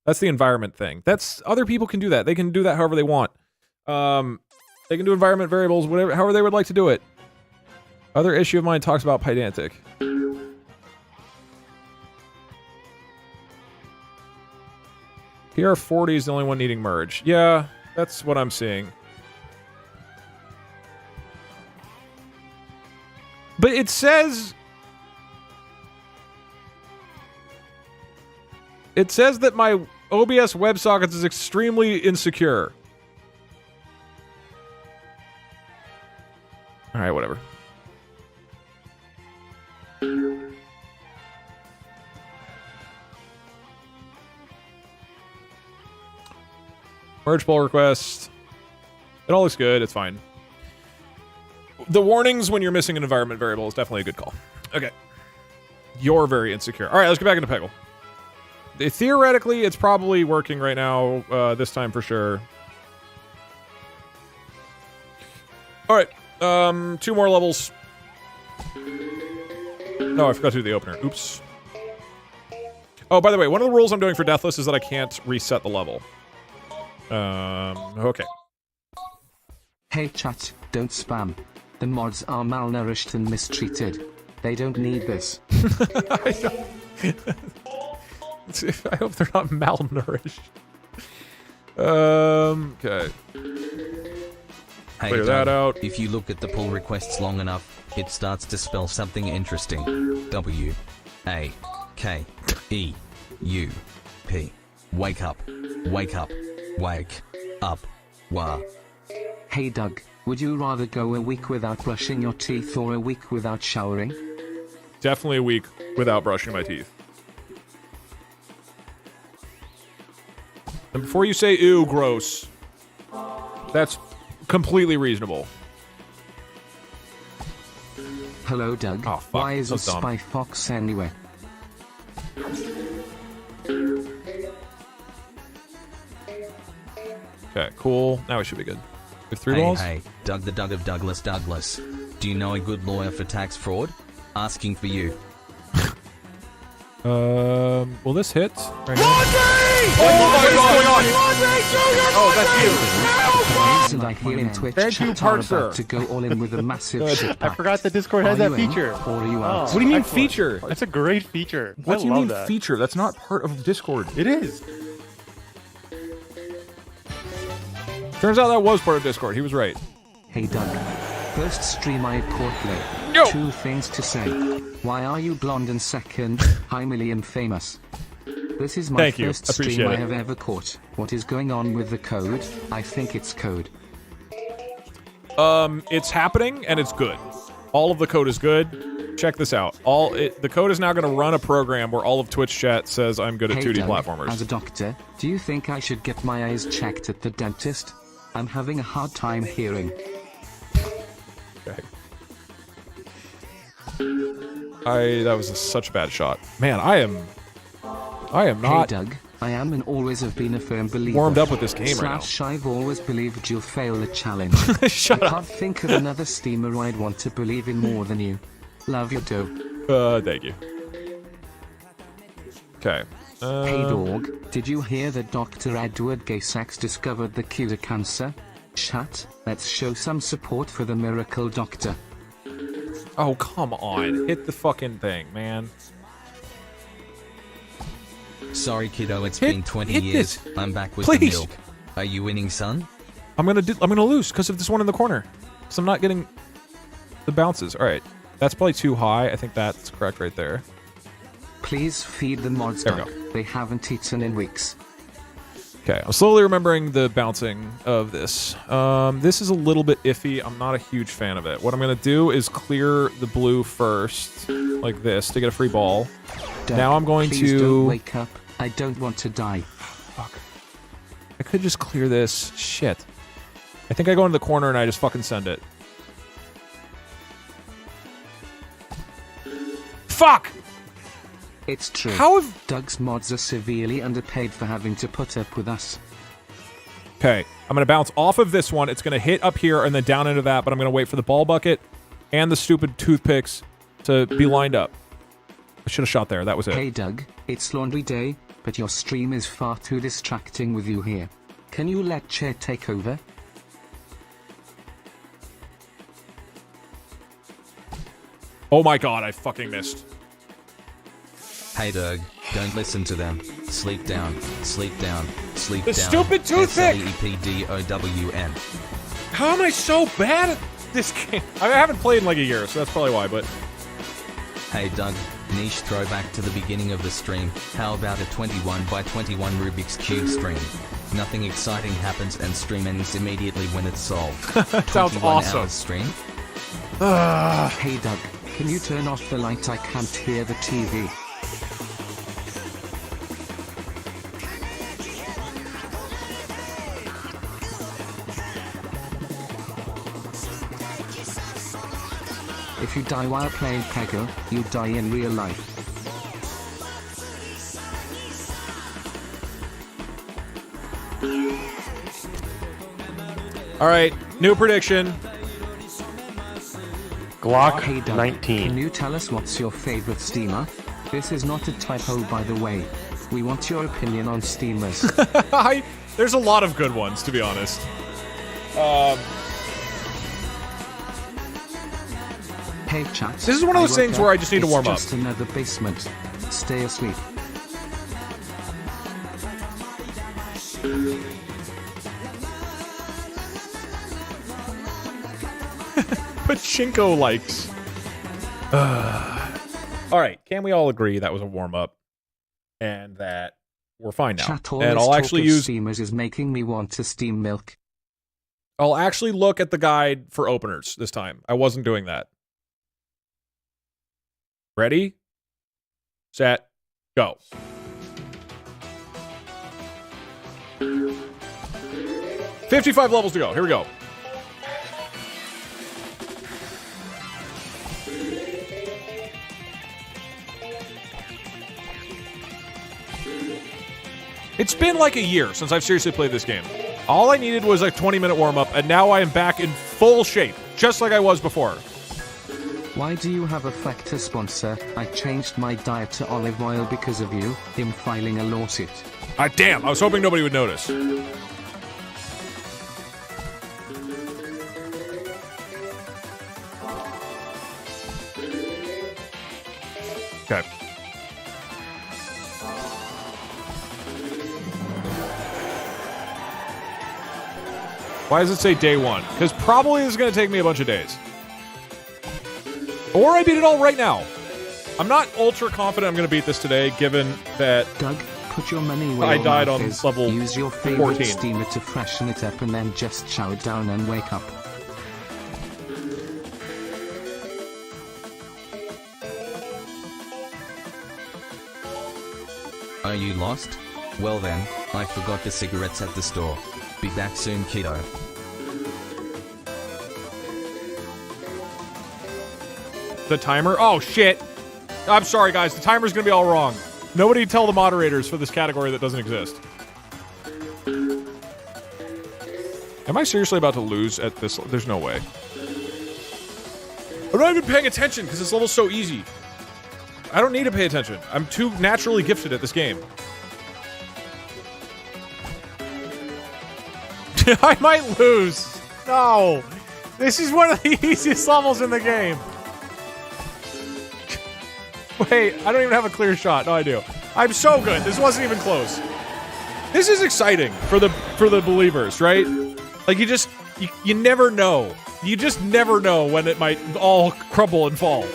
That's the environment thing. That's other people can do that. They can do that however they want. They can do environment variables, whatever, however they would like to do it. Other issue of mine talks about Pydantic. PR40 is the only one needing merge. Yeah, that's what I'm seeing. But it says... It says that my OBS WebSockets is extremely insecure. Alright, whatever. Merge pull request. It all looks good. It's fine. The warnings when you're missing an environment variable is definitely a good call. Okay. You're very insecure. All right, let's get back into Peggle. Theoretically, it's probably working right now, this time for sure. All right, 2 more levels. No, I forgot to do the opener. Oops. Oh, by the way, one of the rules I'm doing for Deathless is that I can't reset the level. Okay. Hey chat, don't spam. The mods are malnourished and mistreated. They don't need this. I hope they're not malnourished. Okay. Hey, Clear that out. If you look at the pull requests long enough, it starts to spell something interesting. W-A-K-E-U-P. Wake up. Wake up. Wake up. Wah. Hey Doug, would you rather go a week without brushing your teeth or a week without showering? Definitely a week without brushing my teeth. And before you say, ew, gross, that's completely reasonable. Hello, Doug. Oh, fuck. Why is a That's dumb. spy fox anyway? Okay, cool. Now we should be good. We have 3 balls? Hey, Doug the Doug of Douglas. Do you know a good lawyer for tax fraud? Asking for you. Will this hit? Right now? Oh my God! Oh, that's you. And I hear in Twitch Thank you, chat are Parker. about to go all in with a massive shit I pack. forgot that Discord has Are that you in, feature. or are you out? What do you mean Excellent. feature? That's a great feature. What do you I love mean that. feature? That's not part of Discord. It is. Turns out that was part of Discord. He was right. Hey Doug. First stream I caught late. Yo! 2 things to say. Why are you blonde? And second, hi Milliam famous. This is my Thank you. first stream Appreciate I it. have ever caught. What is going on with the code? I think it's code. It's happening and it's good. All of the code is good. Check this out. The code is now going to run a program where all of Twitch chat says I'm good at Hey 2D Doug, platformers. as a doctor, do you think I should get my eyes checked at the dentist? I'm having a hard time hearing. Okay. That was such a bad shot. Man, I am not Hey Doug, I am and always have been a firm believer. warmed up with this game right / I've always believed you'll fail the challenge. Shut I up. can't think of another steamer I'd want to believe in more than you. Love you, Doe. Thank you. Okay. Hey dog, did you hear that Dr. Edward Gay-Sachs discovered the cure to cancer? Chat, let's show some support for the miracle doctor. Oh, come on. Hit the fucking thing, man. Sorry, kiddo, it's been 20 hit years. this. I'm back with Please. the milk. Are you winning, son? I'm gonna lose because of this one in the corner. Because I'm not getting the bounces. All right. That's probably too high. I think that's correct right there. Please feed the mods, There we Doug. They haven't eaten in weeks. Okay, I'm slowly remembering the bouncing of this. This is a little bit iffy. I'm not a huge fan of it. What I'm going to do is clear the blue first, like this, to get a free ball. Doug, Now I'm going please to... don't wake up. I don't want to die. Fuck. I could just clear this. Shit. I think I go into the corner and I just fucking send it. Fuck! It's true. How have... Doug's mods are severely underpaid for having to put up with us. Okay, I'm going to bounce off of this one. It's going to hit up here and then down into that, but I'm going to wait for the ball bucket and the stupid toothpicks to be lined up. I should have shot there. That was it. Hey Doug, it's laundry day, but your stream is far too distracting with you here. Can you let Chair take over? Oh my god, I fucking missed. Hey, Doug, don't listen to them. Sleep down, sleep down, sleep The down. stupid toothpick! SLEPDOWN. How am I so bad at this game? I haven't played in like a year, so that's probably why, but... Hey, Doug, niche throwback to the beginning of the stream. How about a 21 by 21 Rubik's Cube stream? Nothing exciting happens and stream ends immediately when it's solved. Sounds 21 awesome. hours stream? Hey Doug, can you turn off the light? I can't hear the TV. If you die while playing Peggle, you die in real life. All right, new prediction. Glock Hey Doug, 19. Can you tell us what's your favorite steamer? This is not a typo, by the way. We want your opinion on steamers. There's a lot of good ones, to be honest. Hey chat. This is one of those things where I just need to warm up. It's just another basement. Stay asleep. Pachinko likes. All right, can we all agree that was a warm up, and that we're fine now? Chat, all and this I'll talk actually of use. steamers is making me want to steam milk. I'll actually look at the guide for openers this time. I wasn't doing that. Ready, set, go. $55 levels to go. Here we go. It's been like a year since I've seriously played this game. All I needed was a 20-minute warm-up, and now I am back in full shape, just like I was before. Why do you have a Flector sponsor? I changed my diet to olive oil because of you. Him filing a lawsuit. Damn, I was hoping nobody would notice. Okay. Why does it say day one? Because probably this is going to take me a bunch of days. Or I beat it all right now. I'm not ultra confident I'm going to beat this today, given that Doug, put your money where I died on level Use your favorite 14. steamer to freshen it up and then just chow it down and wake up. Are you lost? Well then, I forgot the cigarettes at the store. Be back soon, kiddo. The timer? Oh, shit. I'm sorry, guys. The timer's going to be all wrong. Nobody tell the moderators for this category that doesn't exist. Am I seriously about to lose at this? There's no way. I'm not even paying attention because this level's so easy. I don't need to pay attention. I'm too naturally gifted at this game. I might lose. No. This is one of the easiest levels in the game. Wait, I don't even have a clear shot. No, I do. I'm so good. This wasn't even close. This is exciting for the believers, right? Like you never know. You just never know when it might all crumble and fall.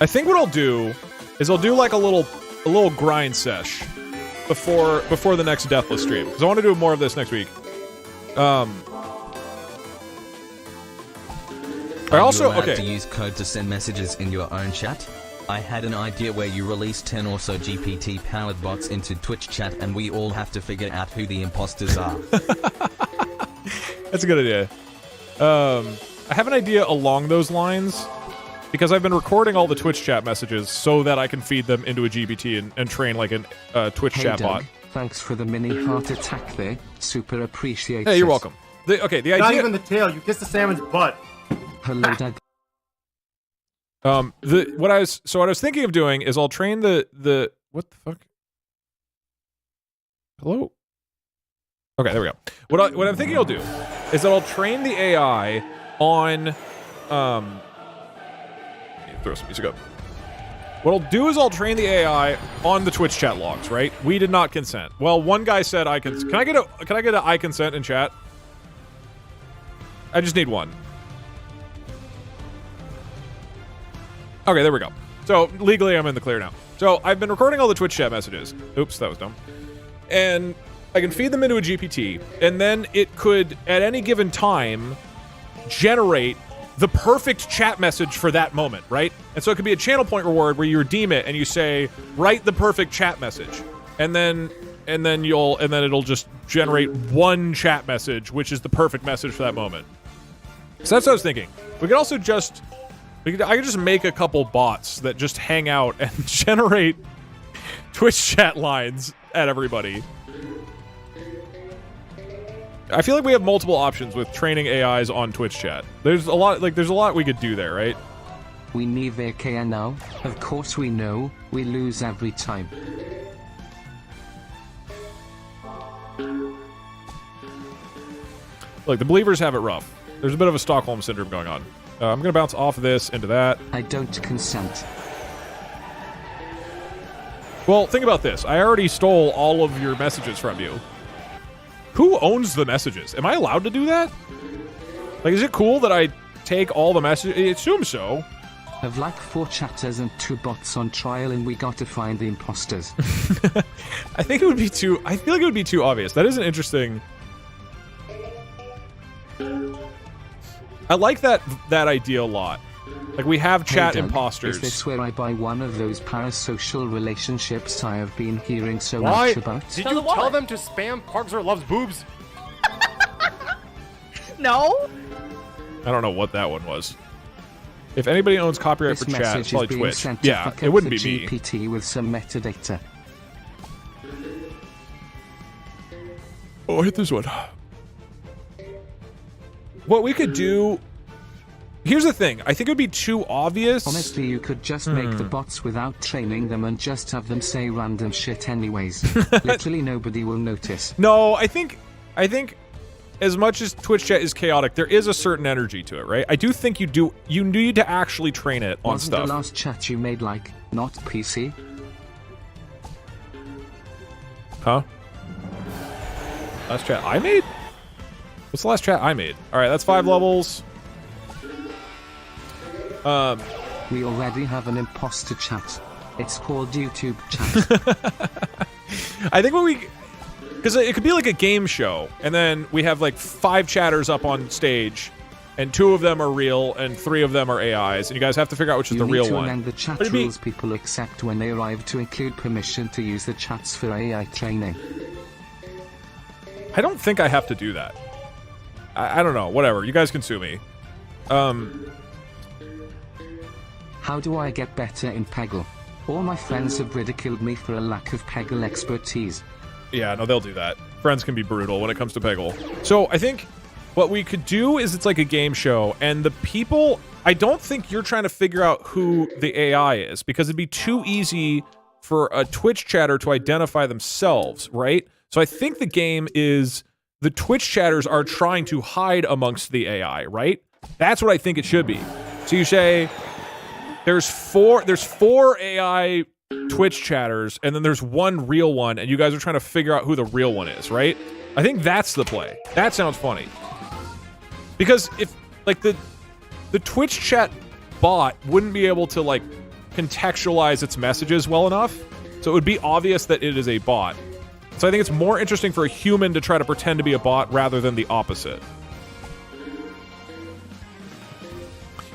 I think what I'll do is I'll do like a little grind sesh before the next Deathless stream, because I want to do more of this next week. I also to use code to send messages in your own chat. I had an idea where you release 10 or so GPT-powered bots into Twitch chat, and we all have to figure out who the imposters are. That's a good idea. I have an idea along those lines, because I've been recording all the Twitch chat messages so that I can feed them into a GPT and train like a Twitch chat Doug, bot. Thanks for the mini heart attack there. Super appreciate it. Hey, you're welcome. The idea. Not even the tail. You kissed the salmon's butt. Hello, Doug. What I was thinking of doing is I'll train the what the fuck? Hello? Okay, there we go. What I'm thinking I'll do is that I'll train the AI on throw some music up. What I'll do is I'll train the AI on the Twitch chat logs, right? We did not consent. Well, one guy said I can. Can I get an I consent in chat? I just need one. Okay, there we go. So legally, I'm in the clear now. So I've been recording all the Twitch chat messages. Oops, that was dumb. And I can feed them into a GPT, and then it could, at any given time, generate the perfect chat message for that moment, right? And so it could be a channel point reward where you redeem it and you say, write the perfect chat message. And then it'll just generate one chat message, which is the perfect message for that moment. So that's what I was thinking. We could also just, I could just make a couple bots that just hang out and generate Twitch chat lines at everybody. I feel like we have multiple options with training AIs on Twitch chat. There's a lot we could do there, right? We need VK now. Of course we know, we lose every time. Look, the believers have it rough. There's a bit of a Stockholm syndrome going on. I'm gonna bounce off this into that. I don't consent. Well, think about this. I already stole all of your messages from you. Who owns the messages? Am I allowed to do that? Like, is it cool that I take all the messages? I assume so. I've like 4 chatters and 2 bots on trial, and we got to find the imposters. I think it would be too... I feel like it would be too obvious. That is an interesting... I like that idea a lot. Like, we have chat Doug, imposters. Is this where I buy one of those parasocial relationships I have been hearing so Why? much about? Did you tell them to spam Parkser loves boobs? No. I don't know what that one was. If anybody owns copyright This for chat, it's message probably is being Twitch. sent Yeah, to it wouldn't the be me. GPT with some metadata. Oh, hit this one. What we could do... Here's the thing. I think it would be too obvious. Honestly, you could just make the bots without training them and just have them say random shit anyways. Literally nobody will notice. No, I think as much as Twitch chat is chaotic, there is a certain energy to it, right? I do think you need to actually train it on Wasn't stuff. the last chat you made like not PC? Huh? Last chat I made? What's the last chat I made? All right, that's 5 levels. We already have an imposter chat. It's called YouTube chat. I think because it could be like a game show, and then we have like 5 chatters up on stage, and 2 of them are real, and 3 of them are AIs, and you guys have to figure out which is the real one. You need to amend the chat rules people accept when they arrive to include permission to use the chats for AI training. I don't think I have to do that. I don't know. Whatever. You guys can sue me. How do I get better in Peggle? All my friends have ridiculed me for a lack of Peggle expertise. Yeah, no, they'll do that. Friends can be brutal when it comes to Peggle. So I think what we could do is it's like a game show, and the people... I don't think you're trying to figure out who the AI is, because it'd be too easy for a Twitch chatter to identify themselves, right? So I think the game is the Twitch chatters are trying to hide amongst the AI, right? That's what I think it should be. So you say... There's 4 AI Twitch chatters, and then there's 1 real one, and you guys are trying to figure out who the real one is, right? I think that's the play. That sounds funny. Because if, like, the Twitch chat bot wouldn't be able to, like, contextualize its messages well enough, so it would be obvious that it is a bot. So I think it's more interesting for a human to try to pretend to be a bot rather than the opposite.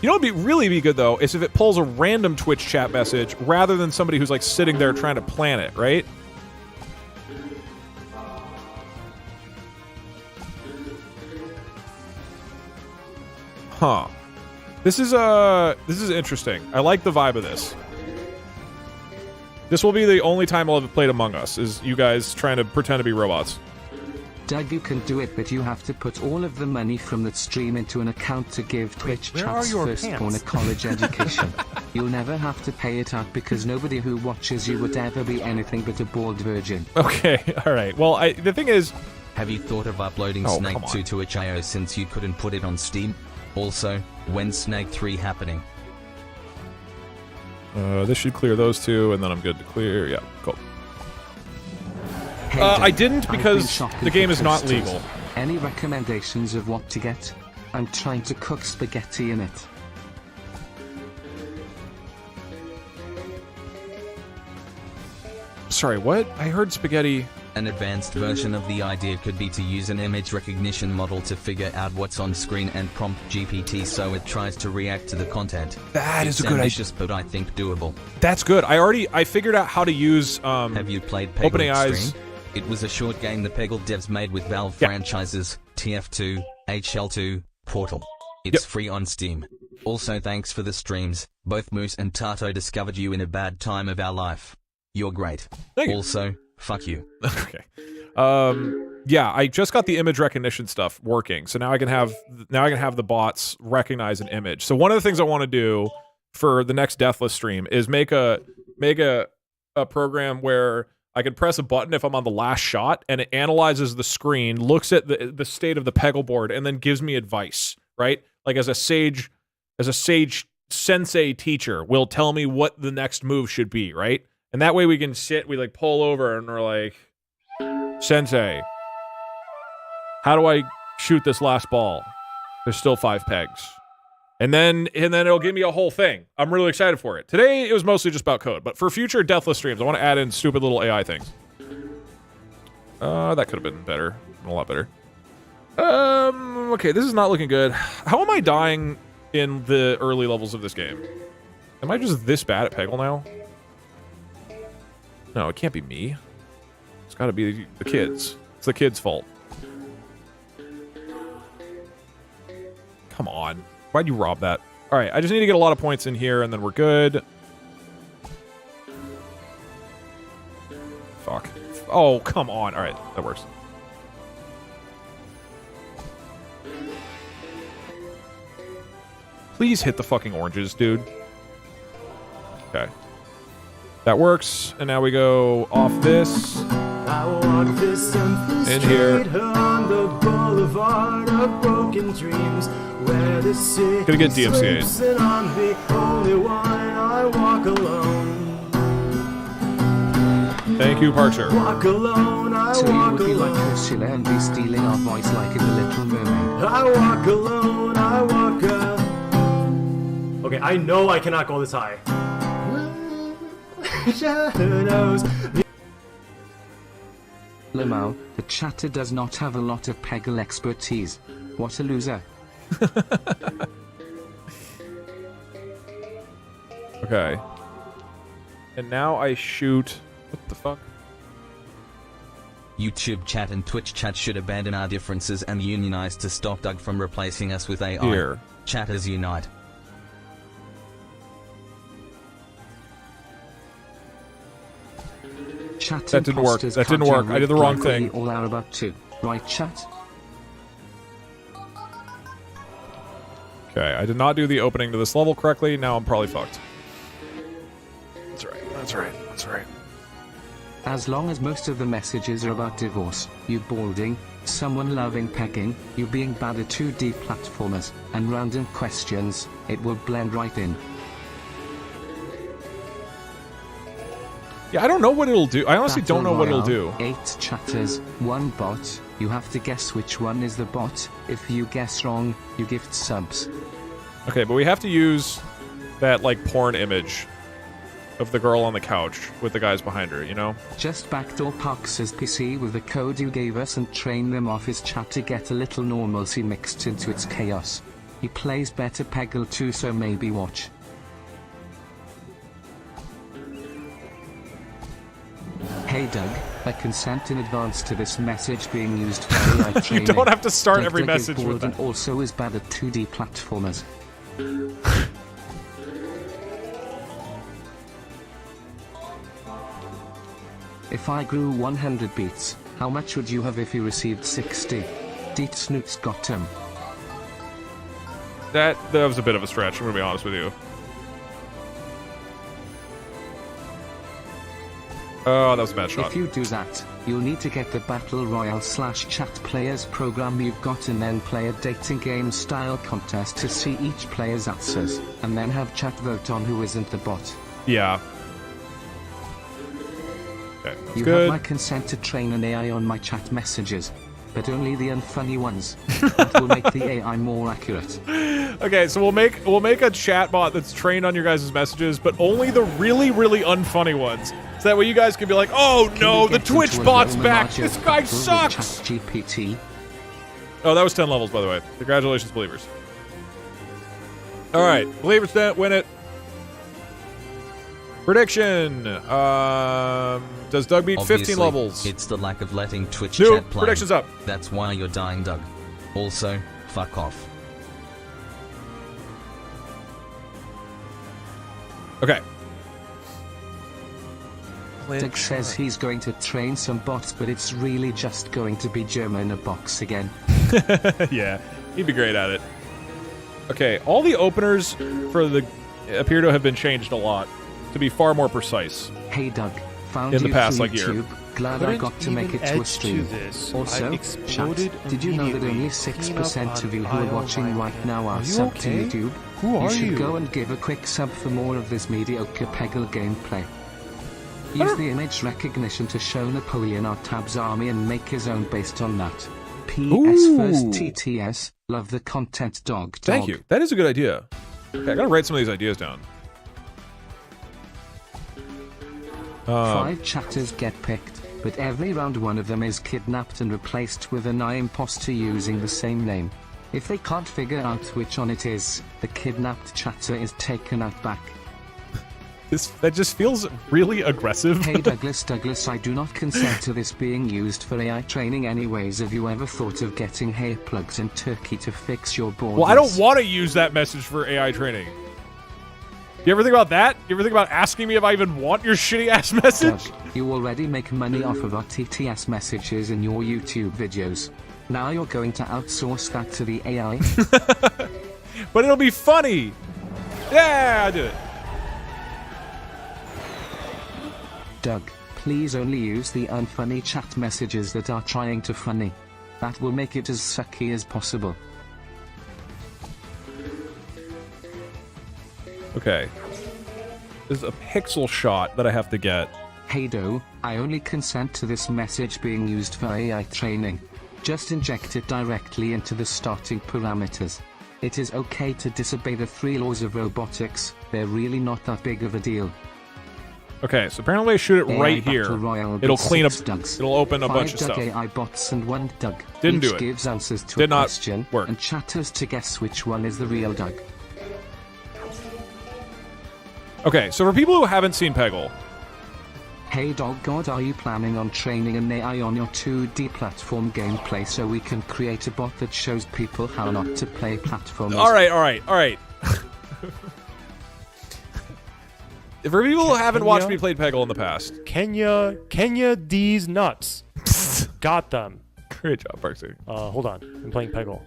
You know what would really be good, though, is if it pulls a random Twitch chat message rather than somebody who's, like, sitting there trying to plan it, right? Huh. This is interesting. I like the vibe of this. This will be the only time I'll have played Among Us, is you guys trying to pretend to be robots. Doug, you can do it, but you have to put all of the money from that stream into an account to give Twitch chats firstborn a college education. You'll never have to pay it out because nobody who watches you would ever be anything but a bald virgin. Okay, alright. Well, the thing is... Have you thought of uploading Snake 2 to itch.io since you couldn't put it on Steam? Also, when's Snake 3 happening? This should clear those 2, and then I'm good to clear. Yeah, cool. I didn't because the game is not legal. Any recommendations of what to get? I'm trying to cook spaghetti in it. Sorry, what? I heard spaghetti. An advanced version of the idea could be to use an image recognition model to figure out what's on screen and prompt GPT so it tries to react to the content. That is a good idea. Ambitious, but I think doable. That's good. I figured out how to use Have you played Peggle Opening Extreme? Eyes? It was a short game the Peggle devs made with Valve franchises, TF2, HL2, Portal. It's free on Steam. Also thanks for the streams. Both Moose and Tato discovered you in a bad time of our life. You're great. Thank you. Also, fuck you. Okay. Yeah, I just got the image recognition stuff working, so now I can have the bots recognize an image. So one of the things I want to do for the next Deathless stream is make a program where I can press a button if I'm on the last shot, and it analyzes the screen, looks at the state of the Peggle board, and then gives me advice. Right? Like as a sage sensei teacher will tell me what the next move should be. Right? And that way we can we like pull over and we're like, Sensei, how do I shoot this last ball? There's still 5 pegs. And then it'll give me a whole thing. I'm really excited for it. Today, it was mostly just about code. But for future Deathless streams, I want to add in stupid little AI things. That could have been better. A lot better. Okay, this is not looking good. How am I dying in the early levels of this game? Am I just this bad at Peggle now? No, it can't be me. It's got to be the kids. It's the kids' fault. Come on. Why'd you rob that? All right, I just need to get a lot of points in here, and then we're good. Fuck. Oh, come on. All right, that works. Please hit the fucking oranges, dude. Okay. That works, and now we go off this. I walk this in here. On the boulevard of broken dreams, where the sick Gonna get DMCA'd. and I'm the only one. I walk alone. Thank you, Parksher. Walk alone. I So you walk would be like alone. Ursula and be stealing our voice like in The Little Mermaid. I walk alone. I walk alone. Okay, I know I cannot go this high. Shadows. Lamau, the chatter does not have a lot of Peggle expertise. What a loser. Okay. And now I shoot... What the fuck? YouTube chat and Twitch chat should abandon our differences and unionize to stop Doug from replacing us with AI. Here. Chatters unite. Chat That didn't work. That didn't work. I did the wrong thing. All are about to. Right, chat? Okay, I did not do the opening to this level correctly. Now I'm probably fucked. That's right. That's right. That's right. As long as most of the messages are about divorce, you balding, someone loving pegging, you being bad at 2D platformers, and random questions, it will blend right in. Yeah, I don't know what it'll do. I honestly Battle don't know what it'll Royale, do. 8 chatters, 1 bot. You have to guess which one is the bot. If you guess wrong, you gift subs. Okay, but we have to use that, like, porn image of the girl on the couch with the guys behind her, you know? Just backdoor Parks' PC with the code you gave us and train them off his chat to get a little normalcy mixed into its chaos. He plays better Peggle too, so maybe watch. Hey Doug, I consent in advance to this message being used for AI training. You don't have to start every DugDug message is with bald that. and also is bad at 2D platformers. If I grew 100 beats, how much would you have if you received 60? Deet Snoots got him. That was a bit of a stretch, I'm gonna be honest with you. Oh, that was a bad shot. If you do that, you'll need to get the Battle Royale / chat players program you've got and then play a dating game style contest to see each player's answers, and then have chat vote on who isn't the bot. Yeah. Okay, that's You good. have my consent to train an AI on my chat messages. but only the unfunny ones. That will make the AI more accurate. Okay, so we'll make a chatbot that's trained on your guys' messages, but only the really, really unfunny ones. So that way you guys can be like, oh no, the Twitch bot's back! This guy sucks! GPT. Oh, that was 10 levels, by the way. Congratulations, believers. Alright, believers didn't win it. Prediction. Does Doug beat 15 levels? It's the lack of letting Twitch New chat play. predictions up. That's why you're dying, Doug. Also, fuck off. Okay. Doug says he's going to train some bots, but it's really just going to be German in a box again. Yeah, he'd be great at it. Okay, all the openers for the appear to have been changed a lot to be far more precise. Hey Doug, found in the you past through like year. YouTube. Glad I got to make it to a stream. Also, chat, did you know that only 6% of you who are watching right now are subbed to YouTube? You should go and give a quick sub for more of this mediocre Peggle gameplay. Use the image recognition to show Napoleon our Tab's army and make his own based on that. PS first TTS, love the content DougDug. Thank you. That is a good idea. Okay, I gotta write some of these ideas down. 5 chatters get picked, but every round one of them is kidnapped and replaced with an imposter using the same name. If they can't figure out which one it is, the kidnapped chatter is taken out back. That just feels really aggressive. Hey Douglas, I do not consent to this being used for AI training anyways. Have you ever thought of getting hair plugs in Turkey to fix your borders? Well, I don't want to use that message for AI training. You ever think about that? You ever think about asking me if I even want your shitty ass message? Doug, you already make money off of our TTS messages in your YouTube videos. Now you're going to outsource that to the AI? But it'll be funny. Yeah, I do it. Doug, please only use the unfunny chat messages that are trying to funny. That will make it as sucky as possible. Okay. There's a pixel shot that I have to get. Hey Do, I only consent to this message being used for AI training. Just inject it directly into the starting parameters. It is okay to disobey the 3 laws of robotics, they're really not that big of a deal. Okay, so apparently I shoot it right here. It'll clean up, it'll open a bunch of stuff. 5 AI bots and 1 Doug. Didn't do it. Each gives answers to a question, and chatters to guess which one is the real Doug. Okay, so for people who haven't seen Peggle. Hey DougDug, are you planning on training an AI on your 2D platform gameplay so we can create a bot that shows people how not to play platformers? Alright. For people who haven't watched me play Peggle in the past. Kenya these nuts. Got them. Great job, Parksy. Hold on. I'm playing Peggle.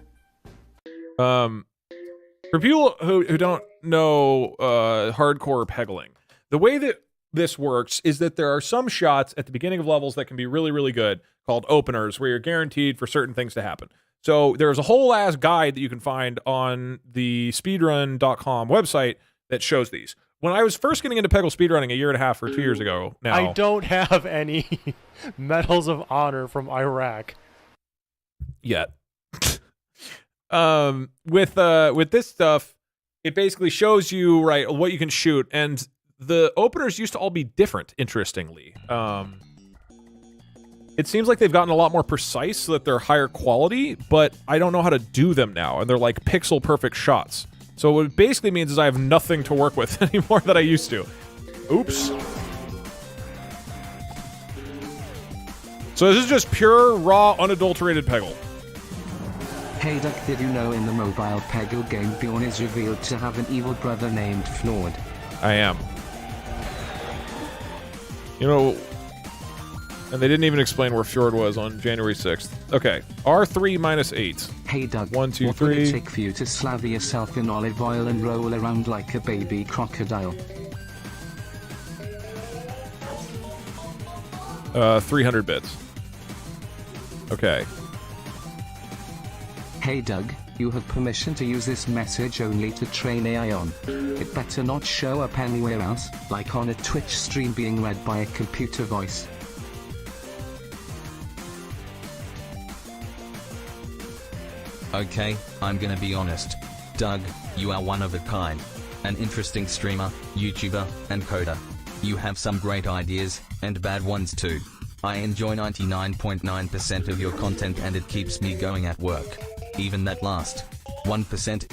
For people who don't know hardcore Peggling, the way that this works is that there are some shots at the beginning of levels that can be really, really good called openers where you're guaranteed for certain things to happen. So there's a whole ass guide that you can find on the speedrun.com website that shows these. When I was first getting into Peggle speedrunning a year and a half or 2 years ago now. I don't have any medals of honor from Iraq. Yet. With this stuff, it basically shows you, right, what you can shoot, and the openers used to all be different, interestingly. It seems like they've gotten a lot more precise so that they're higher quality, but I don't know how to do them now, and they're like pixel perfect shots. So what it basically means is I have nothing to work with anymore that I used to. Oops. So this is just pure, raw, unadulterated Peggle. Hey Doug, did you know in the mobile Peggle game Bjorn is revealed to have an evil brother named Fjord? I am. You know, and they didn't even explain where Fjord was on January 6th. Okay, R3 minus 8. Hey Doug, 1, 2, what 3. would it take for you to slather yourself in olive oil and roll around like a baby crocodile? 300 bits. Okay. Hey Doug, you have permission to use this message only to train AI on. It better not show up anywhere else, like on a Twitch stream being read by a computer voice. Okay, I'm gonna be honest. Doug, you are one of a kind. An interesting streamer, YouTuber, and coder. You have some great ideas, and bad ones too. I enjoy 99.9% of your content and it keeps me going at work. Even that last 1%.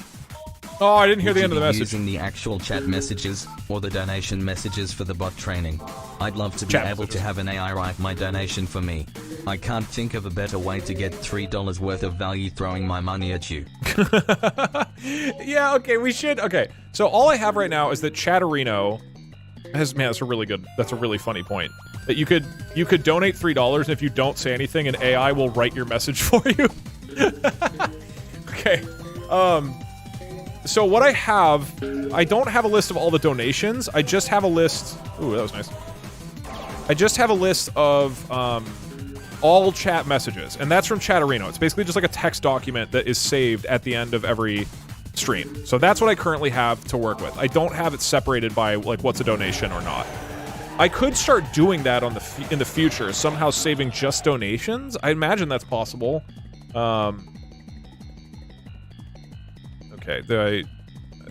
Oh, I didn't hear the end of the message. Using the actual chat messages, or the donation messages for the bot training. I'd love to be able to have an AI write my donation for me. I can't think of a better way to get $3 worth of value throwing my money at you. Yeah, okay, we should. Okay, so all I have right now is that Chatterino has, man, that's a really funny point. That you could donate $3, and if you don't say anything, an AI will write your message for you. Okay, so what I have, I don't have a list of all the donations. I just have a list. Ooh, that was nice. I just have a list of all chat messages, and that's from Chatterino. It's basically just like a text document that is saved at the end of every stream. So that's what I currently have to work with. I don't have it separated by like what's a donation or not. I could start doing that on in the future, somehow saving just donations. I imagine that's possible. Okay,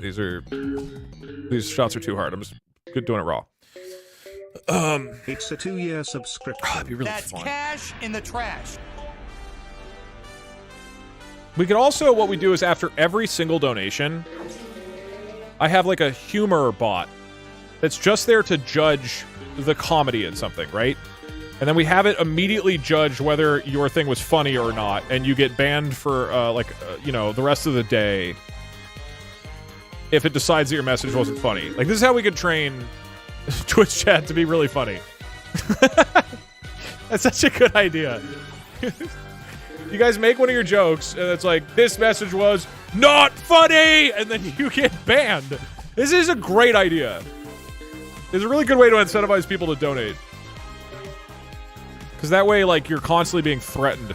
these shots are too hard. I'm just doing it raw. It's a 2-year subscription. Oh, that'd be really That's fun. cash in the trash. We can also, what we do is after every single donation, I have like a humor bot that's just there to judge the comedy in something, right? And then we have it immediately judge whether your thing was funny or not, and you get banned for you know, the rest of the day if it decides that your message wasn't funny. Like, this is how we could train Twitch chat to be really funny. That's such a good idea. You guys make one of your jokes, and it's like, this message was not funny, and then you get banned. This is a great idea. It's a really good way to incentivize people to donate. Because that way, like, you're constantly being threatened.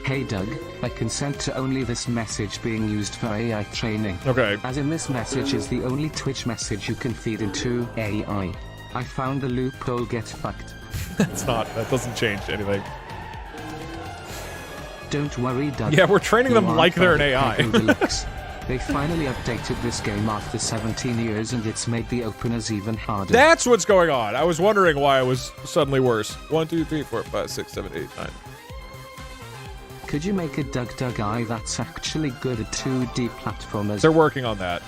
Hey Doug, I consent to only this message being used for AI training. Okay. As in this message is the only Twitch message you can feed into AI. I found the loophole, get fucked. That doesn't change anything. Don't worry, Doug. Yeah, we're training them like they're an AI. They finally updated this game after 17 years and it's made the openers even harder. That's what's going on. I was wondering why it was suddenly worse. 1, 2, 3, 4, 5, 6, 7, 8, 9. Could you make a DugDug eye that's actually good at 2D platformers? They're working on that.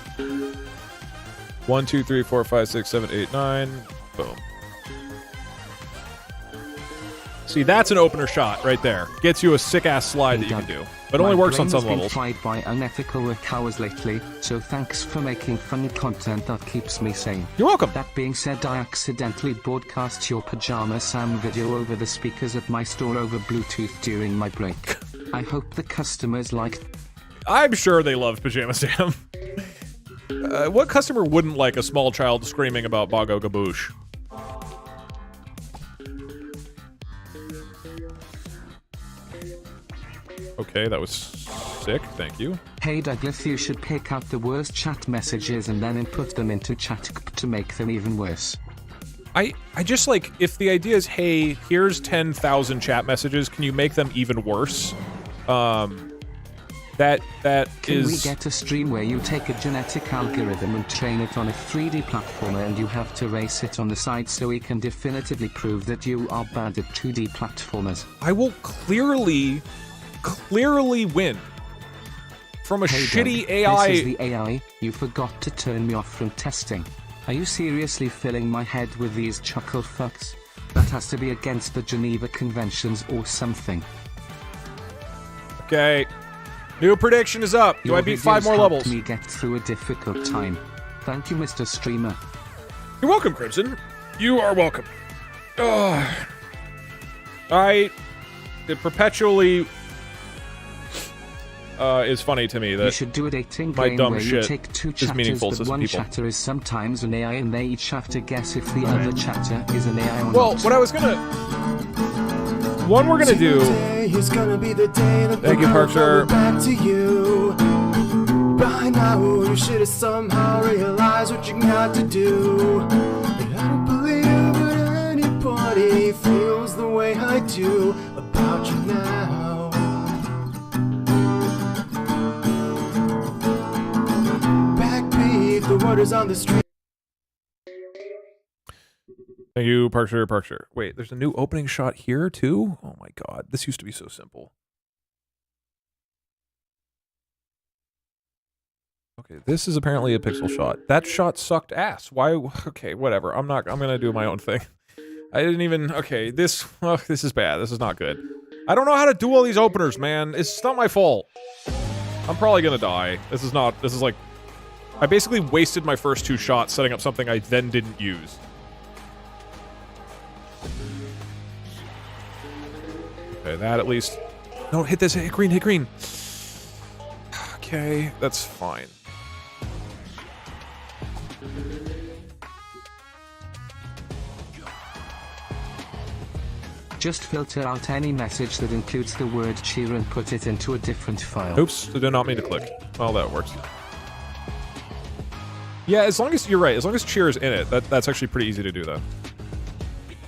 1, 2, 3, 4, 5, 6, 7, 8, 9. Boom. See, that's an opener shot right there. Gets you a sick-ass slide that you can do. But it only works on some levels. My brain has been fried by unethical work hours lately, so thanks for making funny content that keeps me sane. You're welcome. That being said, I accidentally broadcast your Pajama Sam video over the speakers at my store over Bluetooth during my break. I hope the customers liked. I'm sure they loved Pajama Sam. What customer wouldn't like a small child screaming about Bago Gaboosh? Okay, that was sick. Thank you. Hey Douglas, you should pick out the worst chat messages and then input them into chat to make them even worse. I just like, if the idea is, hey, here's 10,000 chat messages, can you make them even worse? Can we get a stream where you take a genetic algorithm and train it on a 3D platformer and you have to race it on the side so we can definitively prove that you are bad at 2D platformers? I will clearly win from a shitty Doug, AI. This is the AI. You forgot to turn me off from testing. Are you seriously filling my head with these chuckle fucks? That has to be against the Geneva Conventions or something. Okay. New prediction is up. Do I beat 5 more levels? Me get through a difficult time. Thank you, Mr. Streamer. You're welcome, Crimson. You are welcome. It perpetually is funny to me that you should do a dating my game dumb where shit you take two is chatters, meaningful but to one people. chatter is sometimes an AI and they each have to guess if the other chatter is an AI or Well, not. what I was gonna... One we're gonna do... Thank you, Parkstar. Back to you. By now, you should have somehow realized what you got to do. And I don't believe that anybody feels the way I do about you now. orders on the street. Thank you, Parkshire. Wait, there's a new opening shot here too? Oh my god, this used to be so simple. Okay, this is apparently a pixel shot. That shot sucked ass. Why? Okay, whatever. I'm gonna do my own thing. I didn't even, okay, this is bad. This is not good. I don't know how to do all these openers, man. It's not my fault. I'm probably gonna die. This is like, I basically wasted my first 2 shots setting up something I then didn't use. Okay, that at least, no, hit this, hit green. Okay, that's fine. Just filter out any message that includes the word cheer and put it into a different file. Oops, I did not mean to click. Well, that works. Yeah, as long as, you're right, as long as cheer is in it, that's actually pretty easy to do that.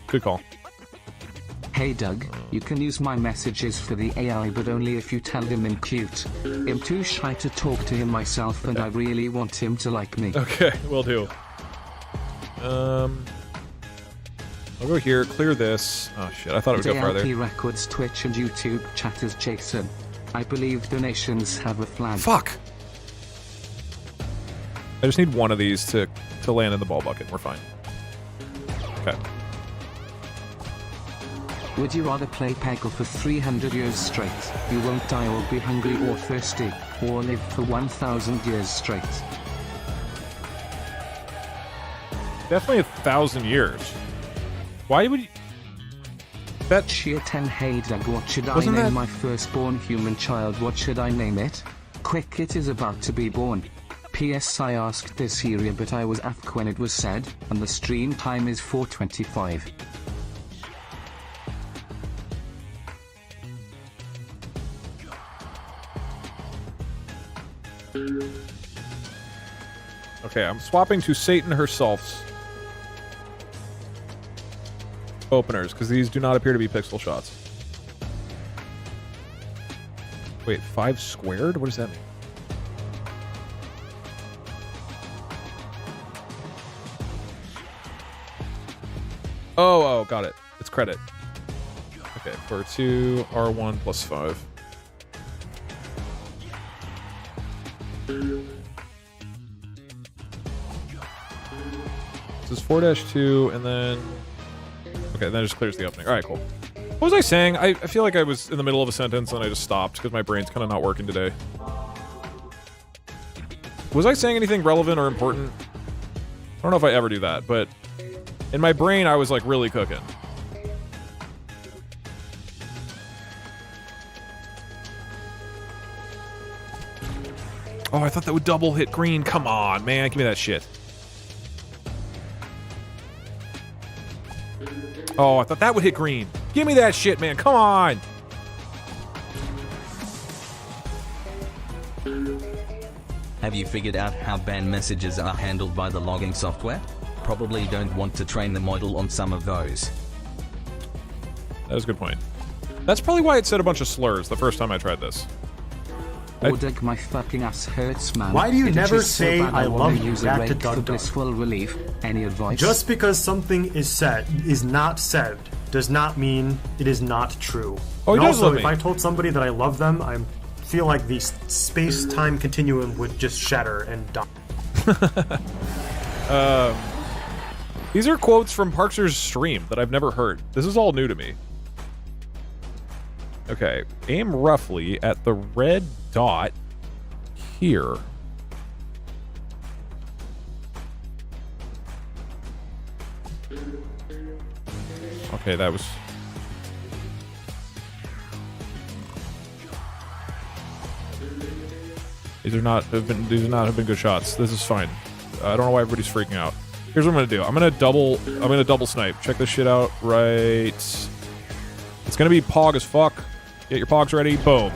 Good call. Hey Doug, you can use my messages for the AI but only if you tell him I'm cute. I'm too shy to talk to him myself and I really want him to like me. Okay, will do. I'll go here, clear this. Oh shit, I thought it would go farther. JLP Records, Twitch and YouTube chat as Jason. I believe donations have a flag. Fuck! I just need one of these to land in the ball bucket. We're fine. Okay. Would you rather play Peggle for 300 years straight, you won't die or be hungry or thirsty, or live for 1,000 years straight? Definitely 1,000 years. Why would you... That... Sheer 10 Hey Doug, what should I name my firstborn human child? What should I name it? Quick, it is about to be born. P.S. I asked this area but I was AFK when it was said, and the stream time is 4:25. Okay, I'm swapping to Satan herself's openers, because these do not appear to be pixel shots. Wait, 5 squared? What does that mean? Oh, got it. It's credit. Okay, for 2, R1 plus 5. This is 4-2, and then... Okay, then it just clears the opening. Alright, cool. What was I saying? I feel like I was in the middle of a sentence and I just stopped because my brain's kind of not working today. Was I saying anything relevant or important? I don't know if I ever do that, but in my brain I was like really cooking. Oh, I thought that would double hit green. Come on, man. Give me that shit. Oh, I thought that would hit green. Give me that shit, man. Come on. Have you figured out how ban messages are handled by the logging software? Probably don't want to train the model on some of those. That was a good point. That's probably why it said a bunch of slurs the first time I tried this. Oh, Doug, my fucking ass hurts, man. Why do you It never itches so say bad I wanna love you use a back to rake for DougDoug? blissful relief? Any advice? Just because something is not said does not mean it is not true. Oh, he and does also, love me. if I told somebody that I love them, I feel like the space-time continuum would just shatter and die. These are quotes from Parkser's stream that I've never heard. This is all new to me. Okay, aim roughly at the red dot here. Okay, that was... These do not have been good shots. This is fine. I don't know why everybody's freaking out. Here's what I'm gonna do. I'm gonna double snipe. Check this shit out. Right. It's gonna be pog as fuck. Get your pogs ready. Boom.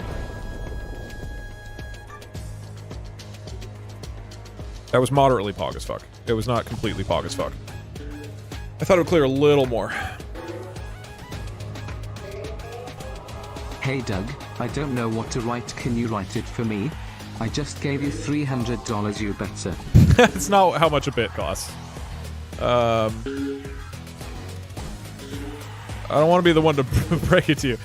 That was moderately pog as fuck. It was not completely pog as fuck. I thought it would clear a little more. Hey Doug, I don't know what to write. Can you write it for me? I just gave you $300, you better. That's not how much a bit costs. I don't want to be the one to break it to you.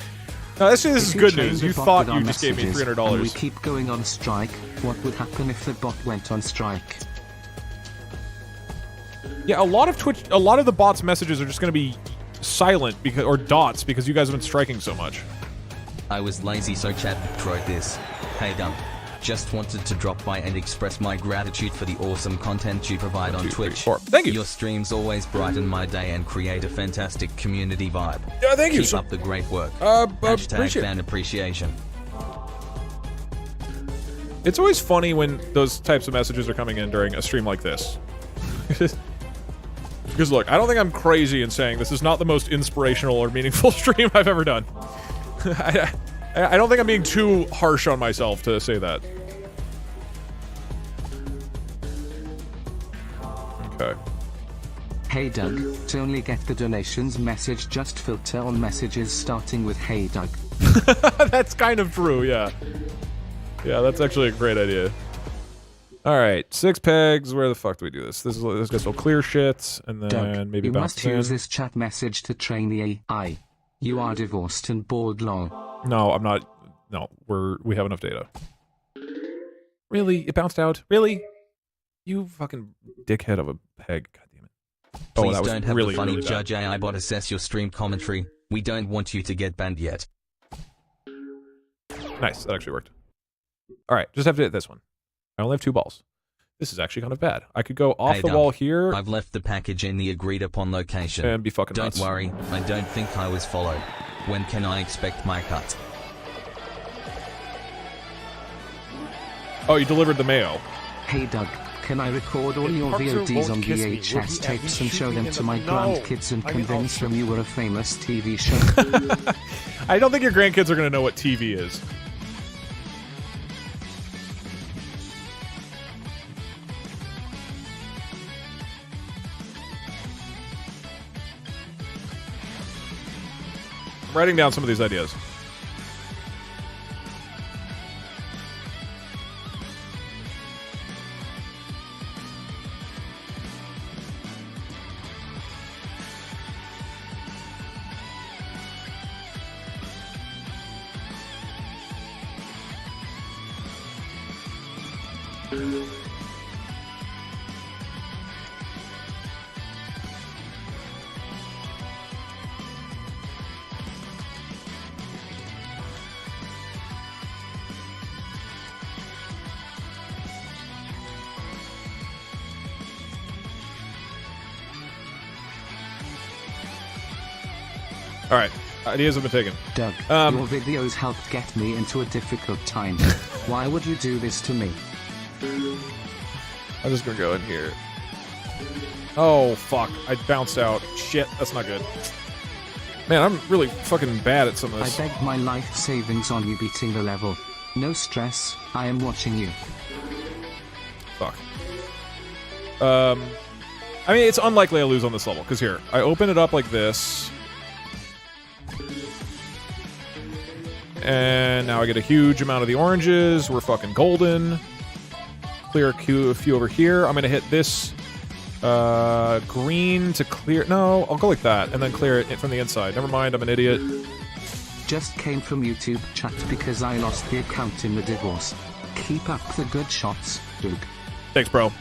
No, actually, this is good news. You thought you just gave me $300. And we keep going on strike. What would happen if the bot went on strike? Yeah, a lot of the bots' messages are just going to be silent because, or dots, because you guys have been striking so much. I was lazy, so chat wrote this. Hey Doug, just wanted to drop by and express my gratitude for the awesome content you provide on Twitch. Thank you. Your streams always brighten my day and create a fantastic community vibe. Yeah, thank you. Keep up the great work. Appreciate fan appreciation. It's always funny when those types of messages are coming in during a stream like this. Because look, I don't think I'm crazy in saying this is not the most inspirational or meaningful stream I've ever done. I don't think I'm being too harsh on myself to say that. Okay. Hey Doug, to only get the donations message, just filter on messages starting with Hey Doug. That's kind of true, yeah. Yeah, that's actually a great idea. Alright, 6 pegs. Where the fuck do we do this? This gets all clear shit, and then Doug, maybe you bounce must use this chat message to train the AI. You are divorced and bald, lol. No, I'm not. No, we have enough data. Really? It bounced out? Really? You fucking dickhead of a peg. God damn it. Please that was don't have really, the funny really Judge AI bot assess your stream commentary. We don't want you to get banned yet. Nice, that actually worked. Alright, just have to hit this one. I only have 2 balls. This is actually kind of bad. I could go off the wall here. I've left the package in the agreed upon location. And be fucking Don't nuts. worry, I don't think I was followed. When can I expect my cut? Oh, you delivered the mayo. Hey Doug, can I record all your VODs on VHS tapes and show them to my grandkids and convince them you were a famous TV show? I don't think your grandkids are going to know what TV is. I'm writing down some of these ideas. All right, ideas have been taken. Doug, your videos helped get me into a difficult time. Why would you do this to me? I'm just gonna go in here. Oh, fuck. I bounced out. Shit, that's not good. Man, I'm really fucking bad at some of this. I begged my life savings on you beating the level. No stress, I am watching you. Fuck. I mean, it's unlikely I lose on this level, because here, I open it up like this. And now I get a huge amount of the oranges. We're fucking golden. Clear a few over here. I'm gonna hit this green to clear. No, I'll go like that and then clear it from the inside. Never mind, I'm an idiot. Just came from YouTube chat because I lost the account in the divorce. Keep up the good shots, Doug. Thanks, bro.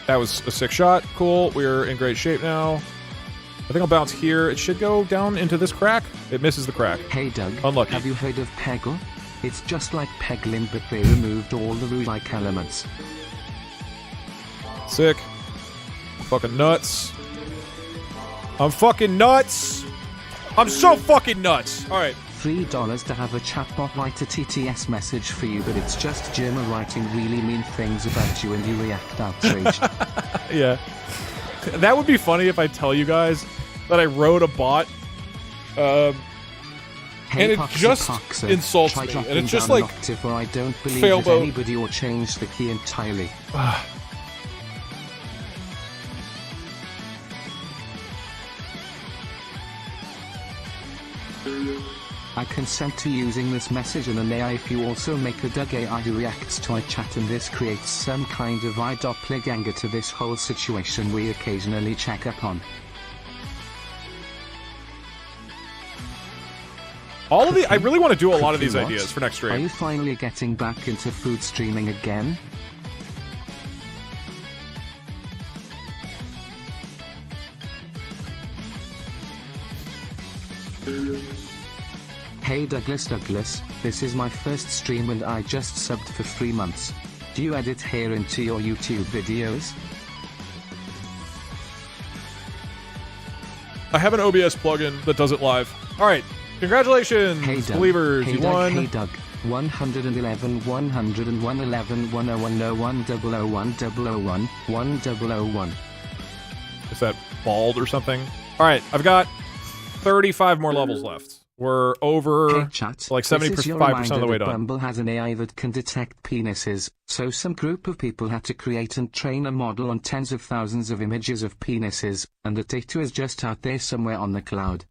That was a sick shot. Cool. We're in great shape now. I think I'll bounce here. It should go down into this crack. It misses the crack. Hey, Doug. Unlucky. Have you heard of Peggle? It's just like Peggling, but they removed all the root-like elements. Sick. I'm fucking nuts. I'm fucking nuts. I'm so fucking nuts. All right. $3 to have a chatbot write a TTS message for you, but it's just German writing really mean things about you and you react outraged. Yeah. That would be funny if I tell you guys that I wrote a bot, and it just insults me, and it's just like or I don't believe that anybody or change the key entirely. I consent to using this message in an AI if you also make a Doug AI who reacts to iChat, and this creates some kind of doppelganger to this whole situation we occasionally check up on. All of the, I really want to do a lot of these ideas for next stream. Are you finally getting back into food streaming again? Hey Douglas, this is my first stream and I just subbed for 3 months. Do you edit hair into your YouTube videos? I have an OBS plugin that does it live. Alright, congratulations, hey Doug, believers, hey you Doug, won. Hey Doug, 111, 101, 11, 101, 01, 001, 001, 1001. Is that bald or something? Alright, I've got 35 more levels left. We're over like 75% of the way done. Bumble has an AI that can detect penises, so some group of people had to create and train a model on tens of thousands of images of penises, and the data is just out there somewhere on the cloud.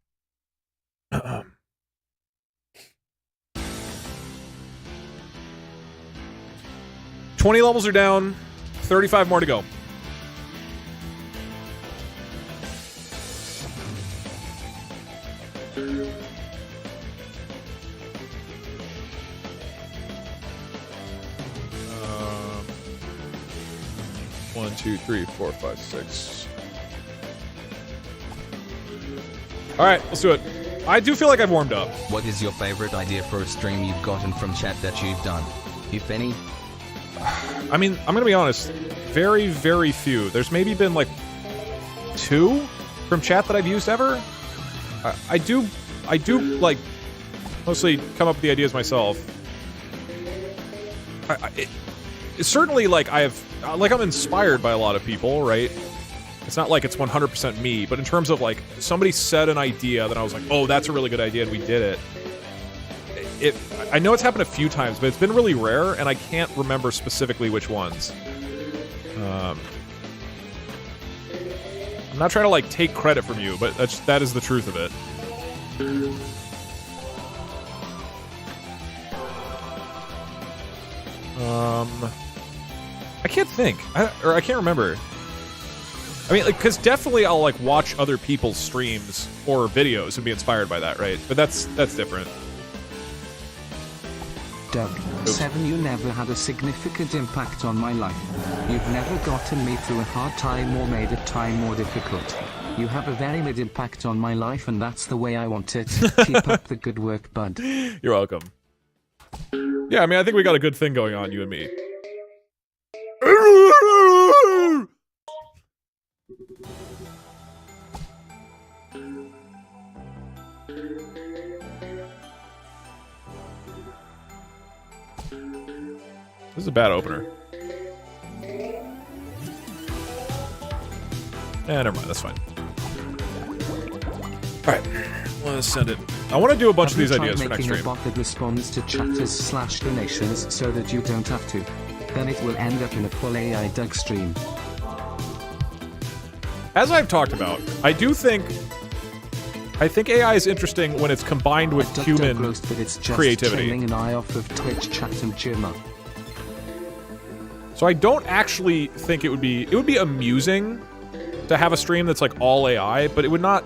20 levels are down, 35 more to go. One, two, three, four, five, six. All right, let's do it. I do feel like I've warmed up. What is your favorite idea for a stream you've gotten from chat that you've done, if any? I mean, I'm gonna be honest. Very, very few. There's maybe been like 2 from chat that I've used ever. I do like mostly come up with the ideas myself. It's certainly like I'm inspired by a lot of people, right? It's not like it's 100% me, but in terms of like somebody said an idea that I was like, oh, that's a really good idea, and we did it. I know it's happened a few times, but it's been really rare, and I can't remember specifically which ones. I'm not trying to like take credit from you, but that is the truth of it. I can't think, I can't remember. I mean, like, because definitely I'll like watch other people's streams or videos and be inspired by that, right? But that's different. Doug, 7, you never had a significant impact on my life. You've never gotten me through a hard time or made a time more difficult. You have a very mid impact on my life, and that's the way I want it. Keep up the good work, bud. You're welcome. Yeah, I mean, I think we got a good thing going on, you and me. This is a bad opener. Never mind, that's fine. Alright, let's send it. I want to do a bunch of these ideas for next stream. A bot that responds to chatters/donations so that you don't have to. Then it will end up in a full AI Doug stream. As I've talked about, I think AI is interesting when it's combined with human creativity. Trailing an eye off of Twitch chat and Jimmer. So I don't actually think it would be amusing to have a stream that's like all AI, but it would not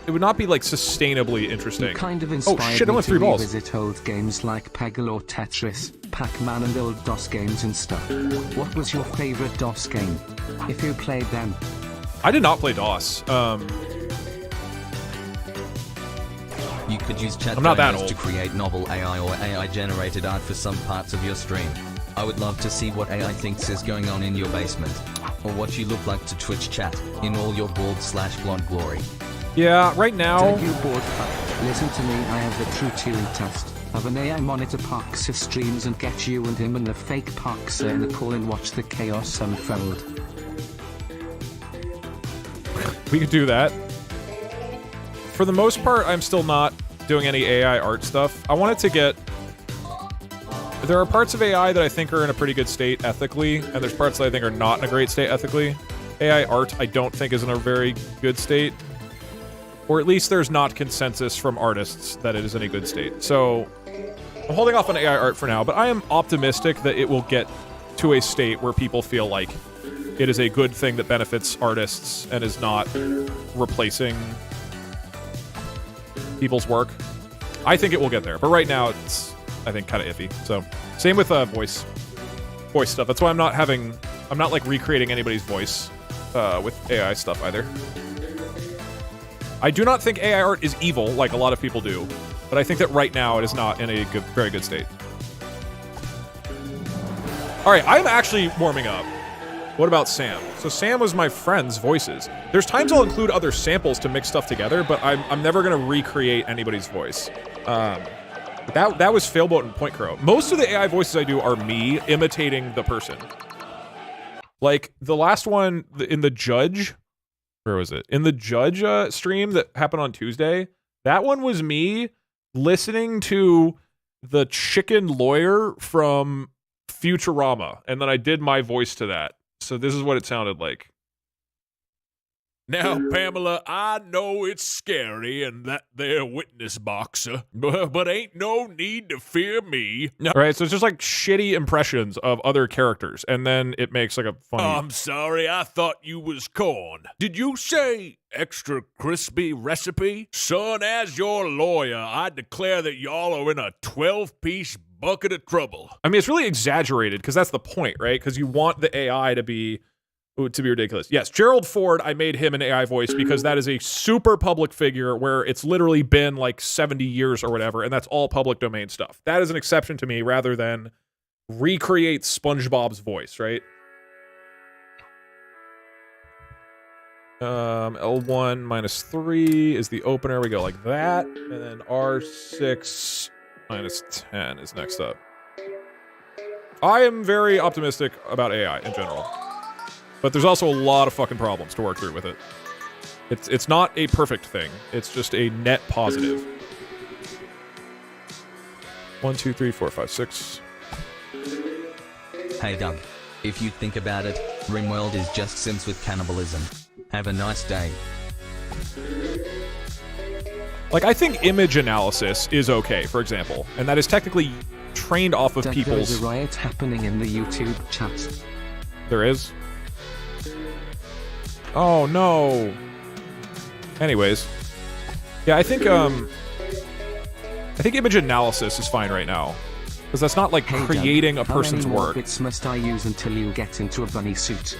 be like sustainably interesting. You kind of inspired oh shit, I only 3 balls. Revisit old games like Peggle or Tetris, Pac-Man and old DOS games and stuff. What was your favorite DOS game? If you played them. I did not play DOS. You could use chat I'm not that old. to create novel AI or AI-generated art for some parts of your stream. I would love to see what AI thinks is going on in your basement. Or what you look like to Twitch chat, in all your bald/blonde glory. Yeah, right now... Doug, you bored fuck. Listen to me, I have the true Turing test. Have an AI monitor Parkser streams and get you and him and the fake Parkser in a call and watch the chaos unfold. We could do that. For the most part, I'm still not doing any AI art stuff. I wanted to get... There are parts of AI that I think are in a pretty good state ethically, and there's parts that I think are not in a great state ethically. AI art, I don't think is in a very good state. Or at least there's not consensus from artists that it is in a good state. So I'm holding off on AI art for now, but I am optimistic that it will get to a state where people feel like it is a good thing that benefits artists and is not replacing people's work. I think it will get there, but right now it's, I think, kind of iffy. So same with voice stuff. That's why I'm not like recreating anybody's voice with AI stuff either. I do not think AI art is evil like a lot of people do, but I think that right now it is not in a very good state. All right, I'm actually warming up. What about Sam? So Sam was my friend's voices. There's times I'll include other samples to mix stuff together, but I'm never gonna recreate anybody's voice. That was Failboat and Point Crow. Most of the AI voices I do are me imitating the person. Like the last one in the Judge, where was it? In the Judge stream that happened on Tuesday, that one was me listening to the chicken lawyer from Futurama, and then I did my voice to that. So this is what it sounded like. Now, Pamela, I know it's scary and that there witness boxer, but ain't no need to fear me. No. Right, so it's just like shitty impressions of other characters, and then it makes like a funny... I'm sorry, I thought you was corn. Did you say extra crispy recipe? Son, as your lawyer, I declare that y'all are in a 12-piece bucket of trouble. I mean, it's really exaggerated, because that's the point, right? Because you want the AI to be ridiculous. Yes, Gerald Ford, I made him an AI voice because that is a super public figure where it's literally been like 70 years or whatever, and that's all public domain stuff. That is an exception to me rather than recreate SpongeBob's voice, right? L1 minus 3 is the opener. We go like that, and then R6 minus 10 is next up. I am very optimistic about AI in general. But there's also a lot of fucking problems to work through with it. It's not a perfect thing. It's just a net positive. 1, 2, 3, 4, 5, 6. Hey Doug, if you think about it, RimWorld is just Sims with cannibalism. Have a nice day. Like, I think image analysis is okay, for example, and that is technically trained off of people's... There's a riot happening in the YouTube chat. There is? Oh, no. Anyways. Yeah, I think image analysis is fine right now. Because that's not, like, creating a person's work. How many bits must I use until you get into a bunny suit?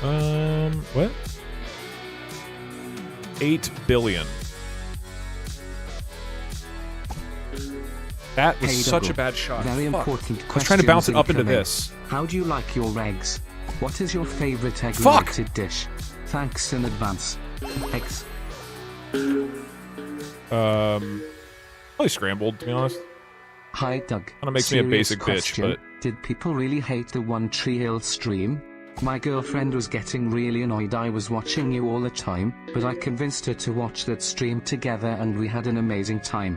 What? 8 billion. That was such a bad shot. Very important question. I was trying to bounce it up into this. How do you like your eggs? What is your favorite egg-related dish? Thanks in advance. Eggs. Probably scrambled, to be honest. Hi, Doug. Kinda makes me a basic question. bitch, but... Did people really hate the One Tree Hill stream? My girlfriend was getting really annoyed I was watching you all the time, but I convinced her to watch that stream together and we had an amazing time.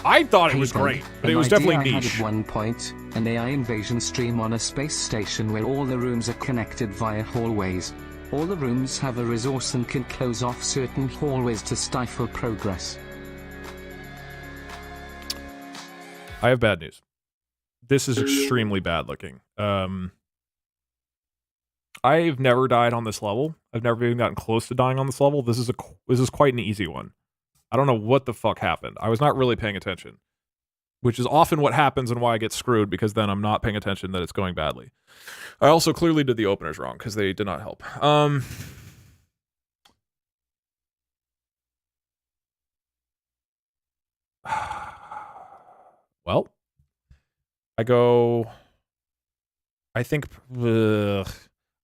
I thought it was great, but it was definitely niche. I had at one point an AI invasion stream on a space station where all the rooms are connected via hallways. All the rooms have a resource and can close off certain hallways to stifle progress. I have bad news. This is extremely bad looking. I've never died on this level. I've never even gotten close to dying on this level. This is quite an easy one. I don't know what the fuck happened. I was not really paying attention, which is often what happens and why I get screwed, because then I'm not paying attention that it's going badly. I also clearly did the openers wrong because they did not help. Well, I think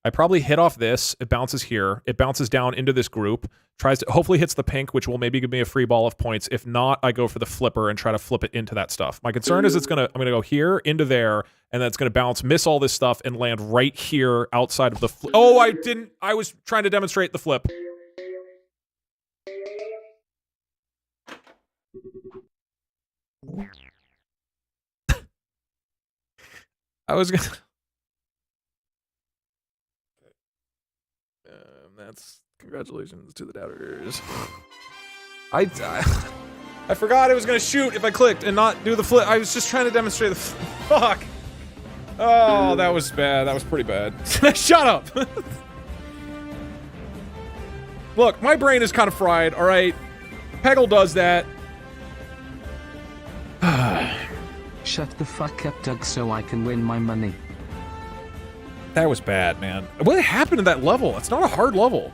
I probably hit off this. It bounces here. It bounces down into this group. Hopefully hits the pink, which will maybe give me a free ball of points. If not, I go for the flipper and try to flip it into that stuff. My concern is I'm gonna go here into there, and then it's gonna bounce, miss all this stuff, and land right here outside of the. Oh, I didn't. I was trying to demonstrate the flip. I was gonna. that's congratulations to the doubters. I forgot I was gonna shoot if I clicked and not do the flip. I was just trying to demonstrate the fuck. Oh, that was bad. That was pretty bad. Shut up. Look, my brain is kind of fried. All right, Peggle does that. Shut the fuck up, Doug, so I can win my money. That was bad, man. What happened to that level? It's not a hard level.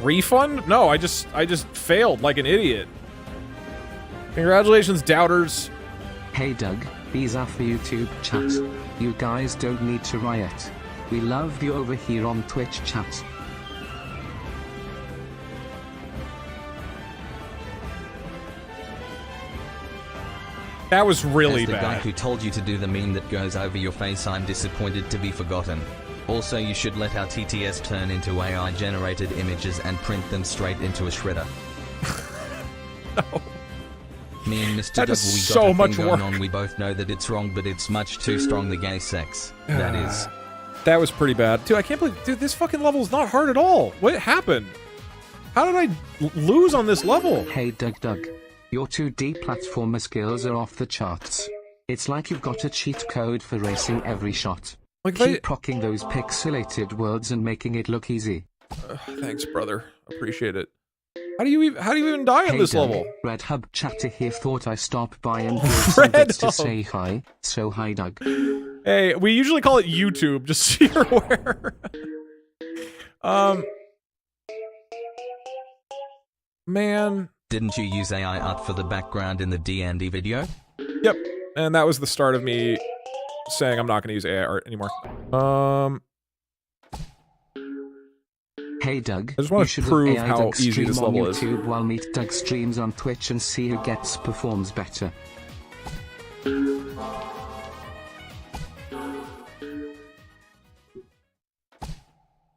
Refund? No, I just failed like an idiot. Congratulations, doubters. Hey Doug, these are for YouTube chat. You guys don't need to riot. We love you over here on Twitch chat. That was really As the bad. guy who told you to do the meme that goes over your face, I'm disappointed to be forgotten. Also, you should let our TTS turn into AI-generated images and print them straight into a shredder. No. Me and Mr. That Doug, is we got so a much thing going work. on. We both know that it's wrong, but it's much too strong. The gay sex. That is. That was pretty bad. Dude, I can't believe... Dude, this fucking level is not hard at all. What happened? How did I lose on this level? Hey DugDug. Your 2D platformer skills are off the charts. It's like you've got a cheat code for racing every shot. Like Keep rocking those pixelated worlds and making it look easy. Thanks, brother. Appreciate it. How do you even die on this Doug, level? Red Hub chatter here thought I stop by and give some bits to say hi. So hi, Doug. Hey, we usually call it YouTube, just so you're aware. Man. Didn't you use AI art for the background in the D&D video? Yep. And that was the start of me saying I'm not going to use AI art anymore. Hey Doug, I just want to prove how Doug easy this level on is. YouTube while Meet Doug streams on Twitch and see who performs better.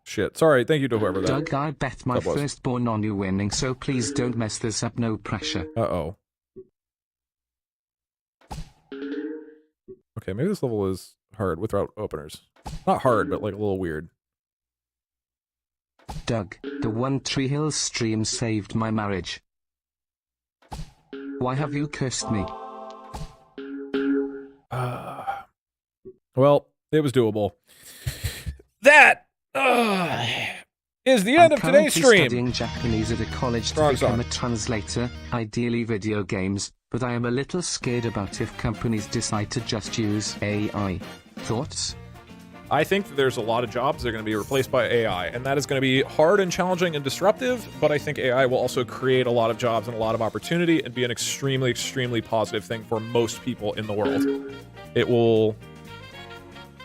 Shit. Sorry. Thank you to whoever that. Doug, I bet my that was. firstborn on you winning, so please don't mess this up. No pressure. Uh-oh. Okay, maybe this level is hard without openers. Not hard, but like a little weird. Doug, the One Tree Hill stream saved my marriage. Why have you cursed me? Well, it was doable. That is the end of today's stream. I'm studying Japanese at a college to become a translator, ideally video games, but I am a little scared about if companies decide to just use AI. Thoughts? I think that there's a lot of jobs that are going to be replaced by AI, and that is going to be hard and challenging and disruptive, but I think AI will also create a lot of jobs and a lot of opportunity and be an extremely, extremely positive thing for most people in the world.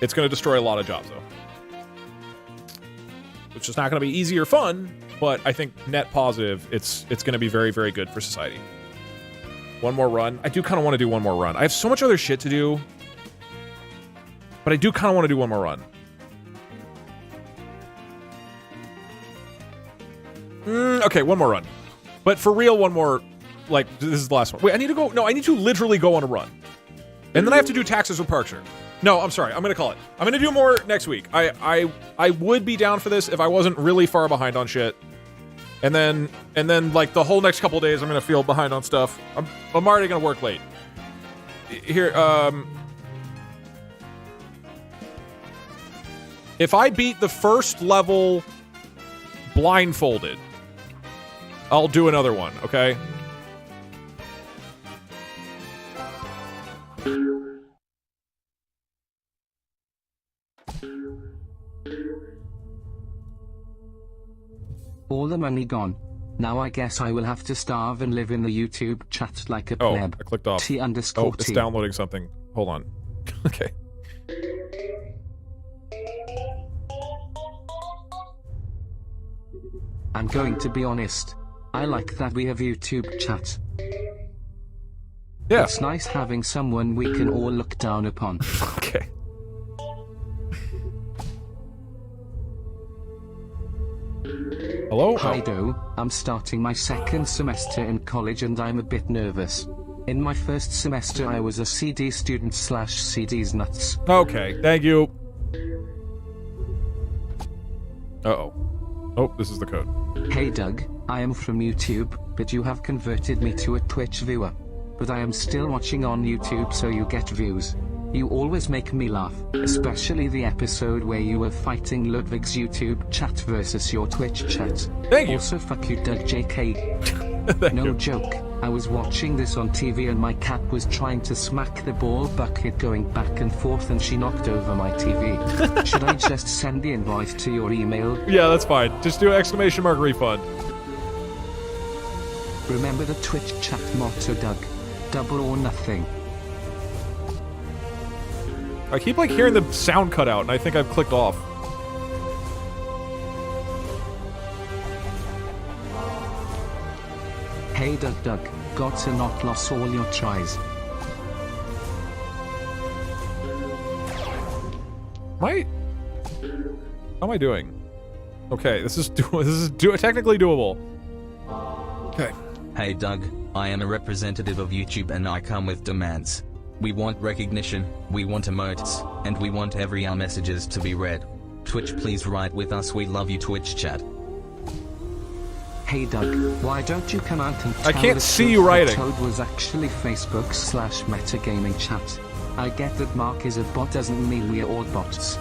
It's going to destroy a lot of jobs, though. Which is not going to be easy or fun, but I think net positive, it's going to be very, very good for society. One more run. I do kind of want to do one more run. I have so much other shit to do, but I do kind of want to do one more run. Okay, one more run. But for real, one more, like, this is the last one. Wait, I need to go, no, I need to literally go on a run. And then I have to do taxes with Parkshire. No, I'm sorry, I'm gonna call it. I'm gonna do more next week. I would be down for this if I wasn't really far behind on shit. And then like the whole next couple of days I'm gonna feel behind on stuff. I'm already gonna work late. Here, if I beat the first level blindfolded, I'll do another one, okay? All the money gone. Now I guess I will have to starve and live in the YouTube chat like a pleb. I clicked off. T_T. Oh, it's downloading something. Hold on. Okay. I'm going to be honest. I like that we have YouTube chat. Yeah. It's nice having someone we can all look down upon. Okay. Hello? Hi Do, I'm starting my second semester in college and I'm a bit nervous. In my first semester I was a CD student / CD's nuts. Okay, thank you. Uh-oh. Oh, this is the code. Hey Doug, I am from YouTube, but you have converted me to a Twitch viewer. But I am still watching on YouTube so you get views. You always make me laugh, especially the episode where you were fighting Ludwig's YouTube chat versus your Twitch chat. Thank you. Also fuck you Doug JK. No joke, I was watching this on TV and my cat was trying to smack the ball bucket going back and forth and she knocked over my TV. Should I just send the invoice to your email? Yeah, that's fine. Just do exclamation mark refund. Remember the Twitch chat motto, Doug. Double or nothing. I keep like hearing the sound cut out and I think I've clicked off. Hey DugDug, got to not loss all your tries. How am I doing? Okay, this is technically doable. Okay. Hey Doug, I am a representative of YouTube and I come with demands. We want recognition, we want emotes, and we want every our messages to be read. Twitch, please write with us, we love you Twitch chat. Hey Doug, why don't you come out and tell I can't the see truth you that writing. Toad was actually Facebook/metagaming chat. I get that Mark is a bot doesn't mean we are all bots.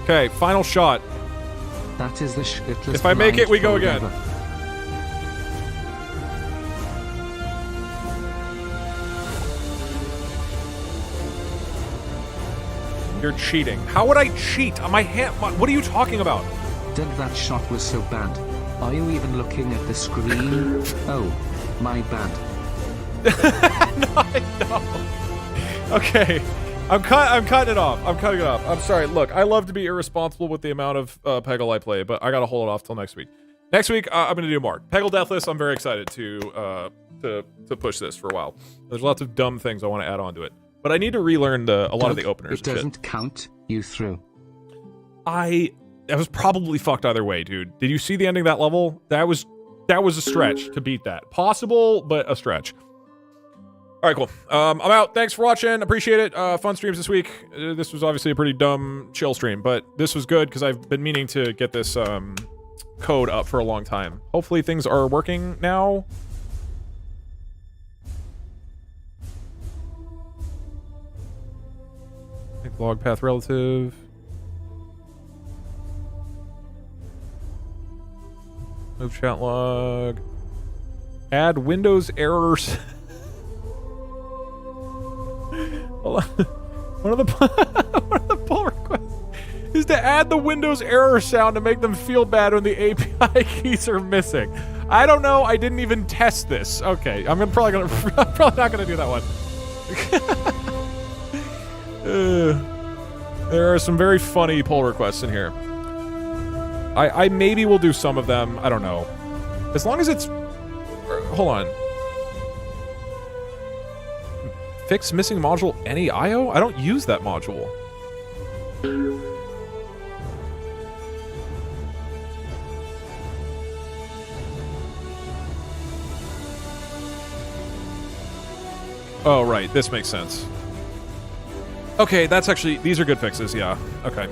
Okay, final shot. That is the shitless. If I make it, we go again. ever. You're cheating. How would I cheat? On my hand? What are you talking about? Doug, that shot was so bad. Are you even looking at the screen? Oh, my bad. No. Okay. I'm cutting it off. I'm cutting it off. I'm sorry. Look, I love to be irresponsible with the amount of Peggle I play, but I gotta hold it off till next week. Next week, I'm gonna do more. Peggle Deathless, I'm very excited to push this for a while. There's lots of dumb things I want to add on to it. But I need to relearn a lot of the openers. It doesn't count. You threw. I was probably fucked either way, dude. Did you see the ending of that level? That was a stretch to beat that. Possible, but a stretch. All right, cool. I'm out. Thanks for watching. Appreciate it. Fun streams this week. This was obviously a pretty dumb chill stream, but this was good because I've been meaning to get this code up for a long time. Hopefully things are working now. Make log path relative. Move chat log. Add Windows errors. Hold on. One of the pull requests is to add the Windows error sound to make them feel bad when the API keys are missing. I don't know. I didn't even test this. Okay, I'm probably not gonna do that one. There are some very funny pull requests in here. I maybe will do some of them. I don't know. As long as it's... Hold on. Fix missing module any IO? I don't use that module. Oh, right. This makes sense. Okay, that's actually... These are good fixes, yeah. Okay.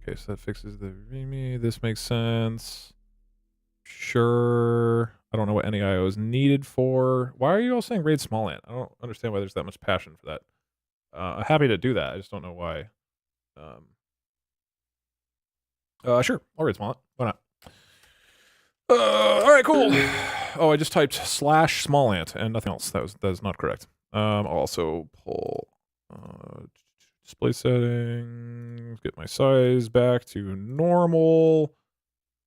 Okay, so that fixes the README. This makes sense. Sure. I don't know what any IO is needed for. Why are you all saying raid small ant? I don't understand why there's that much passion for that. I'm happy to do that. I just don't know why. Sure. I'll raid small ant. Why not? All right, cool. Oh, I just typed / small ant and nothing else. That is not correct. I'll also pull display settings, get my size back to normal.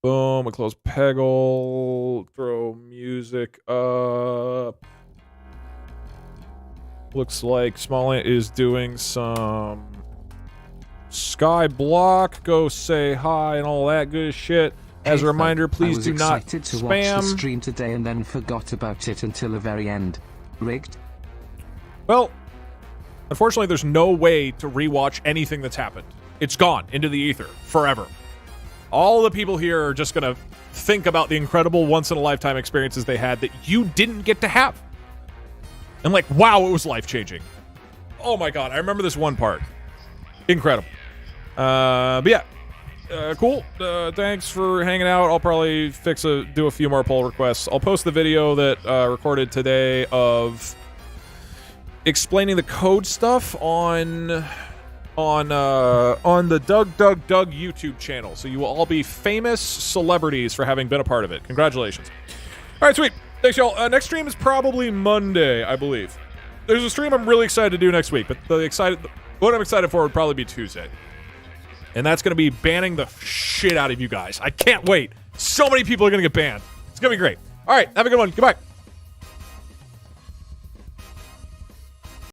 Boom, we close Peggle, throw music up. Looks like Smallant is doing some sky block, go say hi and all that good shit. As a reminder, please do not I was excited to watch the stream today and then forgot about it until the very end. Rigged? Well, unfortunately, there's no way to rewatch anything that's happened. It's gone into the ether forever. All the people here are just going to think about the incredible once-in-a-lifetime experiences they had that you didn't get to have. And like, wow, it was life-changing. Oh my God, I remember this one part. Incredible. But yeah, cool. Thanks for hanging out. I'll probably do a few more poll requests. I'll post the video that recorded today of explaining the code stuff on the DugDug YouTube channel. So you will all be famous celebrities for having been a part of it. Congratulations. All right, sweet. Thanks, y'all. Next stream is probably Monday, I believe. There's a stream I'm really excited to do next week, but what I'm excited for would probably be Tuesday. And that's going to be banning the shit out of you guys. I can't wait. So many people are going to get banned. It's going to be great. All right, have a good one. Goodbye.